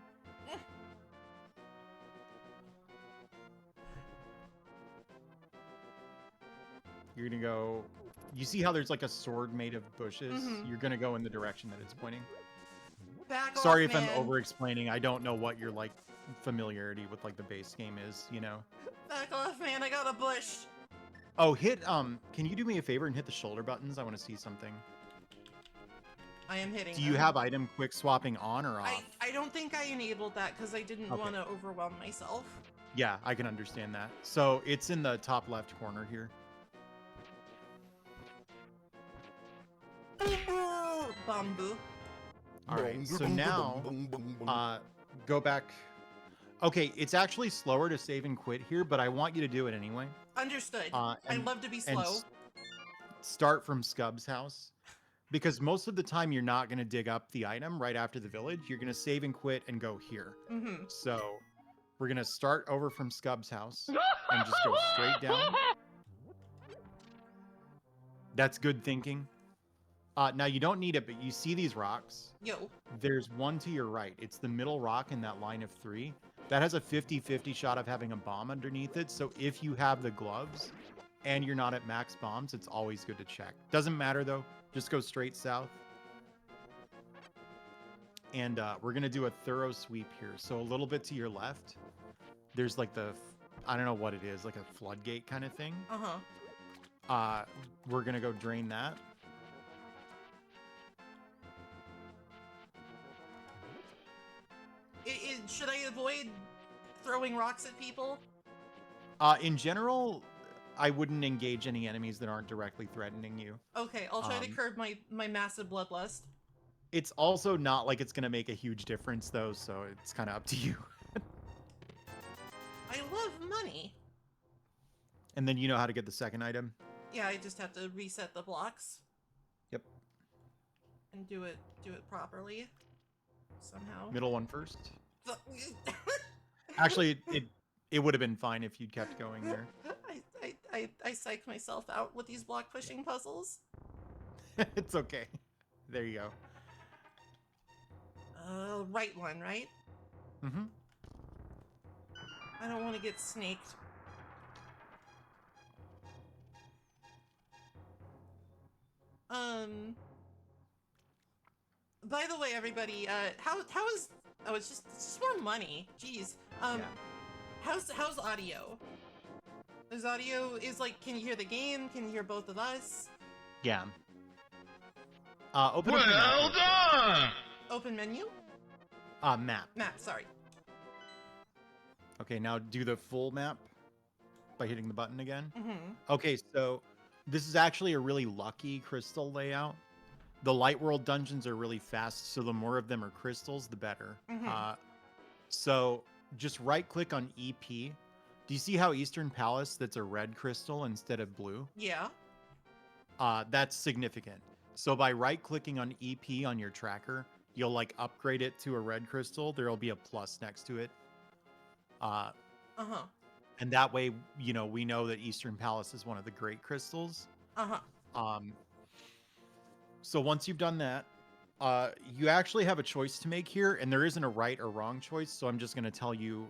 You're gonna go. You see how there's like a sword made of bushes? You're gonna go in the direction that it's pointing. Sorry if I'm over-explaining. I don't know what your like familiarity with like the base game is. You know. Back off, man! I got a bush. Oh, hit. Can you do me a favor and hit the shoulder buttons? I want to see something. I am hitting. Do you have item quick swapping on or off? I don't think I enabled that because I didn't want to overwhelm myself. Yeah, I can understand that. So it's in the top left corner here. Bamboo. All right, so now go back. Okay, it's actually slower to save and quit here, but I want you to do it anyway. Understood. I love to be slow. Start from Scub's house. Because most of the time you're not going to dig up the item right after the village. You're going to save and quit and go here. So we're going to start over from Scub's house and just go straight down. That's good thinking. Now you don't need it, but you see these rocks? Yo. There's one to your right. It's the middle rock in that line of 3. That has a 50-50 shot of having a bomb underneath it. So if you have the gloves and you're not at max bombs, it's always good to check. Doesn't matter though. Just go straight south. And we're going to do a thorough sweep here. So a little bit to your left, there's like I don't know what it is, like a floodgate kind of thing. We're going to go drain that. Should I avoid throwing rocks at people? In general, I wouldn't engage any enemies that aren't directly threatening you. Okay, I'll try to curb my massive bloodlust. It's also not like it's going to make a huge difference, though, so it's kind of up to you. I love money. And then you know how to get the second item? Yeah, I just have to reset the blocks. Yep. And do it properly. somehow. Middle one first. The- Actually, it would have been fine if you'd kept going there. I psych myself out with these block pushing puzzles. It's okay. There you go. Right one, right? Mm-hmm. I don't want to get snaked. By the way, everybody, how is... Oh, it's just more money. Jeez. Yeah. How's audio? Is like, can you hear the game? Can you hear both of us? Yeah. Open up the map Well real quick. done! Open menu? Map. Map, sorry. Okay, now do the full map by hitting the button again. Mm-hmm. Okay, so this is actually a really lucky crystal layout. The light world dungeons are really fast, so the more of them are crystals, the better. Mhm. So just right click on EP. Do you see how Eastern Palace, that's a red crystal instead of blue? Yeah. That's significant. So by right clicking on EP on your tracker, you'll like upgrade it to a red crystal. There'll be a plus next to it. Uh-huh. And that way, you know, we know that Eastern Palace is one of the great crystals. Uh-huh. So once you've done that, you actually have a choice to make here, and there isn't a right or wrong choice. So I'm just going to tell you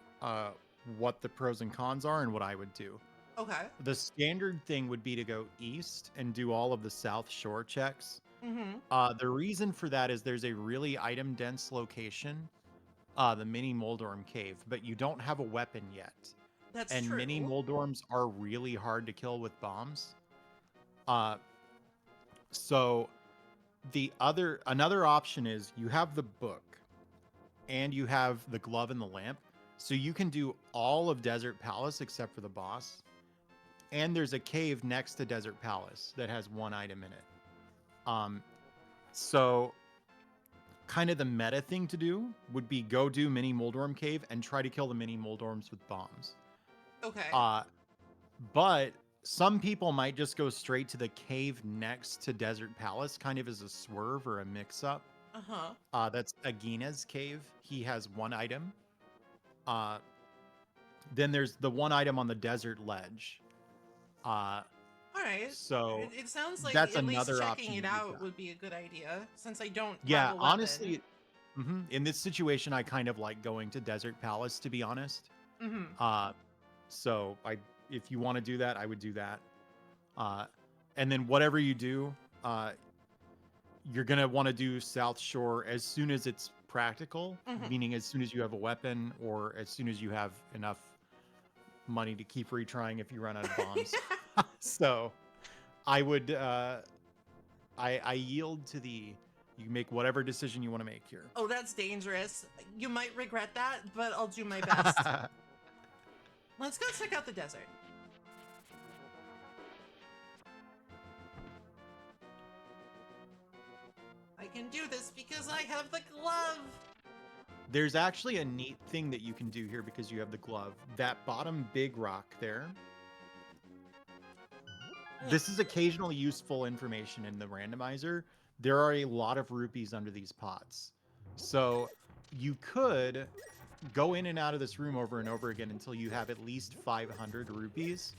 what the pros and cons are and what I would do. Okay. The standard thing would be to go east and do all of the South Shore checks. Mm-hmm. The reason for that is there's a really item dense location, the mini Moldorm cave, but you don't have a weapon yet. That's And true. mini Moldorms are really hard to kill with bombs. So another option is you have the book and you have the glove and the lamp. So you can do all of Desert Palace except for the boss. And there's a cave next to Desert Palace that has one item in it. So kind of the meta thing to do would be go do mini Moldorm cave and try to kill the mini Moldorms with bombs. Okay. But some people might just go straight to the cave next to Desert Palace, kind of as a swerve or a mix-up. Uh-huh. That's Agina's cave. He has one item. Then there's the one item on the desert ledge. All right. So It sounds like that's at least another checking option it you've out got. would be a good idea, since I don't Yeah, have a weapon. honestly, in this situation, I kind of like going to Desert Palace, to be honest. Mm-hmm. So if you want to do that, I would do that. And then whatever you do, you're gonna want to do South Shore as soon as it's practical, Mhm. meaning as soon as you have a weapon or as soon as you have enough money to keep retrying if you run out of bombs. So I would I yield to the you make whatever decision you want to make here. Oh, that's dangerous. You might regret that, but I'll do my best. Let's go check out the desert. I can do this because I have the glove. There's actually a neat thing that you can do here because you have the glove. That bottom big rock there. This is occasionally useful information in the randomizer. There are a lot of rupees under these pots. So you could go in and out of this room over and over again until you have at least 500 rupees.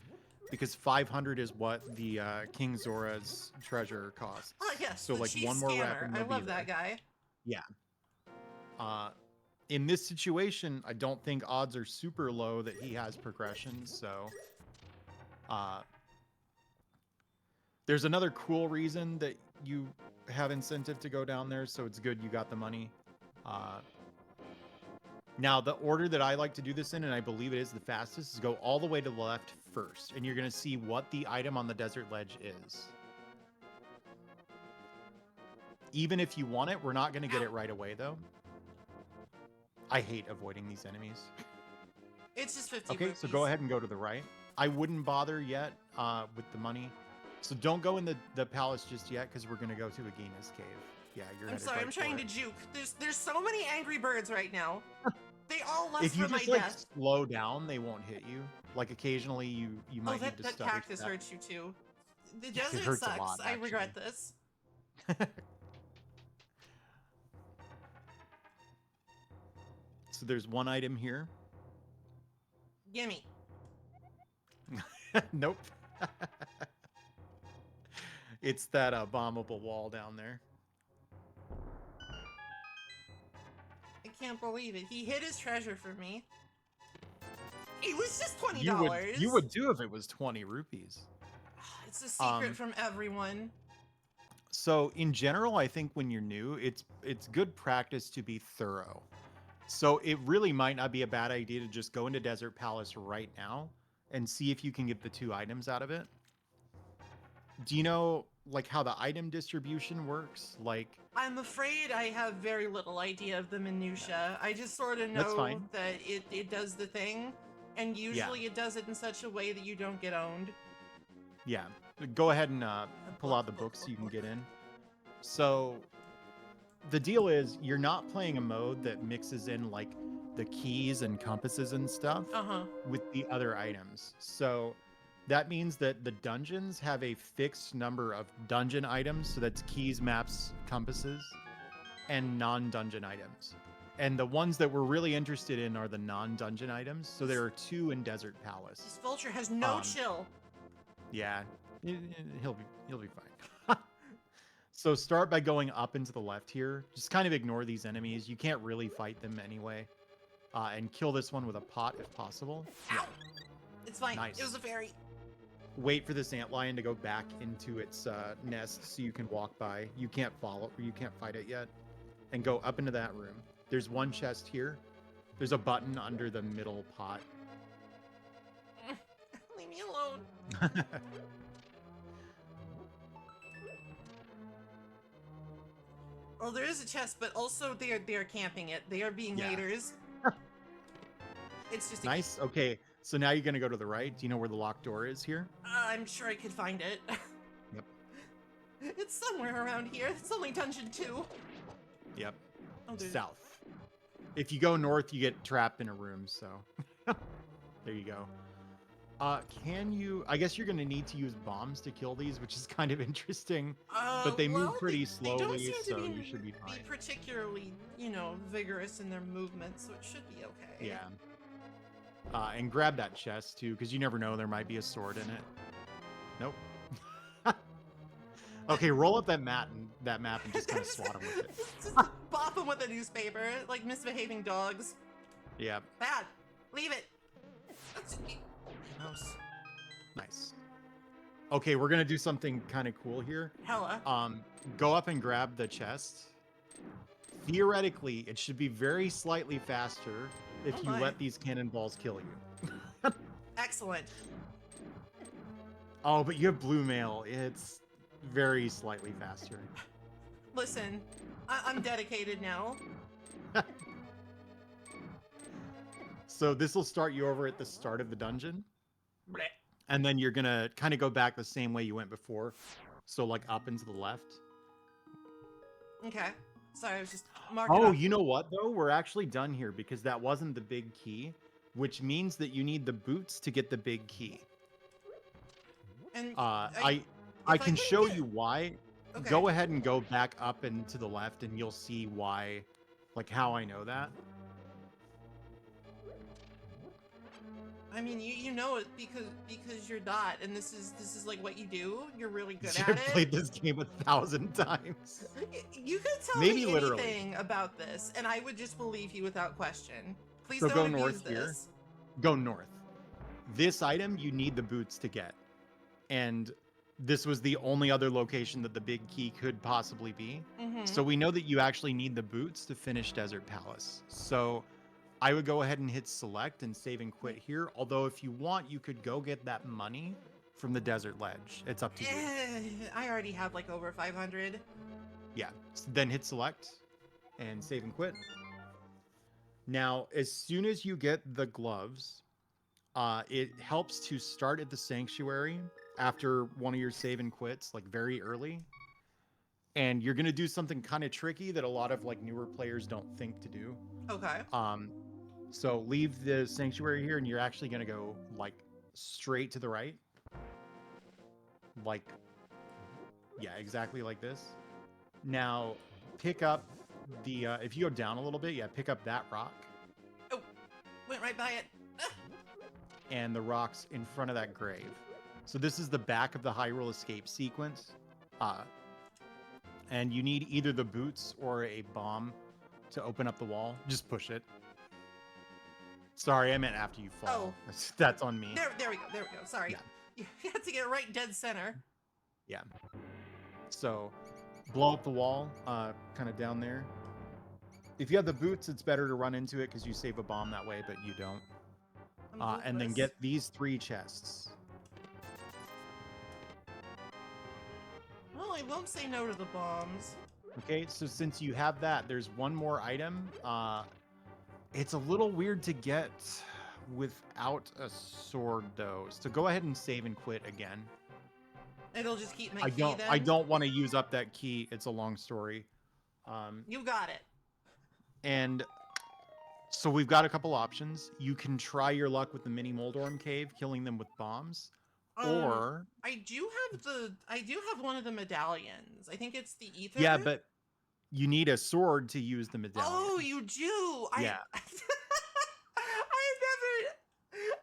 Because 500 is what the King Zora's treasure costs. Oh, yes. So the like cheese one more scammer. wrap and I you'll be love that there. guy. Yeah. In this situation, I don't think odds are super low that he has progression, so there's another cool reason that you have incentive to go down there, so it's good you got the money. Now, the order that I like to do this in, and I believe it is the fastest, is go all the way to the left first, and you're going to see what the item on the desert ledge is. Even if you want it, we're not going to get it right away, though. I hate avoiding these enemies. It's just 50 Okay, rupees. so go ahead and go to the right. I wouldn't bother yet with the money. So don't go in the palace just yet, because we're going to go to Agina's cave. Yeah, you're I'm headed sorry, right I'm for trying it. to juke. There's so many angry birds right now. They all left If you for my just like death. slow down, they won't hit you. Like occasionally you Oh, might that, need to that stutter cactus step. hurts you too. The Yeah, it desert hurts a sucks. lot, I regret actually. this. So there's one item here. Gimme. Nope. It's that bombable wall down there. I can't believe it. He hid his treasure for me. It was just $20. You would do if it was 20 rupees. It's a secret from everyone. So in general, I think when you're new, it's good practice to be thorough. So it really might not be a bad idea to just go into Desert Palace right now and see if you can get the 2 items out of it. Do you know like how the item distribution works? Like, I'm afraid I have very little idea of the minutia. I just sort of That's know fine. that it does the thing, and usually it does it in such a way that you don't get owned. yeah, go ahead and pull out the books so you can get in. So the deal is you're not playing a mode that mixes in like the keys and compasses and stuff with the other items. So that means that the dungeons have a fixed number of dungeon items. So that's keys, maps, compasses, and non-dungeon items. And the ones that we're really interested in are the non-dungeon items. So there are 2 in Desert Palace. This vulture has no chill. Yeah, he'll be fine. So start by going up into the left here. Just kind of ignore these enemies. You can't really fight them anyway. And kill this one with a pot if possible. Ow! It's fine. Nice. It was a fairy. Wait for this antlion to go back into its nest so you can walk by. You can't follow, or you can't fight it yet. And go up into that room. There's one chest here. There's a button under the middle pot. Leave me alone. Well, there is a chest, but also they are camping it. They are being haters. It's just nice. Okay, so now you're gonna go to the right. Do you know where the locked door is here? I'm sure I could find it. Yep. It's somewhere around here. It's only dungeon 2. Yep. Oh, dude. South. If you go north, you get trapped in a room. So there you go. Can you? I guess you're gonna need to use bombs to kill these, which is kind of interesting. But they move pretty slowly, so you should be fine. Be particularly, vigorous in their movements, so it should be okay. Yeah. And grab that chest too, because you never know, there might be a sword in it. Nope. Okay, roll up that map and just kind of swat him with it. Just bop him with a newspaper, like misbehaving dogs. Yeah. Bad. Leave it. Mouse. Nice. Okay, we're gonna do something kind of cool here. Hella. Go up and grab the chest. Theoretically, it should be very slightly faster if you let these cannonballs kill you. Excellent. Oh, but you have blue mail. It's very slightly faster. Listen, I'm dedicated now. So this will start you over at the start of the dungeon. Blech. And then you're going to kind of go back the same way you went before. So like up and to the left. Okay. Sorry, I was just marking Oh, up. you know what though? We're actually done here because that wasn't the big key, which means that you need the boots to get the big key. And I can show you why. Okay. Go ahead and go back up and to the left and you'll see why, like how I know that. I mean, you know it because you're Dot, and this is like what you do. You're really good at I've it. played this game 1,000 times. You could tell Maybe me literally anything about this, and I would just believe you without question. Please so don't go abuse north here. this. Go north. This item you need the boots to get, and this was the only other location that the big key could possibly be. Mm-hmm. So we know that you actually need the boots to finish Desert Palace. So I would go ahead and hit select and save and quit here. Although if you want, you could go get that money from the desert ledge. It's up to you. I already have like over 500. Yeah. So then hit select and save and quit. Now, as soon as you get the gloves, it helps to start at the sanctuary after one of your save and quits, like very early. And you're going to do something kind of tricky that a lot of like newer players don't think to do. Okay. So leave the sanctuary here and you're actually going to go like straight to the right. Like, yeah, exactly like this. Now pick up the, if you go down a little bit, yeah, pick up that rock went right by it. and the rocks in front of that grave. So this is the back of the Hyrule escape sequence. And you need either the boots or a bomb to open up the wall. Just push it. Sorry, I meant after you fall. Oh. That's on me. There we go. Sorry. Yeah. You have to get it right dead center. Yeah. So blow up the wall, kind of down there. If you have the boots, it's better to run into it because you save a bomb that way, but you don't. And then get these 3 chests. Well, I won't say no to the bombs. Okay, so since you have that, there's one more item. It's a little weird to get without a sword, though. So go ahead and save and quit again. It'll just keep my key then? I don't want to use up that key. It's a long story. You got it. And so we've got a couple options. You can try your luck with the mini Moldorm cave, killing them with bombs, or I do have one of the medallions. I think it's the ether. yeah, but you need a sword to use the medallion. Oh, you do. Yeah.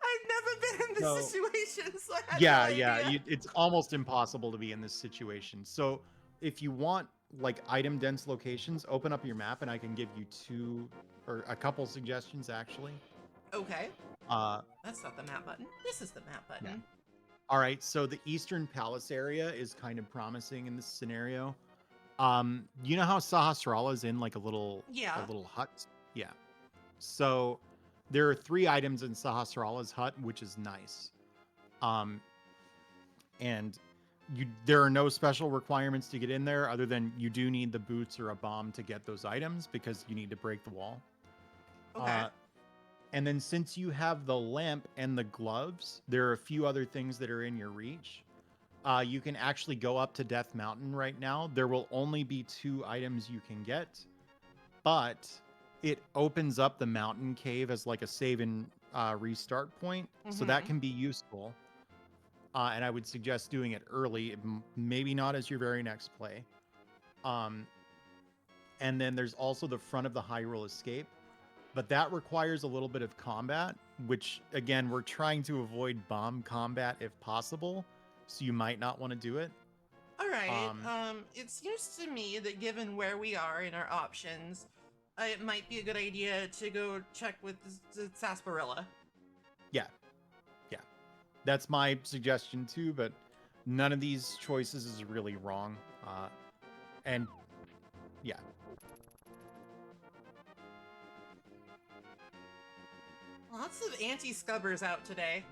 I've never been in this situation, so I had yeah, no yeah. idea. It's almost impossible to be in this situation. So if you want like item dense locations, open up your map, and I can give you 2 or a couple suggestions actually. Okay. That's not the map button. This is the map button. Yeah. All right. So the Eastern Palace area is kind of promising in this scenario. You know how Sahasrara is in like a little hut? Yeah. So there are 3 items in Sahasrara's hut, which is nice. And there are no special requirements to get in there other than you do need the boots or a bomb to get those items because you need to break the wall. Okay. And then since you have the lamp and the gloves, there are a few other things that are in your reach. You can actually go up to Death Mountain right now. There will only be 2 items you can get, but it opens up the mountain cave as like a save and restart point. So that can be useful. And I would suggest doing it early, maybe not as your very next play. And then there's also the front of the Hyrule escape, but that requires a little bit of combat, which again, we're trying to avoid bomb combat if possible. So you might not want to do it. All right. It seems to me that given where we are in our options, it might be a good idea to go check with the sarsaparilla. Yeah. Yeah. That's my suggestion too, but none of these choices is really wrong. And yeah. Lots of anti-scubbers out today.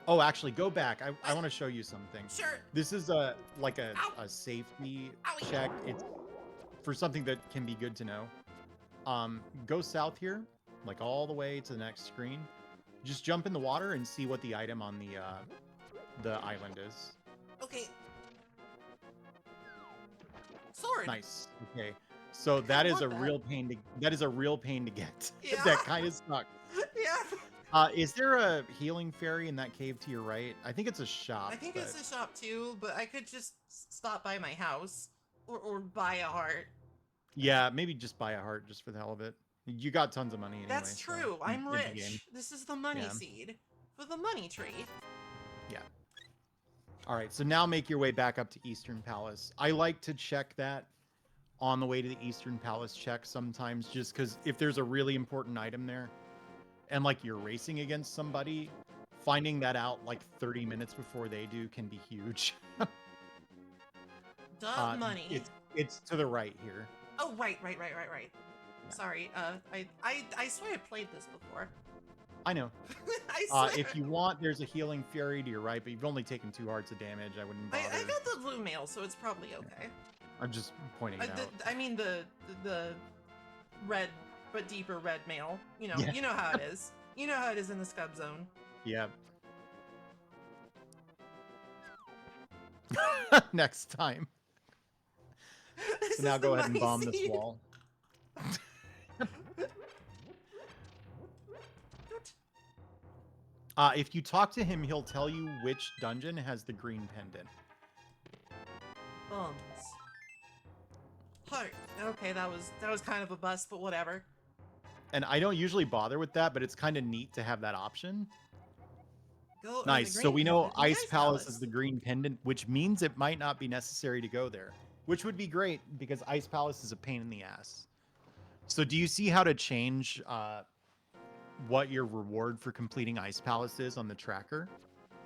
Oh, actually, go back. I want to show you something. Sure. This is a safety Owie. check. It's for something that can be good to know. Go south here, like all the way to the next screen. Just jump in the water and see what the item on the island is. Okay. Sword. Nice. Okay. So that is a real pain to get. Yeah. That kind of sucks. Yeah. Is there a healing fairy in that cave to your right? I think it's a shop. I think it's a shop too, but I could just stop by my house or buy a heart. Yeah, maybe just buy a heart just for the hell of it. You got tons of money anyway. That's true. So I'm it's a game. rich. This is the money seed for the money tree. Yeah. All right, so now make your way back up to Eastern Palace. I like to check that on the way to the Eastern Palace check sometimes, just because if there's a really important item there and like you're racing against somebody, finding that out like 30 minutes before they do can be huge. Money. It's to the right here. Oh, right. Sorry, I swear I played this before. I know. I swear. If you want, there's a healing fairy to your right, but you've only taken 2 hearts of damage. I wouldn't bother. I got the blue mail, so it's probably okay. I'm just pointing it out. I mean the red, but deeper red mail. You know, Yeah. You know how it is. You know how it is in the scub zone. Yeah. Next time. So now go ahead and bomb this wall. If you talk to him, he'll tell you which dungeon has the green pendant. Bums. Heart. Okay, that was kind of a bust, but whatever. And I don't usually bother with that, but it's kind of neat to have that option. Go earn the Nice. So green we know pendant in the Ice Palace is the green pendant, which means it might not be necessary to go there, which would be great because Ice Palace is a pain in the ass. So do you see how to change what your reward for completing Ice Palace is on the tracker?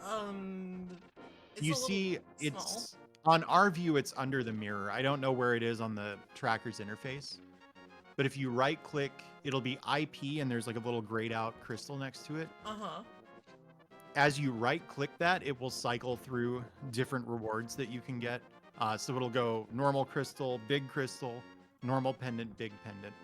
It's You a little see, small. it's on our view, it's under the mirror. I don't know where it is on the tracker's interface, but if you right click, it'll be IP and there's like a little grayed out crystal next to it. Uh-huh. As you right click that, it will cycle through different rewards that you can get. So it'll go normal crystal, big crystal, normal pendant, big pendant.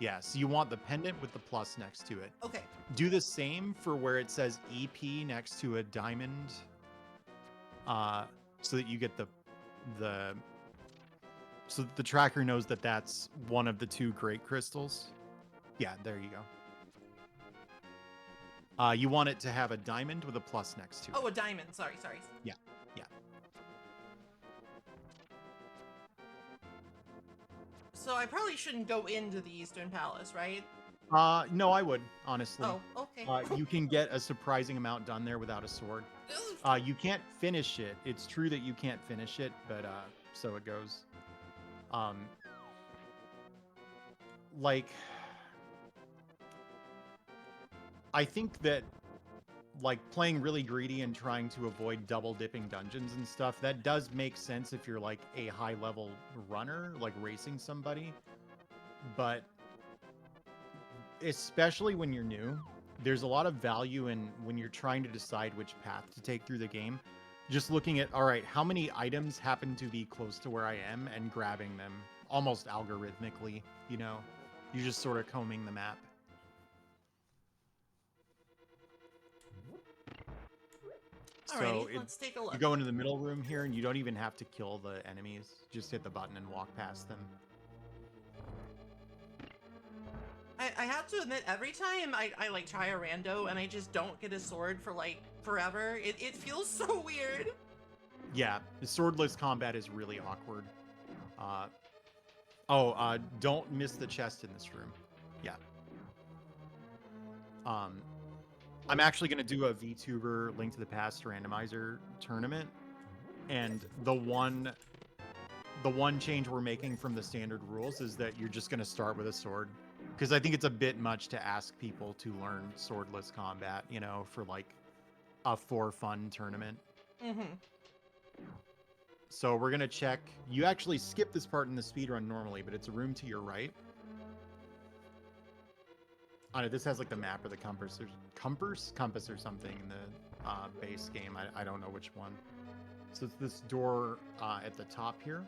Yeah, so you want the pendant with the plus next to it. Okay. Do the same for where it says EP next to a diamond, so that you get the so that the tracker knows that that's one of the two great crystals. Yeah, there you go. You want it to have a diamond with a plus next to it. Oh, a diamond. Sorry. Yeah, yeah. So I probably shouldn't go into the Eastern Palace, right? No, I would, honestly. Oh, okay. You can get a surprising amount done there without a sword. You can't finish it. It's true that you can't finish it, but so it goes. Like, I think that like playing really greedy and trying to avoid double dipping dungeons and stuff, that does make sense if you're like a high level runner, like racing somebody. But especially when you're new, there's a lot of value in when you're trying to decide which path to take through the game. Just looking at, all right, how many items happen to be close to where I am and grabbing them almost algorithmically, you know? You're just sort of combing the map. Alrighty, let's take a look. You go into the middle room here and you don't even have to kill the enemies. Just hit the button and walk past them. I have to admit, every time I like try a rando and I just don't get a sword for like forever, it feels so weird. Yeah, the swordless combat is really awkward. Don't miss the chest in this room. Yeah. I'm actually going to do a VTuber Link to the Past randomizer tournament, and the one change we're making from the standard rules is that you're just going to start with a sword, because I think it's a bit much to ask people to learn swordless combat, you know, for like a for fun tournament. Mm-hmm. So we're going to check. You actually skip this part in the speedrun normally, but it's a room to your right. I know this has like the map or the compass or something in the base game. I don't know which one. So it's this door at the top here.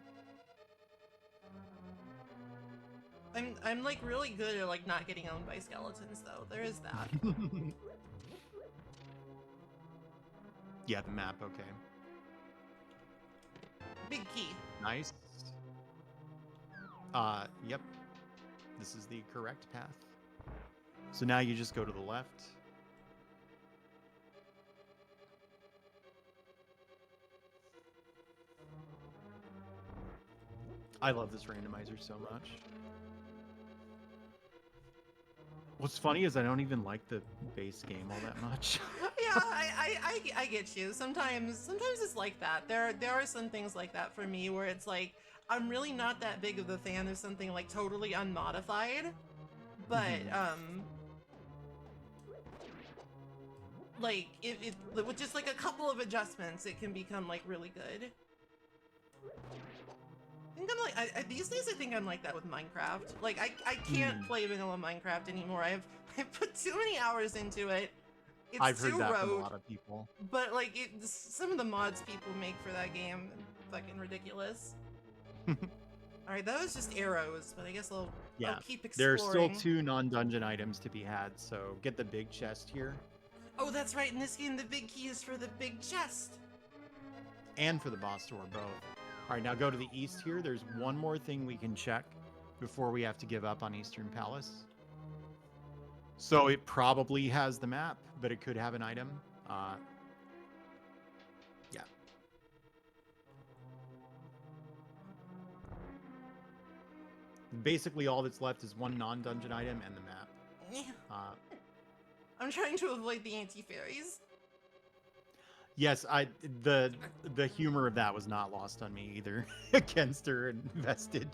I'm like really good at like not getting owned by skeletons though. There is that. Yeah, the map. Okay. Big key. Nice. Yep. This is the correct path. So now you just go to the left. I love this randomizer so much. What's funny is I don't even like the base game all that much. Yeah, I get you. Sometimes it's like that. There are some things like that for me where it's like I'm really not that big of a fan of something like totally unmodified, but like it with just like a couple of adjustments, it can become like really good. I think I'm like these days. I think I'm like that with Minecraft. Like I can't play vanilla Minecraft anymore. I've put too many hours into it. It's I've heard too that rote, from a lot of people. but like some of the mods people make for that game, fucking ridiculous. All right, that was just arrows, but I guess I'll keep exploring. There are still 2 non-dungeon items to be had, so get the big chest here. Oh, that's right. In this game, the big key is for the big chest. And for the boss door, both. All right, now go to the east here. There's one more thing we can check before we have to give up on Eastern Palace. So it probably has the map, but it could have an item. Yeah. basically all that's left is one non-dungeon item and the map. Yeah. I'm trying to avoid the anti-fairies. Yes, the humor of that was not lost on me either. Against her and Vestige.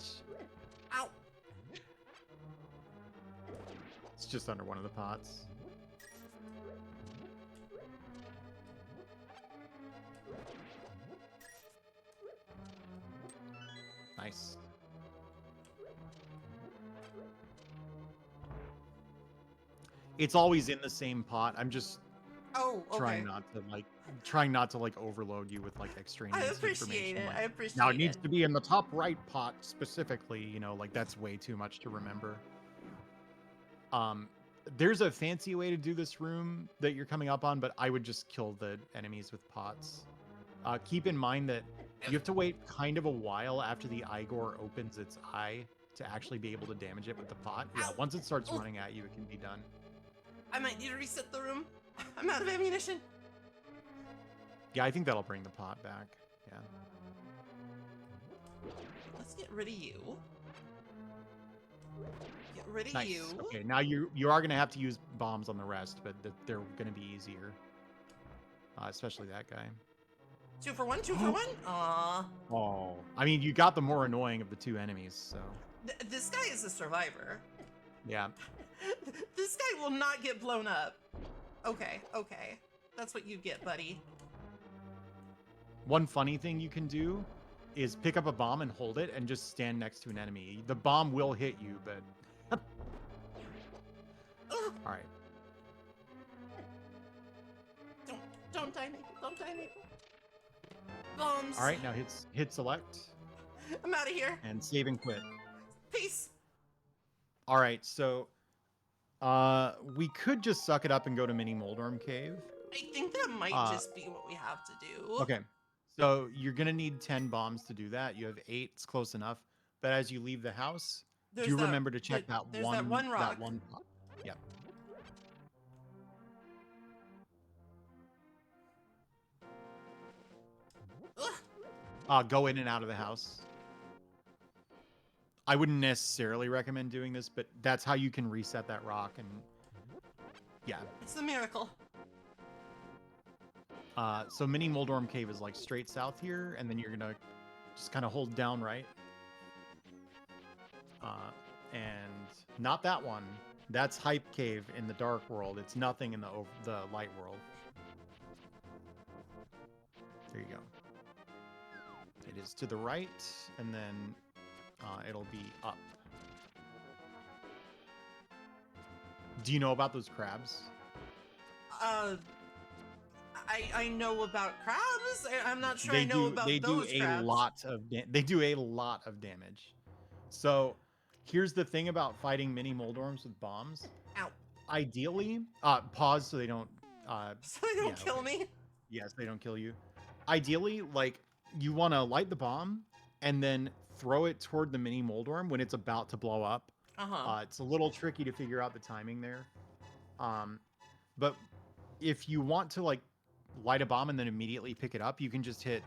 Ow. It's just under one of the pots. Nice. It's always in the same pot. I'm just Oh, okay. trying not to like overload you with like extraneous I appreciate information. it. Like, I appreciate now it needs it. to be in the top right pot specifically, you know, like that's way too much to remember. There's a fancy way to do this room that you're coming up on, but I would just kill the enemies with pots. Keep in mind that you have to wait kind of a while after the Igor opens its eye to actually be able to damage it with the pot. Yeah, Ow. once it starts running at you, it can be done. I might need to reset the room. I'm out of ammunition. Yeah, I think that'll bring the pot back. Yeah. Let's get rid of you. Get rid of Nice. you. Okay, now you are going to have to use bombs on the rest, but they're going to be easier. Especially that guy. 2 for 1, 2 for 1. Aww. Oh. I mean, you got the more annoying of the two enemies, so. This guy is a survivor. Yeah. This guy will not get blown up. Okay, okay. That's what you get, buddy. One funny thing you can do is pick up a bomb and hold it and just stand next to an enemy. The bomb will hit you, but... All right. Don't die, Maple. Don't die, Maple. Bombs. All right, now hit select I'm out of here. and save and quit. Peace. All right, so we could just suck it up and go to Mini Moldorm Cave. I think that might just be what we have to do. Okay, so you're gonna need 10 bombs to do that. You have 8; it's close enough. But as you leave the house, There's do that- remember to check that there's one that one rock. That one pot. Yep. Go in and out of the house. I wouldn't necessarily recommend doing this, but that's how you can reset that rock. And yeah. It's a miracle. So Mini Moldorm Cave is like straight south here, and then you're gonna just kind of hold down right. And not that one. That's Hype Cave in the Dark World. It's nothing in the Light World. There you go. It is to the right, and then it'll be up. Do you know about those crabs? I know about crabs. I'm not sure They I know do, about they those do a crabs. lot of they do a lot of damage. So here's the thing about fighting mini Moldorms with bombs. Ow. Ideally, pause so they don't So they don't yeah, kill okay. me. Yes, they don't kill you. Ideally, like you want to light the bomb and then throw it toward the mini Moldorm when it's about to blow up. It's a little tricky to figure out the timing there. But if you want to like light a bomb and then immediately pick it up, you can just hit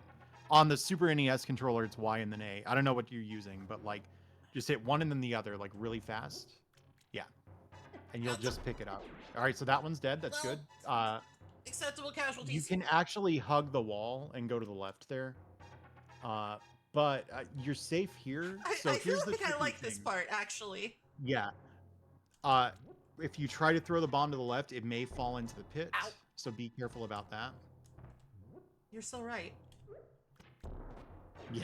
on the Super NES controller. It's Y and then A. I don't know what you're using, but like just hit one and then the other like really fast. Yeah. And you'll just pick it up. All right. So that one's dead. That's good. Acceptable casualties. You can actually hug the wall and go to the left there. But you're safe here. So I feel here's the like I tricky like this thing. part actually. Yeah. If you try to throw the bomb to the left, it may fall into the pit. Ow. So be careful about that. You're so right. Yeah.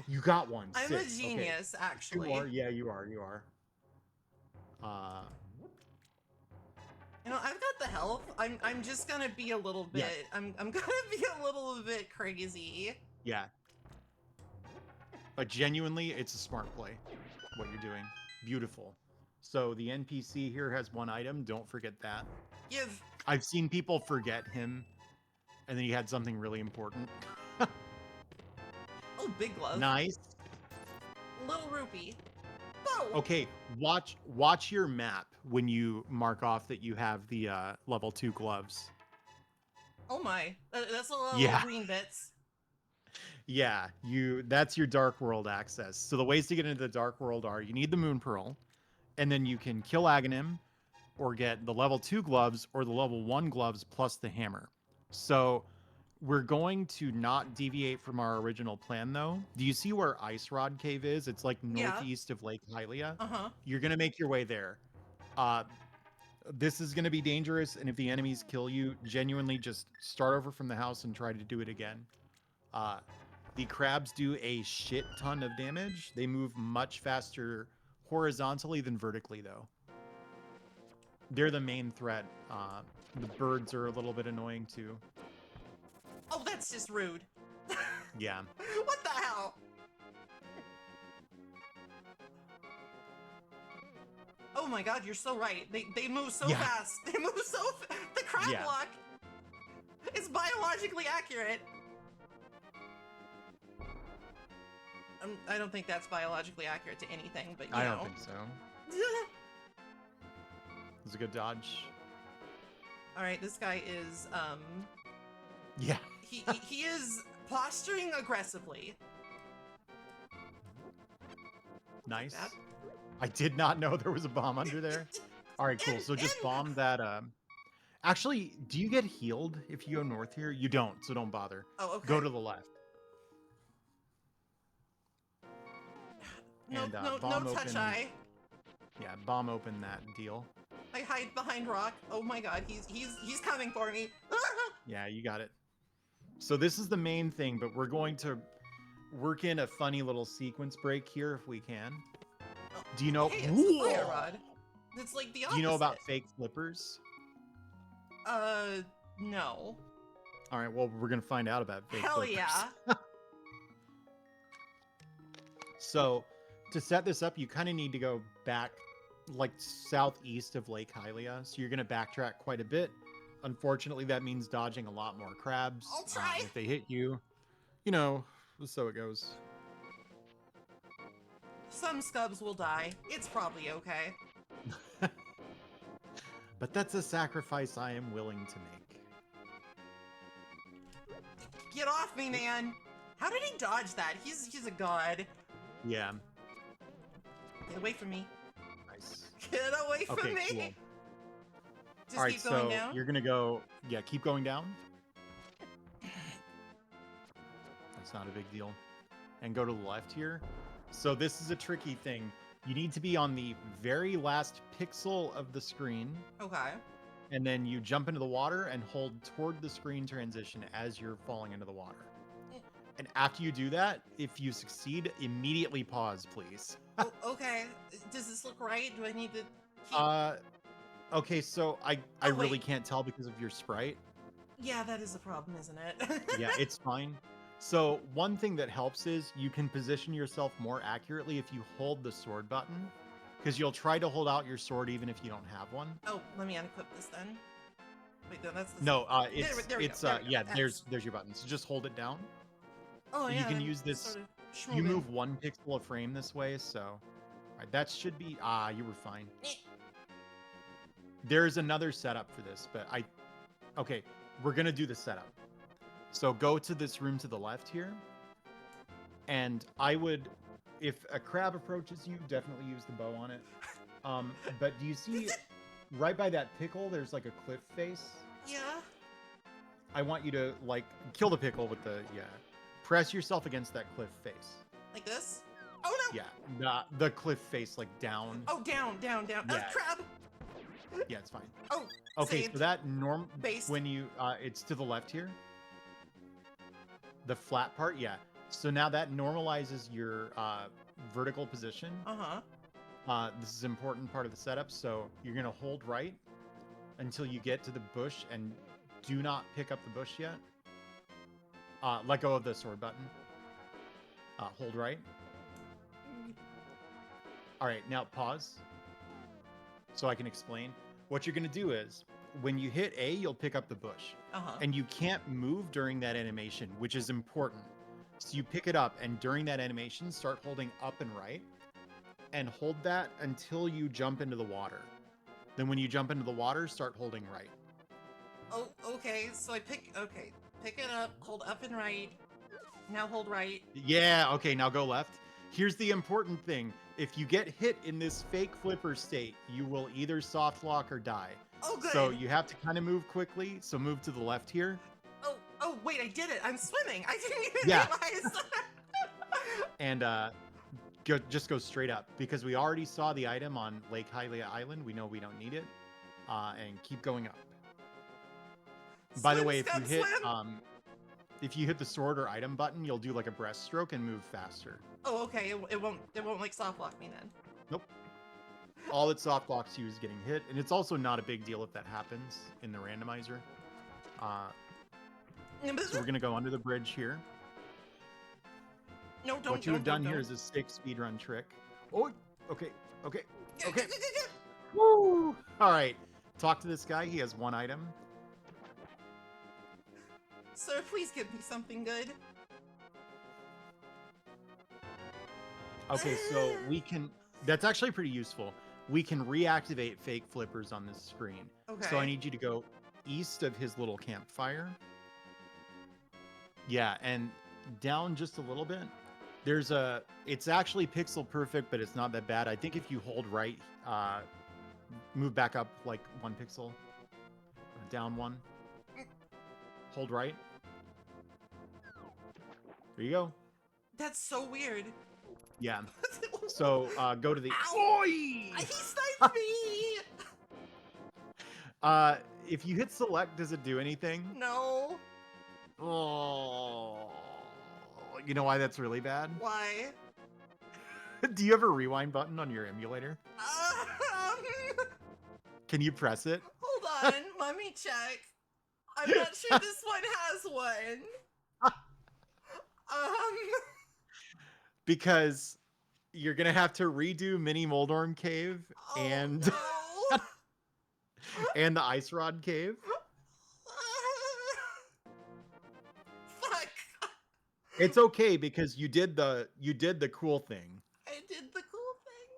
You got one. I'm Sick. a genius, actually. You are. Yeah, you are. You are. You know, I've got the health. I'm just gonna be a little bit. Yeah. I'm gonna be a little bit crazy. Yeah. But genuinely, it's a smart play. What you're doing. Beautiful. So the NPC here has one item. Don't forget that. Give. I've seen people forget him, and then he had something really important. Oh, big glove. Nice. Little rupee. Whoa. Okay, watch your map when you mark off that you have the level 2 gloves. Oh my. That's a lot Yeah. of green bits. Yeah, that's your Dark World access. So the ways to get into the Dark World are you need the Moon Pearl, and then you can kill Aghanim, or get the level 2 gloves or the level 1 gloves plus the hammer. So we're going to not deviate from our original plan though. Do you see where Ice Rod Cave is? It's like Yeah. northeast of Lake Hylia. Uh-huh. You're going to make your way there. Uh, this is going to be dangerous, and if the enemies kill you, genuinely just start over from the house and try to do it again. Uh, the crabs do a shit ton of damage. They move much faster horizontally than vertically, though. They're the main threat. The birds are a little bit annoying, too. Oh, that's just rude. Yeah. What the hell? Oh my god, you're so right. They move so Yeah. fast. They move so the crab Yeah. walk is biologically accurate. I don't think that's biologically accurate to anything, but you I know. don't think so. It was a good dodge. All right, this guy is Yeah. he is posturing aggressively. Nice. That. I did not know there was a bomb under there. All right, cool. So just bomb that. Actually, do you get healed if you go north here? You don't, so don't bother. Oh, okay. Go to the left. No, and, no bomb touch open- eye. Yeah, bomb open that deal. I hide behind rock. Oh my god, he's coming for me. Yeah, you got it. So this is the main thing, but we're going to work in a funny little sequence break here if we can. Do you know? Hey, it's the fire rod. It's like the opposite. Do you know about fake flippers? No. All right, well, we're gonna find out about fake Hell flippers. yeah. So, to set this up, you kind of need to go back, like southeast of Lake Hylia. So you're gonna backtrack quite a bit. Unfortunately, that means dodging a lot more crabs. I'll try. If they hit you, you know, so it goes. Some scubs will die. It's probably okay. But that's a sacrifice I am willing to make. Get off me, man! How did he dodge that? He's a god. Yeah. Get away from me. Nice. Get away from Okay, me! cool. Just All right, keep going so down? you're gonna go. Yeah, keep going down. That's not a big deal. And go to the left here. So this is a tricky thing. You need to be on the very last pixel of the screen, Okay. and then you jump into the water and hold toward the screen transition as you're falling into the water. And after you do that, if you succeed, immediately pause, please. Oh, okay. Does this look right? Do I need to keep... Okay, so I Oh, really wait. can't tell because of your sprite. Yeah, that is a problem, isn't it? Yeah, it's fine. So one thing that helps is you can position yourself more accurately if you hold the sword button, because you'll try to hold out your sword even if you don't have one. Oh, let me unequip this then. Wait, no, that's the... No, There we go, there we go. yeah, That's- there's your button. So just hold it down. Oh, you yeah. can I'm use this- sort of You schmoovin'. move 1 pixel a frame this way, so alright, that should be you were fine. Eh. There's another setup for this, but okay, we're gonna do the setup. So go to this room to the left here, and I would, if a crab approaches you, definitely use the bow on it. But do you see right by that pickle, there's like a cliff face? Yeah. I want you to like kill the pickle with press yourself against that cliff face. Like this? Oh, no! Yeah, the cliff face like down. Oh, down. Yeah. Crab! Yeah, it's fine. Oh, Okay, saved. so that Based. when you it's to the left here. The flat part, yeah. So now that normalizes your vertical position. Uh-huh. This is an important part of the setup. So you're gonna hold right until you get to the bush, and do not pick up the bush yet. Let go of the sword button. Hold right. All right, now pause. So I can explain. What you're gonna do is, when you hit A, you'll pick up the bush. Uh-huh. And you can't move during that animation, which is important. So you pick it up, and during that animation, start holding up and right, and hold that until you jump into the water. Then when you jump into the water, start holding right. Oh, okay. So I pick it up, hold up and right. Now hold right. Yeah, okay, now go left. Here's the important thing. If you get hit in this fake flipper state, you will either soft lock or die. Oh, good. So you have to kind of move quickly. So move to the left here. Oh, wait, I did it. I'm swimming. I didn't even Yeah. realize. And just go straight up because we already saw the item on Lake Hylia Island. We know we don't need it. And keep going up. By the way, if you hit the sword or item button, you'll do like a breaststroke and move faster. Oh, okay. It won't like soft lock me then. Nope. All it soft locks you is getting hit, and it's also not a big deal if that happens in the randomizer. So we're gonna go under the bridge here. No, don't. What you have done here is a sick speedrun trick. Oh, okay. Okay. Woo! All right. Talk to this guy. He has one item. Sir, please give me something good. Okay, so we can... That's actually pretty useful. We can reactivate fake flippers on this screen. Okay. So I need you to go east of his little campfire. Yeah, and down just a little bit. There's a... It's actually pixel perfect, but it's not that bad. I think if you hold right, move back up like 1 pixel. Down 1. Hold right. There you go. That's so weird. Yeah. So go to the... Ow! He sniped me! If you hit select, does it do anything? No. Oh. You know why that's really bad? Why? Do you have a rewind button on your emulator? Can you press it? Hold on, let me check. I'm not sure this one has one. Because you're gonna have to redo Mini Moldorm Cave and no. and the Ice Rod Cave. Fuck. It's okay because you did the cool thing. I did the cool thing.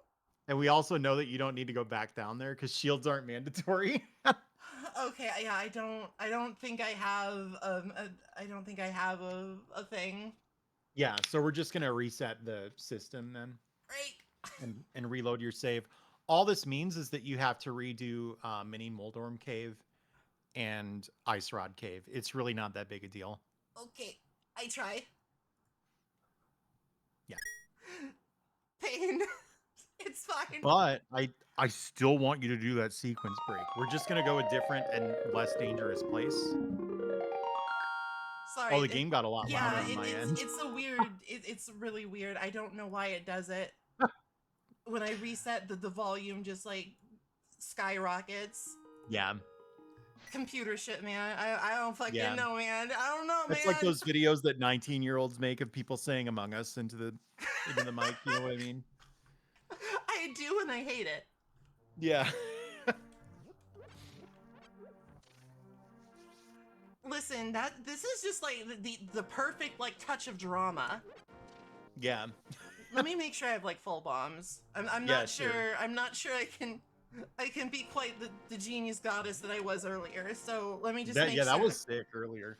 And we also know that you don't need to go back down there because shields aren't mandatory. Okay, yeah, I don't think I have a thing. Yeah, so we're just gonna reset the system then. Great. And reload your save. All this means is that you have to redo Mini Moldorm Cave and Ice Rod Cave. It's really not that big a deal. Okay, I try. Yeah. Pain. It's fine. But I still want you to do that sequence break. We're just gonna go a different and less dangerous place. Sorry. Oh, the game got a lot louder on my end. It's a weird. It's really weird. I don't know why it does it. When I reset, the volume just like skyrockets. Yeah. Computer shit, man. I don't fucking know, man. I don't know, man. It's like those videos that 19-year-olds make of people saying Among Us into the mic. You know what I mean? I do, and I hate it. Yeah. Listen, this is just like the perfect like touch of drama. Yeah. Let me make sure I have like full bombs. I'm not sure. I'm not sure I can be quite the genius goddess that I was earlier. So let me just make sure. That was sick earlier.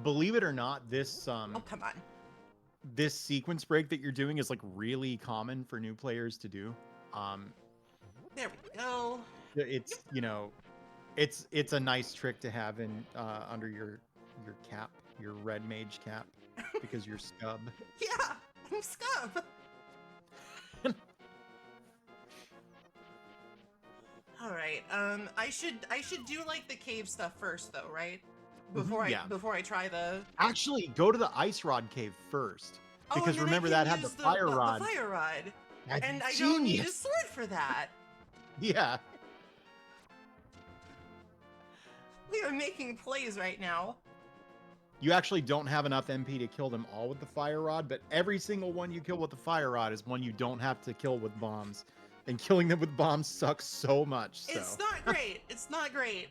Believe it or not, this oh, come on. This sequence break that you're doing is like really common for new players to do. There we go. It's it's a nice trick to have in under your cap, your red mage cap, because you're scub. Yeah, I'm scub. All right. I should do like the cave stuff first, though, right? Before I try the. Actually, go to the Ice Rod Cave first, because remember that had the fire rod. The fire rod. That's and I genius. don't need a sword for that. Yeah. We are making plays right now. You actually don't have enough MP to kill them all with the fire rod, but every single one you kill with the fire rod is one you don't have to kill with bombs. And killing them with bombs sucks so much. So. It's not great. It's not great.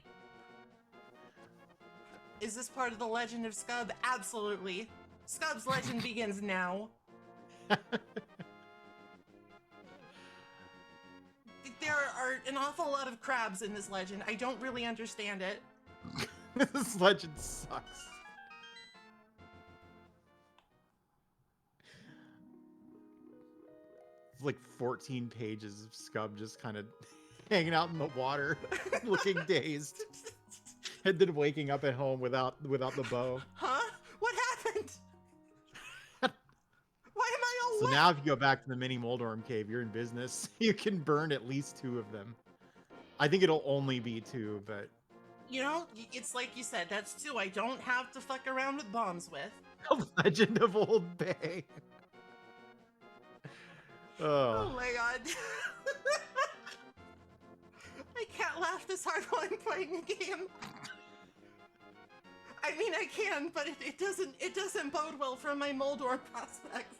Is this part of the legend of Scub? Absolutely. Scub's legend begins now. There are an awful lot of crabs in this legend. I don't really understand it. This legend sucks. It's like 14 pages of Scub just kind of hanging out in the water, looking dazed, and then waking up at home without the bow. Huh? What happened? Why am I all So wet? now if you go back to the mini Moldorm cave, you're in business. You can burn at least 2 of them. I think it'll only be 2, but You know, it's like you said, that's 2 I don't have to fuck around with bombs with. the Legend of Old Bay. Oh Oh, my god. I can't laugh this hard while I'm playing a game. I mean, I can, but it doesn't bode well for my Moldor prospects.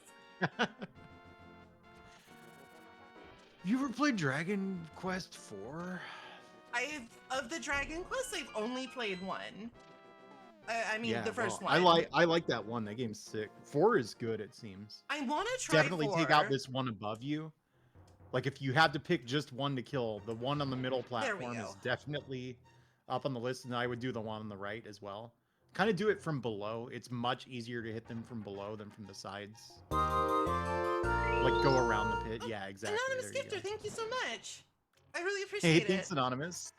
you ever played Dragon Quest 4? Of the Dragon Quest, I've only played 1. I mean, Yeah, the first well, one. I like that one. That game's sick. 4 is good, it seems. I want to try Definitely 4. take out this one above you. Like if you had to pick just one to kill, the one on the middle There we platform go. is definitely up on the list, and I would do the one on the right as well. Kind of do it from below. It's much easier to hit them from below than from the sides. Like go around the pit. Yeah, exactly. Anonymous There you Gifter, go. thank you so much. I really Hey, appreciate thanks, it. Anonymous.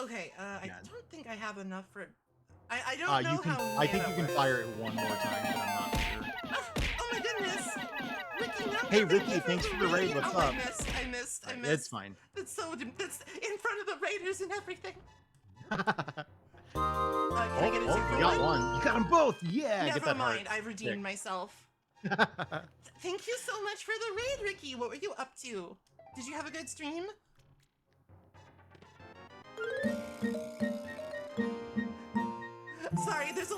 Okay, I Yeah. don't think I have enough for... I don't know You can. how... I think you mana can works. fire it one more time, but I'm not sure. Oh my goodness! Ricky, no, Hey, thank Ricky, you for thanks for the raid. What's Oh, up? I missed. It's fine. That's in front of the Raiders and everything. Can I get a 2 Oh, for you got 1? one. You got them both. Yeah, get Never that mind, heart. I've redeemed Sick. myself. Thank you so much for the raid, Ricky. What were you up to? Did you have a good stream? Sorry, there's a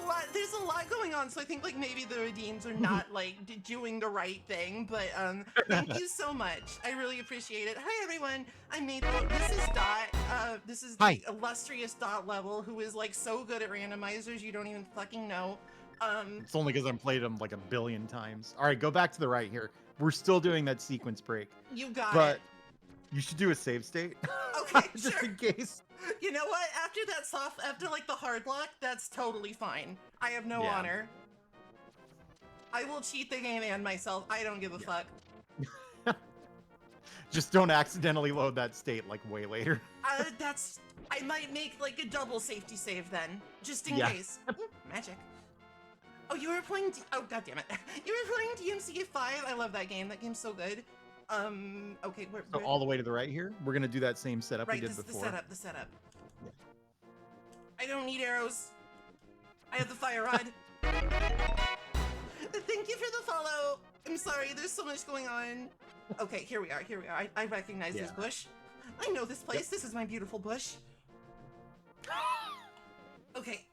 lot going on, so I think like maybe the redeems are not like doing the right thing, but thank you so much. I really appreciate it. Hi everyone, I'm Maple. This is Dot. This is Hi. the illustrious Dot level who is like so good at randomizers you don't even fucking know. It's only because I've played them like a billion times. All right, go back to the right here. We're still doing that sequence break, You got but it. you should do a save state. Okay, just sure. in case. You know what? After like the hard lock, that's totally fine. I have no Yeah. honor. I will cheat the game and myself. I don't give a fuck. Just don't accidentally load that state like way later. I might make like a double safety save then, just in Yeah. case. Ooh, magic. Oh, you were playing. Oh, god damn it! You were playing DMCA 5. I love that game. That game's so good. Okay, So all the way to the right here, we're gonna do that same setup right, we did this is before. the setup. I don't need arrows. I have the fire rod. Thank you for the follow. I'm sorry, there's so much going on. Okay, here we are. I recognize this Yeah. bush. I know this place. This is my beautiful bush. Okay,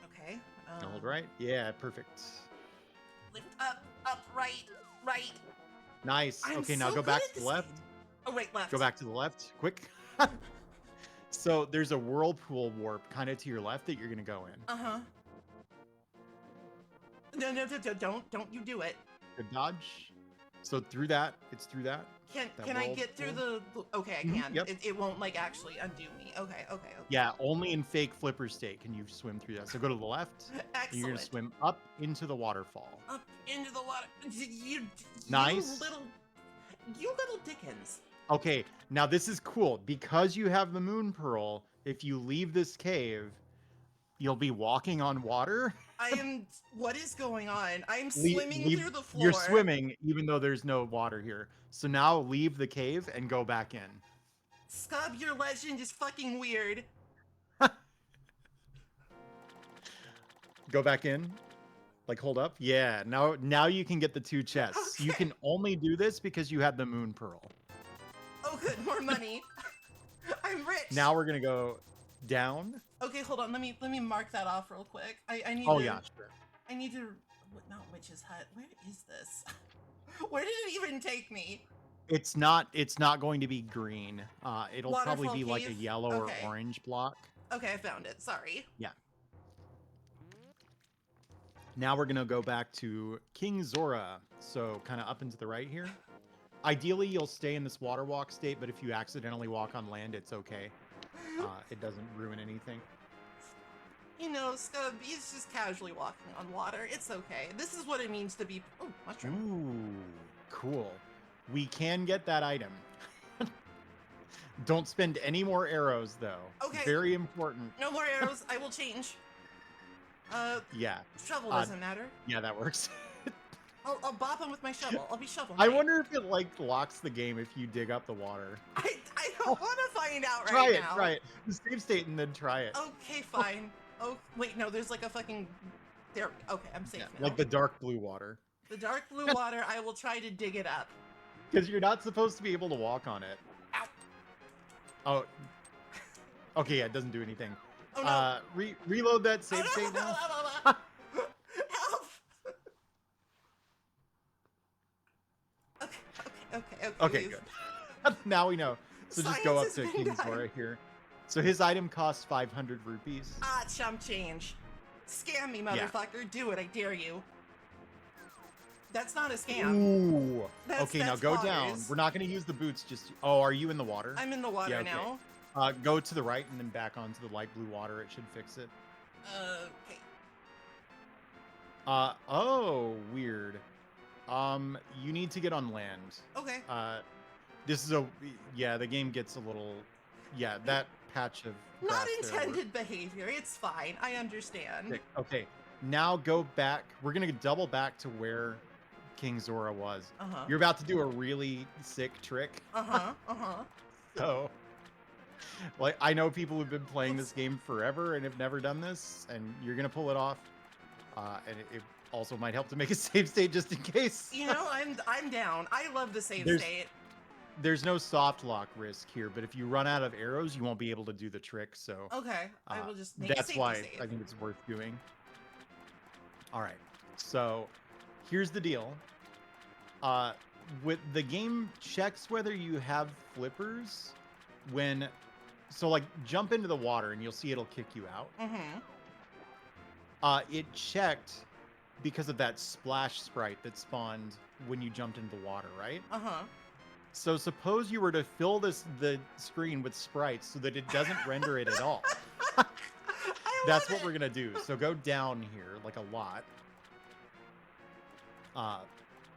okay. Hold right. Yeah, perfect. Lift up, right. Nice. I'm Okay, now so go good back at to the this left. game. Oh, right, left. Go back to the left, quick. So there's a whirlpool warp kind of to your left that you're gonna go in. Uh-huh. No, don't you do it. Good dodge. So through that, it's through that. Can That I get through the... Okay, I Mhm, can. yep. It won't, like, actually undo me. Okay. Yeah, only in fake flipper state can you swim through that. So go to the left. And you're gonna Excellent. swim up into the waterfall. Up into the water. Nice. You little Dickens. Okay, now this is cool. Because you have the moon pearl, if you leave this cave, you'll be walking on water. What is going on? I'm swimming through the floor. You're swimming even though there's no water here. So now leave the cave and go back in. Scub, your legend is fucking weird. Go back in. Like hold up. Yeah, now you can get the 2 chests. You Okay. can only do this because you had the moon pearl. Oh, good, more money. I'm rich. Now we're gonna go down. Okay, hold on. Let me mark that off real quick. I need Oh to. yeah, sure. I need to. Not Witch's Hut. Where is this? Where did it even take me? It's not going to be green. It'll probably Waterfall be like a cave? yellow Okay. or orange block. Okay, I found it. Sorry. Yeah. Now we're gonna go back to King Zora. So kind of up and to the right here. Ideally, you'll stay in this water walk state, but if you accidentally walk on land, it's okay. It doesn't ruin anything. You know, Scub, he's just casually walking on water. It's okay. This is what it means to be... Oh, mushroom. Ooh, cool. We can get that item. Don't spend any more arrows, though. Okay. Very important. No more arrows. I will change. Yeah. Shovel doesn't matter. Yeah, that works. I'll bop him with my shovel. I'll be shovel. I wonder if it, like, locks the game if you dig up the water. I don't want to find out Try now. Try it. Save state and then try it. Okay, fine. Oh, wait, no, there's like a fucking... There. Okay, I'm safe now. Like the dark blue water. The dark blue water, I will try to dig it up. Because you're not supposed to be able to walk on it. Ow. Oh. Okay, yeah, it doesn't do anything. Oh, no. Reload that save state now. Help! Okay, good. Now we know. So just go up Science to has been King done. Zora here. So his item costs 500 rupees. Ah, chump change. Scam me, motherfucker. Do it, I dare you. That's not a scam. Ooh. That's Okay, now go down. boggers. We're not going to use the boots. Just. Oh, are you in the water? I'm in the water Yeah, okay. now. Go to the right and then back onto the light blue water. It should fix it. Okay. Oh, weird. You need to get on land. Okay. This is yeah, the game gets a little, yeah, that patch of Not grass there intended behavior. It's fine. I understand. Okay, now go back. We're gonna double back to where King Zora was. Uh-huh. You're about to do a really sick trick. Uh-huh. Uh-huh. So, like, I know people who've been playing this game forever and have never done this, and you're gonna pull it off. And it also might help to make a save state just in case. You know, I'm down. I love the save state. There's no soft lock risk here, but if you run out of arrows, you won't be able to do the trick. So Okay, I will just make a that's safety why save. I think it's worth doing. All right, so here's the deal. With the game checks whether you have flippers when, so like jump into the water and you'll see it'll kick you out. Mm-hmm. It checked because of that splash sprite that spawned when you jumped into the water, right? Uh-huh. So suppose you were to fill the screen with sprites so that it doesn't render it at all. That's what we're gonna do. So go down here like a lot.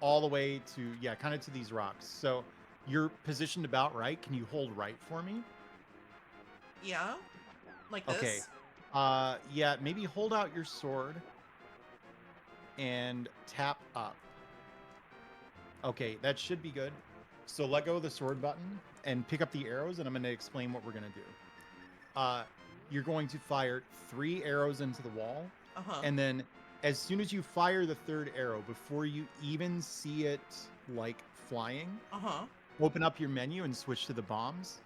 All the way to, yeah, kind of to these rocks. So you're positioned about right. Can you hold right for me? Yeah? Like this? Okay. Yeah, maybe hold out your sword and tap up. Okay, that should be good. So let go of the sword button and pick up the arrows, and I'm going to explain what we're going to do. You're going to fire 3 arrows into the wall, and then as soon as you fire the 3rd arrow, before you even see it like flying, open up your menu and switch to the bombs.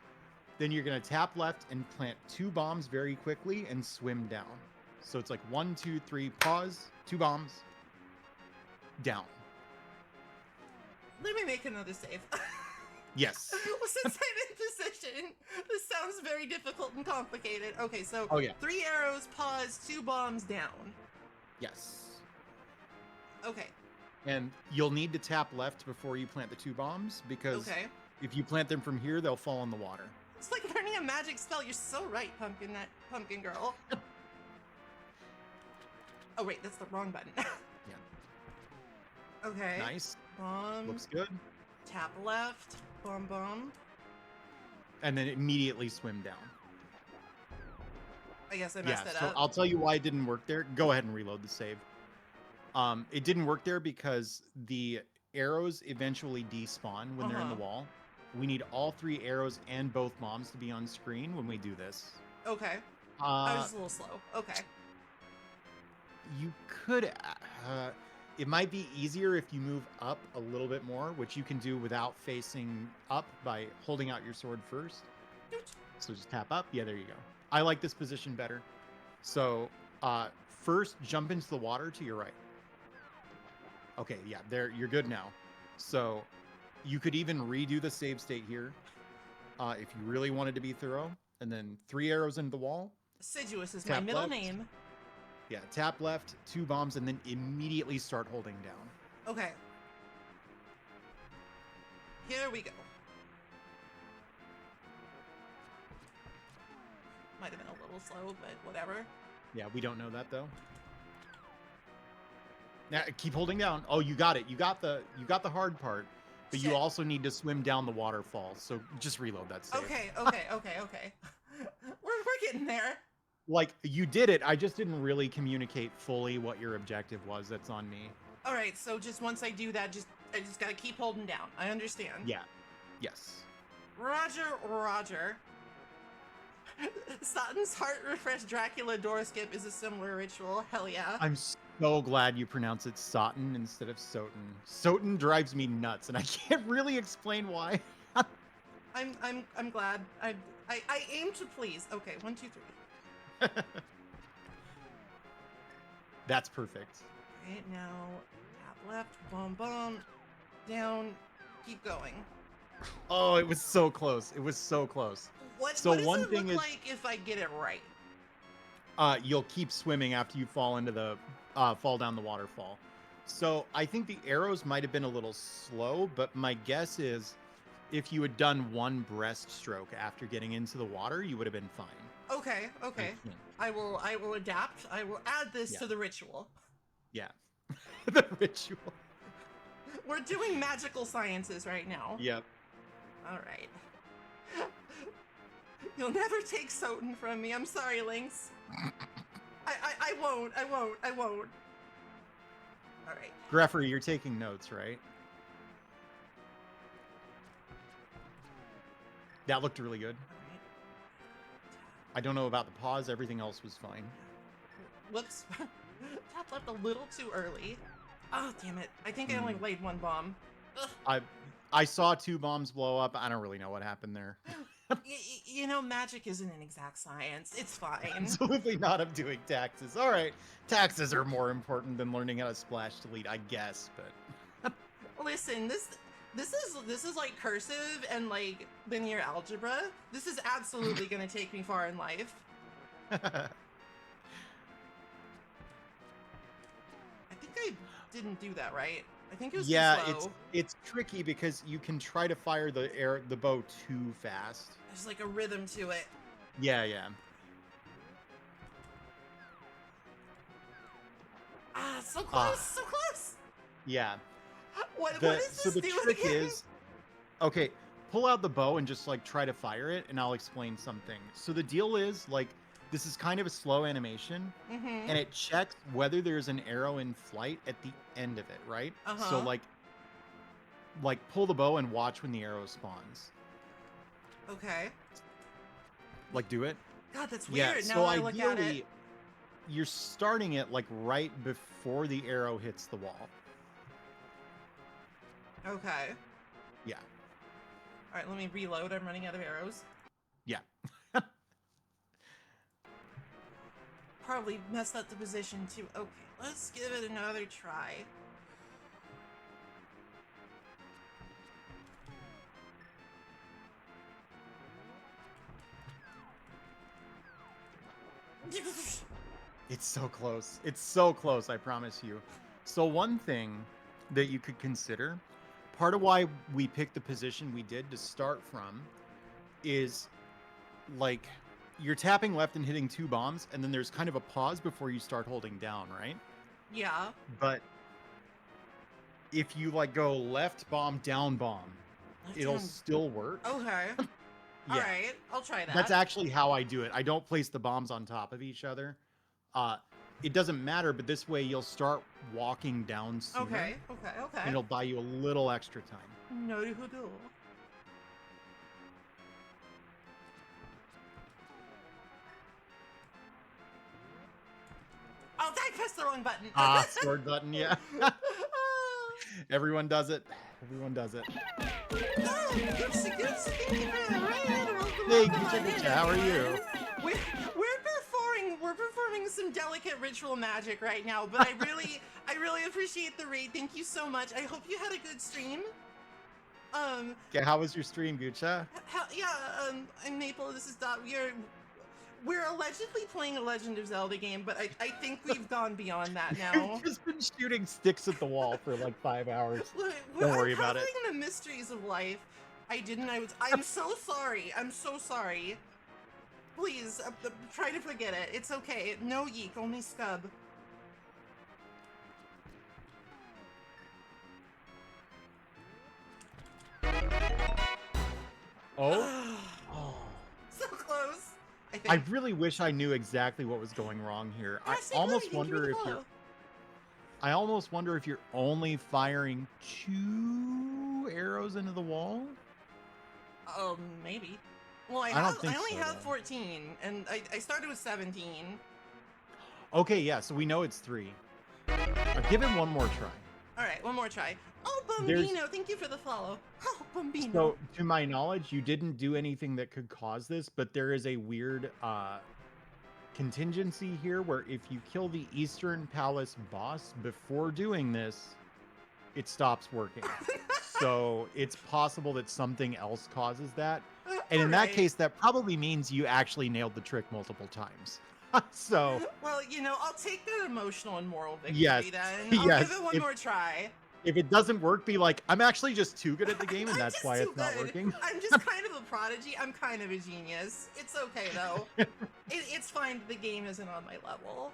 Then you're going to tap left and plant 2 bombs very quickly and swim down. So it's like 1, 2, 3, pause, 2 bombs, down. Let me make another save. Yes. Well, since I'm in position, this sounds very difficult and complicated. Okay, so 3 arrows, pause, 2 bombs, down. Yes. Okay. And you'll need to tap left before you plant the 2 bombs, because if you plant them from here, they'll fall in the water. It's like learning a magic spell. You're so right, pumpkin girl. Oh wait, that's the wrong button. Yeah. Okay. Nice. Bomb. Looks good. Tap left. Bomb bomb. And then immediately swim down. I guess I messed it so up. I'll tell you why it didn't work there. Go ahead and reload the save. It didn't work there because the arrows eventually despawn when they're in the wall. We need all 3 arrows and both bombs to be on screen when we do this. Okay. I was just a little slow. Okay. You could... it might be easier if you move up a little bit more, which you can do without facing up by holding out your sword first. So just tap up. Yeah, there you go. I like this position better. So first, jump into the water to your right. Okay, yeah, there, you're good now. So you could even redo the save state here if you really wanted to be thorough. And then 3 arrows into the wall. Assiduous is my middle name. Yeah, tap left, 2 bombs, and then immediately start holding down. Okay. Here we go. Might have been a little slow, but whatever. Yeah, we don't know that though. Now keep holding down. Oh, you got it. You got the hard part, but Shit. you also need to swim down the waterfall. So just reload that save. Okay. We're getting there. Like you did it. I just didn't really communicate fully what your objective was. That's on me. All right. So just once I do that, I just gotta keep holding down. I understand. Yeah. Yes. Roger. Sutton's Heart Refresh Dracula door skip is a similar ritual. Hell yeah. I'm so glad you pronounce it Sotten instead of Soten. Soten drives me nuts, and I can't really explain why. I'm glad. I aim to please. Okay, 1, 2, 3. That's perfect. Okay, now tap left, bum, down, keep going. Oh, it was so close. It was so close. What So does one it thing look is- like if I get it right? You'll keep swimming after you fall into the fall down the waterfall. So I think the arrows might have been a little slow, but my guess is if you had done one breaststroke after getting into the water, you would have been fine. Okay. I think. I will adapt. I will add this Yeah. to the ritual. Yeah. The ritual. We're doing magical sciences right now. Yep. All right. You'll never take Soten from me. I'm sorry, Lynx. I won't. All right. Greffer, you're taking notes, right? That looked really good. All right. I don't know about the pause. Everything else was fine. Whoops. Tap left a little too early. Oh, damn it. I think I only laid one bomb. Ugh. I saw 2 bombs blow up. I don't really know what happened there. You know, magic isn't an exact science. It's fine. Absolutely not. I'm doing taxes. All right. Taxes are more important than learning how to splash delete, I guess, but Listen, this is like cursive and like linear algebra. This is absolutely gonna take me far in life. I think I didn't do that right. I think it was too yeah, slow. it's tricky because you can try to fire the bow too fast. There's like a rhythm to it. Yeah. Ah, so close, so close. Yeah. What is this So the doing trick again? is, okay, pull out the bow and just like try to fire it, and I'll explain something. So the deal is like this is kind of a slow animation, Mm-hmm. and it checks whether there's an arrow in flight at the end of it, right? So Uh-huh. like pull the bow and watch when the arrow spawns. Okay. Like do it. God, that's Yeah. weird. So Now I look at it. ideally, you're starting it like right before the arrow hits the wall. Okay. Yeah. All right, let me reload. I'm running out of arrows. Yeah. Probably messed up the position too. Okay, let's give it another try. It's so close. It's so close, I promise you. So one thing that you could consider, part of why we picked the position we did to start from is like you're tapping left and hitting 2 bombs, and then there's kind of a pause before you start holding down, right? Yeah. But if you like go left bomb, down bomb, Left it'll hand- still work. Okay. All right, I'll try that. That's actually how I do it. I don't place the bombs on top of each other. It doesn't matter, but this way you'll start walking down sooner. Okay. And it'll buy you a little extra time. No. Oh, I pressed the wrong button. Sword button, yeah. Everyone does it. Everyone does it. Oh, good, thank you for the raid. Hey, Welcome on in, how are you? everyone. We're performing some delicate ritual magic right now, but I really appreciate the raid. Thank you so much. I hope you had a good stream. Okay, how was your stream, Gucha? I'm Maple. This is Dot. We're allegedly playing a Legend of Zelda game, but I think we've gone beyond that now. You've just been shooting sticks at the wall for like 5 hours. Look, Don't worry about it. Uncovering the mysteries of life. I'm so sorry. I'm so sorry. Please, try to forget it. It's okay. No yeek, only scub. Oh. Oh. So close. I I think. really wish I knew exactly what was going wrong here. Ashley, Chloe, thank you for the follow. I almost wonder if you're only firing 2 arrows into the wall. Maybe. Well, I only so, have though. 14, and I started with 17. Okay, yeah, so we know it's 3. I'll give it one more try. All right, one more try. Oh, There's- Bambino, thank you for the follow. Oh, Bambino. So, to my knowledge, you didn't do anything that could cause this, but there is a weird contingency here where if you kill the Eastern Palace boss before doing this, it stops working. So it's possible that something else causes that. And in that case, that probably means you actually nailed the trick multiple times. So, well, you know, I'll take that emotional and moral victory yes, then. I'll give it one more try. If it doesn't work, be like, I'm actually just too good at the game, and that's why it's not working. I'm just kind of a prodigy. I'm kind of a genius. It's okay, though. It's fine. The game isn't on my level.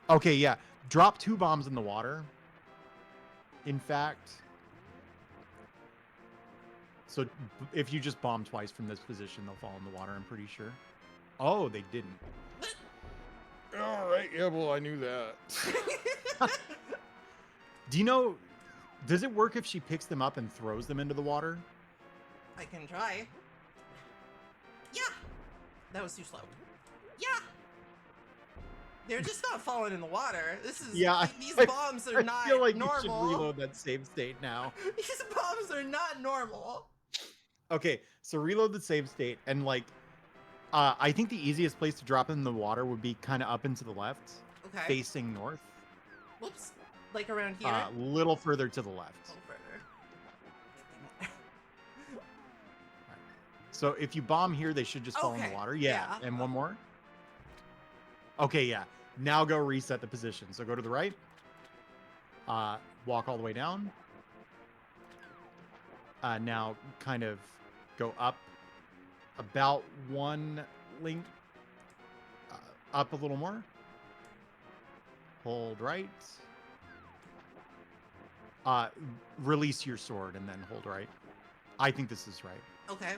Okay, yeah. Drop 2 bombs in the water. In fact, so if you just bomb twice from this position, they'll fall in the water, I'm pretty sure. Oh, they didn't. All right, yeah, well, I knew that. Do you know, does it work if she picks them up and throws them into the water? I can try. Yeah! That was too slow. Yeah! They're just not falling in the water. This is these bombs are not normal. I feel like you should reload that save state now. These bombs are not normal. Okay, so reload the save state, and like, I think the easiest place to drop in the water would be kind of up and to the left, facing north. Whoops, like around here. A little further to the left. A little further. So if you bomb here, they should just fall in the water. Yeah, and one more. Okay, yeah. Now go reset the position. So go to the right. Walk all the way down. Now kind of go up about 1 link. Up a little more. Hold right. Release your sword and then hold right. I think this is right. Okay.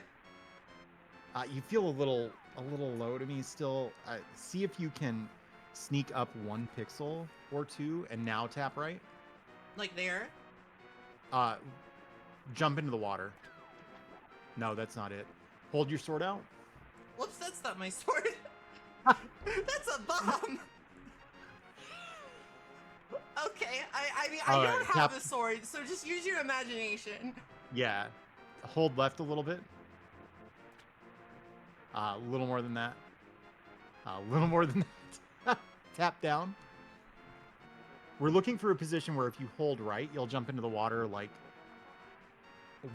You feel a little low to me still. See if you can sneak up 1 pixel or 2 and now tap right. Like there? Jump into the water. No, that's not it. Hold your sword out. Whoops, that's not my sword. That's a bomb. Okay, I mean, I don't have a sword, so just use your imagination. Yeah. Hold left a little bit. A little more than that. A little more than that. Tap down. We're looking for a position where if you hold right, you'll jump into the water like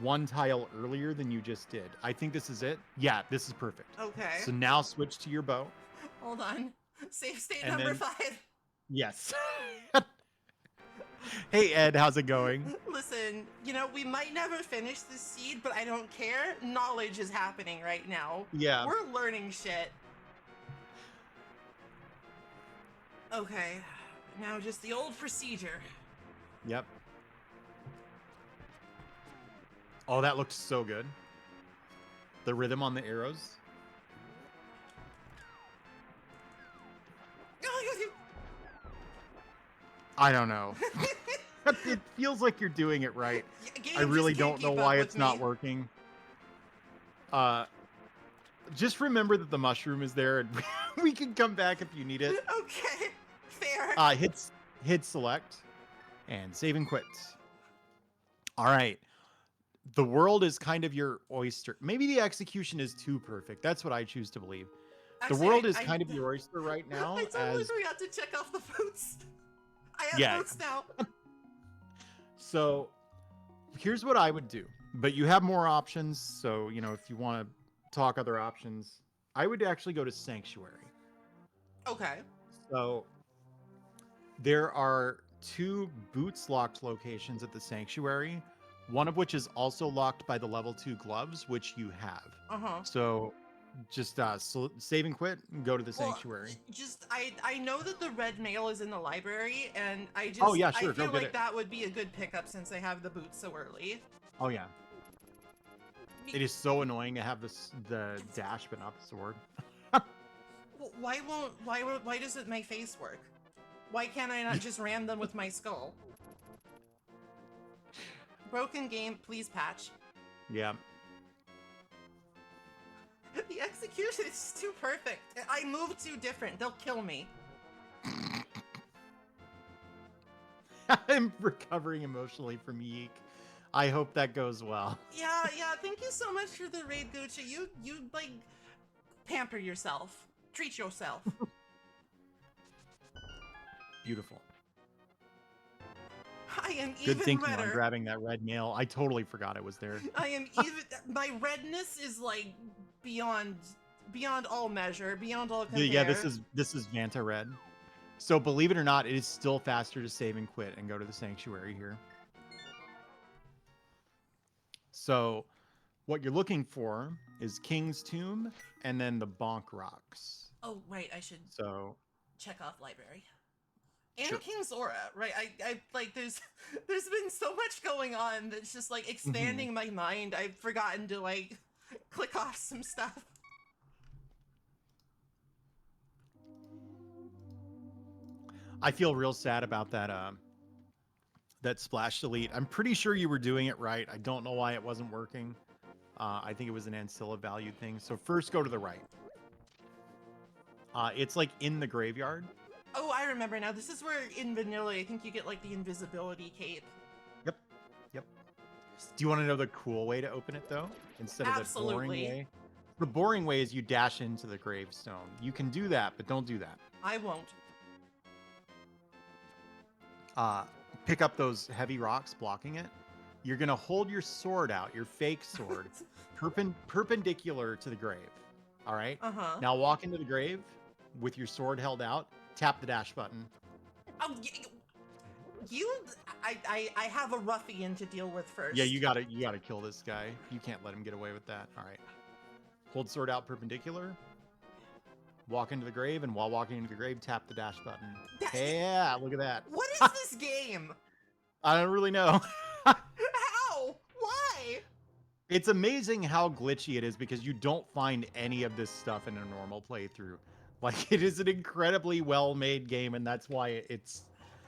1 tile earlier than you just did. I think this is it. Yeah, this is perfect. Okay. So now switch to your bow. Hold on. Save state number 5. Yes. Hey, Ed, how's it going? Listen, you know, we might never finish this seed, but I don't care. Knowledge is happening right now. Yeah. We're learning shit. Okay. Now just the old procedure. Yep. Oh, that looked so good. The rhythm on the arrows. I don't know. It feels like you're doing it right. I really don't know why it's not working. Just remember that the mushroom is there, and we can come back if you need it. Okay, fair. Hit select, and save and quit. All right. The world is kind of your oyster. Maybe the execution is too perfect. That's what I choose to believe. Actually, the world is kind of your oyster right now. I totally forgot to check off the votes. I have votes now. So here's what I would do. But you have more options. So, you know, if you want to talk other options, I would actually go to Sanctuary. Okay. So there are 2 boots locked locations at the Sanctuary. One of which is also locked by the level 2 gloves, which you have. Uh-huh. So Just save and quit and go to the Well, sanctuary. just I know that the red mail is in the library, and Oh yeah, I sure, go feel get like it. that would be a good pickup since I have the boots so early. Oh yeah. It is so annoying to have the dash but not the sword. Well, why doesn't my face work? Why can't I not just ram them with my skull? Broken game, please patch. Yeah. The execution is too perfect. I move too different. They'll kill me. I'm recovering emotionally from Yeek. I hope that goes well. Yeah. Thank you so much for the raid, Gucci. You like pamper yourself. Treat yourself. Beautiful. I am Good even thinking on redder. grabbing that red mail. I totally forgot it was there. I am even. My redness is like beyond all measure, beyond all compare. Yeah, this is Vanta red. So believe it or not, it is still faster to save and quit and go to the sanctuary here. So what you're looking for is King's Tomb and then the Bonk Rocks. Oh right, I should So check off library. And Sure. King's Aura, right? I like there's been so much going on that's just like expanding my mind. I've forgotten to like click off some stuff. I feel real sad about that that splash delete. I'm pretty sure you were doing it right. I don't know why it wasn't working. I think it was an ancilla value thing. So first go to the right. It's like in the graveyard. Oh, I remember now. This is where in vanilla I think you get like the invisibility cape. Yep. Do you want to know the cool way to open it though? Instead of the boring Absolutely. way? The boring way is you dash into the gravestone. You can do that, but don't do that. I won't. Pick up those heavy rocks blocking it. You're going to hold your sword out, your fake sword, perpendicular to the grave. All right? Uh-huh. Now walk into the grave with your sword held out. Tap the dash button. Oh, I have a ruffian to deal with first. Yeah, you gotta kill this guy. You can't let him get away with that. All right. Hold sword out perpendicular. Walk into the grave, and while walking into the grave, tap the dash button. Yeah, look at that. What is this game? I don't really know. How? Why? It's amazing how glitchy it is because you don't find any of this stuff in a normal playthrough. Like, it is an incredibly well-made game, and that's why it's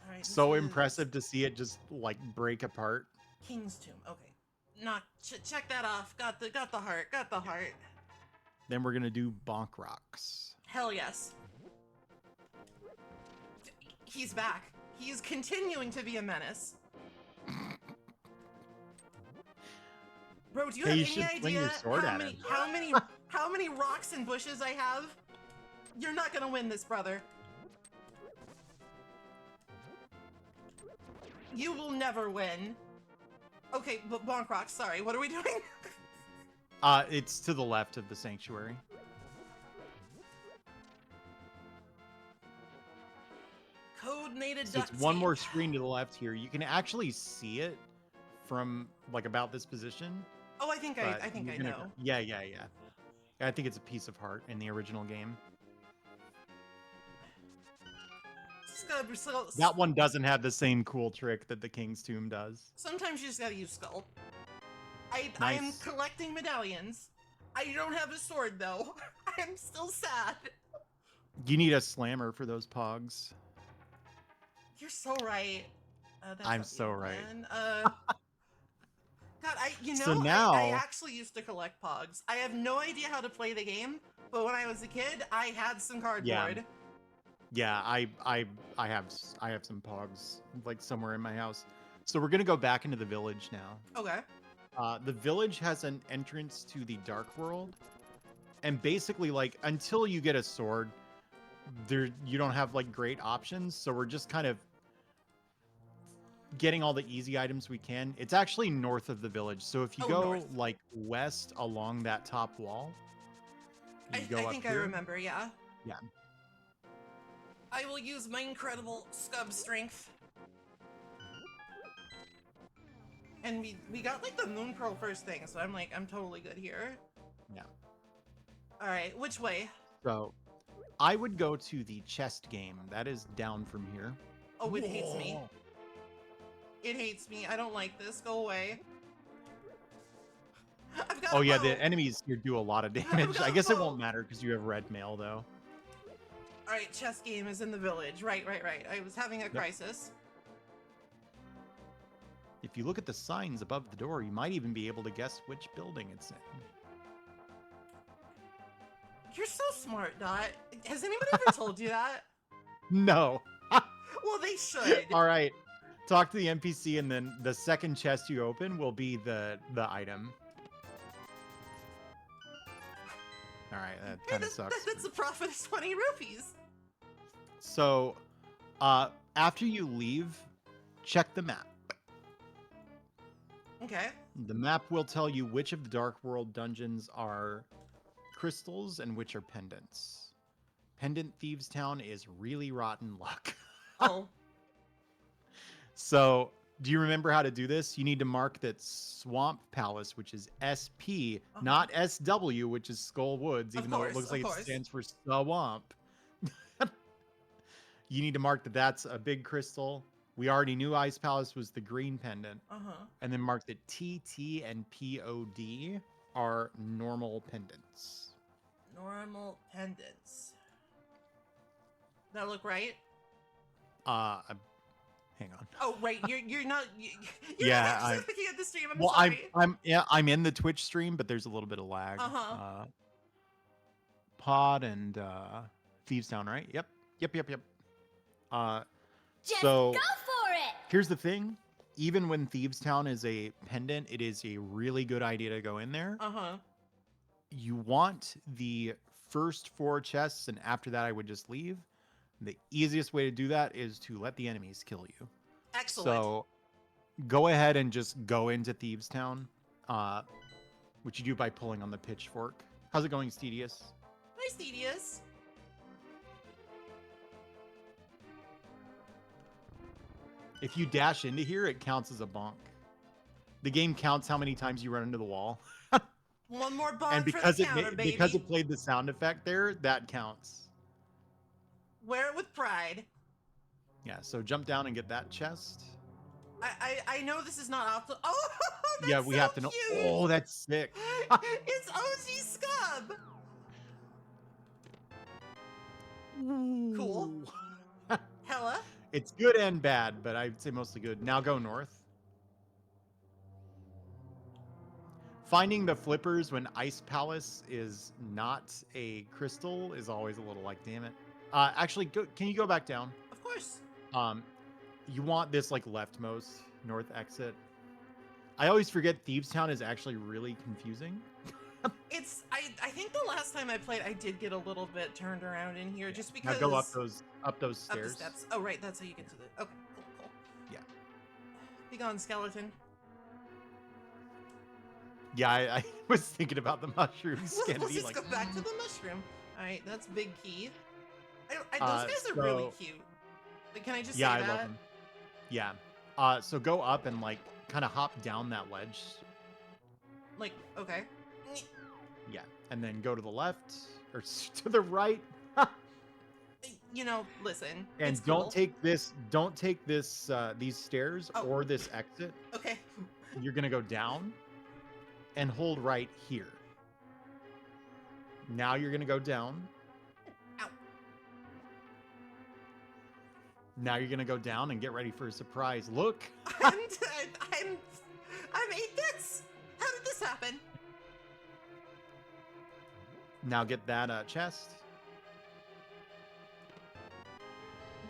All right, so this is impressive to see it just, like, break apart. King's Tomb. Okay. Check that off. Got the heart. Got the heart. Then we're gonna do Bonk Rocks. Hell yes. He's back. He is continuing to be a menace. Bro, do you Hey, you have any should swing your idea sword at him. how many rocks and bushes I have? You're not gonna win this, brother. You will never win. Okay, but Bonk Rocks, sorry. What are we doing? It's to the left of the sanctuary. Coordinated So it's one more screen to the left here. You can actually see it from like about this position. Oh, I think I know. Yeah. I think it's a piece of heart in the original game. That one doesn't have the same cool trick that the King's Tomb does. Sometimes you just gotta use skull. I Nice. am collecting medallions. I don't have a sword though. I am still sad. You need a slammer for those pogs. You're so right. That's I'm up to so you, right. man. God, So now- I actually used to collect pogs. I have no idea how to play the game, but when I was a kid, I had some cardboard. Yeah, I have some pogs like somewhere in my house. So we're gonna go back into the village now. Okay. The village has an entrance to the dark world, and basically, like, until you get a sword, you don't have like great options. So we're just kind of getting all the easy items we can. It's actually north of the village, so if you go north. like west along that top wall, I you go up think I here. remember, yeah. Yeah. I will use my incredible scub strength. And we got like the moon pearl first thing, so I'm totally good here. Yeah. All right, which way? So I would go to the chest game. That is down from here. Oh, it hates me. Whoa. It hates me. I don't like this. Go away. I've got Oh a yeah, bow. the enemies here do a lot of damage. got I a guess it bow. won't matter because you have red mail though. All right, chess game is in the village. Right. I was having a crisis. If you look at the signs above the door, you might even be able to guess which building it's in. You're so smart, Dot. Has anybody ever told you that? No. Well, they should. All right. Talk to the NPC, and then the second chest you open will be the item. All right, that Hey, kind of sucks. that's the profit of 20 rupees. So, after you leave, check the map. Okay. The map will tell you which of the Dark World dungeons are crystals and which are pendants. Pendant Thieves Town is really rotten luck. Oh. So, do you remember how to do this? You need to mark that Swamp Palace, which is SP, not SW, which is Skull Woods, even though it looks like it stands for Swamp. You need to mark that that's a big crystal. We already knew Ice Palace was the green pendant. And then mark that TT and POD are normal pendants. Normal pendants. That look right? Hang on. Oh, right. You're not. You're Yeah, not actually looking at the stream. I'm well, sorry. I'm in the Twitch stream, but there's a little bit of lag. Pod and Thieves Town, right? Yep. Just so go for it! here's the thing. Even when Thieves Town is a pendant, it is a really good idea to go in there. You want the first 4 chests, and after that, I would just leave. The easiest way to do that is to let the enemies kill you. Excellent. So go ahead and just go into Thieves Town, which you do by pulling on the pitchfork. How's it going, Stedius? Nice, Tedious. If you dash into here, it counts as a bonk. The game counts how many times you run into the wall. One more bonk And for the counter, baby. because it played the sound effect there, that counts. Wear it with pride. Yeah, so jump down and get that chest. I know this is not optimal. Oh, that's Yeah, we so have to know. cute. Oh, that's sick. It's OG Scub. Cool. Hella. It's good and bad, but I'd say mostly good. Now go north. Finding the flippers when Ice Palace is not a crystal is always a little like, damn it. Actually, can you go back down? Of course. You want this like leftmost north exit. I always forget Thieves Town is actually really confusing. It's I think the last time I played, I did get a little bit turned around in here just because. Now go up those stairs. Up the steps. Oh right, that's how you get to the. Okay, cool. Yeah. Be gone, skeleton. Yeah, I was thinking about the mushrooms. Let's just go back to the mushroom. All right, that's big key. Those guys are really cute. Like, can I just say that? I love them. Yeah. So go up and like kind of hop down that ledge. Like, okay. Yeah, and then go to the left or to the right. You know, listen. And it's don't cool. take this. Don't take this. These stairs or this exit. Okay. You're gonna go down, and hold right here. Now you're gonna go down. Ow. Now you're gonna go down and get ready for a surprise. Look. I'm 8 bits. How did this happen? Now get that chest.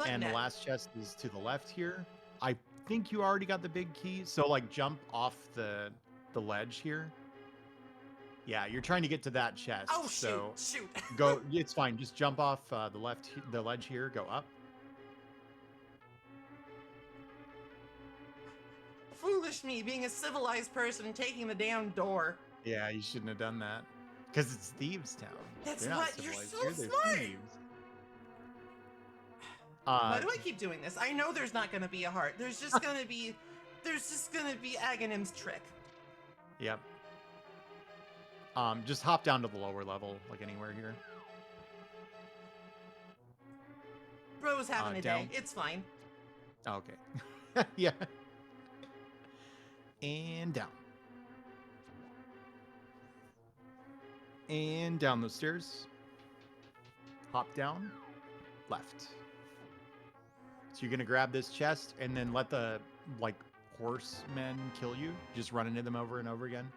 And the last chest is to the left here. I think you already got the big key. So like jump off the ledge here. Yeah, you're trying to get to that chest. Oh so shoot! go. It's fine. Just jump off the ledge here. Go up. Foolish me, being a civilized person and taking the damn door. Yeah, you shouldn't have done that. Because it's Thieves Town. That's They're not what you're civilized. so They're smart. thieves. Why do I keep doing this? I know there's not going to be a heart. There's just going to be Agonim's trick. Yep. Just hop down to the lower level, like anywhere here. Bro's having a down. day. It's fine. Oh, okay. Yeah. And down. And down those stairs. Hop down. Left. So you're gonna grab this chest and then let the like horsemen kill you. Just run into them over and over again.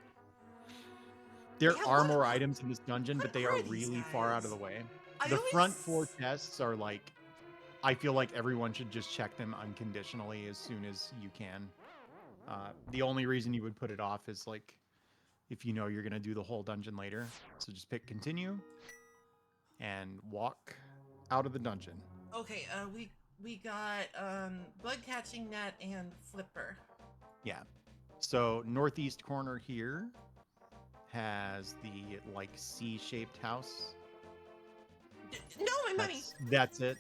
There Yeah, are what- more items in this dungeon, but they what are are these really far out of the guys? way. I The front always- 4 chests are like, I feel like everyone should just check them unconditionally as soon as you can. The only reason you would put it off is like if you know you're gonna do the whole dungeon later. So just pick continue and walk out of the dungeon. Okay, we got bug catching net and flipper. Yeah. So northeast corner here has the like C-shaped house. No, my money. That's it.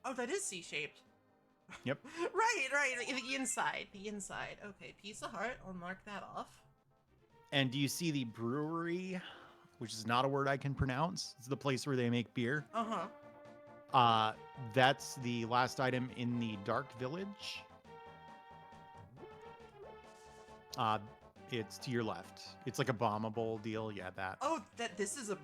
Oh, that is C-shaped. Yep. Right. The inside. The inside. Okay, piece of heart. I'll mark that off. And do you see the brewery, which is not a word I can pronounce? It's the place where they make beer. Uh-huh. That's the last item in the Dark Village. It's to your left. It's like a bombable deal. Yeah, that. Oh, this is a...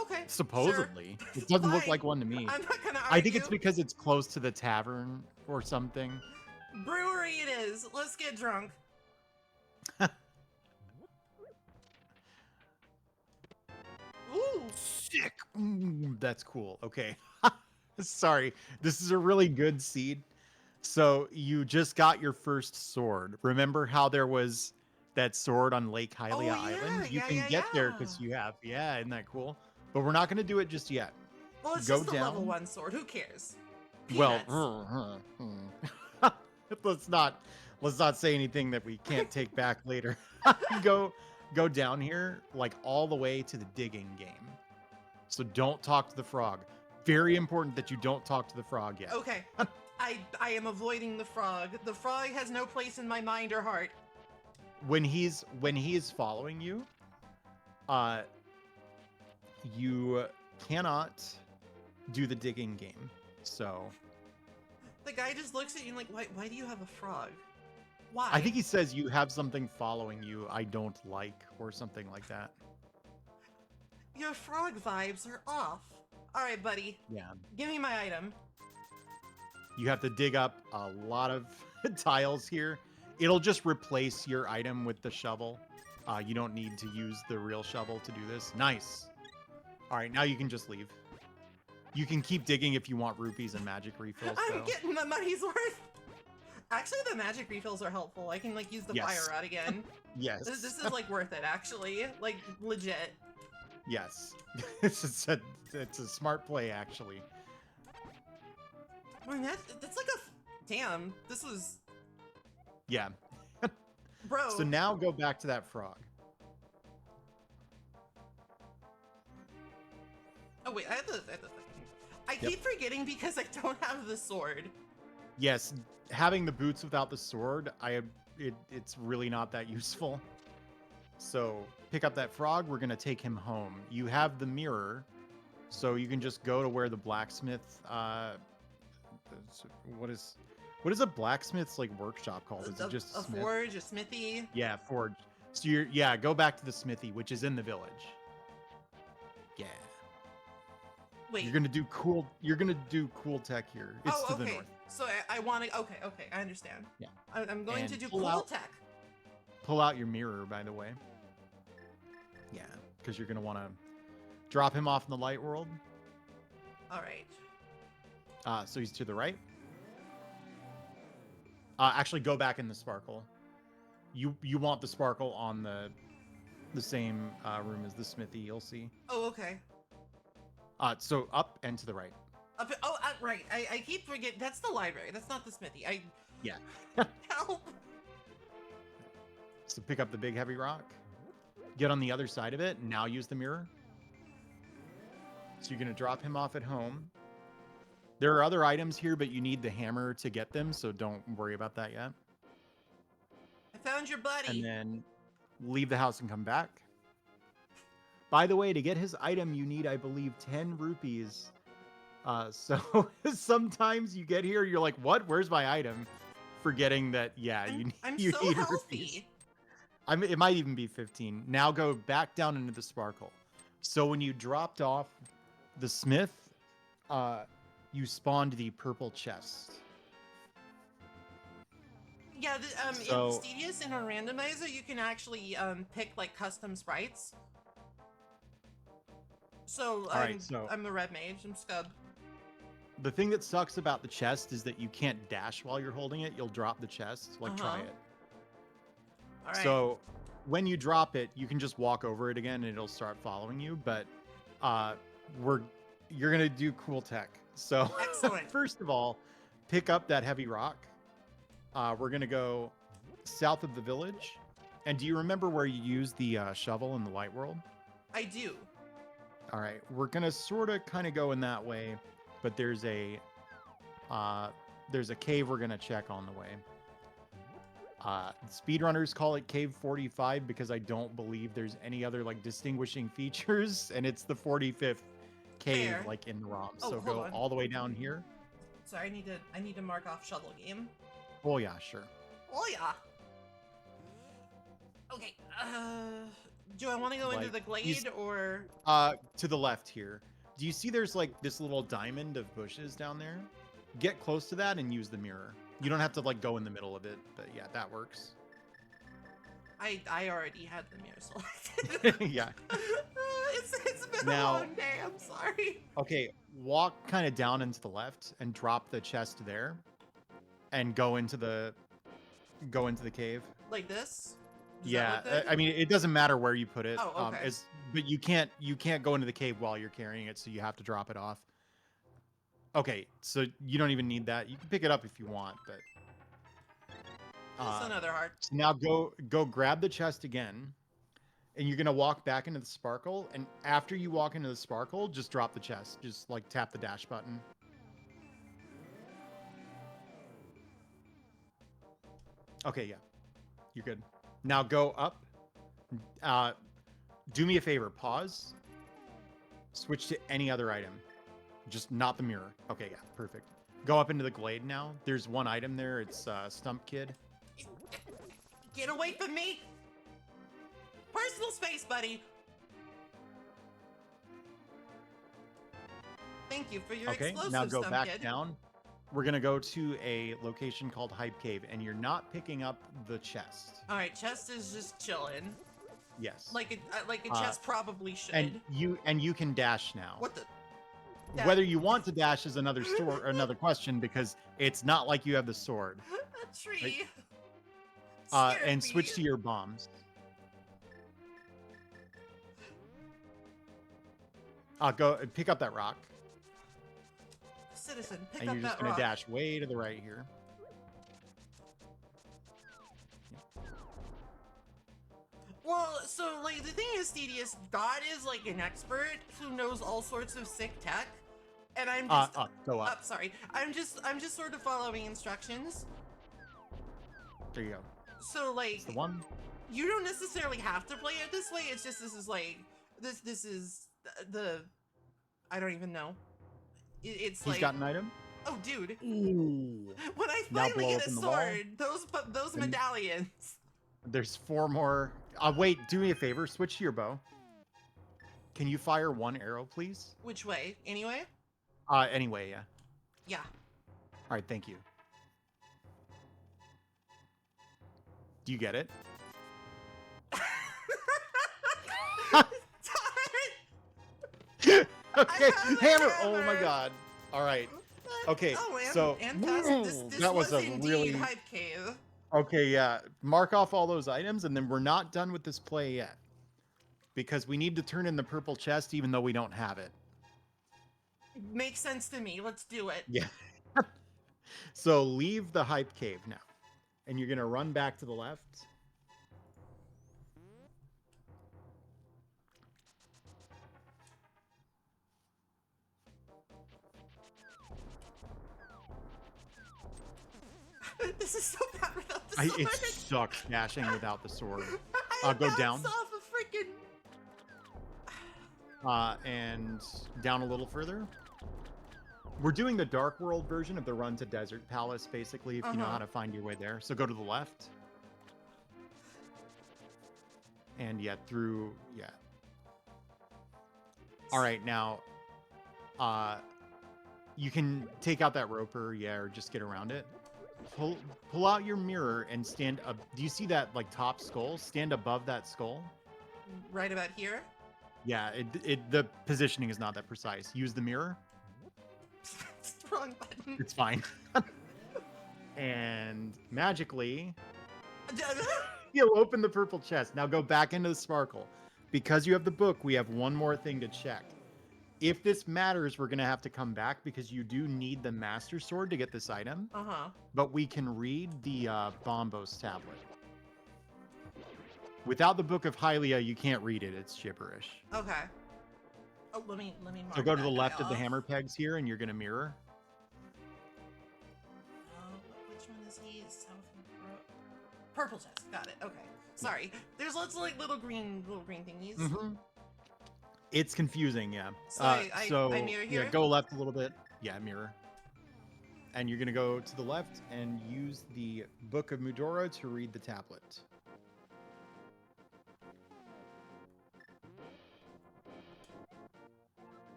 Okay, Supposedly. sure. It doesn't look Fine. like one to me. I'm not gonna argue. I think it's because it's close to the tavern or something. Brewery it is. Let's get drunk. Ooh. Sick. That's cool. Okay. Sorry. This is a really good seed. So you just got your first sword. Remember how there was that sword on Lake Hylia Island? You can get there because you have. Yeah, isn't that cool? But we're not going to do it just yet. Well, it's Go just a level down. 1 sword. Who cares? Well, Peanuts. let's not say anything that we can't take back later. Go down here like all the way to the digging game. So don't talk to the frog. Very important that you don't talk to the frog yet. Okay. I am avoiding the frog. The frog has no place in my mind or heart. When he's following you, you cannot do the digging game. So The guy just looks at you and like, why do you have a frog? Why? I think he says you have something following you I don't like or something like that. Your frog vibes are off. All right, buddy. Yeah. Give me my item. You have to dig up a lot of tiles here. It'll just replace your item with the shovel. You don't need to use the real shovel to do this. Nice. All right, now you can just leave. You can keep digging if you want rupees and magic refills. I'm though. getting my money's worth. Actually, the magic refills are helpful. I can like use the Yes. fire rod again. Yes. This is like worth it, actually. Like legit. Yes. it's a smart play, actually. I mean, that's like a damn. This was Yeah. bro. So now go back to that frog. Oh wait, I have the I Yep. keep forgetting because I don't have the sword. Yes, having the boots without the sword, it's really not that useful. So pick up that frog. We're gonna take him home. You have the mirror, so you can just go to where the blacksmith. What is a blacksmith's like workshop called? Is it just a smith? forge, a smithy? Yeah, forge. So go back to the smithy, which is in the village. Yeah. Wait. You're gonna do cool tech here. It's oh, to okay. the north. So I want to. Okay, I understand. Yeah. I'm going to And do pull cool out- tech. Pull out your mirror, by the way. Yeah, because you're gonna want to drop him off in the light world. All right. So he's to the right. Actually, go back in the sparkle. You want the sparkle on the same room as the smithy. You'll see. Oh, okay. So up and to the right. Right. I keep forgetting. That's the library. That's not the smithy. Yeah. Help. So pick up the big heavy rock. Get on the other side of it. And now use the mirror. So you're gonna drop him off at home. There are other items here, but you need the hammer to get them, so don't worry about that yet. I found your buddy. And then leave the house and come back. By the way, to get his item, you need, I believe, 10 rupees. So sometimes you get here, you're like, what? Where's my item? Forgetting that, yeah, I'm you so need healthy. rupees. It might even be 15. Now go back down into the sparkle. So when you dropped off the smith, you spawned the purple chest. Yeah, in So- Stedius and on Randomizer, you can actually pick like custom sprites. So I'm the red mage. I'm Scub. The thing that sucks about the chest is that you can't dash while you're holding it. You'll drop the chest. Like, try it. All right. So when you drop it, you can just walk over it again and it'll start following you. But you're gonna do cool tech. So Excellent. first of all, pick up that heavy rock. We're gonna go south of the village. And do you remember where you used the shovel in the light world? I do. All right, we're gonna sort of kind of go in that way, but there's a cave we're gonna check on the way. Speedrunners call it Cave 45 because I don't believe there's any other like distinguishing features, and it's the 45th cave Fair. like in the ROM. Oh, So hold go on. all the way down here. Sorry, I need to mark off shovel game. Oh yeah, sure. Oh yeah. Okay. Do I want to go into Like, the glade these- or? To the left here. Do you see there's like this little diamond of bushes down there? Get close to that and use the mirror. You don't have to like go in the middle of it, but yeah, that works. I already had the mirror selected. Yeah. It's been Now- a long day. I'm sorry. Okay, walk kind of down into the left and drop the chest there, and go into the cave. Like this. Does that Yeah, look good? I mean it doesn't matter where you put it. Oh, okay. But you can't go into the cave while you're carrying it, so you have to drop it off. Okay, so you don't even need that. You can pick it up if you want, but That's another heart. so now go grab the chest again, and you're gonna walk back into the sparkle. And after you walk into the sparkle, just drop the chest. Just like tap the dash button. Okay, yeah, you're good. Now go up. Do me a favor. Pause. Switch to any other item. Just not the mirror. Okay, yeah, perfect. Go up into the glade now. There's one item there. It's Stump Kid. Get away from me! Personal space, buddy. Thank you for your Okay, explosive now go Stump back Kid. down. We're gonna go to a location called Hype Cave, and you're not picking up the chest. All right, chest is just chilling, Yes. like a chest probably should. and you can dash now. What the? Whether you want to dash is another another question, because it's not like you have the sword. A tree. And switch to your bombs. Go pick up that rock, Citizen, pick and up you're just that gonna rock. dash way to the right here. Well, so like the thing is, Stedius, God is like an expert who knows all sorts of sick tech, and I'm just Go up. sorry, I'm just sort of following instructions. There you go. So like, It's the one. you don't necessarily have to play it this way. It's just this is the I don't even know. It's He's like, got an item. oh dude, Ooh. when I Now finally blow get a open the wall. sword, those Then- medallions. There's 4 more. Wait, do me a favor. Switch to your bow. Can you fire 1 arrow, please? Which way? Anyway? Anyway, yeah. Yeah. All right, thank you. Do you get it? Okay, have a hammer. Oh my hammer. god. All right. Okay, Oh, and, so and this that was a indeed really hype cave. okay. Yeah, mark off all those items, and then we're not done with this play yet, because we need to turn in the purple chest, even though we don't have it. Makes sense to me. Let's do it. Yeah. So leave the hype cave now, and you're gonna run back to the left. This is so bad without the sword. It sucks dashing without the sword. I Go bounce down. off a freaking. And down a little further. We're doing the Dark World version of the Run to Desert Palace, basically, if you know how to find your way there. So go to the left. And yeah, through, yeah. All right, now, you can take out that roper, yeah, or just get around it. Pull out your mirror and stand up. Do you see that, like, top skull? Stand above that skull. Right about here? Yeah, the positioning is not that precise. Use the mirror. It's the wrong button. It's fine. And magically, you'll open the purple chest. Now go back into the sparkle. Because you have the book, we have one more thing to check. If this matters, we're going to have to come back because you do need the Master Sword to get this item. But we can read the Bombos tablet. Without the Book of Hylia, you can't read it. It's gibberish. Okay. Oh, let me mark So go to the that left guy of the off. hammer pegs here, and you're going to mirror. Which one is he? South purple chest. Got it. Okay. Sorry. There's lots of like little green thingies. It's confusing, yeah. So I mirror here? Yeah, go left a little bit. Yeah, mirror. And you're going to go to the left and use the Book of Mudora to read the tablet.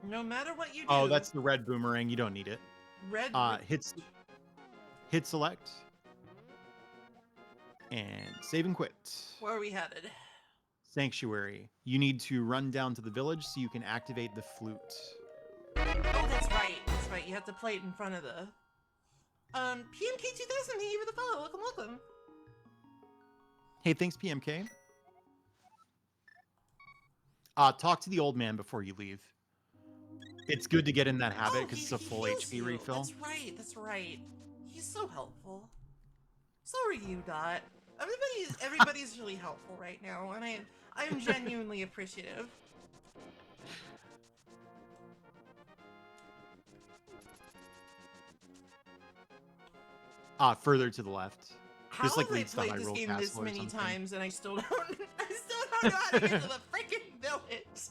No matter what you do. Oh, that's the red boomerang. You don't need it. Red. Hit select. And save and quit. Where are we headed? Sanctuary. You need to run down to the village so you can activate the flute. Oh, that's right. That's right. You have to play it in front of the. PMK 2000. Thank you for the follow. Welcome. Hey, thanks, PMK. Talk to the old man before you leave. It's good to get in that habit because it's a full HP refill. That's right. That's right. He's so helpful. So are you, Dot. Everybody's really helpful right now, and I am genuinely appreciative. Further to the left. How This like have I leads to played this Hyrule game Castle this or many something. times and I still don't know how to get to the freaking village?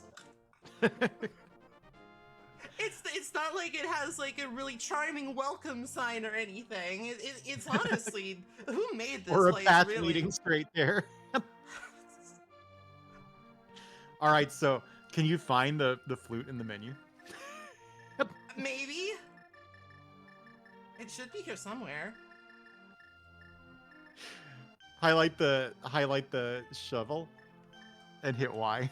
It's not like it has like a really charming welcome sign or anything. It's honestly, who made this Or a place path really? leading straight there. All right, so can you find the flute in the menu? Maybe. It should be here somewhere. Highlight the shovel and hit Y.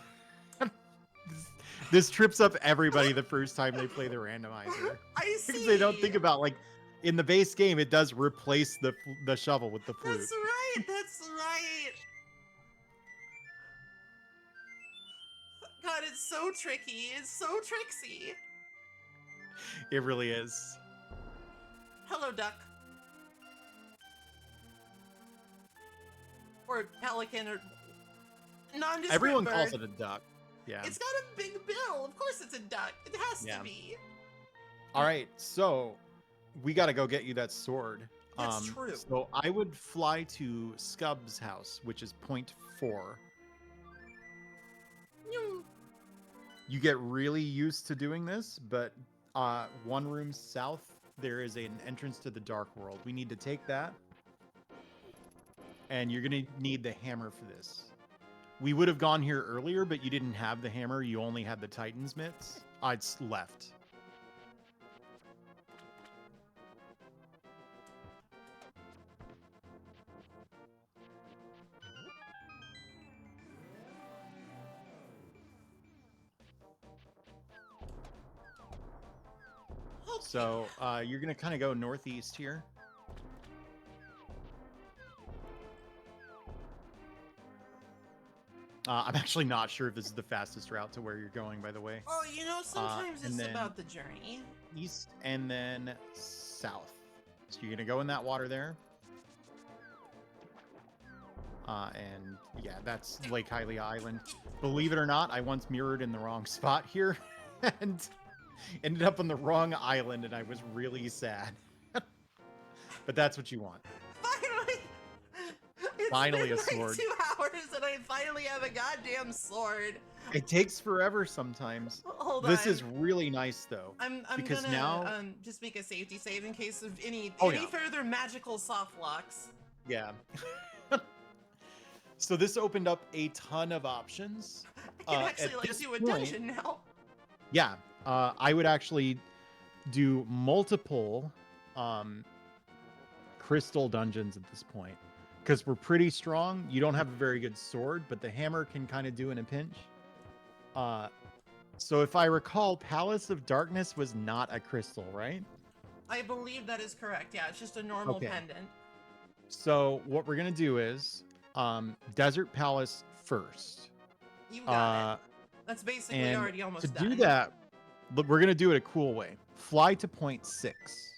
This trips up everybody the first time they play the randomizer. I see. Because they don't think about, like, in the base game, it does replace the shovel with the flute. That's right. That's right. God, it's so tricky. It's so tricksy. It really is. Hello, duck. Or pelican, or nondescript Everyone bird. calls it a duck. Yeah. It's got a big bill. Of course it's a duck. It has Yeah. to be. All right, so we got to go get you that sword. That's true. So I would fly to Scub's house, which is point 4. You get really used to doing this, but one room south, there is an entrance to the Dark World. We need to take that. And you're going to need the hammer for this. We would have gone here earlier, but you didn't have the hammer. You only had the Titan's mitts. It's left. Okay. So you're going to kind of go northeast here. I'm actually not sure if this is the fastest route to where you're going, by the way. Oh, you know, sometimes and it's then- about the journey. East and then south. So you're going to go in that water there. And yeah, that's Lake Hylia Island. Believe it or not, I once mirrored in the wrong spot here and ended up on the wrong island, and I was really sad. But that's what you want. Finally! It's Finally been a like sword. 2 hours and I finally have a goddamn sword. It takes forever sometimes. Hold This on. is really nice though. I'm because gonna now, just make a safety save in case of any Oh, yeah. further magical soft locks. yeah. So this opened up a ton of options. I can At actually like this do a point- dungeon now. Yeah, I would actually do multiple crystal dungeons at this point because we're pretty strong. You don't have a very good sword, but the hammer can kind of do in a pinch. So if I recall, Palace of Darkness was not a crystal, right? I believe that is correct. Yeah, it's just a normal Okay. pendant. So what we're gonna do is Desert Palace first. You got it. That's basically And already almost to done. do that, look, we're gonna do it a cool way. Fly to point 6.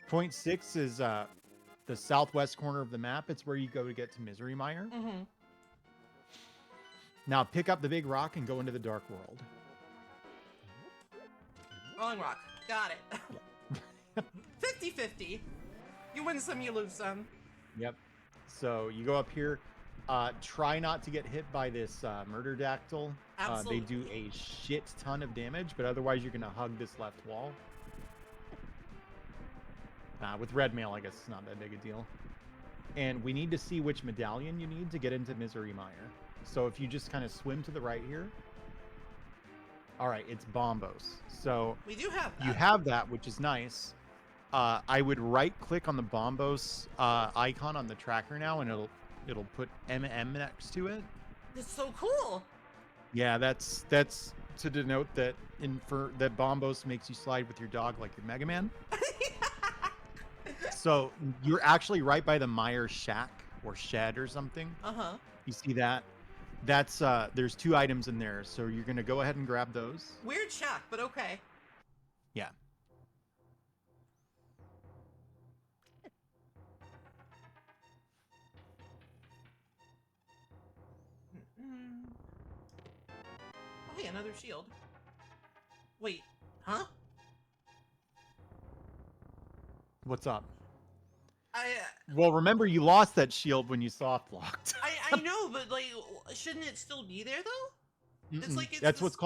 Point 6 is the southwest corner of the map. It's where you go to get to Misery Mire. Mm-hmm. Now pick up the big rock and go into the dark world. Rolling rock. Got it. 50-50. You win some, you lose some. Yep. So you go up here. Try not to get hit by this murder dactyl. They do a shit ton of damage, but otherwise you're gonna hug this left wall. With red mail, I guess it's not that big a deal. And we need to see which medallion you need to get into Misery Mire. So if you just kind of swim to the right here. All right, it's Bombos. So We do have that. you have that, which is nice. I would right-click on the Bombos icon on the tracker now, and it'll put MM next to it. It's so cool. Yeah, that's to denote that that Bombos makes you slide with your dog like your Mega Man. So you're actually right by the Mire Shack or Shed or something. Uh-huh. You see that? That's there's 2 items in there, so you're gonna go ahead and grab those. Weird shack, but okay. Yeah. Oh, hey, another shield. Wait, huh? What's up? I Well, remember you lost that shield when you soft locked. I know, but like, shouldn't it still be there though? It's like it's that's this- what's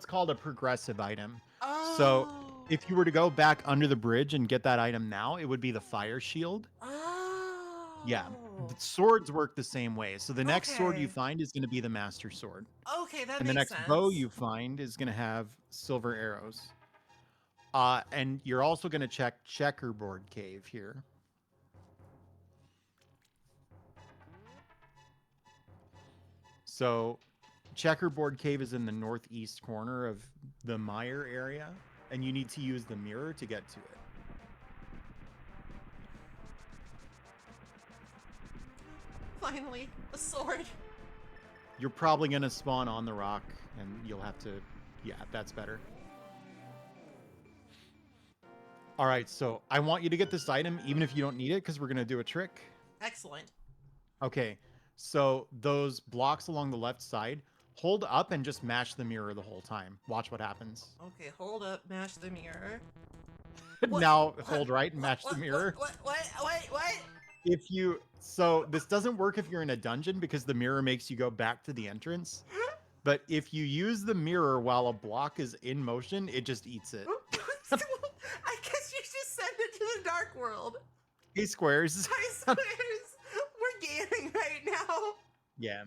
called a progressive item. Oh. So if you were to go back under the bridge and get that item now, it would be the fire shield. Oh. Yeah. The swords work the same way. So the next sword you Okay. find is going to be the master sword. Okay, that And makes the next sense. bow you find is going to have silver arrows. And you're also going to check Checkerboard Cave here. So Checkerboard Cave is in the northeast corner of the Mire area, and you need to use the mirror to get to it. Finally, a sword. You're probably going to spawn on the rock, and you'll have to... Yeah, that's better. All right, so I want you to get this item, even if you don't need it, because we're going to do a trick. Excellent. Okay, so those blocks along the left side, hold up and just mash the mirror the whole time. Watch what happens. Okay, hold up, mash the mirror. Now hold right and match the What- mirror. What? If you... So this doesn't work if you're in a dungeon because the mirror makes you go back to the entrance. But if you use the mirror while a block is in motion, it just eats it. I guess you just send it to the dark world. Hey, squares. I swears, we're gaming right now. Yeah.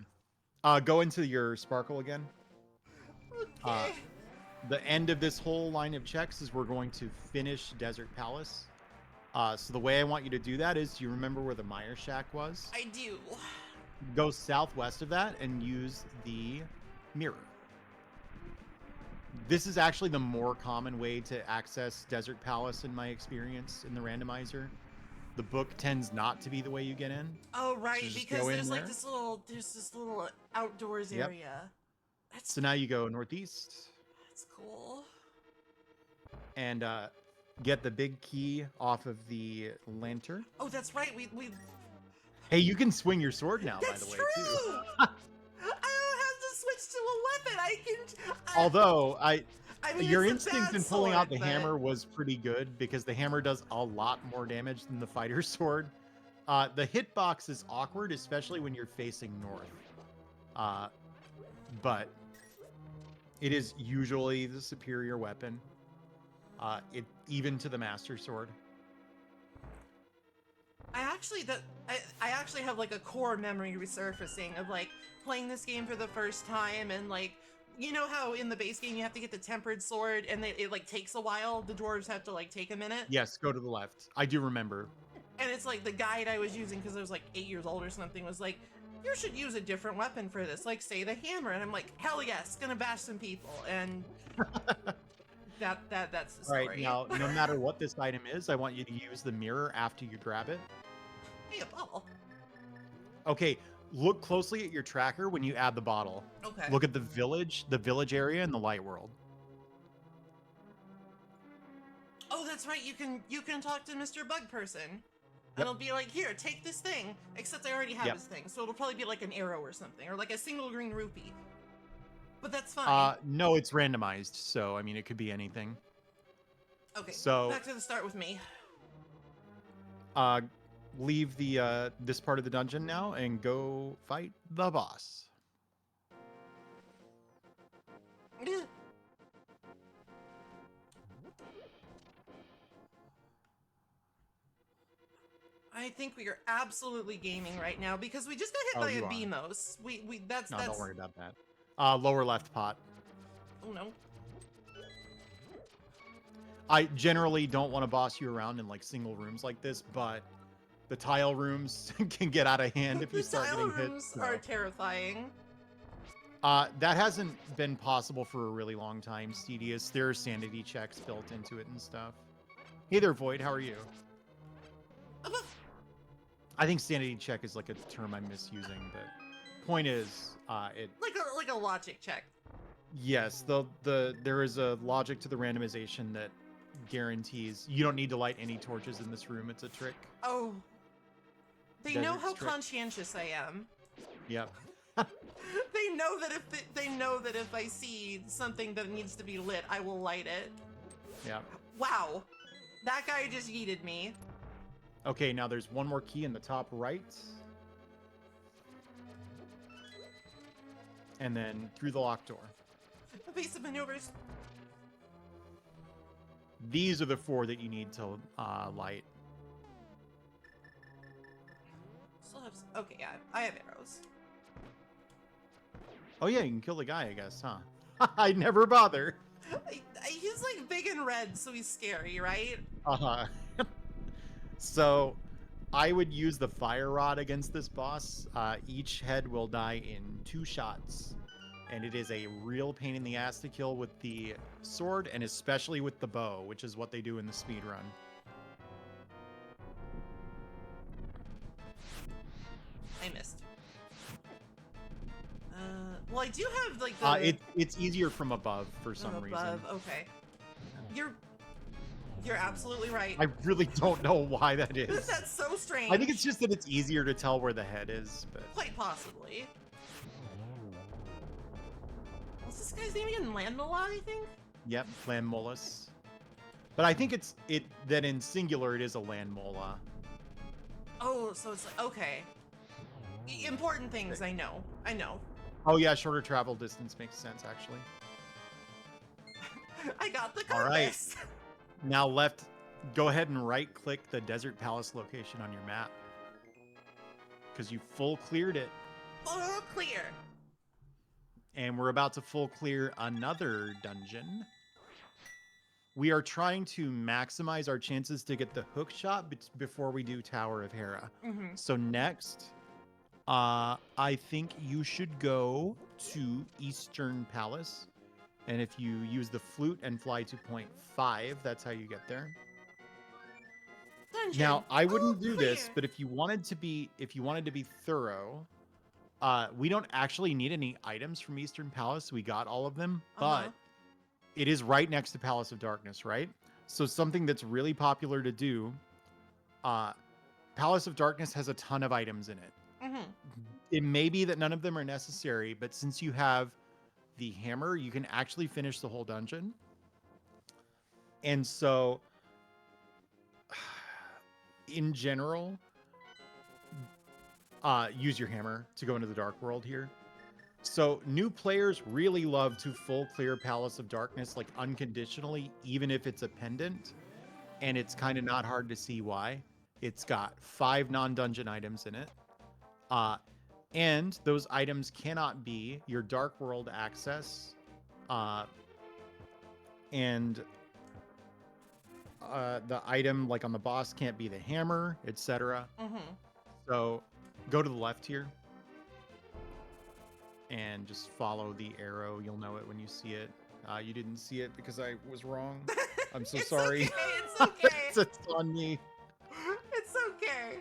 Go into your sparkle again. Okay. The end of this whole line of checks is we're going to finish Desert Palace. So the way I want you to do that is, do you remember where the Mire Shack was? I do. Go southwest of that and use the mirror. This is actually the more common way to access Desert Palace in my experience in the randomizer. The book tends not to be the way you get in. Oh right, So just because go in there's like there. this little outdoors Yep. area. That's So now you go northeast cool. and get the big key off of the lantern. Oh, that's right. We Hey, you can swing your sword now, that's by the way, true. too. I don't have to switch to a weapon. I can. Although I I mean, Your it's a instinct bad in pulling out the sword, but- hammer was pretty good because the hammer does a lot more damage than the fighter sword. The hitbox is awkward, especially when you're facing north. But it is usually the superior weapon. Even to the master sword. I actually have like a core memory resurfacing of like playing this game for the first time, and like, you know how in the base game you have to get the tempered sword and it like takes a while. The dwarves have to like take a minute. Yes, go to the left. I do remember. And it's like the guide I was using, because I was like 8 years old or something, was like, you should use a different weapon for this, like say the hammer. And I'm like, hell yes, gonna bash some people. And that's the All story. right, now, no matter what this item is, I want you to use the mirror after you grab it. Hey, a bottle. Okay, look closely at your tracker when you add the bottle. Okay. Look at the village area, and the light world. Oh, that's right. You can talk to Mr. Bug Person. Yep. And it'll be like, here, take this thing. Except I already have Yep. his thing, so it'll probably be like an arrow or something, or like a single green rupee. But that's fine. No, it's randomized, so I mean it could be anything. Okay. so- Back to the start with me. Leave the this part of the dungeon now and go fight the boss. I think we are absolutely gaming right now because we just got hit Oh, by you a are. Beamos. We that's No, that's don't worry about that. Lower left pot. Oh no. I generally don't want to boss you around in like single rooms like this, but the tile rooms can get out of hand if you The start tile getting hit. rooms so. are terrifying. That hasn't been possible for a really long time, Cedius. There are sanity checks built into it and stuff. Hey there, Void. How are you? I think sanity check is like a term I'm misusing, but point is, it. Like a logic check. Yes, there is a logic to the randomization that guarantees you don't need to light any torches in this room. It's a trick. Oh. They know Desert's how trick. conscientious I am. Yep. They know that if I see something that needs to be lit, I will light it. Yep. Wow. That guy just yeeted me. Okay, now there's one more key in the top right. And then through the locked door. Evasive maneuvers. These are the 4 that you need to light. Still have okay, yeah, I have arrows. Oh yeah, you can kill the guy, I guess, huh? I never bother. He's like big and red, so he's scary, right? Uh-huh. So, I would use the fire rod against this boss. Each head will die in 2 shots. And it is a real pain in the ass to kill with the sword, and especially with the bow, which is what they do in the speed run. I missed. Well, I do have like the It's easier from above for some above. reason. Okay, you're absolutely right. I really don't know why that is. That's so strange. I think it's just that it's easier to tell where the head is, but quite possibly. What's this guy's name again? Landmala, I think. yep, Landmolus. But I think that in singular it is a Landmola. Oh, so it's like okay. Important things, I know. Oh yeah, shorter travel distance makes sense actually. I got the All right. compass. Now left, go ahead and right click the Desert Palace location on your map. Because you full cleared it. All clear. And we're about to full clear another dungeon. We are trying to maximize our chances to get the hook shot before we do Tower of Hera. Mm-hmm. So next, I think you should go to Eastern Palace. And if you use the flute and fly to point 5, that's how you get there. Dungeon. Now, I wouldn't All do this, clear. but if you wanted to be thorough, we don't actually need any items from Eastern Palace. We got all of them, Uh-huh. but it is right next to Palace of Darkness, right? So something that's really popular to do, Palace of Darkness has a ton of items in it. Mm-hmm. It may be that none of them are necessary, but since you have the hammer, you can actually finish the whole dungeon. And so, in general, use your hammer to go into the Dark World here. So new players really love to full clear Palace of Darkness, like unconditionally, even if it's a pendant. And it's kind of not hard to see why. It's got 5 non-dungeon items in it. And those items cannot be your Dark World access, and the item like on the boss can't be the hammer, etc. Mm-hmm. So go to the left here and just follow the arrow. You'll know it when you see it. You didn't see it because I was wrong. I'm so sorry. Okay, it's okay. It's on me. It's okay.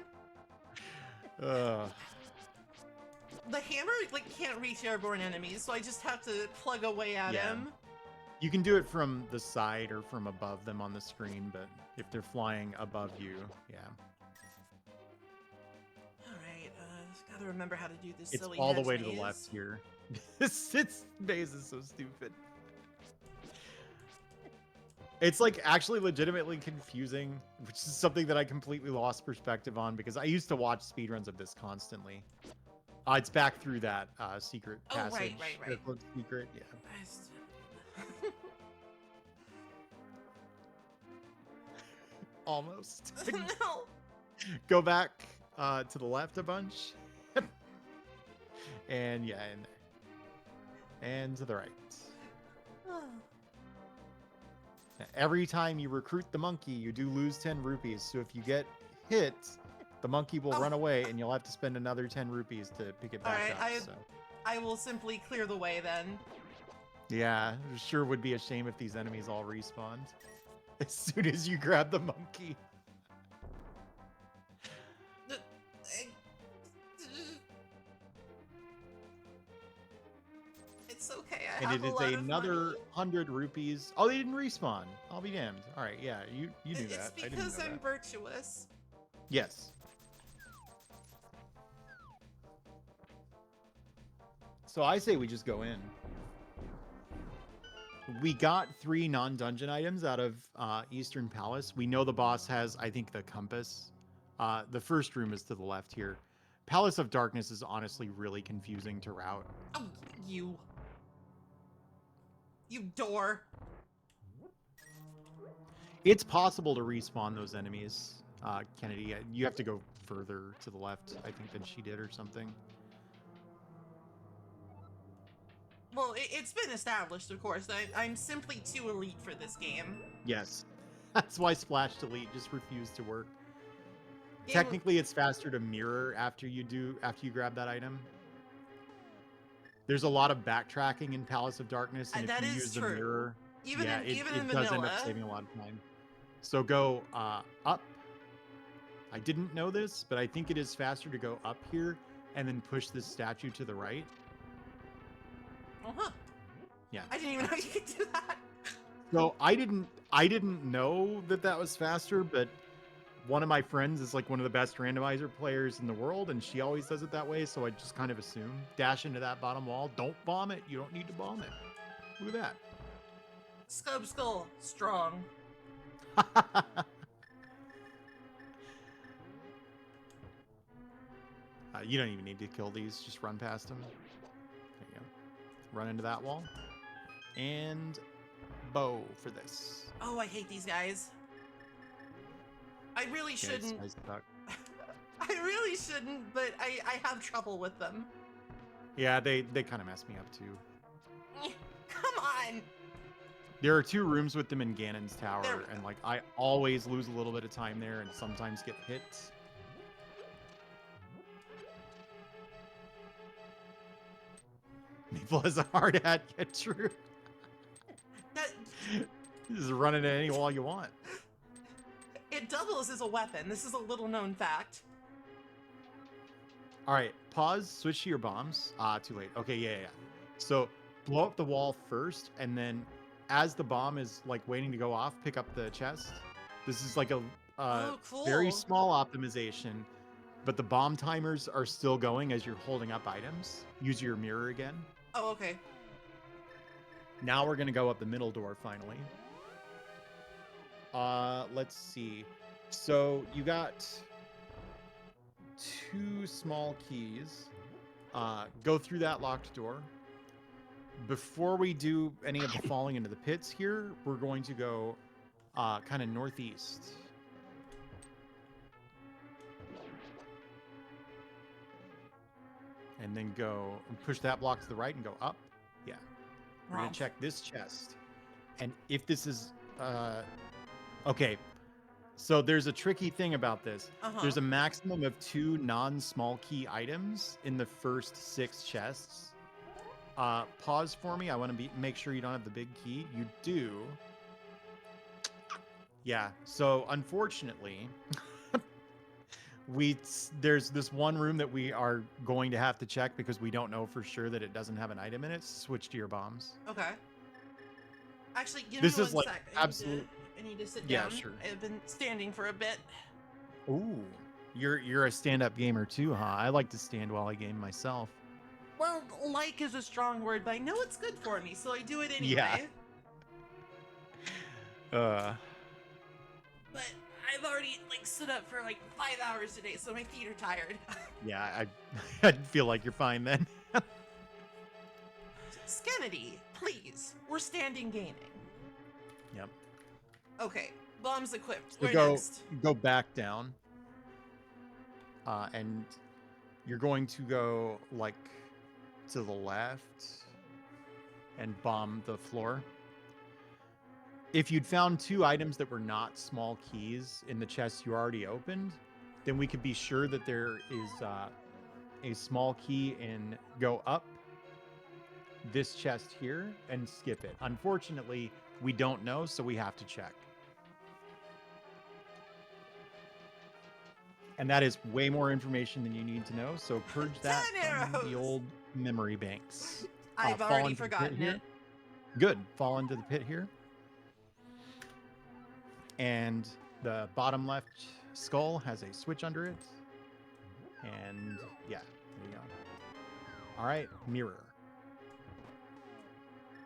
The hammer like can't reach airborne enemies, so I just have to plug away at him. You can do it from the side or from above them on the screen, but if they're flying above you, yeah. All right, gotta remember how to do this. It's silly all the hedge way to the maze. left here. This maze is so stupid. It's like actually legitimately confusing, which is something that I completely lost perspective on because I used to watch speedruns of this constantly. It's back through that secret Oh, passage. right. Airport secret, yeah. Almost. No. Go back to the left a bunch. And yeah, in there. And to the right. Now, every time you recruit the monkey, you do lose 10 rupees. So if you get hit, the monkey will run away and you'll have to spend another 10 rupees to pick it back up. So. I will simply clear the way then. Yeah, it sure would be a shame if these enemies all respawned as soon as you grab the monkey. It's okay. And it is another 100 rupees. Oh, they didn't respawn. I'll be damned. All right, yeah, you knew that. It's I didn't because know I'm that. virtuous. Yes. So I say we just go in. We got 3 non-dungeon items out of Eastern Palace. We know the boss has, I think, the compass. The first room is to the left here. Palace of Darkness is honestly really confusing to route. Oh, you door. It's possible to respawn those enemies, Kennedy. You have to go further to the left, I think, than she did or something. Well, it's been established, of course, that I'm simply too elite for this game. Yes. That's why Splash Delete just refused to work. It Technically, it's faster to mirror after you grab that item. There's a lot of backtracking in Palace of Darkness, and that if you is use the true. mirror, Even yeah, in it does end vanilla. up saving a lot of time. So go up. I didn't know this, but I think it is faster to go up here and then push this statue to the right. Uh-huh. Yeah. I didn't even know you could do that. So I didn't know that was faster, but one of my friends is like one of the best randomizer players in the world, and she always does it that way, so I just kind of assume. Dash into that bottom wall. Don't bomb it. You don't need to bomb it. Look at that. Scub Skull, strong. You don't even need to kill these. Just run past them. There you go. Run into that wall. And bow for this. Oh, I hate these guys. I really shouldn't. I really shouldn't, but I have trouble with them. Yeah, they kind of mess me up too. Come on. There are 2 rooms with them in Ganon's tower, There we and go. like I always lose a little bit of time there, and sometimes get hit. Maple has a hard hat, get true. That Just run into any wall you want. it doubles as a weapon. This is a little known fact. All right, pause, switch to your bombs. Too late. Okay, yeah. So blow up the wall first, and then as the bomb is like waiting to go off, pick up the chest. This is like a Cool. very small optimization, but the bomb timers are still going as you're holding up items. Use your mirror again. Oh, okay. Now we're gonna go up the middle door finally. Let's see. So you got 2 small keys. Go through that locked door. Before we do any of the falling into the pits here, we're going to go kind of northeast. And then go and push that block to the right and go up. Yeah. We're going Wrong. to check this chest. And if this is... okay. So there's a tricky thing about this. Uh-huh. There's a maximum of 2 non-small key items in the first 6 chests. Pause for me. I want to make sure you don't have the big key. You do. Yeah. So unfortunately, there's this one room that we are going to have to check because we don't know for sure that it doesn't have an item in it. Switch to your bombs. Okay. Actually, give This me is one like sec. absolute. I need to sit Yeah, down. sure. I've been standing for a bit. Ooh, you're a stand-up gamer too, huh? I like to stand while I game myself. Well, like is a strong word, but I know it's good for me, so I do it anyway. Yeah. But I've already stood up for 5 hours today, so my feet are tired. Yeah, I feel like you're fine then. Skennedy, please. We're standing gaming. Yep. Okay, bombs equipped. So Where next? go back down. And you're going to go to the left and bomb the floor. If you'd found 2 items that were not small keys in the chest you already opened, then we could be sure that there is a small key and go up this chest here and skip it. Unfortunately, we don't know, so we have to check. And that is way more information than you need to know, so purge that 10 from the arrows! old memory banks. I've fall already into the pit forgotten here. it. Good. Fall into the pit here. And the bottom left skull has a switch under it. And yeah, there you go. All right, mirror.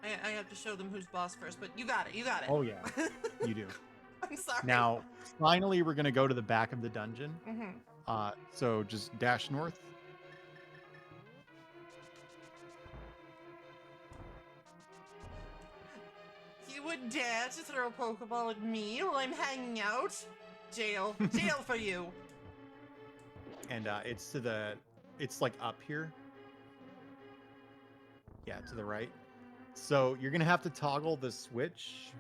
I have to show them who's boss first, but you got it. You got it. Oh yeah, you do. I'm sorry. Now, finally, we're gonna go to the back of the dungeon. Mm-hmm. So just dash north. You would dare to throw a Pokeball at me while I'm hanging out? Jail. Jail for you. And it's up here. Yeah, to the right. So you're gonna have to toggle the switch.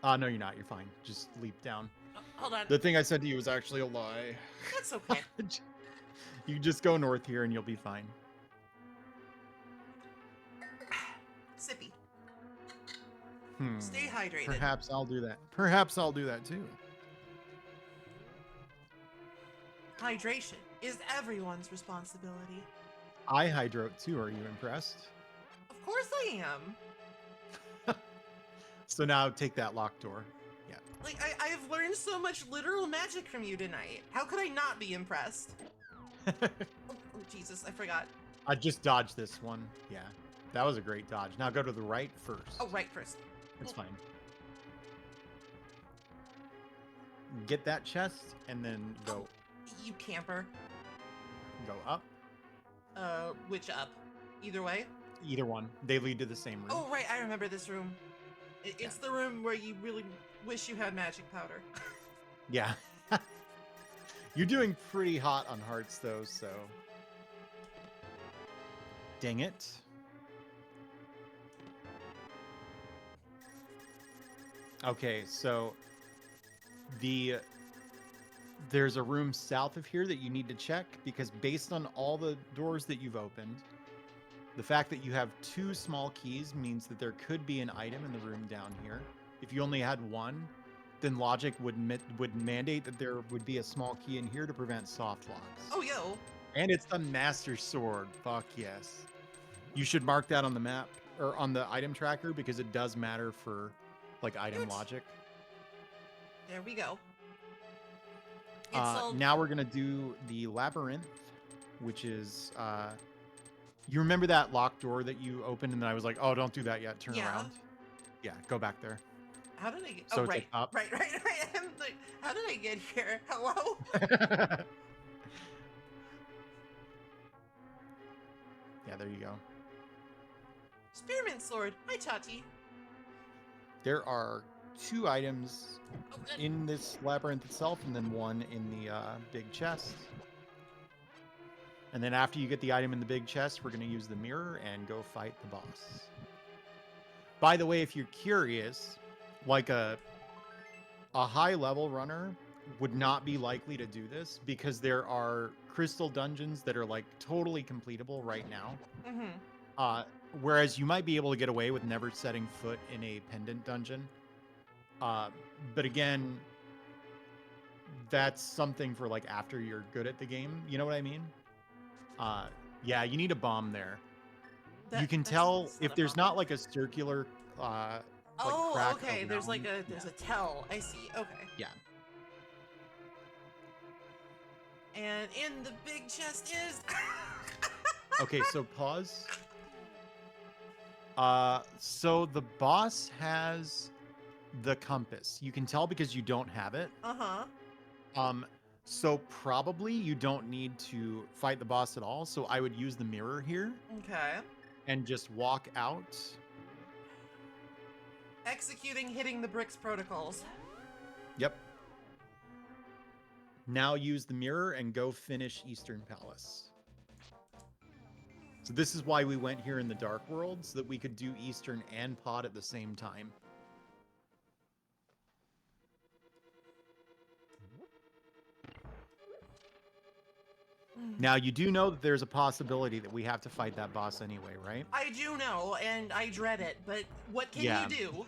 No, you're not. You're fine. Just leap down. Hold on. The thing I said to you was actually a lie. That's okay. You just go north here and you'll be fine. Sippy. Hmm. Stay hydrated. Perhaps I'll do that. Perhaps I'll do that too. Hydration is everyone's responsibility. I hydrate too. Are you impressed? Of course I am. So now take that locked door. Yeah. I've learned so much literal magic from you tonight. How could I not be impressed? Oh, Jesus, I forgot. I just dodged this one. Yeah. That was a great dodge. Now go to the right first. Oh, right first. It's fine. Get that chest and then go You camper. up. Which up? Either way? Either one. They lead to the same room. Oh, right, I remember this room. It's the room where you really wish you had magic powder. Yeah. You're doing pretty hot on hearts though, so. Dang it. Okay, so there's a room south of here that you need to check because based on all the doors that you've opened, the fact that you have 2 small keys means that there could be an item in the room down here. If you only had 1, then logic would mandate that there would be a small key in here to prevent soft locks. Oh, yo. And it's the Master Sword. Fuck yes. You should mark that on the map or on the item tracker because it does matter for item Good. logic. There we go. It's all... Now we're gonna do the labyrinth, which is you remember that locked door that you opened and then I was like, oh, don't do that yet. Turn Yeah. around. Yeah, go back there. How did I get? So Oh, it's right, like up. right. I'm like, how did I get here? Hello? Yeah, there you go. Spearmint sword. Hi, Tati. There are 2 items Oh, good. in this labyrinth itself, and then 1 in the big chest. And then after you get the item in the big chest, we're going to use the mirror and go fight the boss. By the way, if you're curious, like a high level runner would not be likely to do this because there are crystal dungeons that are like totally completable right now. Mm-hmm. Whereas you might be able to get away with never setting foot in a pendant dungeon. But again, that's something for like after you're good at the game. You know what I mean? Yeah, you need a bomb there. You can tell if there's not like a circular like crack okay. There's like around- there's a tell. I see. Okay. Yeah. And in the big chest is. Okay, so pause. So the boss has the compass. You can tell because you don't have it. Uh-huh. So probably you don't need to fight the boss at all. So I would use the mirror here Okay. and just walk out. Executing hitting the bricks protocols. Yep. Now use the mirror and go finish Eastern Palace. So this is why we went here in the Dark World, so that we could do Eastern and Pod at the same time. Now, you do know that there's a possibility that we have to fight that boss anyway, right? I do know, and I dread it, but what can Yeah. you do?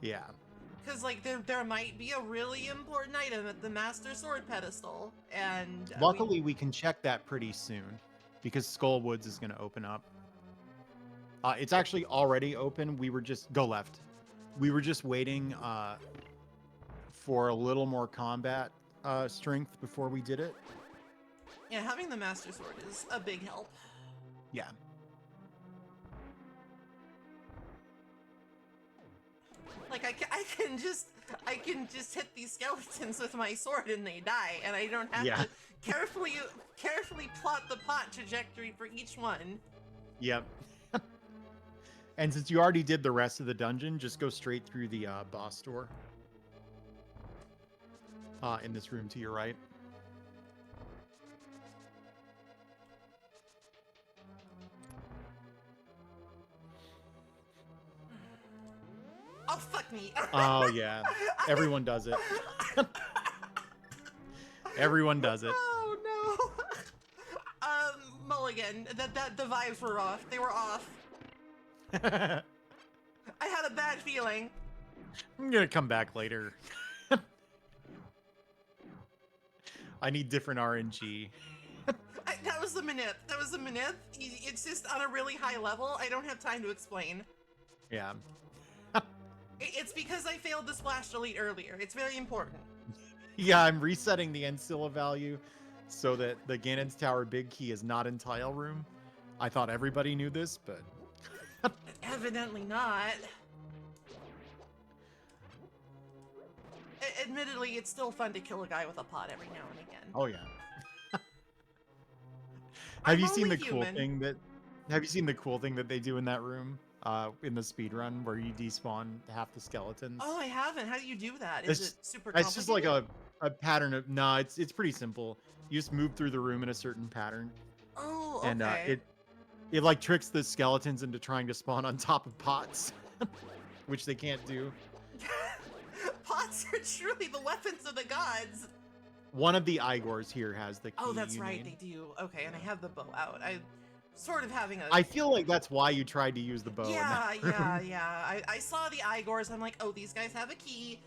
Yeah. Because, like, there might be a really important item at the Master Sword pedestal, and... Luckily, we can check that pretty soon, because Skull Woods is going to open up. It's actually already open. We were just... Go left. We were just waiting for a little more combat strength before we did it. Yeah, having the Master Sword is a big help. Yeah. Like, I can just hit these skeletons with my sword and they die, and I don't have to carefully plot the pot trajectory for each one. Yep. And since you already did the rest of the dungeon, just go straight through the boss door. In this room to your right. Oh, fuck me. Oh, yeah. Everyone does it. Everyone does it. Oh, no. Mulligan, the vibes were off. They were off. I had a bad feeling. I'm gonna come back later. I need different RNG. That was the manip. That was the manip. It's just on a really high level. I don't have time to explain. Yeah. It's because I failed the splash delete earlier. It's very important. Yeah, I'm resetting the Ancilla value so that the Ganon's Tower big key is not in tile room. I thought everybody knew this, but... Evidently not. Admittedly, it's still fun to kill a guy with a pot every now and again. Oh, yeah. Have you seen only the cool human. thing that... Have you seen the cool thing that they do in that room? In the speedrun where you despawn half the skeletons? Oh, I haven't. How do you do that? Is it super complicated? It's just like a pattern of... No, it's pretty simple. You just move through the room in a certain pattern. Oh, okay. And it like tricks the skeletons into trying to spawn on top of pots. Which they can't do. Pots are truly the weapons of the gods. One of the Igors here has the key. Oh, that's you right. need. They do. Okay, and I have the bow out. I sort of having a... I feel like that's why you tried to use the bow. Yeah, in that room. yeah. I saw the Igors. I'm like, oh, these guys have a key.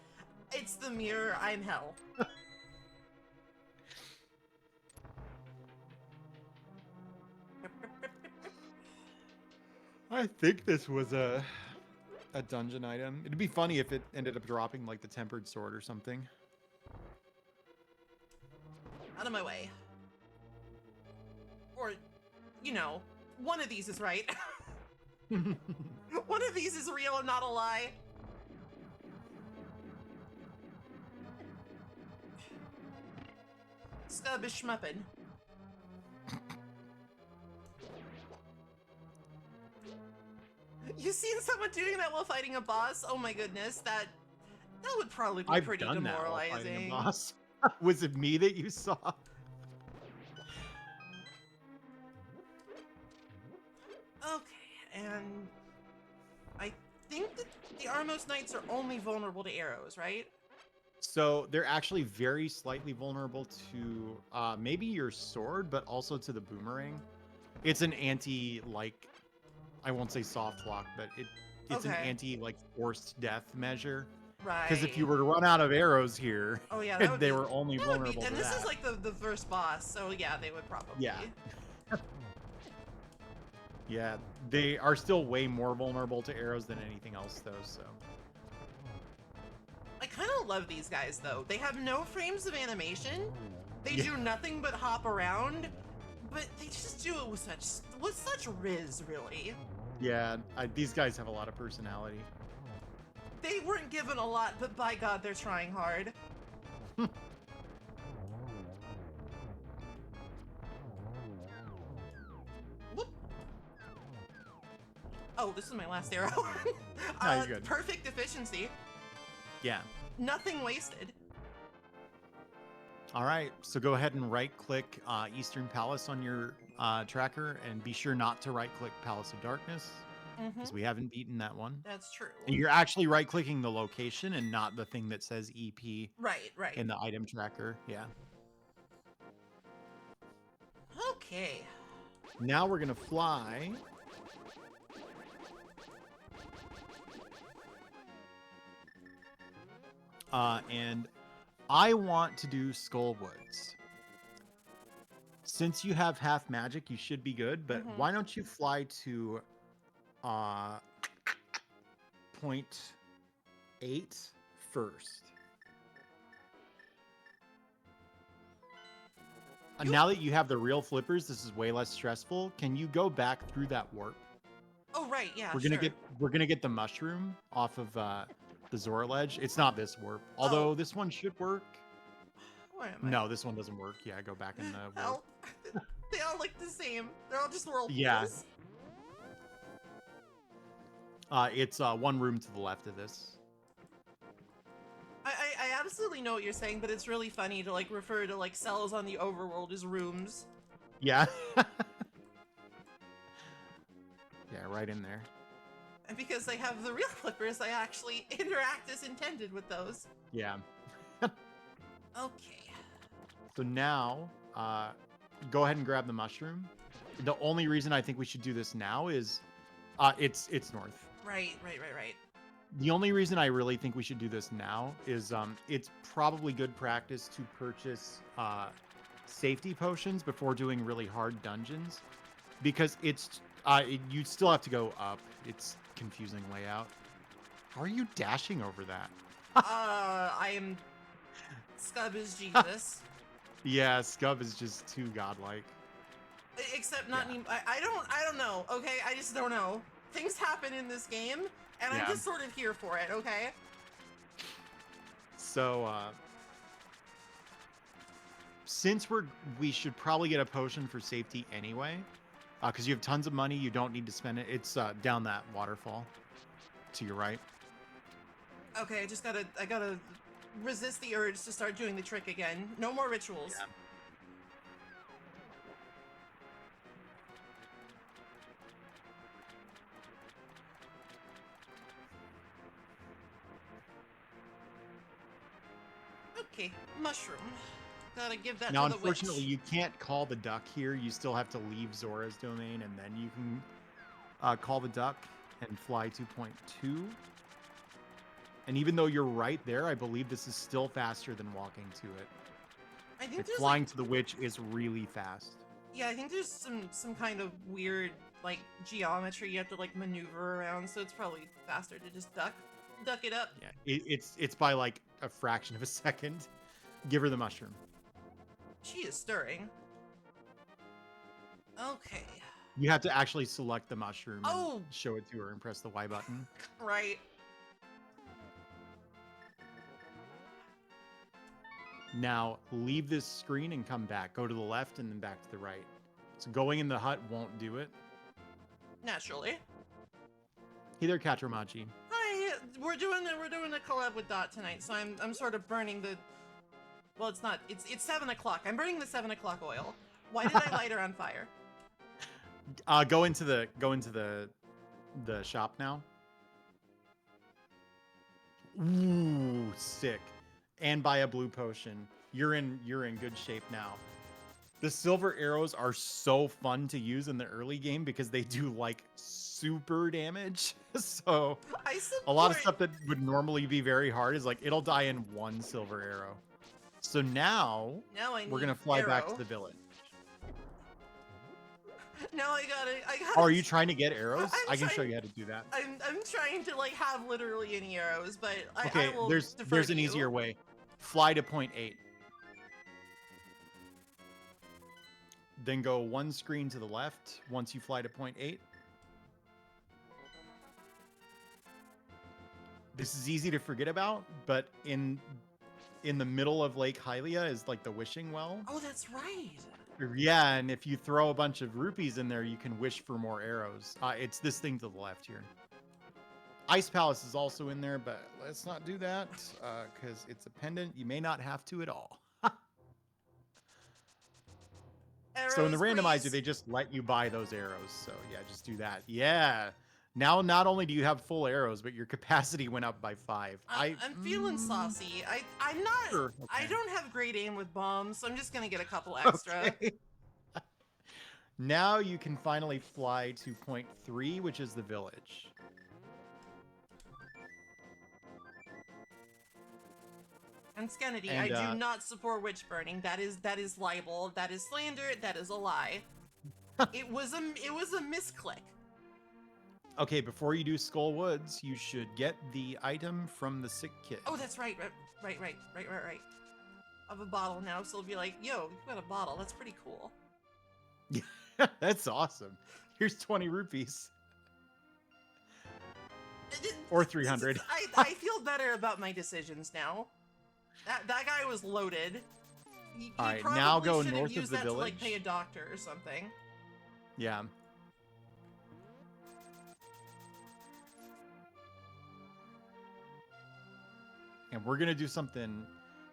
It's the mirror. I'm hell. I think this was a dungeon item. It'd be funny if it ended up dropping like the tempered sword or something. Out of my way. Or, you know, one of these is right. One one of these is real and not a lie. Scub is schmuppin'. You seen someone doing that while fighting a boss? Oh my goodness, that would probably be I've pretty done that while fighting demoralizing. a boss. Was it me that you saw? Okay, and I think that the Armos Knights are only vulnerable to arrows, right? So they're actually very slightly vulnerable to maybe your sword, but also to the boomerang. It's an anti, like, I won't say soft lock, but it's an Okay. anti, like, forced death measure. Right. Because if you were to run out of arrows here, Oh yeah, that would they be, were only that would be, vulnerable and to this that. is like the first boss, so yeah, they would probably. Yeah. Yeah, they are still way more vulnerable to arrows than anything else, though, so. I kind of love these guys though. They have no frames of animation. They Yeah. do nothing but hop around, but they just do it with such riz, really. Yeah, these guys have a lot of personality. They weren't given a lot, but by God, they're trying hard. Whoop. Oh, this is my last arrow. No, you're good. Perfect efficiency. Yeah. Nothing wasted. All right, so go ahead and right-click Eastern Palace on your tracker, and be sure not to right-click Palace of Darkness, because we haven't beaten that one. That's true. And you're actually right-clicking the location and not the thing that says EP Right, right. in the item tracker. Yeah. Okay. Now we're gonna fly. And I want to do Skullwoods. Since you have half magic, you should be good, but why don't you fly to point 8 first? And now that you have the real flippers, this is way less stressful. Can you go back through that warp? Oh right, yeah. We're gonna get the mushroom off of the Zora ledge. It's not this warp, although this one should work. Where am I? No, this one doesn't work. Yeah, go back in the warp. Help. They all look the same. They're all just whirlpools. Yeah. It's one room to the left of this. I absolutely know what you're saying, but it's really funny to like refer to like cells on the overworld as rooms. Yeah. Yeah, right in there. And because they have the real flippers, I actually interact as intended with those. Yeah. Okay. So now, go ahead and grab the mushroom. The only reason I think we should do this now is, it's north. Right. The only reason I really think we should do this now is, it's probably good practice to purchase safety potions before doing really hard dungeons, because it's you still have to go up. It's confusing layout. How are you dashing over that? I am. Scub is Jesus. Yeah, Scub is just too godlike. Except not any. I don't know. Okay, I just don't know. Things happen in this game, and I'm just sort of here for it. Okay. So, since we should probably get a potion for safety anyway, because you have tons of money, you don't need to spend it. It's down that waterfall to your right. Okay, I gotta resist the urge to start doing the trick again. No more rituals. Yeah. Okay, mushroom. Gotta give that Now, to the witch. unfortunately, you can't call the duck here. You still have to leave Zora's domain, and then you can call the duck and fly to point 2. And even though you're right there, I believe this is still faster than walking to it. I think Like, there's flying to the witch is really fast. yeah, I think there's some kind of weird like geometry you have to like maneuver around, so it's probably faster to just duck it up. Yeah, it's by like a fraction of a second. Give her the mushroom. She is stirring. Okay. You have to actually select the mushroom Oh. and show it to her and press the Y button. Right. Now, leave this screen and come back. Go to the left and then back to the right. So going in the hut won't do it. Naturally. Hey there, Katramachi. Hi, we're doing a collab with Dot tonight, so I'm sort of burning the. Well, it's not. It's 7 o'clock. I'm burning the 7 o'clock oil. Why did I light her on fire? Go into the shop now. Ooh, sick. And buy a blue potion. You're in good shape now. The silver arrows are so fun to use in the early game because they do like super damage. So a lot of stuff that would normally be very hard is like it'll die in one silver arrow. So now we're gonna fly back to the village. No, I got it. Oh, are you trying to get arrows? I can show you how to do that. I'm trying to like have literally any arrows, but Okay, I will there's an easier way. Fly to point 8. Then go one screen to the left once you fly to point 8. This is easy to forget about, but in the middle of Lake Hylia is like the wishing well. Oh, that's right. Yeah, and if you throw a bunch of rupees in there, you can wish for more arrows. It's this thing to the left here. Ice Palace is also in there, but let's not do that because it's a pendant. You may not have to at all. So in the randomizer, please. they just let you buy those arrows. So yeah, just do that. Yeah. Now, not only do you have full arrows, but your capacity went up by 5. I'm feeling saucy. I'm not. Sure, I okay. don't have great aim with bombs, so I'm just gonna get a couple extra. Okay. Now you can finally fly to point 3, which is the village. And Skennedy, And, I do not support witch burning. That is libel. That is slander. That is a lie. it was a misclick. Okay, before you do Skull Woods, you should get the item from the sick kid. Oh, that's right. Right. Of a bottle now, so it'll be like, yo, you got a bottle. That's pretty cool. That's awesome. Here's 20 rupees. Or 300. I feel better about my decisions now. That guy was loaded. He All right, probably now go should have north used of the that village. to like pay a doctor or something. Yeah. And we're gonna do something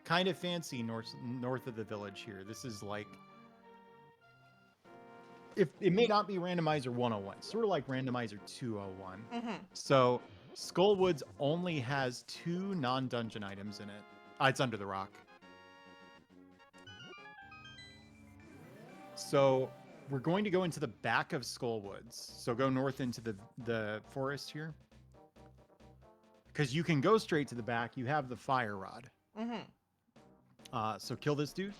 kind of fancy north of the village here. This is like, if it may not be randomizer 101, sort of like randomizer 201. Mm-hmm. So Skull Woods only has 2 non-dungeon items in it. It's under the rock. So we're going to go into the back of Skull Woods. So go north into the forest here. Because you can go straight to the back. You have the fire rod. Mm-hmm. So kill this dude.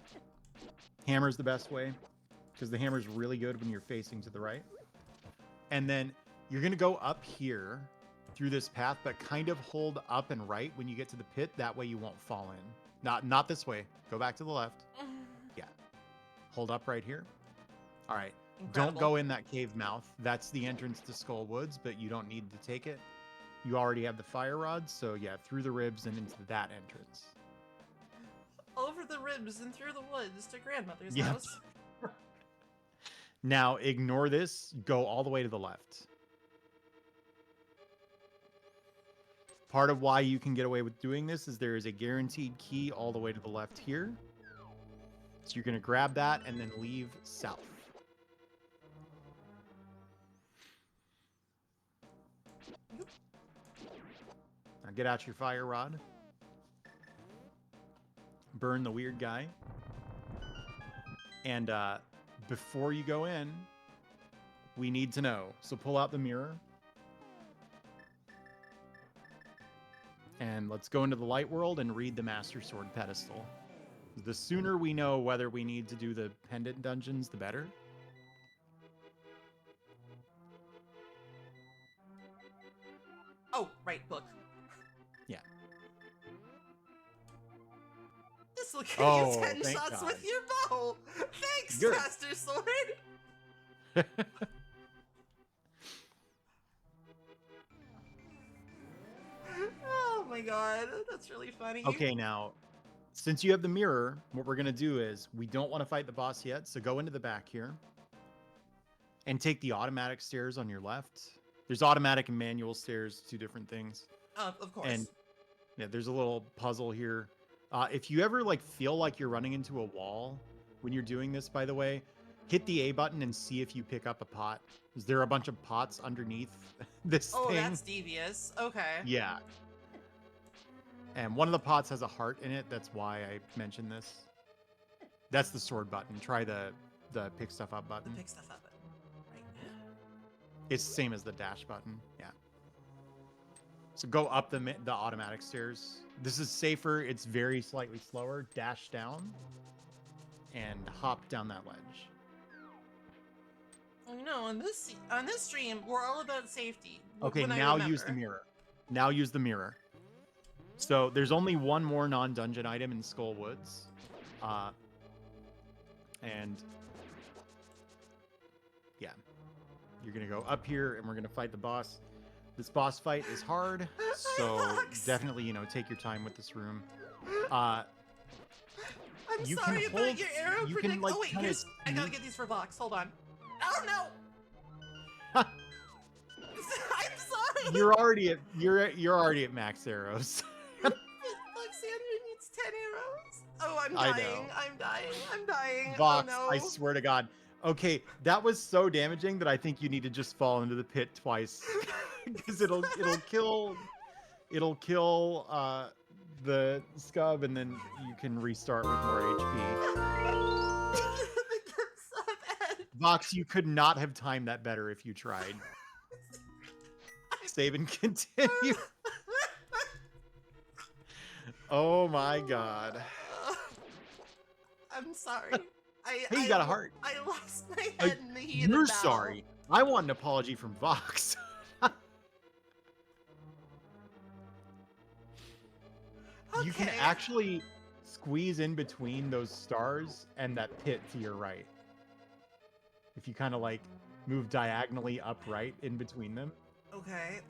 Hammer's the best way. Because the hammer's really good when you're facing to the right. And then you're going to go up here through this path, but kind of hold up and right when you get to the pit. That way you won't fall in. Not this way. Go back to the left. Yeah. Hold up right here. All right. Incredible. Don't go in that cave mouth. That's the entrance to Skull Woods, but you don't need to take it. You already have the fire rod, so yeah, through the ribs and into that entrance. Over the ribs and through the woods to grandmother's Yep. house. Now, ignore this. Go all the way to the left. Part of why you can get away with doing this is there is a guaranteed key all the way to the left here. So you're going to grab that and then leave south. Now get out your fire rod. Burn the weird guy. And before you go in, we need to know. So pull out the mirror. And let's go into the light world and read the Master Sword pedestal. The sooner we know whether we need to do the pendant dungeons, the better. Oh, right, book. Yeah. This will give Oh, you 10 thank shots God. with your bow. Thanks, Good. Master Sword. god, that's really funny. Okay, now, since you have the mirror, what we're gonna do is we don't want to fight the boss yet, so go into the back here and take the automatic stairs on your left. There's automatic and manual stairs, two different things. Of course. And yeah, there's a little puzzle here. If you ever like feel like you're running into a wall when you're doing this, by the way, hit the A button and see if you pick up a pot. Is there a bunch of pots underneath this Oh, thing? that's devious. Okay. Yeah. And one of the pots has a heart in it. That's why I mentioned this. That's the sword button. Try the pick stuff up button. Pick stuff up. Right. It's the same as the dash button. Yeah. So go up the automatic stairs. This is safer. It's very slightly slower. Dash down and hop down that ledge. You know, on this stream, we're all about safety. Okay, when I now use the remember. mirror. Now use the mirror. So there's only one more non-dungeon item in Skull Woods. And yeah, you're going to go up here and we're going to fight the boss. This boss fight is hard, so definitely, take your time with this room. I'm you sorry can about hold- your arrow you can, predict. like, Oh wait, kinda I gotta sneak- get these for Vox. Hold on. Oh no! I'm sorry. You're already at max arrows. Alexandra needs 10 arrows. Oh, I'm I dying. know. I'm dying. I'm dying. Vox, oh no. I swear to God. Okay, that was so damaging that I think you need to just fall into the pit twice, because it'll kill the scub, and then you can restart with more HP. Vox, you could not have timed that better if you tried. Save and continue. Oh my God. I'm sorry. Hey, you got a heart. I lost my head in the heat of You're battle. sorry. I want an apology from Vox. You can Okay. actually squeeze in between those stars and that pit to your right. If you kind of like move diagonally upright in between them. Okay.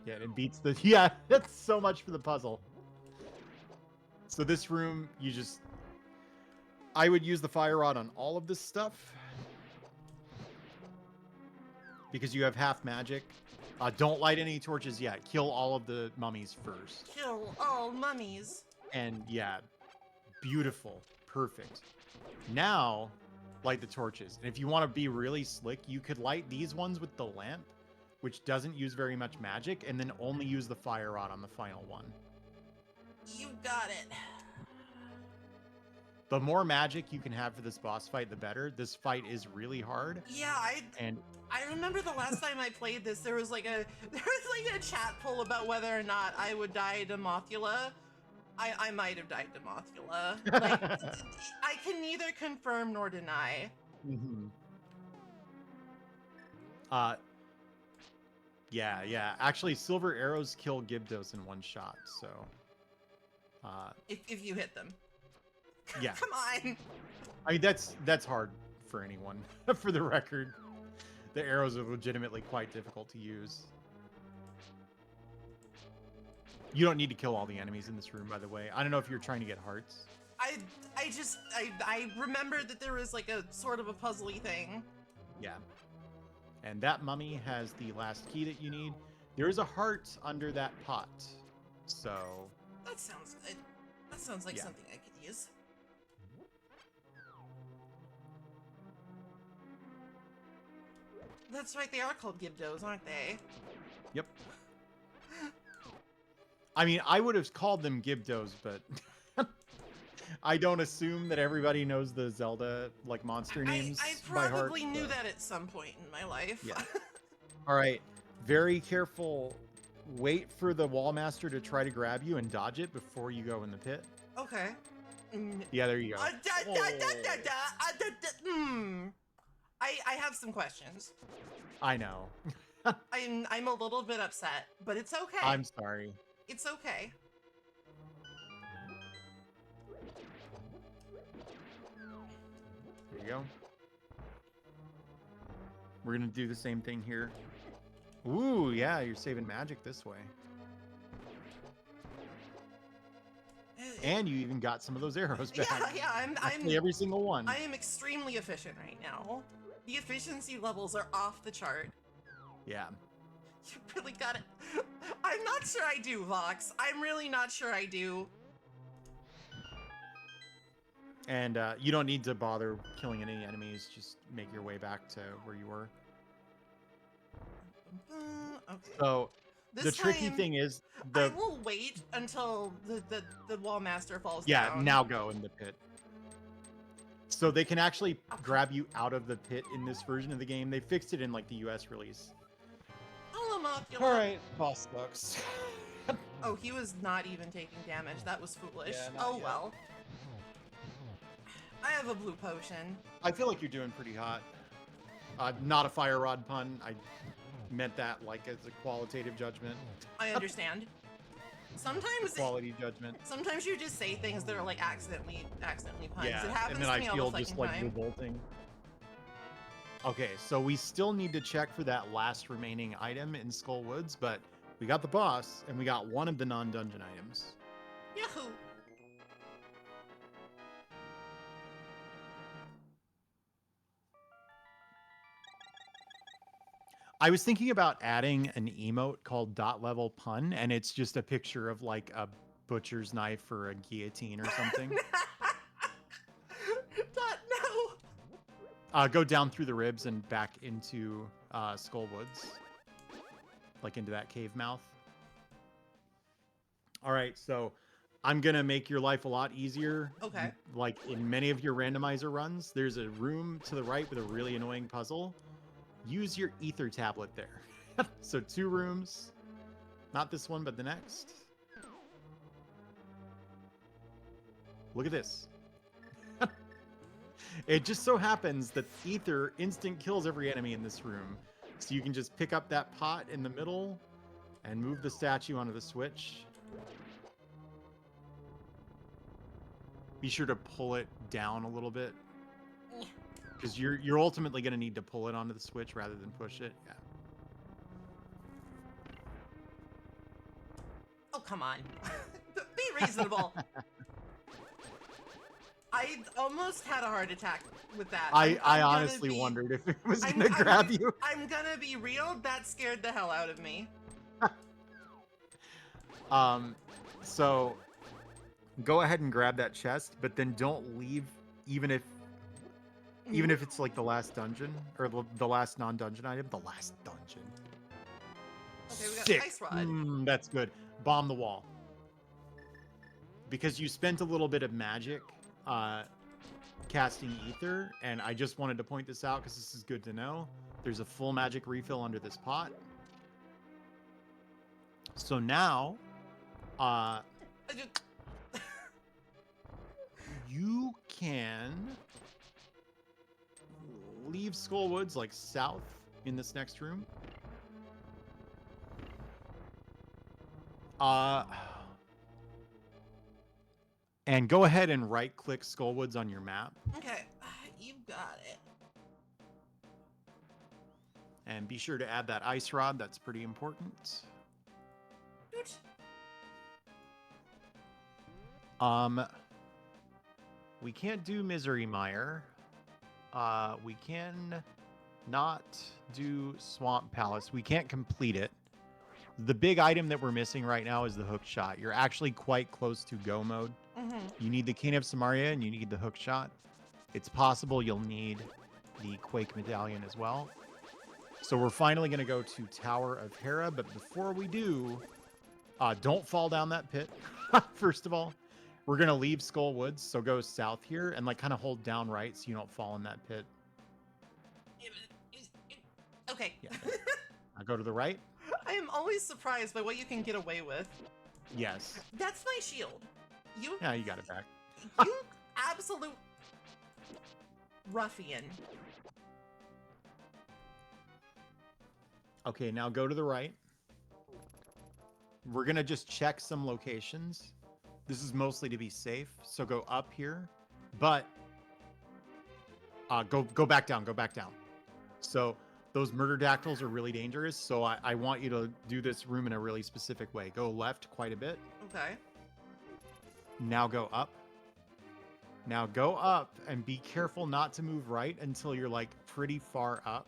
Yeah, it beats the... Yeah, that's so much for the puzzle. So this room, I would use the fire rod on all of this stuff. Because you have half magic. Don't light any torches yet. Kill all of the mummies first. Kill all mummies. And yeah, beautiful. Perfect. Now, light the torches. And if you want to be really slick, you could light these ones with the lamp, which doesn't use very much magic, and then only use the fire rod on the final one. You got it. The more magic you can have for this boss fight, the better. This fight is really hard. Yeah, And I remember the last time I played this, there was like a chat poll about whether or not I would die to Mothula. I might have died to Mothula. Like, I can neither confirm nor deny. mhm. Yeah. Actually, silver arrows kill Gibdos in one shot, so If you hit them. yeah. Come on. I mean, that's hard for anyone, for the record. The arrows are legitimately quite difficult to use. You don't need to kill all the enemies in this room, by the way. I don't know if you're trying to get hearts. I remember that there was like a sort of a puzzly thing. Yeah. And that mummy has the last key that you need. There is a heart under that pot. So, That sounds good. That sounds like Yeah. something I could use. That's right, they are called Gibdos, aren't they? yep. I mean, I would have called them Gibdos, but I don't assume that everybody knows the Zelda like monster names I by heart. probably knew but- that at some point in my life. Yeah. All right. Very careful. Wait for the wall master to try to grab you and dodge it before you go in the pit. Okay. Yeah, there you go. I have some questions. I know. I'm a little bit upset, but it's okay. I'm sorry. It's okay. There you go. We're gonna do the same thing here. Ooh, yeah, you're saving magic this way. And you even got some of those arrows back. Yeah, Actually, every single one. I am extremely efficient right now. The efficiency levels are off the chart. Yeah. You really got it. I'm not sure I do, Vox. I'm really not sure I do. And you don't need to bother killing any enemies. Just make your way back to where you were. Okay. So This the tricky time, thing is I will wait until the wall master falls yeah, down. now go in the pit. So they can actually grab you out of the pit in this version of the game. They fixed it in like the US release. Homunculus. All right, boss sucks. Oh, he was not even taking damage. That was foolish. Yeah, not Oh yet. well. I have a blue potion. I feel like you're doing pretty hot. Not a fire rod pun. I meant that like as a qualitative judgment. I understand. Sometimes Quality judgment. sometimes you just say things that are like accidentally puns. Yeah, It happens and then to I me all feel the just fucking like time. revolting. Okay, so we still need to check for that last remaining item in Skull Woods, but we got the boss, and we got one of the non-dungeon items. Yahoo! I was thinking about adding an emote called dot level pun, and it's just a picture of like a butcher's knife or a guillotine or something. No! Go down through the ribs and back into Skull Woods. Like into that cave mouth. All right, so I'm going to make your life a lot easier. Okay. Like in many of your randomizer runs, there's a room to the right with a really annoying puzzle. Use your ether tablet there. So 2 rooms. Not this one, but the next. Look at this. It just so happens that ether instant kills every enemy in this room. So you can just pick up that pot in the middle and move the statue onto the switch. Be sure to pull it down a little bit. Because you're ultimately going to need to pull it onto the switch rather than push it. Yeah. Oh, come on. Be reasonable. I almost had a heart attack with that. I I'm gonna honestly be- wondered if it was I'm- going to grab I'm- you. I'm gonna be real, that scared the hell out of me. So go ahead and grab that chest, but then don't leave even if it's like the last dungeon or the last non-dungeon item. The last dungeon. Okay, we got Sick. Ice Rod. That's good. Bomb the wall. Because you spent a little bit of magic casting ether, and I just wanted to point this out because this is good to know. There's a full magic refill under this pot. So now, you can leave Skull Woods like south in this next room. And go ahead and right-click Skull Woods on your map. Okay, you got it. And be sure to add that ice rod. That's pretty important. Doot. We can't do Misery Mire. We can not do Swamp Palace. We can't complete it. The big item that we're missing right now is the hook shot. You're actually quite close to go mode. You need the Cane of Samaria and you need the hook shot. It's possible you'll need the Quake Medallion as well. So we're finally going to go to Tower of Hera, but before we do, don't fall down that pit. First of all, we're going to leave Skull Woods, so go south here and like kind of hold down right so you don't fall in that pit. Okay. Yeah. Now go to the right. I am always surprised by what you can get away with. Yes. That's my shield. Yeah, you got it back. You absolute ruffian. Okay, now go to the right. We're going to just check some locations. This is mostly to be safe, so go up here. But go back down, go back down. So those murder dactyls are really dangerous, so I want you to do this room in a really specific way. Go left quite a bit. Okay. Now go up. Now go up and be careful not to move right until you're like pretty far up.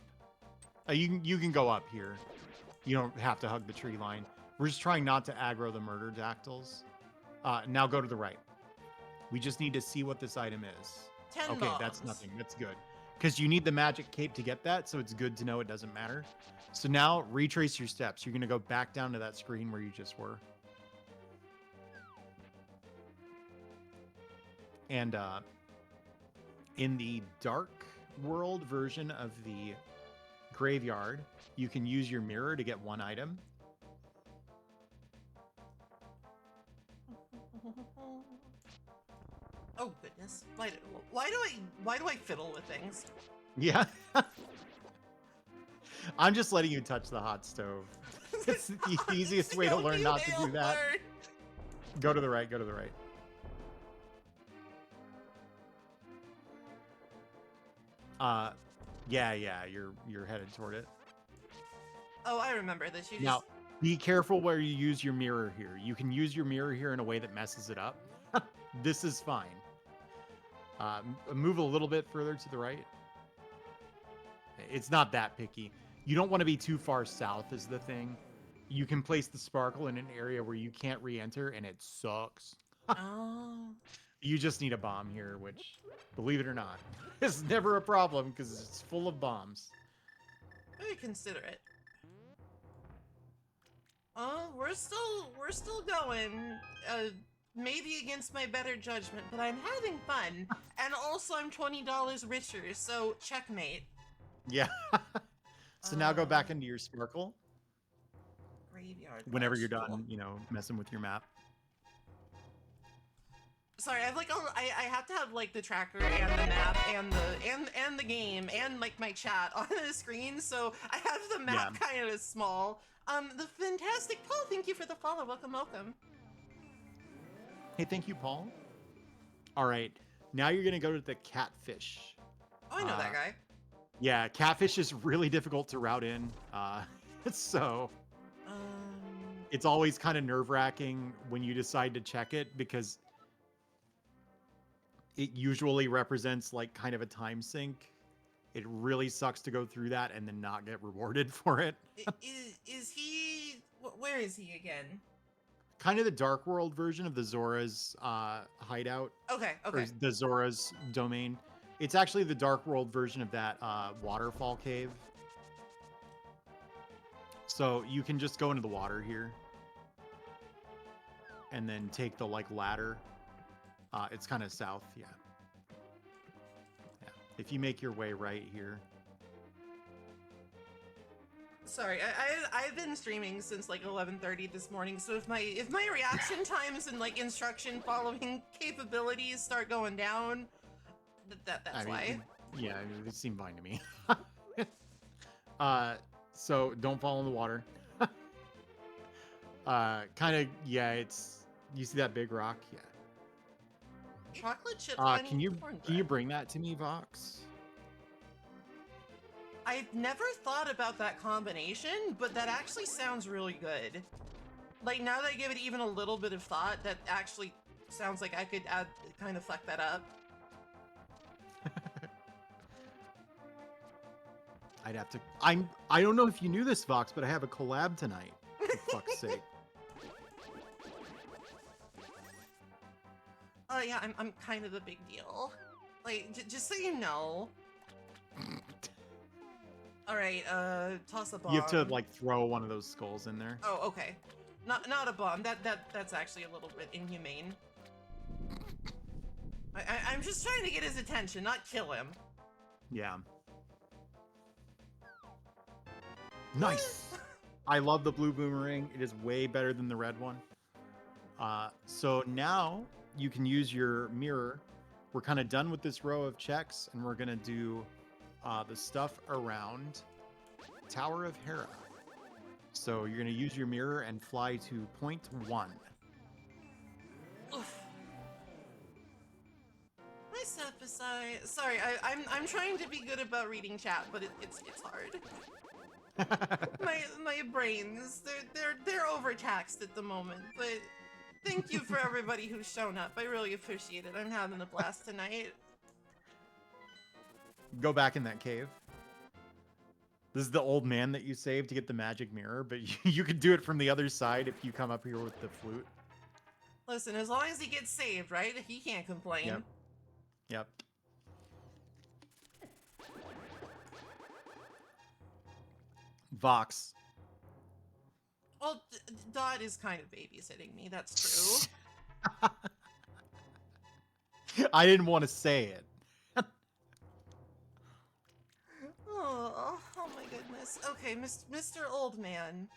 You can go up here. You don't have to hug the tree line. We're just trying not to aggro the murder dactyls. Now go to the right. We just need to see what this item is. 10 Okay, bombs. that's nothing. That's good. Because you need the magic cape to get that, so it's good to know it doesn't matter. So now retrace your steps. You're going to go back down to that screen where you just were. And in the dark world version of the graveyard, you can use your mirror to get one item. Oh goodness! Why do I fiddle with things? Yeah. I'm just letting you touch the hot stove. It's the easiest way to learn not to do that. Go to the right, go to the right. Yeah, you're headed toward it. Oh, I remember this. You just... Now, be careful where you use your mirror here. You can use your mirror here in a way that messes it up. This is fine. Move a little bit further to the right. It's not that picky. You don't want to be too far south is the thing. You can place the sparkle in an area where you can't re-enter, and it sucks. Oh. You just need a bomb here, which, believe it or not, is never a problem because it's full of bombs. Very considerate. Oh, we're still going. Maybe against my better judgment, but I'm having fun, and also I'm $20 richer, so checkmate. Yeah. So now go back into your sparkle. Graveyard. Whenever you're vegetable. done, you know, messing with your map. Sorry, I've like I have to have like the tracker and the map and the game and like my chat on the screen, so I have the map kind of small. The fantastic Paul, thank you for the follow. Welcome, welcome. Hey, thank you, Paul. All right, now you're gonna go to the catfish. Oh, I know that guy. Yeah, catfish is really difficult to route in. So it's always kind of nerve-wracking when you decide to check it because it usually represents like kind of a time sink. It really sucks to go through that and then not get rewarded for it. Is he? Where is he again? Kind of the Dark World version of the Zora's hideout. Okay. Or the Zora's domain. It's actually the Dark World version of that waterfall cave. So you can just go into the water here. And then take the like ladder. It's kind of south, yeah. If you make your way right here. Sorry, I've been streaming since like 11:30 this morning, so if my reaction times and like instruction following capabilities start going down, that's why. Yeah, it seemed fine to me. So don't fall in the water. Kind of, yeah, it's, you see that big rock? Yeah. Chocolate chip. Can you bring that to me, Vox? I've never thought about that combination, but that actually sounds really good. Like, now that I give it even a little bit of thought, that actually sounds like I could kind of fuck that up. I'd have to. I don't know if you knew this, Vox, but I have a collab tonight. For fuck's sake. Oh yeah, I'm kind of a big deal. Like, just so you know. All right, toss a bomb. You have to like throw one of those skulls in there. Oh, okay. Not a bomb. That's actually a little bit inhumane. I'm just trying to get his attention, not kill him. Yeah. Nice. I love the blue boomerang. It is way better than the red one. So now you can use your mirror. We're kind of done with this row of checks, and we're gonna do the stuff around Tower of Hera. So you're gonna use your mirror and fly to point 1. Oof. My Sapphire. Sorry, I'm trying to be good about reading chat, but it's hard. my brains, they're overtaxed at the moment, but Thank you for everybody who's shown up. I really appreciate it. I'm having a blast tonight. Go back in that cave. This is the old man that you saved to get the magic mirror, but you could do it from the other side if you come up here with the flute. Listen, as long as he gets saved, right? He can't complain. Yep. Yep. Vox. Well, Dot is kind of babysitting me. That's true. I didn't want to say it. Oh my goodness. Okay, Mr. Old Man.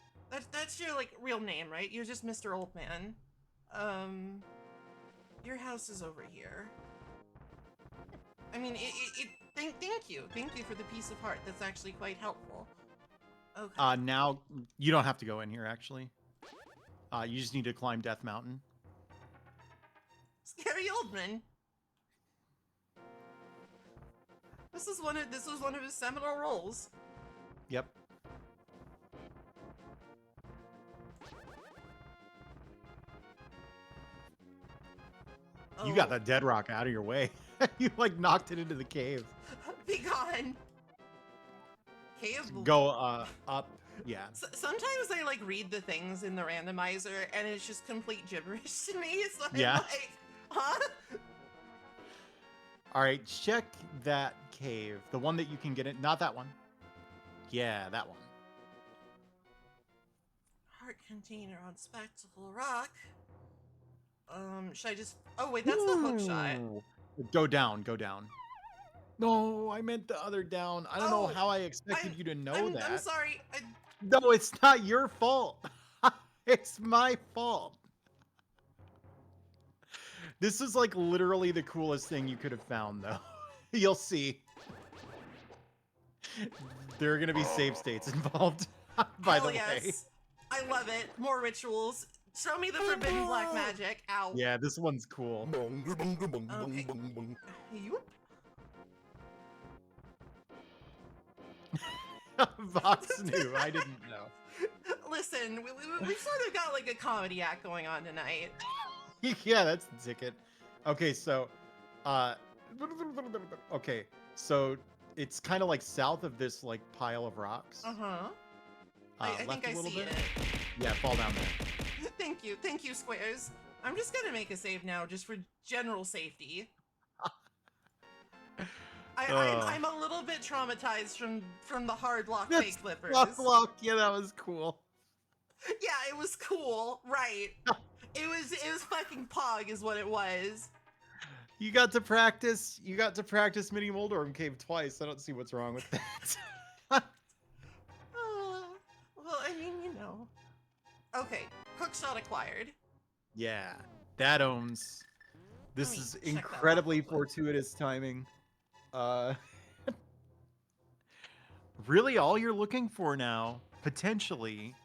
That's your like real name, right? You're just Mr. Old Man. Your house is over here. I mean, thank you for the piece of heart. That's actually quite helpful. Okay. Now you don't have to go in here actually. You just need to climb Death Mountain. Scary Oldman. This was one of his seminal roles. Yep. You got that dead rock out of your way. You like knocked it into the cave. Be gone. Cave. Go up. Yeah. Sometimes I like read the things in the randomizer and it's just complete gibberish to me. So I'm Yeah. like, huh? All right, check that cave. The one that you can get in. Not that one. Yeah, that one. Heart container on Spectacle Rock. Should I just... Oh, wait, that's the hook shot. Go down, go down. No, I meant the other down. I don't know how I expected you to know that. I'm sorry. No, it's not your fault. It's my fault. This is like literally the coolest thing you could have found, though. You'll see. There are going to be save states involved, by the way. I love it. More rituals. Show me the forbidden black magic. Ow. Yeah, this one's cool. Okay. Yoop. Vox knew. I didn't know. Listen, we sort of got like a comedy act going on tonight. Yeah, that's the ticket. Okay, so, okay, so it's kind of like south of this like pile of rocks. Uh-huh. I think I see it. Yeah, fall down there. Thank you, Squares. I'm just gonna make a save now, just for general safety. I'm a little bit traumatized from the hard lock fake flippers. Lock, yeah, that was cool. Yeah, it was cool, right? It was fucking pog, is what it was. You got to practice. You got to practice Mini Moldorm Cave twice. I don't see what's wrong with that. Well, I mean, you know. Okay, hookshot acquired. Yeah, that owns. This is incredibly fortuitous timing. Really, all you're looking for now, potentially,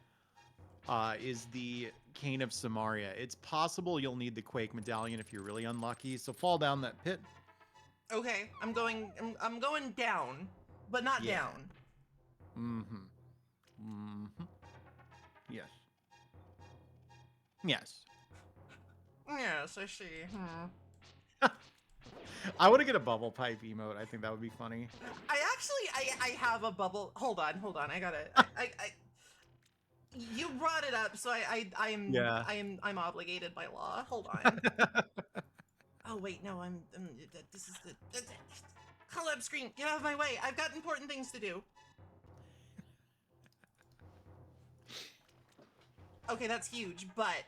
is the Cane of Samaria. It's possible you'll need the Quake Medallion if you're really unlucky. So fall down that pit. Okay, I'm going down, but not down. Yes. Yes. Yes, I see. I want to get a bubble pipe emote. I think that would be funny. I have a bubble. Hold on. I gotta. You brought it up, so I'm obligated by law. Hold on. Oh wait, no, this is the collab screen. Get out of my way. I've got important things to do. Okay, that's huge, but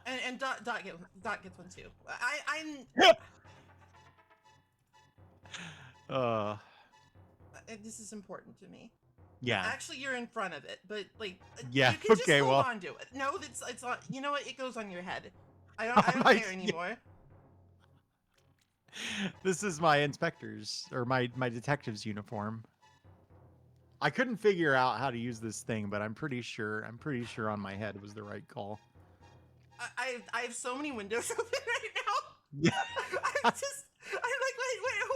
and Dot gets one too. This is important to me. Yeah. Actually, you're in front of it, but like, yeah. you can just hold on to it. No, it's on. You know what? It goes on your head. I don't care anymore. This is my inspector's or my detective's uniform. I couldn't figure out how to use this thing, but I'm pretty sure on my head was the right call. I have so many windows open right now. Yeah. I'm like, wait, where?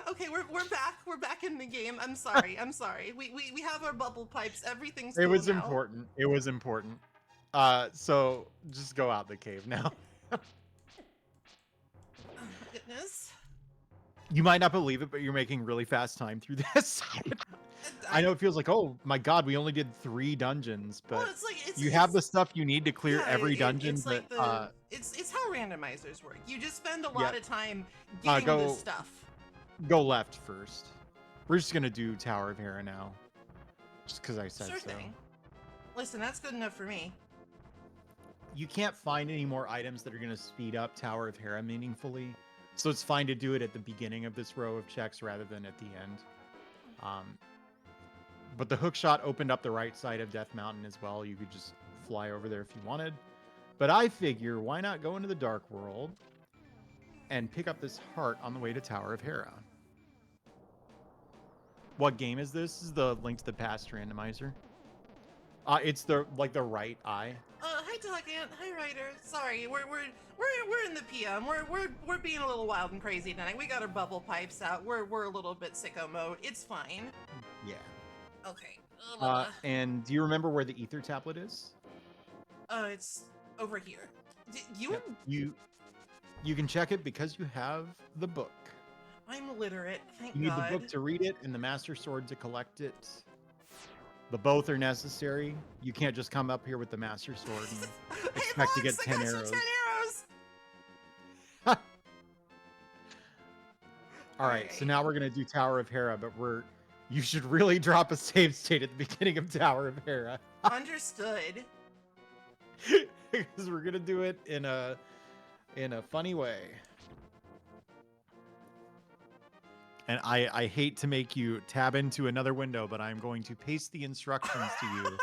Okay, we're back. We're back in the game. I'm sorry. I'm sorry. We have our bubble pipes. Everything's It cool was now. important. It was important. So just go out the cave now. Oh, goodness. You might not believe it, but you're making really fast time through this. I know it feels like, oh my god, we only did 3 dungeons, but Well, it's like you have the stuff you need to clear yeah, every dungeon. It's but like it's how randomizers work. You just spend a lot yeah. of time getting Go- this stuff. go left first. We're just gonna do Tower of Hera now, just because I said Sure so. thing. Listen, that's good enough for me. You can't find any more items that are gonna speed up Tower of Hera meaningfully, so it's fine to do it at the beginning of this row of checks rather than at the end. But the hook shot opened up the right side of Death Mountain as well. You could just fly over there if you wanted. But I figure, why not go into the Dark World and pick up this heart on the way to Tower of Hera? What game is this? This is the Link to the Past randomizer. It's the right eye. Hi Dogant. Hi Ryder. Sorry, we're in the PM. We're being a little wild and crazy tonight. We got our bubble pipes out. We're a little bit sicko mode. It's fine. Yeah. Okay. And do you remember where the ether tablet is? It's over here. Yep. You can check it because you have the book. I'm literate. Thank You need God. the book to read it and the Master Sword to collect it. The both are necessary. You can't just come up here with the Master Sword and expect to get 10 arrows. 10 arrows. All right, so now we're gonna do Tower of Hera, but you should really drop a save state at the beginning of Tower of Hera. Understood. Because we're gonna do it in a funny way. And I hate to make you tab into another window, but I'm going to paste the instructions to you.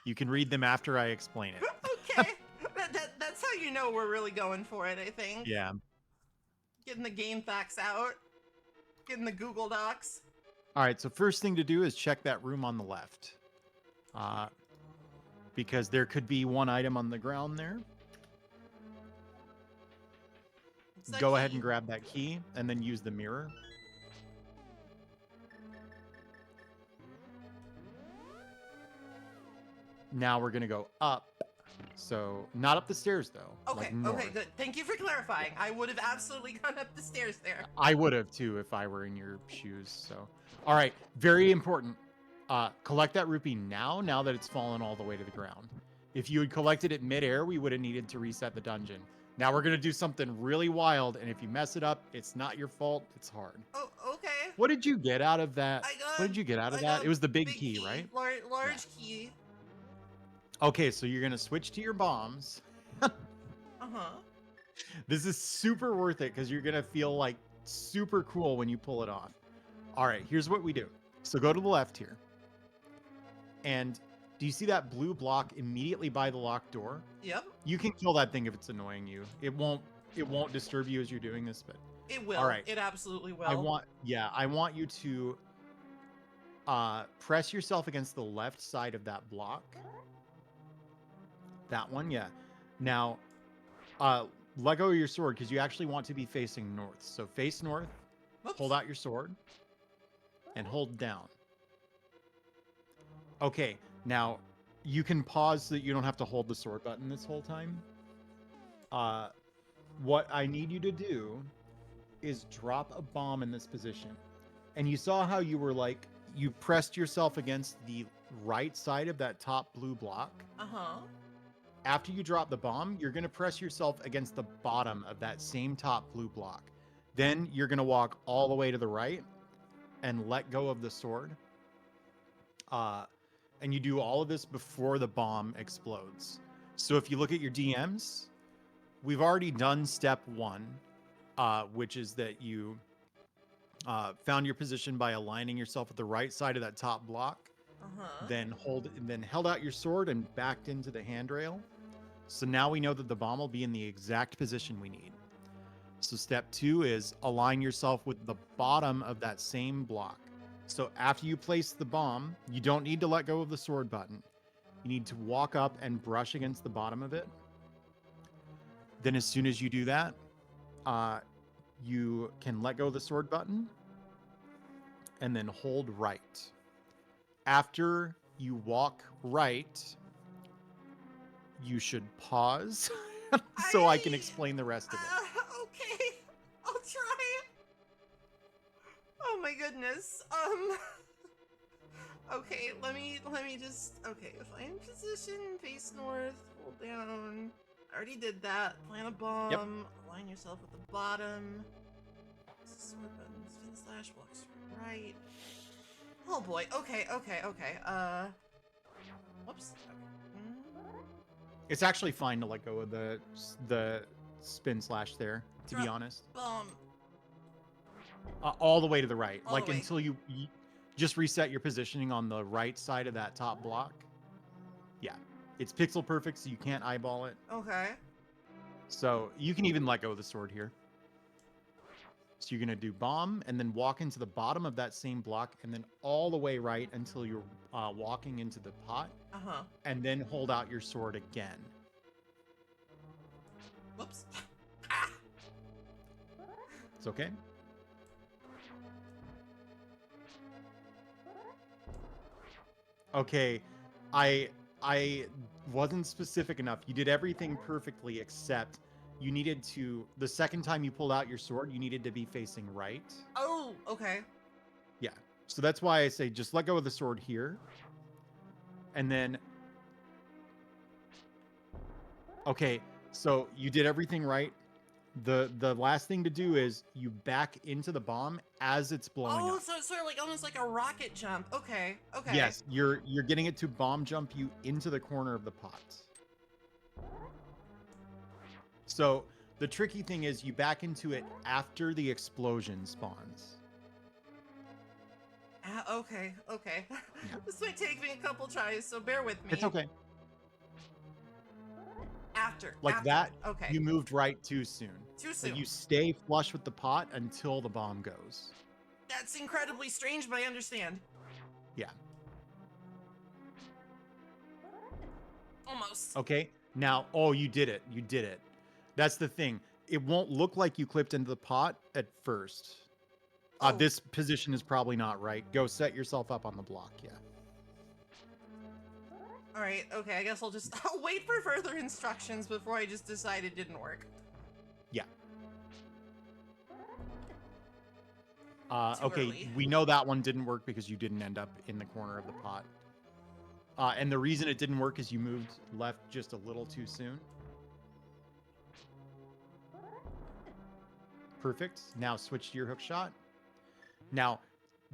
You can read them after I explain it. Okay. That's how you know we're really going for it, I think. Yeah. Getting the game facts out. Getting the Google Docs. All right, so first thing to do is check that room on the left. Because there could be one item on the ground there. Go ahead and grab that key and then use the mirror. Now we're going to go up. So, not up the stairs, though. Okay, like okay, good. Thank you for clarifying. I would have absolutely gone up the stairs there. I would have, too, if I were in your shoes. So, all right, very important. Collect that rupee now that it's fallen all the way to the ground. If you had collected it midair, we would have needed to reset the dungeon. Now we're going to do something really wild, and if you mess it up, it's not your fault. It's hard. Oh, okay. What did you get out of that? What did you get out of that? It was the big key, right? Large key. Okay, so you're going to switch to your bombs. Uh-huh. This is super worth it because you're going to feel like super cool when you pull it off. All right, here's what we do. So go to the left here. And do you see that blue block immediately by the locked door? Yep. You can kill that thing if it's annoying you. It won't disturb you as you're doing this, but it will. All right. It absolutely will. I want you to press yourself against the left side of that block. That one, yeah. Now, let go of your sword because you actually want to be facing north. So face north, Oops. hold out your sword, and hold down. Okay, now you can pause so that you don't have to hold the sword button this whole time. What I need you to do is drop a bomb in this position. And you saw how you were like, you pressed yourself against the right side of that top blue block. Uh-huh. After you drop the bomb, you're going to press yourself against the bottom of that same top blue block. Then you're going to walk all the way to the right and let go of the sword. And you do all of this before the bomb explodes. So if you look at your DMs, we've already done step 1, which is that you found your position by aligning yourself at the right side of that top block. Uh-huh. Then held out your sword and backed into the handrail. So now we know that the bomb will be in the exact position we need. So step 2 is align yourself with the bottom of that same block. So after you place the bomb, you don't need to let go of the sword button. You need to walk up and brush against the bottom of it. Then as soon as you do that, you can let go of the sword button and then hold right. After you walk right, you should pause so I can explain the rest of it. Okay, I'll try. Oh my goodness. Okay, let me just. Okay, find position, face north, hold down. I already did that. Plant a bomb. Yep. Align yourself with the bottom. Sword button, spin slash, walk straight right. Oh boy. Okay. Whoops. It's actually fine to let go of the spin slash there, to be honest. All the way to the right. All Like the way. until you just reset your positioning on the right side of that top block. Yeah. It's pixel perfect, so you can't eyeball it. Okay. So you can even let go of the sword here. So you're going to do bomb and then walk into the bottom of that same block and then all the way right until you're walking into the pot. Uh-huh. And then hold out your sword again. Whoops. It's okay. Okay, I wasn't specific enough. You did everything perfectly except you needed to, the second time you pulled out your sword, you needed to be facing right. Oh, okay. Yeah. So that's why I say just let go of the sword here. And then okay, so you did everything right. The last thing to do is you back into the bomb as it's blowing up. So it's sort of like almost like a rocket jump. Okay. Yes, you're getting it to bomb jump you into the corner of the pot. So the tricky thing is you back into it after the explosion spawns. Okay. Yeah. This might take me a couple tries, so bear with me. It's okay. After. That, Okay. you moved right too soon. Too soon. Like you stay flush with the pot until the bomb goes. That's incredibly strange, but I understand. Yeah. Almost. Okay. Now, oh, you did it. You did it. That's the thing. It won't look like you clipped into the pot at first. Oh. This position is probably not right. Go set yourself up on the block. Yeah. All right. Okay. I guess I'll wait for further instructions before I just decide it didn't work. Yeah. Too Okay. early. We know that one didn't work because you didn't end up in the corner of the pot. And the reason it didn't work is you moved left just a little too soon. Perfect. Now switch to your hook shot. Now,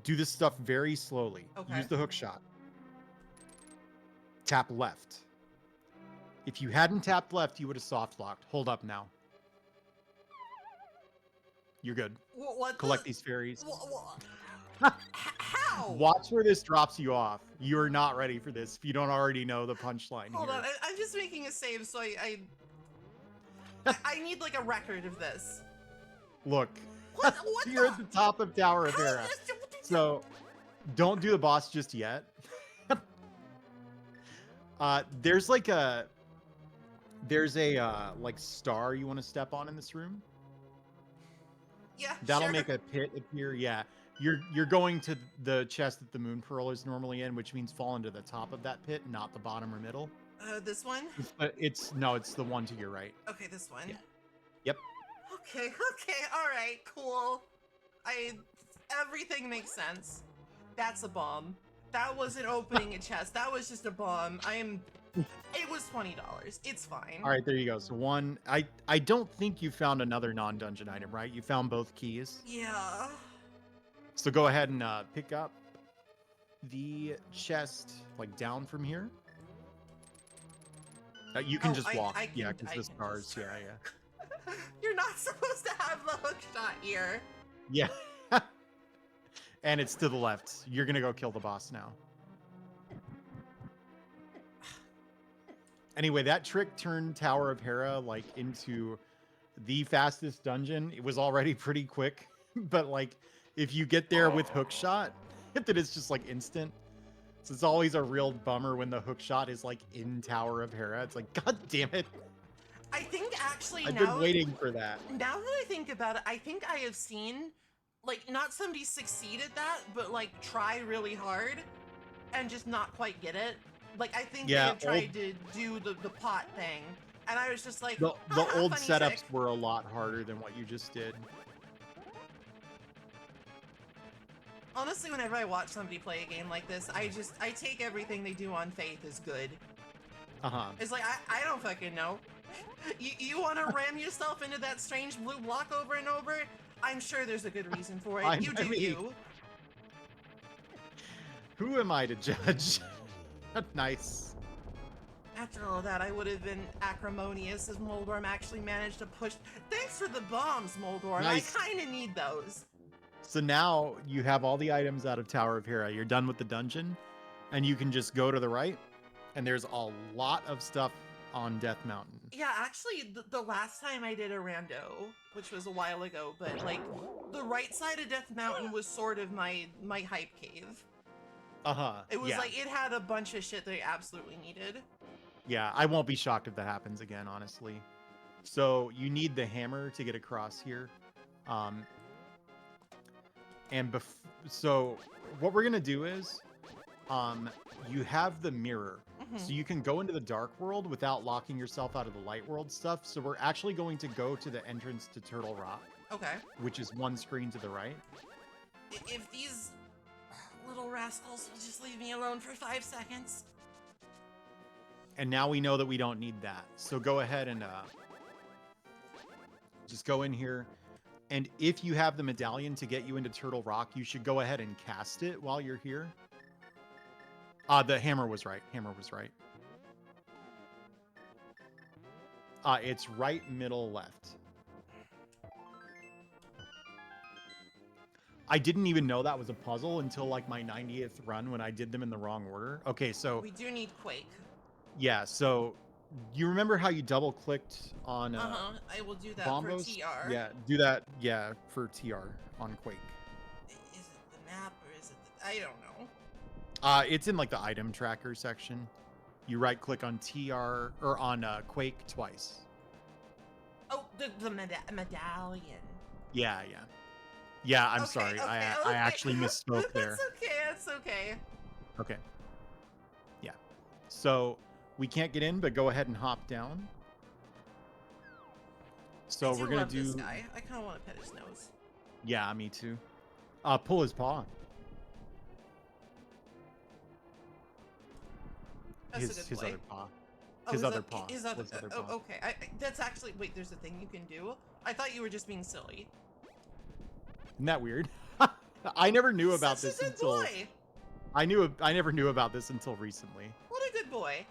do this stuff very slowly. Okay. Use the hook shot. Tap left. If you hadn't tapped left, you would have soft locked. Hold up now. You're good. What? Collect these fairies. How? Watch where this drops you off. You're not ready for this if you don't already know the punchline Hold here. on. I'm just making a save, so I need like a record of this. Look. What You're at the top of Tower of Hera. So don't do the boss just yet. There's a like star you want to step on in this room. Yeah, That'll sure. make a pit appear. Yeah. You're going to the chest that the moon pearl is normally in, which means fall into the top of that pit, not the bottom or middle. This one? It's the one to your right. Okay, this one. Yeah. Yep. Okay, all right, cool. Everything makes sense. That's a bomb. That wasn't opening a chest. That was just a bomb. It was $20. It's fine. All right, there you go. So one, I don't think you found another non-dungeon item, right? You found both keys. Yeah. So go ahead and pick up the chest, like down from here. You can just walk. Yeah, because the stars. Yeah. You're not supposed to have the hook shot here. Yeah. And it's to the left. You're gonna go kill the boss now. Anyway, that trick turned Tower of Hera like into the fastest dungeon. It was already pretty quick, but like if you get there with hook shot, then it's just like instant. So it's always a real bummer when the hook shot is like in Tower of Hera. It's like, God damn it. I think actually I've been waiting for that. Now that I think about it, I think I have seen like not somebody succeed at that, but like try really hard and just not quite get it. Like I think they Yeah, had tried to do the pot thing, and I was just like, the haha, old funny setups trick. were a lot harder than what you just did. Honestly, whenever I watch somebody play a game like this, I take everything they do on faith as good. It's like I don't fucking know. You want to ram yourself into that strange blue block over and over? I'm sure there's a good reason for it. You do you. Who am I to judge? Nice. After all that, I would have been acrimonious as Moldorm actually managed to push. Thanks for the bombs, Moldorm. Nice. I kind of need those. So now you have all the items out of Tower of Hera. You're done with the dungeon, and you can just go to the right, and there's a lot of stuff on Death Mountain. Yeah, actually, the last time I did a rando, which was a while ago, but like the right side of Death Mountain was sort of my hype cave. It was like it had a bunch of shit that I absolutely needed. Yeah, I won't be shocked if that happens again, honestly. So you need the hammer to get across here. So what we're gonna do is, you have the mirror, so you can go into the dark world without locking yourself out of the light world stuff. So we're actually going to go to the entrance to Turtle Rock. Okay. Which is one screen to the right. If these little rascals will just leave me alone for 5 seconds. And now we know that we don't need that. So go ahead and just go in here. And if you have the medallion to get you into Turtle Rock, you should go ahead and cast it while you're here. The hammer was right. Hammer was right. It's right, middle, left. I didn't even know that was a puzzle until like my 90th run when I did them in the wrong order. Okay, so... We do need Quake. Yeah, so... You remember how you double-clicked on... I will do that Bombos? for TR. Yeah, do that, yeah, for TR on Quake. Is it the map or is it the... I don't know. It's in like the item tracker section. You right-click on TR, or on Quake twice. Oh, the medallion. Yeah, yeah. Yeah, I'm Okay, sorry. okay, I okay. actually misspoke there. That's okay. Okay. Yeah. So we can't get in, but go ahead and hop down. So we're gonna do. This guy. I kind of want to pet his nose. Yeah, me too. Pull his paw. That's a good His boy. other paw. Oh, His other paw. His other paw. Oh, okay. That's actually. Wait, there's a thing you can do. I thought you were just being silly. Isn't that weird? I never knew about Such this a good until. Boy. I never knew about this until recently. What a good boy.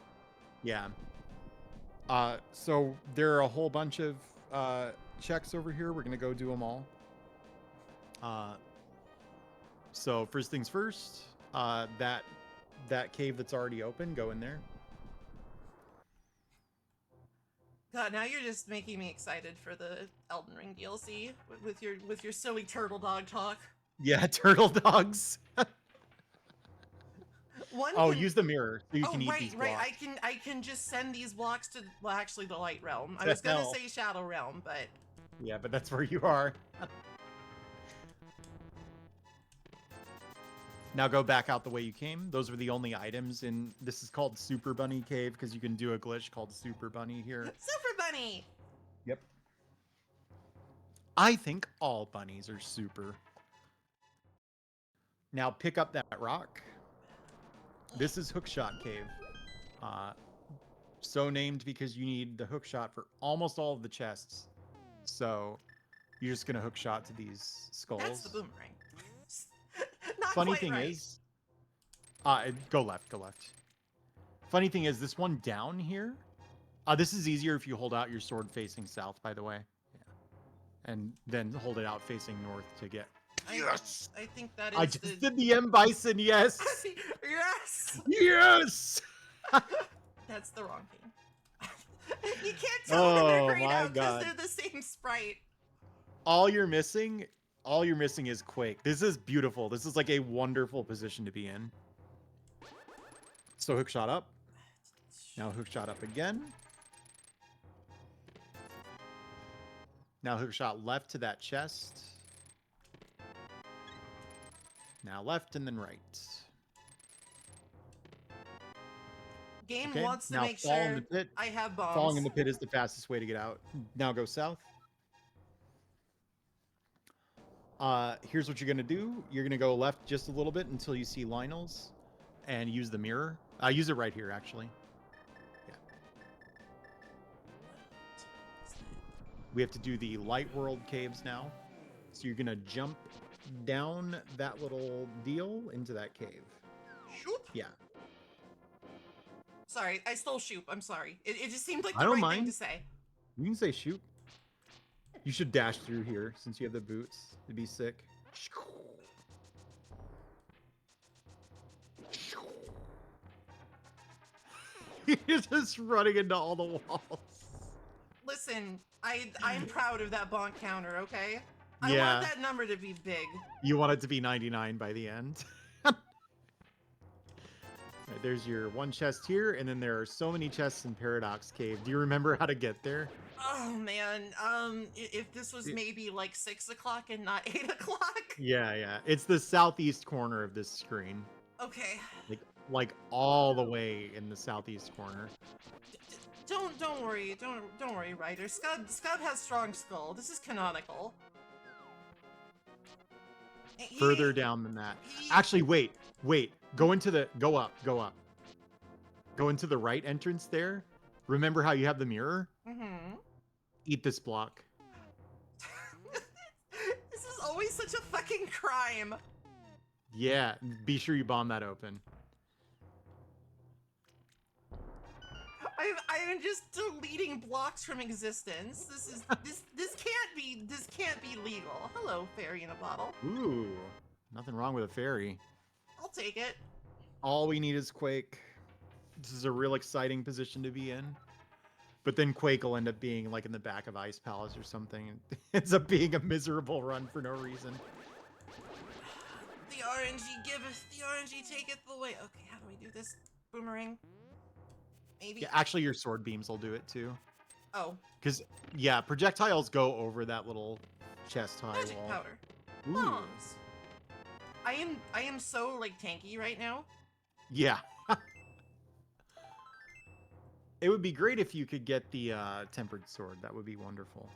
Yeah. So there are a whole bunch of checks over here. We're gonna go do them all. So first things first, that cave that's already open, go in there. God, now you're just making me excited for the Elden Ring DLC with your silly turtle dog talk. Yeah, turtle dogs. Oh, use the mirror so you can eat these blocks. I can just send these blocks to, well, actually the Light Realm. I was gonna say Shadow Realm, but yeah, but that's where you are. Now go back out the way you came. Those were the only items in. This is called Super Bunny Cave because you can do a glitch called Super Bunny here. Super Bunny. Yep. I think all bunnies are super. Now pick up that rock. This is Hookshot Cave. So named because you need the hookshot for almost all of the chests. So you're just gonna hookshot to these skulls. That's the boomerang. Not Funny quite thing right. is, go left, go left. Funny thing is, this one down here, this is easier if you hold out your sword facing south, by the way. Yeah. And then hold it out facing north to get. Yes! I think that is I just did the M Bison, yes! Yes! Yes! That's the wrong thing. You can't tell when they're grayed out because God. they're the same sprite. All you're missing is Quake. This is beautiful. This is like a wonderful position to be in. So hookshot up. Now hookshot up again. Now hookshot left to that chest. Now left and then right. Game Okay, wants to now make fall in sure the pit. I have bombs. Falling in the pit is the fastest way to get out. Now go south. Here's what you're gonna do. You're gonna go left just a little bit until you see Lionel's, and use the mirror. Use it right here, actually. Yeah. We have to do the light world caves now. So you're gonna jump down that little deal into that cave. Shoop. Yeah. Sorry, I stole shoop. I'm sorry. It just seemed like I the don't right mind. thing to say. You can say shoot. You should dash through here since you have the boots. It'd be sick. You're just running into all the walls. Listen, I'm proud of that bonk counter, okay? I Yeah. want that number to be big. You want it to be 99 by the end. Right, there's your one chest here, and then there are so many chests in Paradox Cave. Do you remember how to get there? Oh man, if this was maybe like 6 o'clock and not 8 o'clock. Yeah. It's the southeast corner of this screen. Okay. Like all the way in the southeast corner. Don't worry, don't worry, Ryder. Scud has strong skull. This is canonical. Further down than that. Actually, wait. Go up. Go into the right entrance there. Remember how you have the mirror? Mm-hmm. Eat this block. This is always such a fucking crime. Yeah, be sure you bomb that open. I'm just deleting blocks from existence. This can't be legal. Hello, fairy in a bottle. Ooh, nothing wrong with a fairy. I'll take it. All we need is Quake. This is a real exciting position to be in. But then Quake will end up being like in the back of Ice Palace or something. It ends up being a miserable run for no reason. The RNG giveth, the RNG taketh away. Okay, how do we do this? Boomerang? Maybe? Yeah, actually your sword beams will do it too. Oh. Because, yeah, projectiles go over that little chest high Magic wall. powder. Ooh. Bombs. I am so, like, tanky right now. Yeah. It would be great if you could get the tempered sword. That would be wonderful.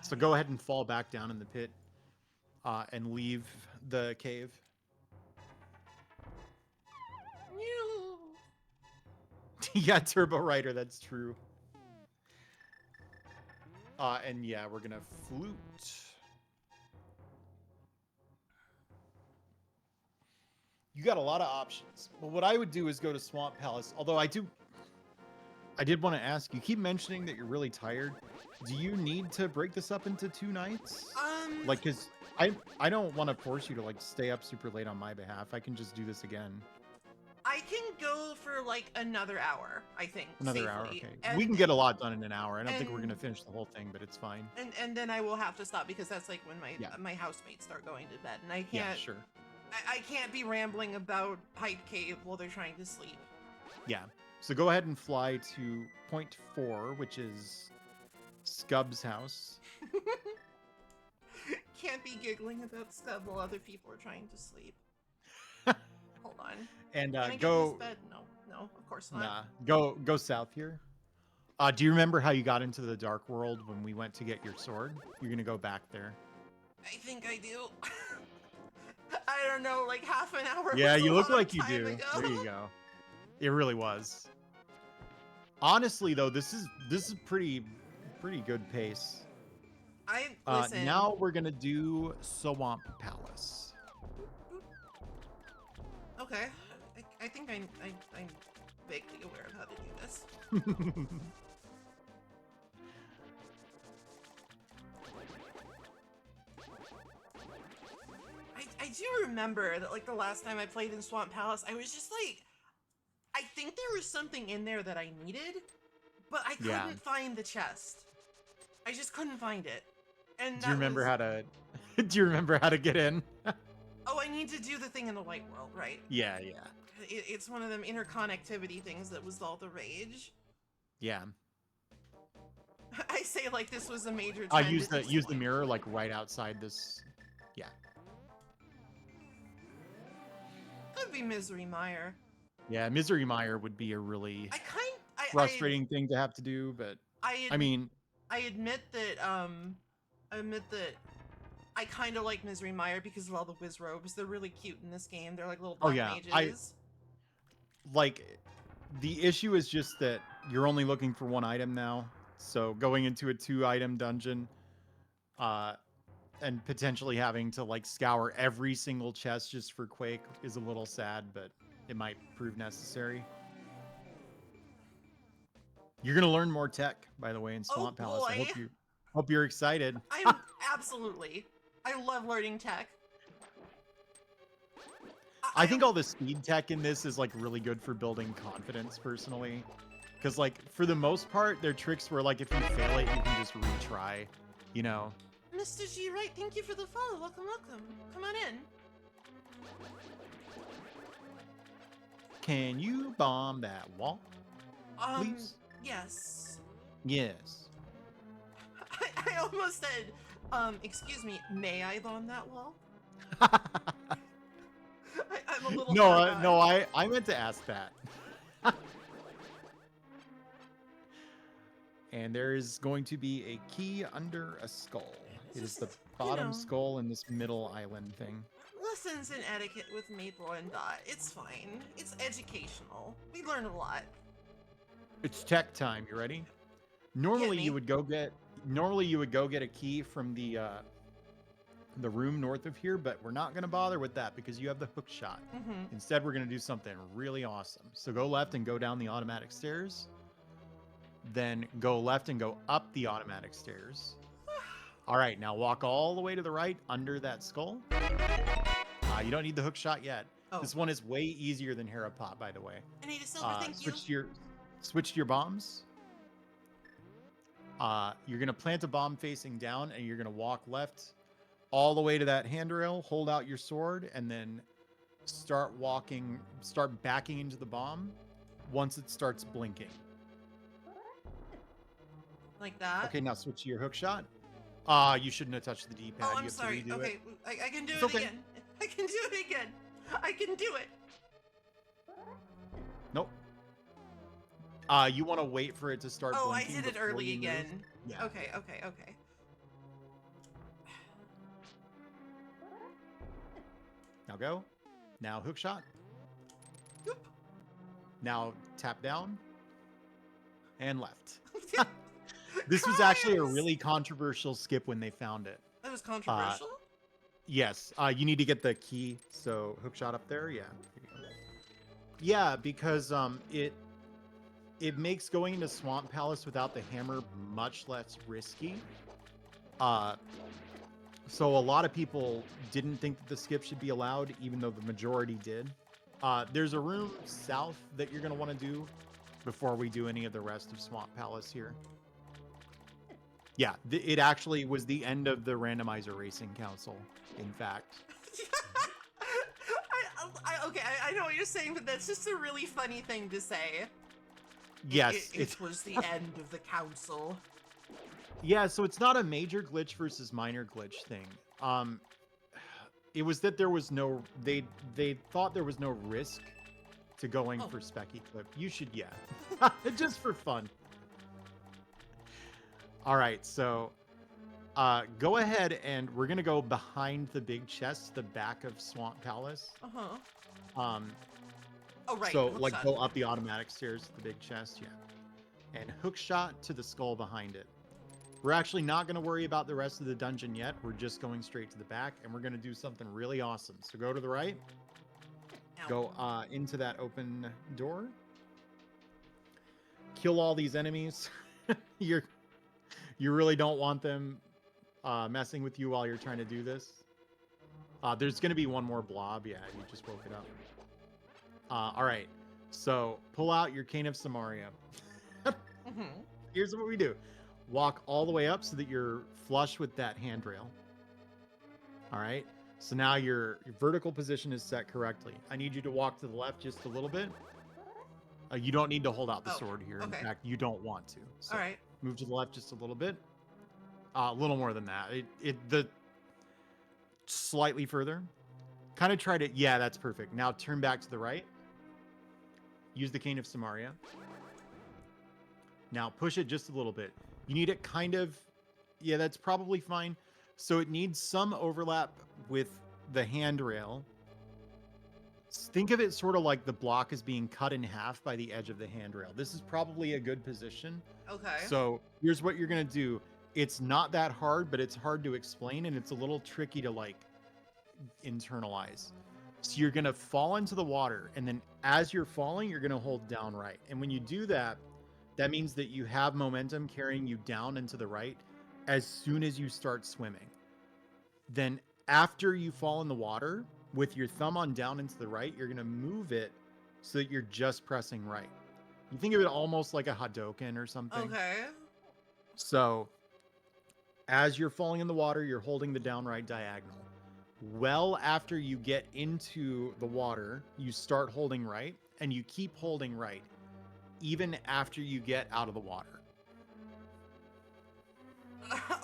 So go ahead and fall back down in the pit and leave the cave. Yeah, Turbo Rider, that's true. And yeah, we're gonna flute. You got a lot of options. But what I would do is go to Swamp Palace. Although I did want to ask, you keep mentioning that you're really tired. Do you need to break this up into 2 nights? Like, cause I don't want to force you to like stay up super late on my behalf. I can just do this again. I can go for like another hour, I think. Another safely. hour, okay. And, We can get a lot done in an hour. I don't think we're gonna finish the whole thing, but it's fine. And then I will have to stop because that's like when Yeah. my housemates start going to bed, and I Yeah, can't. sure. I can't be rambling about Pipe Cave while they're trying to sleep. Yeah. So go ahead and fly to point 4, which is Scub's house. Can't be giggling about Scub while other people are trying to sleep. Hold on. And Can I get go. in this bed? No, of course not. Nah. Go south here. Do you remember how you got into the Dark World when we went to get your sword? You're gonna go back there. I think I do. I don't know, like half an hour. Yeah, was a you look long like you time do. ago. There you go. It really was. Honestly, though, this is pretty good pace. Listen. Now we're gonna do Swamp Palace. Okay. I think I'm vaguely aware of how to do this. I do remember that, like, the last time I played in Swamp Palace, I was just like, I think there was something in there that I needed, but I couldn't find the chest. I just couldn't find it. And Do you remember how to? Do you remember how to get in? Oh, I need to do the thing in the light world, right? Yeah. It's one of them interconnectivity things that was all the rage. Yeah. I say like this was a major. I trend use at this the point. mirror like right outside this. Yeah. That'd be Misery Mire. Yeah, Misery Mire would be a really I frustrating thing to have to do, but I I mean, I admit that I kind of like Misery Mire because of all the whiz robes. They're really cute in this game. They're like little oh black yeah, mages. like the issue is just that you're only looking for one item now. So going into a 2-item dungeon, uh, and potentially having to like scour every single chest just for Quake is a little sad, but it might prove necessary. You're gonna learn more tech, by the way, in Oh Swamp Palace. I boy. hope you're excited. I'm absolutely. I love learning tech. I think all the speed tech in this is like really good for building confidence personally. Because like for the most part, they're tricks where like if you fail it, you can just retry, you know. Mr. G. Wright, thank you for the follow. Welcome, welcome. Come on in. Can you bomb that wall, please? Yes. Yes. I almost said, excuse me, may I bomb that wall? I'm a little No, I meant to ask that. And there is going to be a key under a skull. It is the bottom skull in this middle island thing. Lessons in etiquette with Maple and Dot. It's fine. It's educational. We learn a lot. It's tech time. You ready? Normally you would go get a key from the room north of here, but we're not going to bother with that because you have the hook shot. Instead, we're going to do something really awesome. So go left and go down the automatic stairs. Then go left and go up the automatic stairs. All right, now walk all the way to the right under that skull. You don't need the hook shot yet. Oh. This one is way easier than Harapot, by the way. I need a silver, thank you. Switch to your bombs. You're gonna plant a bomb facing down, and you're gonna walk left all the way to that handrail. Hold out your sword, and then start backing into the bomb once it starts blinking. Like that? Okay, now switch to your hook shot. You shouldn't have touched the D-pad. Oh, I'm sorry. Okay, I can do it okay. again. I can do it again. I can do it. Nope. You want to wait for it to start Oh, I blinking did it before early you move. again. Yeah. Okay. Now go. Now hook shot. Yoop. Now tap down. And left. This was actually a really controversial skip when they found it. That was controversial? Yes. You need to get the key. So hook shot up there. Yeah. Yeah, because it makes going into Swamp Palace without the hammer much less risky. So a lot of people didn't think that the skip should be allowed, even though the majority did. There's a room south that you're going to want to do before we do any of the rest of Swamp Palace here. Yeah, it actually was the end of the randomizer racing council, in fact. I know what you're saying, but that's just a really funny thing to say. Yes. It was the end of the council. Yeah, so it's not a major glitch versus minor glitch thing. It was that there was no... They thought there was no risk to going for Specky Clip. You should, yeah. Just for fun. All right, so go ahead and we're going to go behind the big chest, the back of Swamp Palace. Oh, right. So, like, go up the automatic stairs to the big chest, yeah. And hook shot to the skull behind it. We're actually not going to worry about the rest of the dungeon yet. We're just going straight to the back, and we're going to do something really awesome. So go to the right. Ow. Go into that open door. Kill all these enemies. You really don't want them messing with you while you're trying to do this. There's going to be one more blob. Yeah, you just woke it up. All right. So pull out your Cane of Samaria. Here's what we do. Walk all the way up so that you're flush with that handrail. All right. So now your vertical position is set correctly. I need you to walk to the left just a little bit. You don't need to hold out the sword here. Okay. In fact, you don't want to. So all right. move to the left just a little bit. A little more than that. The slightly further. Kind of try to, yeah, that's perfect. Now turn back to the right. Use the Cane of Samaria. Now push it just a little bit. You need it kind of, yeah, that's probably fine. So it needs some overlap with the handrail. Think of it sort of like the block is being cut in half by the edge of the handrail. This is probably a good position. Okay. So here's what you're going to do. It's not that hard, but it's hard to explain, and it's a little tricky to like internalize. So you're going to fall into the water, and then as you're falling, you're going to hold down right. And when you do that, that means that you have momentum carrying you down and to the right as soon as you start swimming. Then after you fall in the water, with your thumb on down and to the right, you're going to move it so that you're just pressing right. You think of it almost like a Hadoken or something. Okay. So as you're falling in the water, you're holding the down right diagonal. Well, after you get into the water, you start holding right, and you keep holding right even after you get out of the water.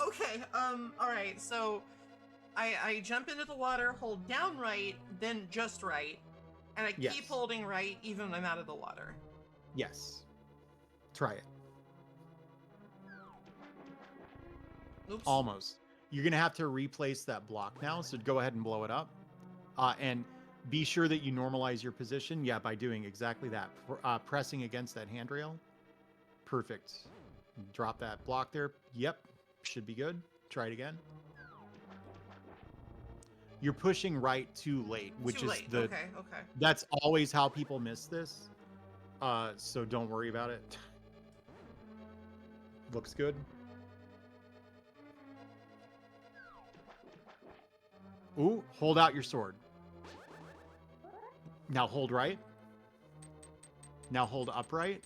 Okay. All right. So I jump into the water, hold down right, then just right, and I keep holding right even when I'm out of the water. Yes. Try it. Oops. Almost. You're going to have to replace that block now, so go ahead and blow it up. And be sure that you normalize your position. Yeah, by doing exactly that. Pressing against that handrail. Perfect. Drop that block there. Yep. Should be good. Try it again. You're pushing right too late, which Too is late. the... Okay. That's always how people miss this. So don't worry about it. Looks good. Ooh, hold out your sword. Now hold right. Now hold upright.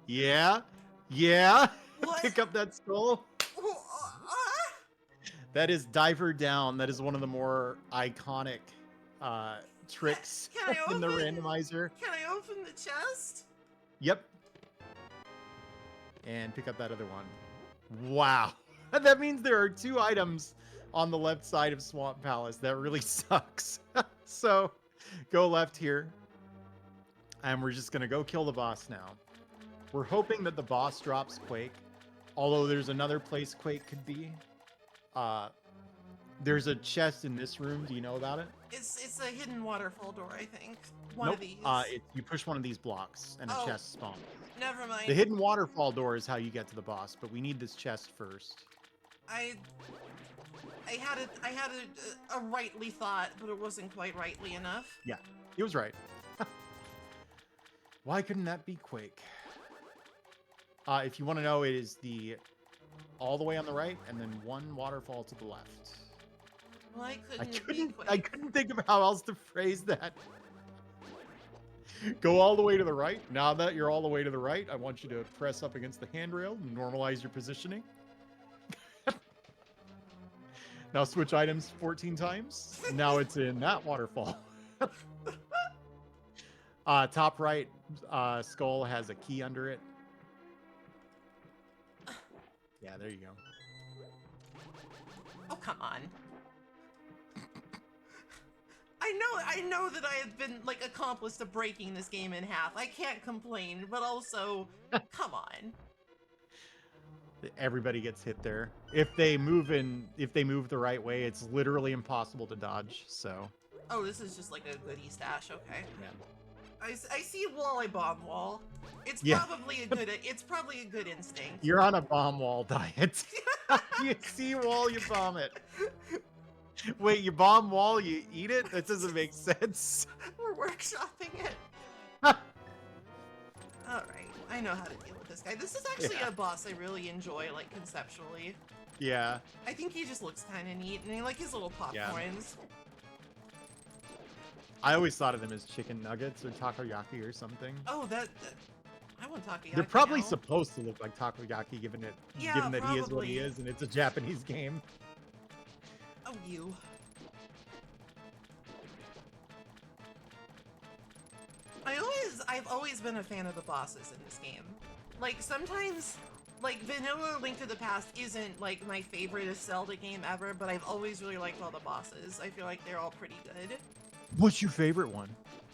Yeah. Yeah. What? Pick up that skull. That is diver down. That is one of the more iconic tricks Can I in the open- randomizer. Can I open the chest? Yep. And pick up that other one. Wow. That means there are 2 items on the left side of Swamp Palace. That really sucks. So go left here. And we're just going to go kill the boss now. We're hoping that the boss drops Quake. Although there's another place Quake could be. There's a chest in this room. Do you know about it? It's a hidden waterfall door, I think. One Nope. of these. You push one of these blocks and a chest spawns. Never mind. The hidden waterfall door is how you get to the boss, but we need this chest first. I had a rightly thought, but it wasn't quite rightly enough. Yeah, he was right. Why couldn't that be Quake? If you want to know, it is the all the way on the right, and then one waterfall to the left. Why couldn't it be Quake? I couldn't think of how else to phrase that. Go all the way to the right. Now that you're all the way to the right, I want you to press up against the handrail and normalize your positioning. Now switch items 14 times. Now it's in that waterfall. Top right skull has a key under it. Yeah, there you go. Oh, come on. I know that I have been, like, accomplice to breaking this game in half. I can't complain, but also, come on. Everybody gets hit there. If they move the right way, it's literally impossible to dodge, so. Oh, this is just like a goodie stash, okay. Yeah. I see wall, I bomb wall. It's Yeah. probably a good instinct. You're on a bomb wall diet. You see wall, you bomb it. Wait, you bomb wall, you eat it? That doesn't make sense. We're workshopping it. Alright, I know how to deal with this guy. This is actually a boss I really enjoy, like, conceptually. Yeah. I think he just looks kind of neat, and I like his little popcorns. I always thought of them as chicken nuggets or takoyaki or something. Oh, I want takoyaki. They're probably now. supposed to look like takoyaki, given that he is what he is, and it's a Japanese game. Oh, you. I've always been a fan of the bosses in this game. Like, sometimes like vanilla Link to the Past isn't like my favorite Zelda game ever, but I've always really liked all the bosses. I feel like they're all pretty good. What's your favorite one?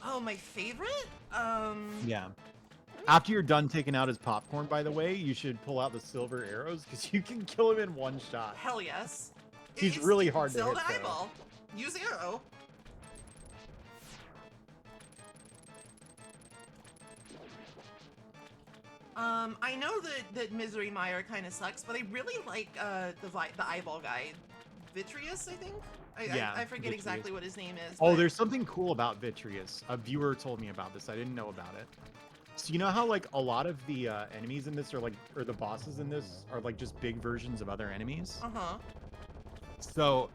Oh, my favorite? Yeah. After you're done taking out his popcorn, by the way, you should pull out the silver arrows because you can kill him in one shot. Hell yes. He's It's really hard to hit, Zelda though. eyeball. Use arrow. I know that Misery Mire kind of sucks, but I really like the eyeball guy, Vitreous, I think. I forget Vitreous. exactly what his name is. Oh, but- there's something cool about Vitreous. A viewer told me about this. I didn't know about it. So you know how like a lot of the enemies in this or the bosses in this are like just big versions of other enemies? Uh-huh. So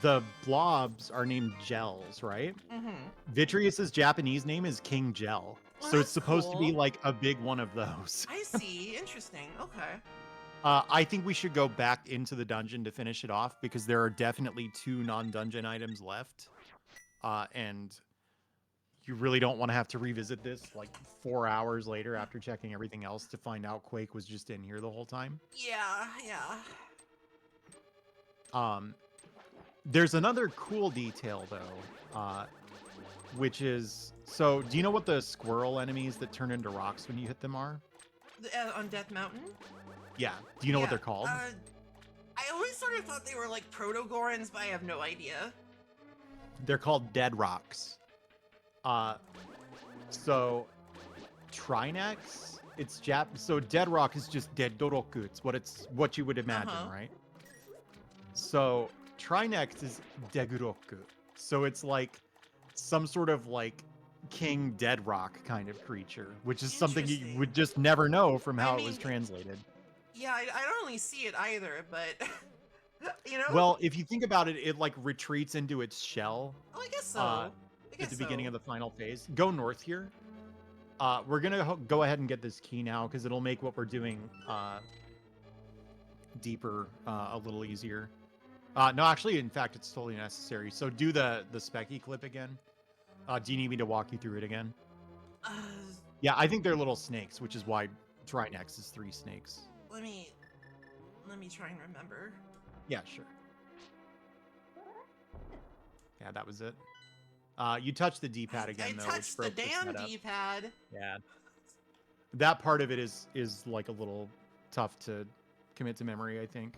the blobs are named gels, right? Mm-hmm. Vitreous's Japanese name is King Gel. Well, So it's that's supposed to be cool. like a big one of those. I see. Interesting. Okay. I think we should go back into the dungeon to finish it off because there are definitely 2 non-dungeon items left. And you really don't want to have to revisit this like 4 hours later after checking everything else to find out Quake was just in here the whole time. Yeah, yeah. There's another cool detail though, which is, so do you know what the squirrel enemies that turn into rocks when you hit them are? On Death Mountain? Yeah. Do you know what Yeah, they're called? I always sort of thought they were like Proto-Gorons, but I have no idea. They're called dead rocks. So Trinex, it's so dead rock is just dead doroku. It's what you would imagine, Uh-huh. right? So Trinex is deguroku. So it's like some sort of like king dead rock kind of creature, which is something you Interesting. would just never know from I how it was mean, translated. Yeah, I don't really see it either, but you know. Well, if you think about it, it like retreats into its shell Oh, I guess so. at the beginning of the final phase. Go north here. We're gonna go ahead and get this key now because it'll make what we're doing deeper, a little easier. No, actually, in fact, it's totally necessary. So do the Specky clip again. Do you need me to walk you through it again? Uh, Yeah, I think they're little snakes, which is why Trinex is 3 snakes. let me try and remember. Yeah, sure. Yeah, that was it. You touched the D-pad again, I though. which touched the broke damn setup. D-pad. Yeah. That part of it is like a little tough to commit to memory, I think.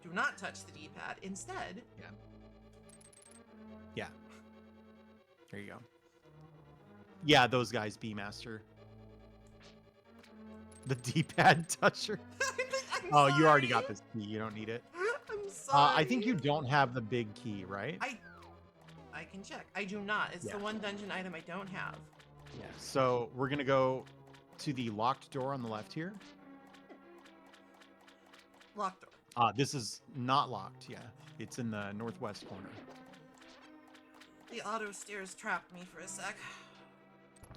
Do not touch the D-pad. Instead, Yeah. There you go. Yeah, those guys, B-Master. The D-pad toucher. I'm Oh, you already got sorry. this key. You don't need it. I'm sorry. I think you don't have the big key, right? I can check. I do not. It's Yeah. the one dungeon item I don't have. Yeah. So we're gonna go to the locked door on the left here. Locked door. This is not locked. Yeah, it's in the northwest corner. The auto stairs trapped me for a sec.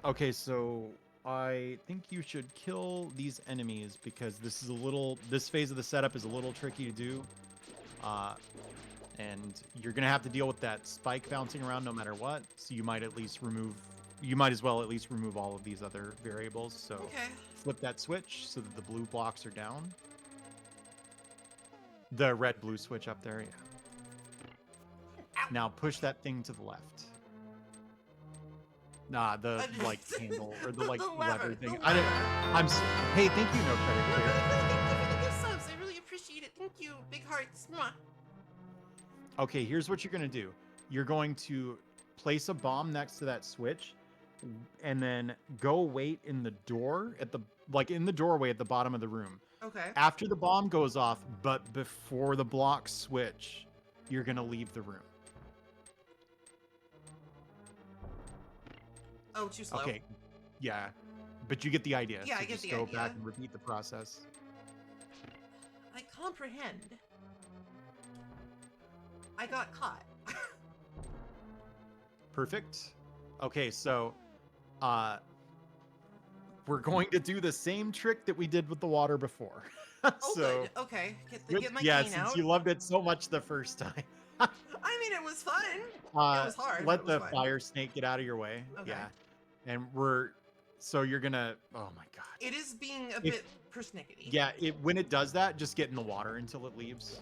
Okay, so I think you should kill these enemies because this phase of the setup is a little tricky to do. And you're gonna have to deal with that spike bouncing around no matter what. So you might as well at least remove all of these other variables. So Okay. flip that switch so that the blue blocks are down. The red-blue switch up there, yeah. Now push that thing to the left. Nah, the like handle or the like The lever lever, thing. the I didn't. lever. Hey, thank you, no credit Thank clear. you for the gift subs. I really appreciate it. Thank you. Big hearts. Mwah. Okay, here's what you're gonna do. You're going to place a bomb next to that switch, and then go wait in the door in the doorway at the bottom of the room. Okay. After the bomb goes off, but before the blocks switch, you're gonna leave the room. Oh, too slow. Okay. Yeah. But you get the idea. Yeah, so I get just the go idea. back and repeat the process. I comprehend. I got caught. Perfect. Okay, so we're going to do the same trick that we did with the water before. Oh, so good. Okay. good- Get my yeah, cane since out. you loved it so much the first time. I mean, it was fun. It was hard, but Let it was the fun. fire snake get out of your way. Okay. Yeah. And we're So you're gonna. Oh my god. It is being a If- bit persnickety. Yeah. When it does that, just get in the water until it leaves.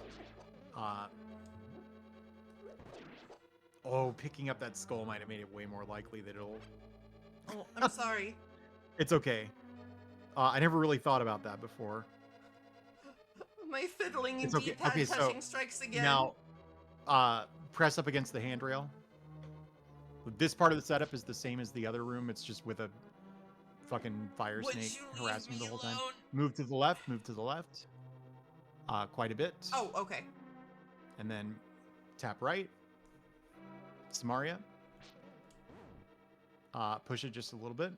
Oh, picking up that skull might have made it way more likely that it'll. Oh, I'm sorry. It's okay. I never really thought about that before. My fiddling and It's okay. D-pad Okay, so touching strikes again. Now, press up against the handrail. This part of the setup is the same as the other room. It's just with a fucking fire Would snake you leave harassing me the whole time. alone? Move to the left. Move to the left. Quite a bit. Oh, okay. And then tap right. Samaria. Push it just a little bit.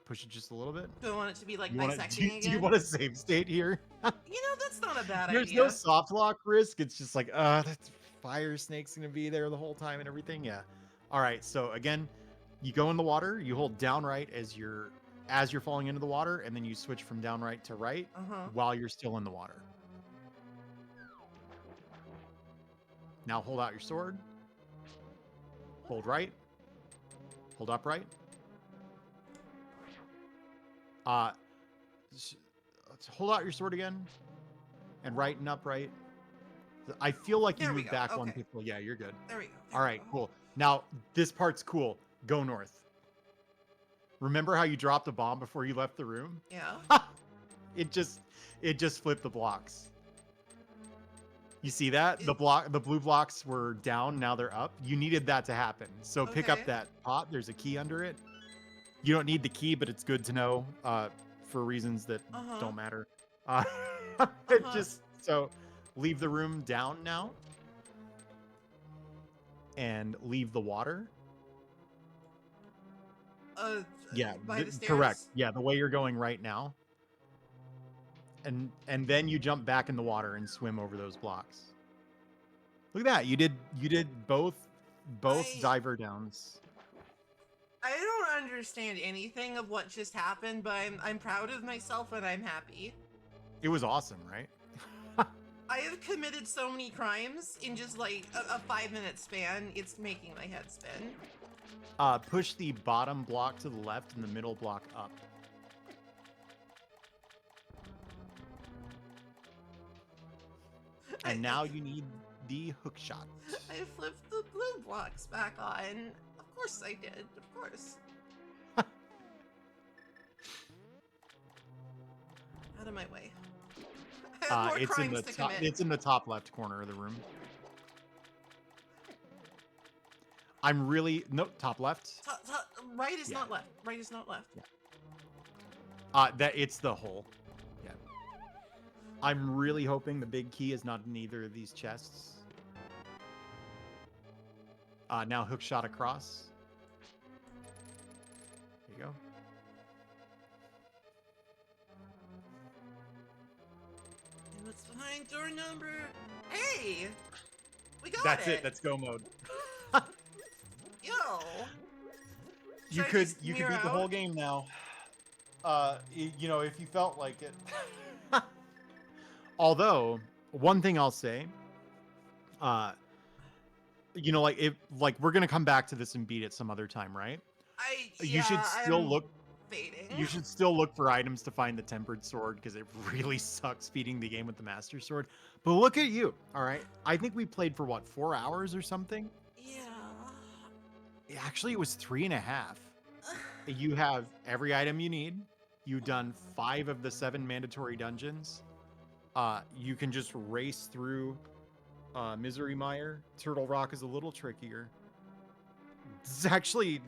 Push it just a little bit. Do I want it to be like You wanna- bisecting do again? you want a save state here? That's not a bad There's idea. no soft lock risk. It's just like, that fire snake's gonna be there the whole time and everything. Yeah. All right. So again, you go in the water. You hold down right as you're falling into the water, and then you switch from down right to right while you're still in the water. Now hold out your sword. Hold right. Hold upright. Hold out your sword again, and right and upright. I feel like you There we moved go, back one okay. pixel. Yeah, you're good. There we go. All right, cool. Now this part's cool. Go north. Remember how you dropped a bomb before you left the room? Yeah. It just flipped the blocks. You see that? The blue blocks were down, now they're up. You needed that to happen. So pick up Okay. that pot. There's a key under it. You don't need the key, but it's good to know for reasons that don't matter. So leave the room down now. And leave the water. Yeah, By the stairs? correct. Yeah, the way you're going right now. And then you jump back in the water and swim over those blocks. Look at that. You did both diver downs. I don't understand anything of what just happened, but I'm proud of myself and I'm happy. It was awesome, right? I have committed so many crimes in just like a 5-minute span. It's making my head spin. Push the bottom block to the left and the middle block up. And now you need the hook shot. I flipped the blue blocks back on. Of course I did. Of course. Out of my way. I have more It's in crimes the to top. commit. It's in the top left corner of the room. I'm really top left. Right is Yeah. not left. Right is not left. That it's the hole. Yeah. I'm really hoping the big key is not in either of these chests. Now hook shot across. There you go. And what's behind door number? Hey, we got That's it. it. That's go mode. Yo. You Should I could just beat mirror the whole out? game now. If you felt like it. Although, one thing I'll say, like we're gonna come back to this and beat it some other time, right? You should still I'm look. fading. You should still look for items to find the tempered sword because it really sucks beating the game with the master sword. But look at you, all right? I think we played for what, 4 hours or something? Yeah. Actually, it was 3.5. You have every item you need. You've done 5 of the 7 mandatory dungeons. You can just race through Misery Mire. Turtle Rock is a little trickier. This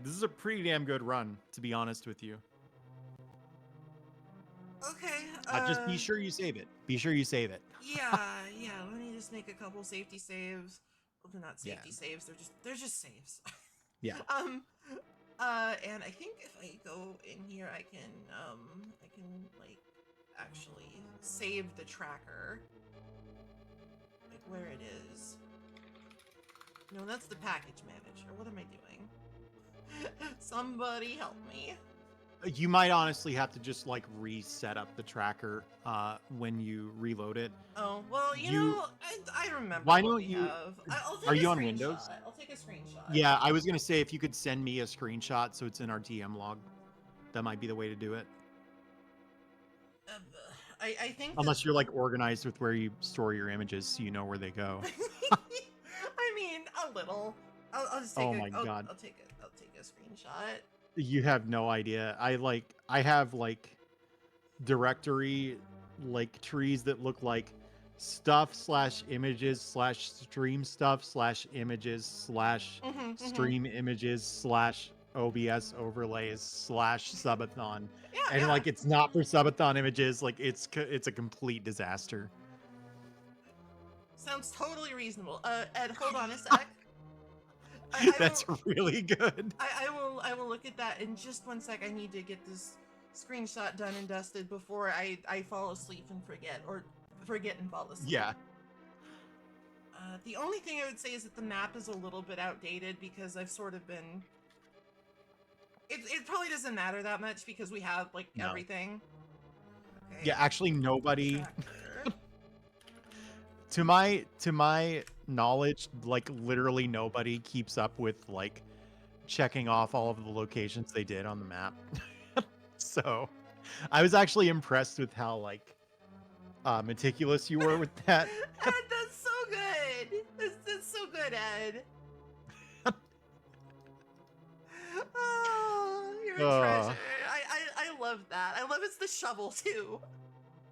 is a pretty damn good run, to be honest with you. Okay. Just be sure you save it. Be sure you save it. Yeah. Let me just make a couple safety saves. Well, they're not safety saves. They're just saves. Yeah. And I think if I go in here, I can like actually save the tracker. Like where it is. No, that's the package manager. What am I doing? Somebody help me. You might honestly have to just like reset up the tracker when you reload it. Oh, well, you know, I remember Why what don't we you- have. I'll take are a you on screenshot. Windows? I'll take a a screenshot. Yeah, I was gonna say if you could send me a screenshot so it's in our DM log, that might be the way to do it. Uh, I think. Unless you're like organized with where you store your images, so you know where they go. I mean, a little. I'll just take Oh a. my God. I'll take a screenshot. You have no idea. I have like directory like trees that look like stuff / images / stream stuff / images / stream images / OBS overlays / subathon. Yeah, And yeah. like it's not for subathon images, like it's a complete disaster. Sounds totally reasonable. Ed, hold on a sec. I That's will, really good. I will look at that in just one sec. I need to get this screenshot done and dusted before I fall asleep and forget and fall asleep. Yeah. The only thing I would say is that the map is a little bit outdated because I've sort of been. It probably doesn't matter that much because we have like everything. Okay. Yeah, actually nobody Tracker. to my knowledge, like literally nobody keeps up with like checking off all of the locations they did on the map. So I was actually impressed with how like meticulous you were with that. Ed, that's so good. That's so good, Ed. Oh, you're a treasure. I love that. I love it's the shovel too.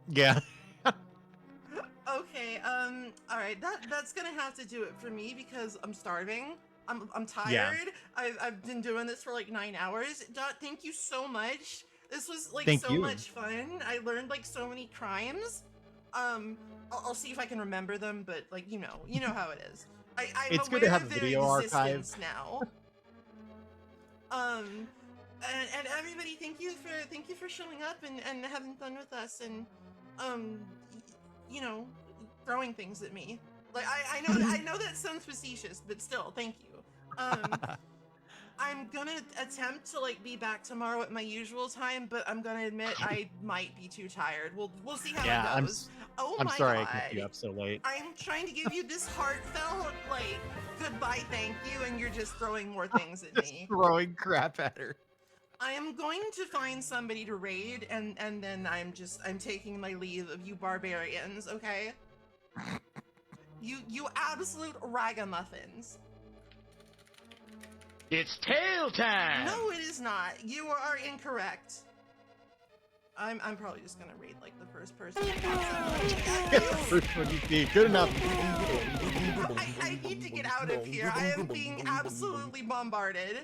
Yeah. Okay, all right, that's gonna have to do it for me because I'm starving. I'm tired. I've been doing this for like 9 hours. Dot, thank you so much. This was like Thank so you. much fun. I learned like so many crimes. I'll see if I can remember them, but like you know how it is. I'm It's good aware to have of a their video archive. existence now. And everybody, thank you for showing up and having fun with us and you know, throwing things at me. Like I know that sounds facetious, but still, thank you. I'm gonna attempt to like be back tomorrow at my usual time, but I'm gonna admit I might be too tired. We'll see how it goes. I'm My sorry God. I kept you up so late. I'm trying to give you this heartfelt like goodbye, thank you, and you're just throwing more things at Just me. throwing crap at her. I am going to find somebody to raid, and then I'm taking my leave of you barbarians, okay? You absolute ragamuffins. It's tail time! No, it is not. You are incorrect. I'm probably just gonna raid like the first person. First one you see. Good enough. I need to get out of here. I am being absolutely bombarded.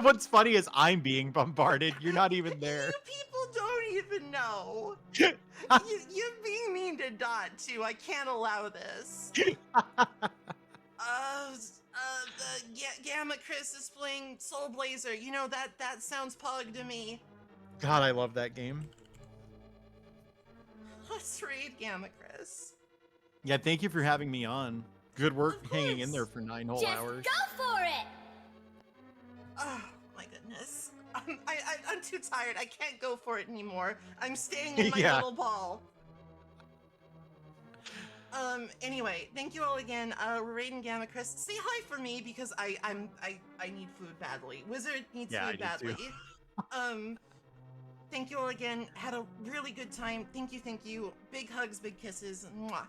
What's funny is I'm being bombarded. You're not even there. You people don't even know. You're being mean to Dot too. I can't allow this. Gamma Chris is playing Soul Blazer. You know that sounds pog to me. God, I love that game. Let's raid Gamma Chris. Yeah, thank you for having me on. Good work Of hanging in course. there for 9 whole Just hours. go for it! Oh my goodness. I'm too tired. I can't go for it anymore. I'm staying in my Yeah. little ball. Anyway, thank you all again. We're raiding Gamma Chris. Say hi for me because I need food badly. Wizard needs Yeah, I food do badly. too. Thank you all again. Had a really good time. Thank you. Big hugs, big kisses. Mwah.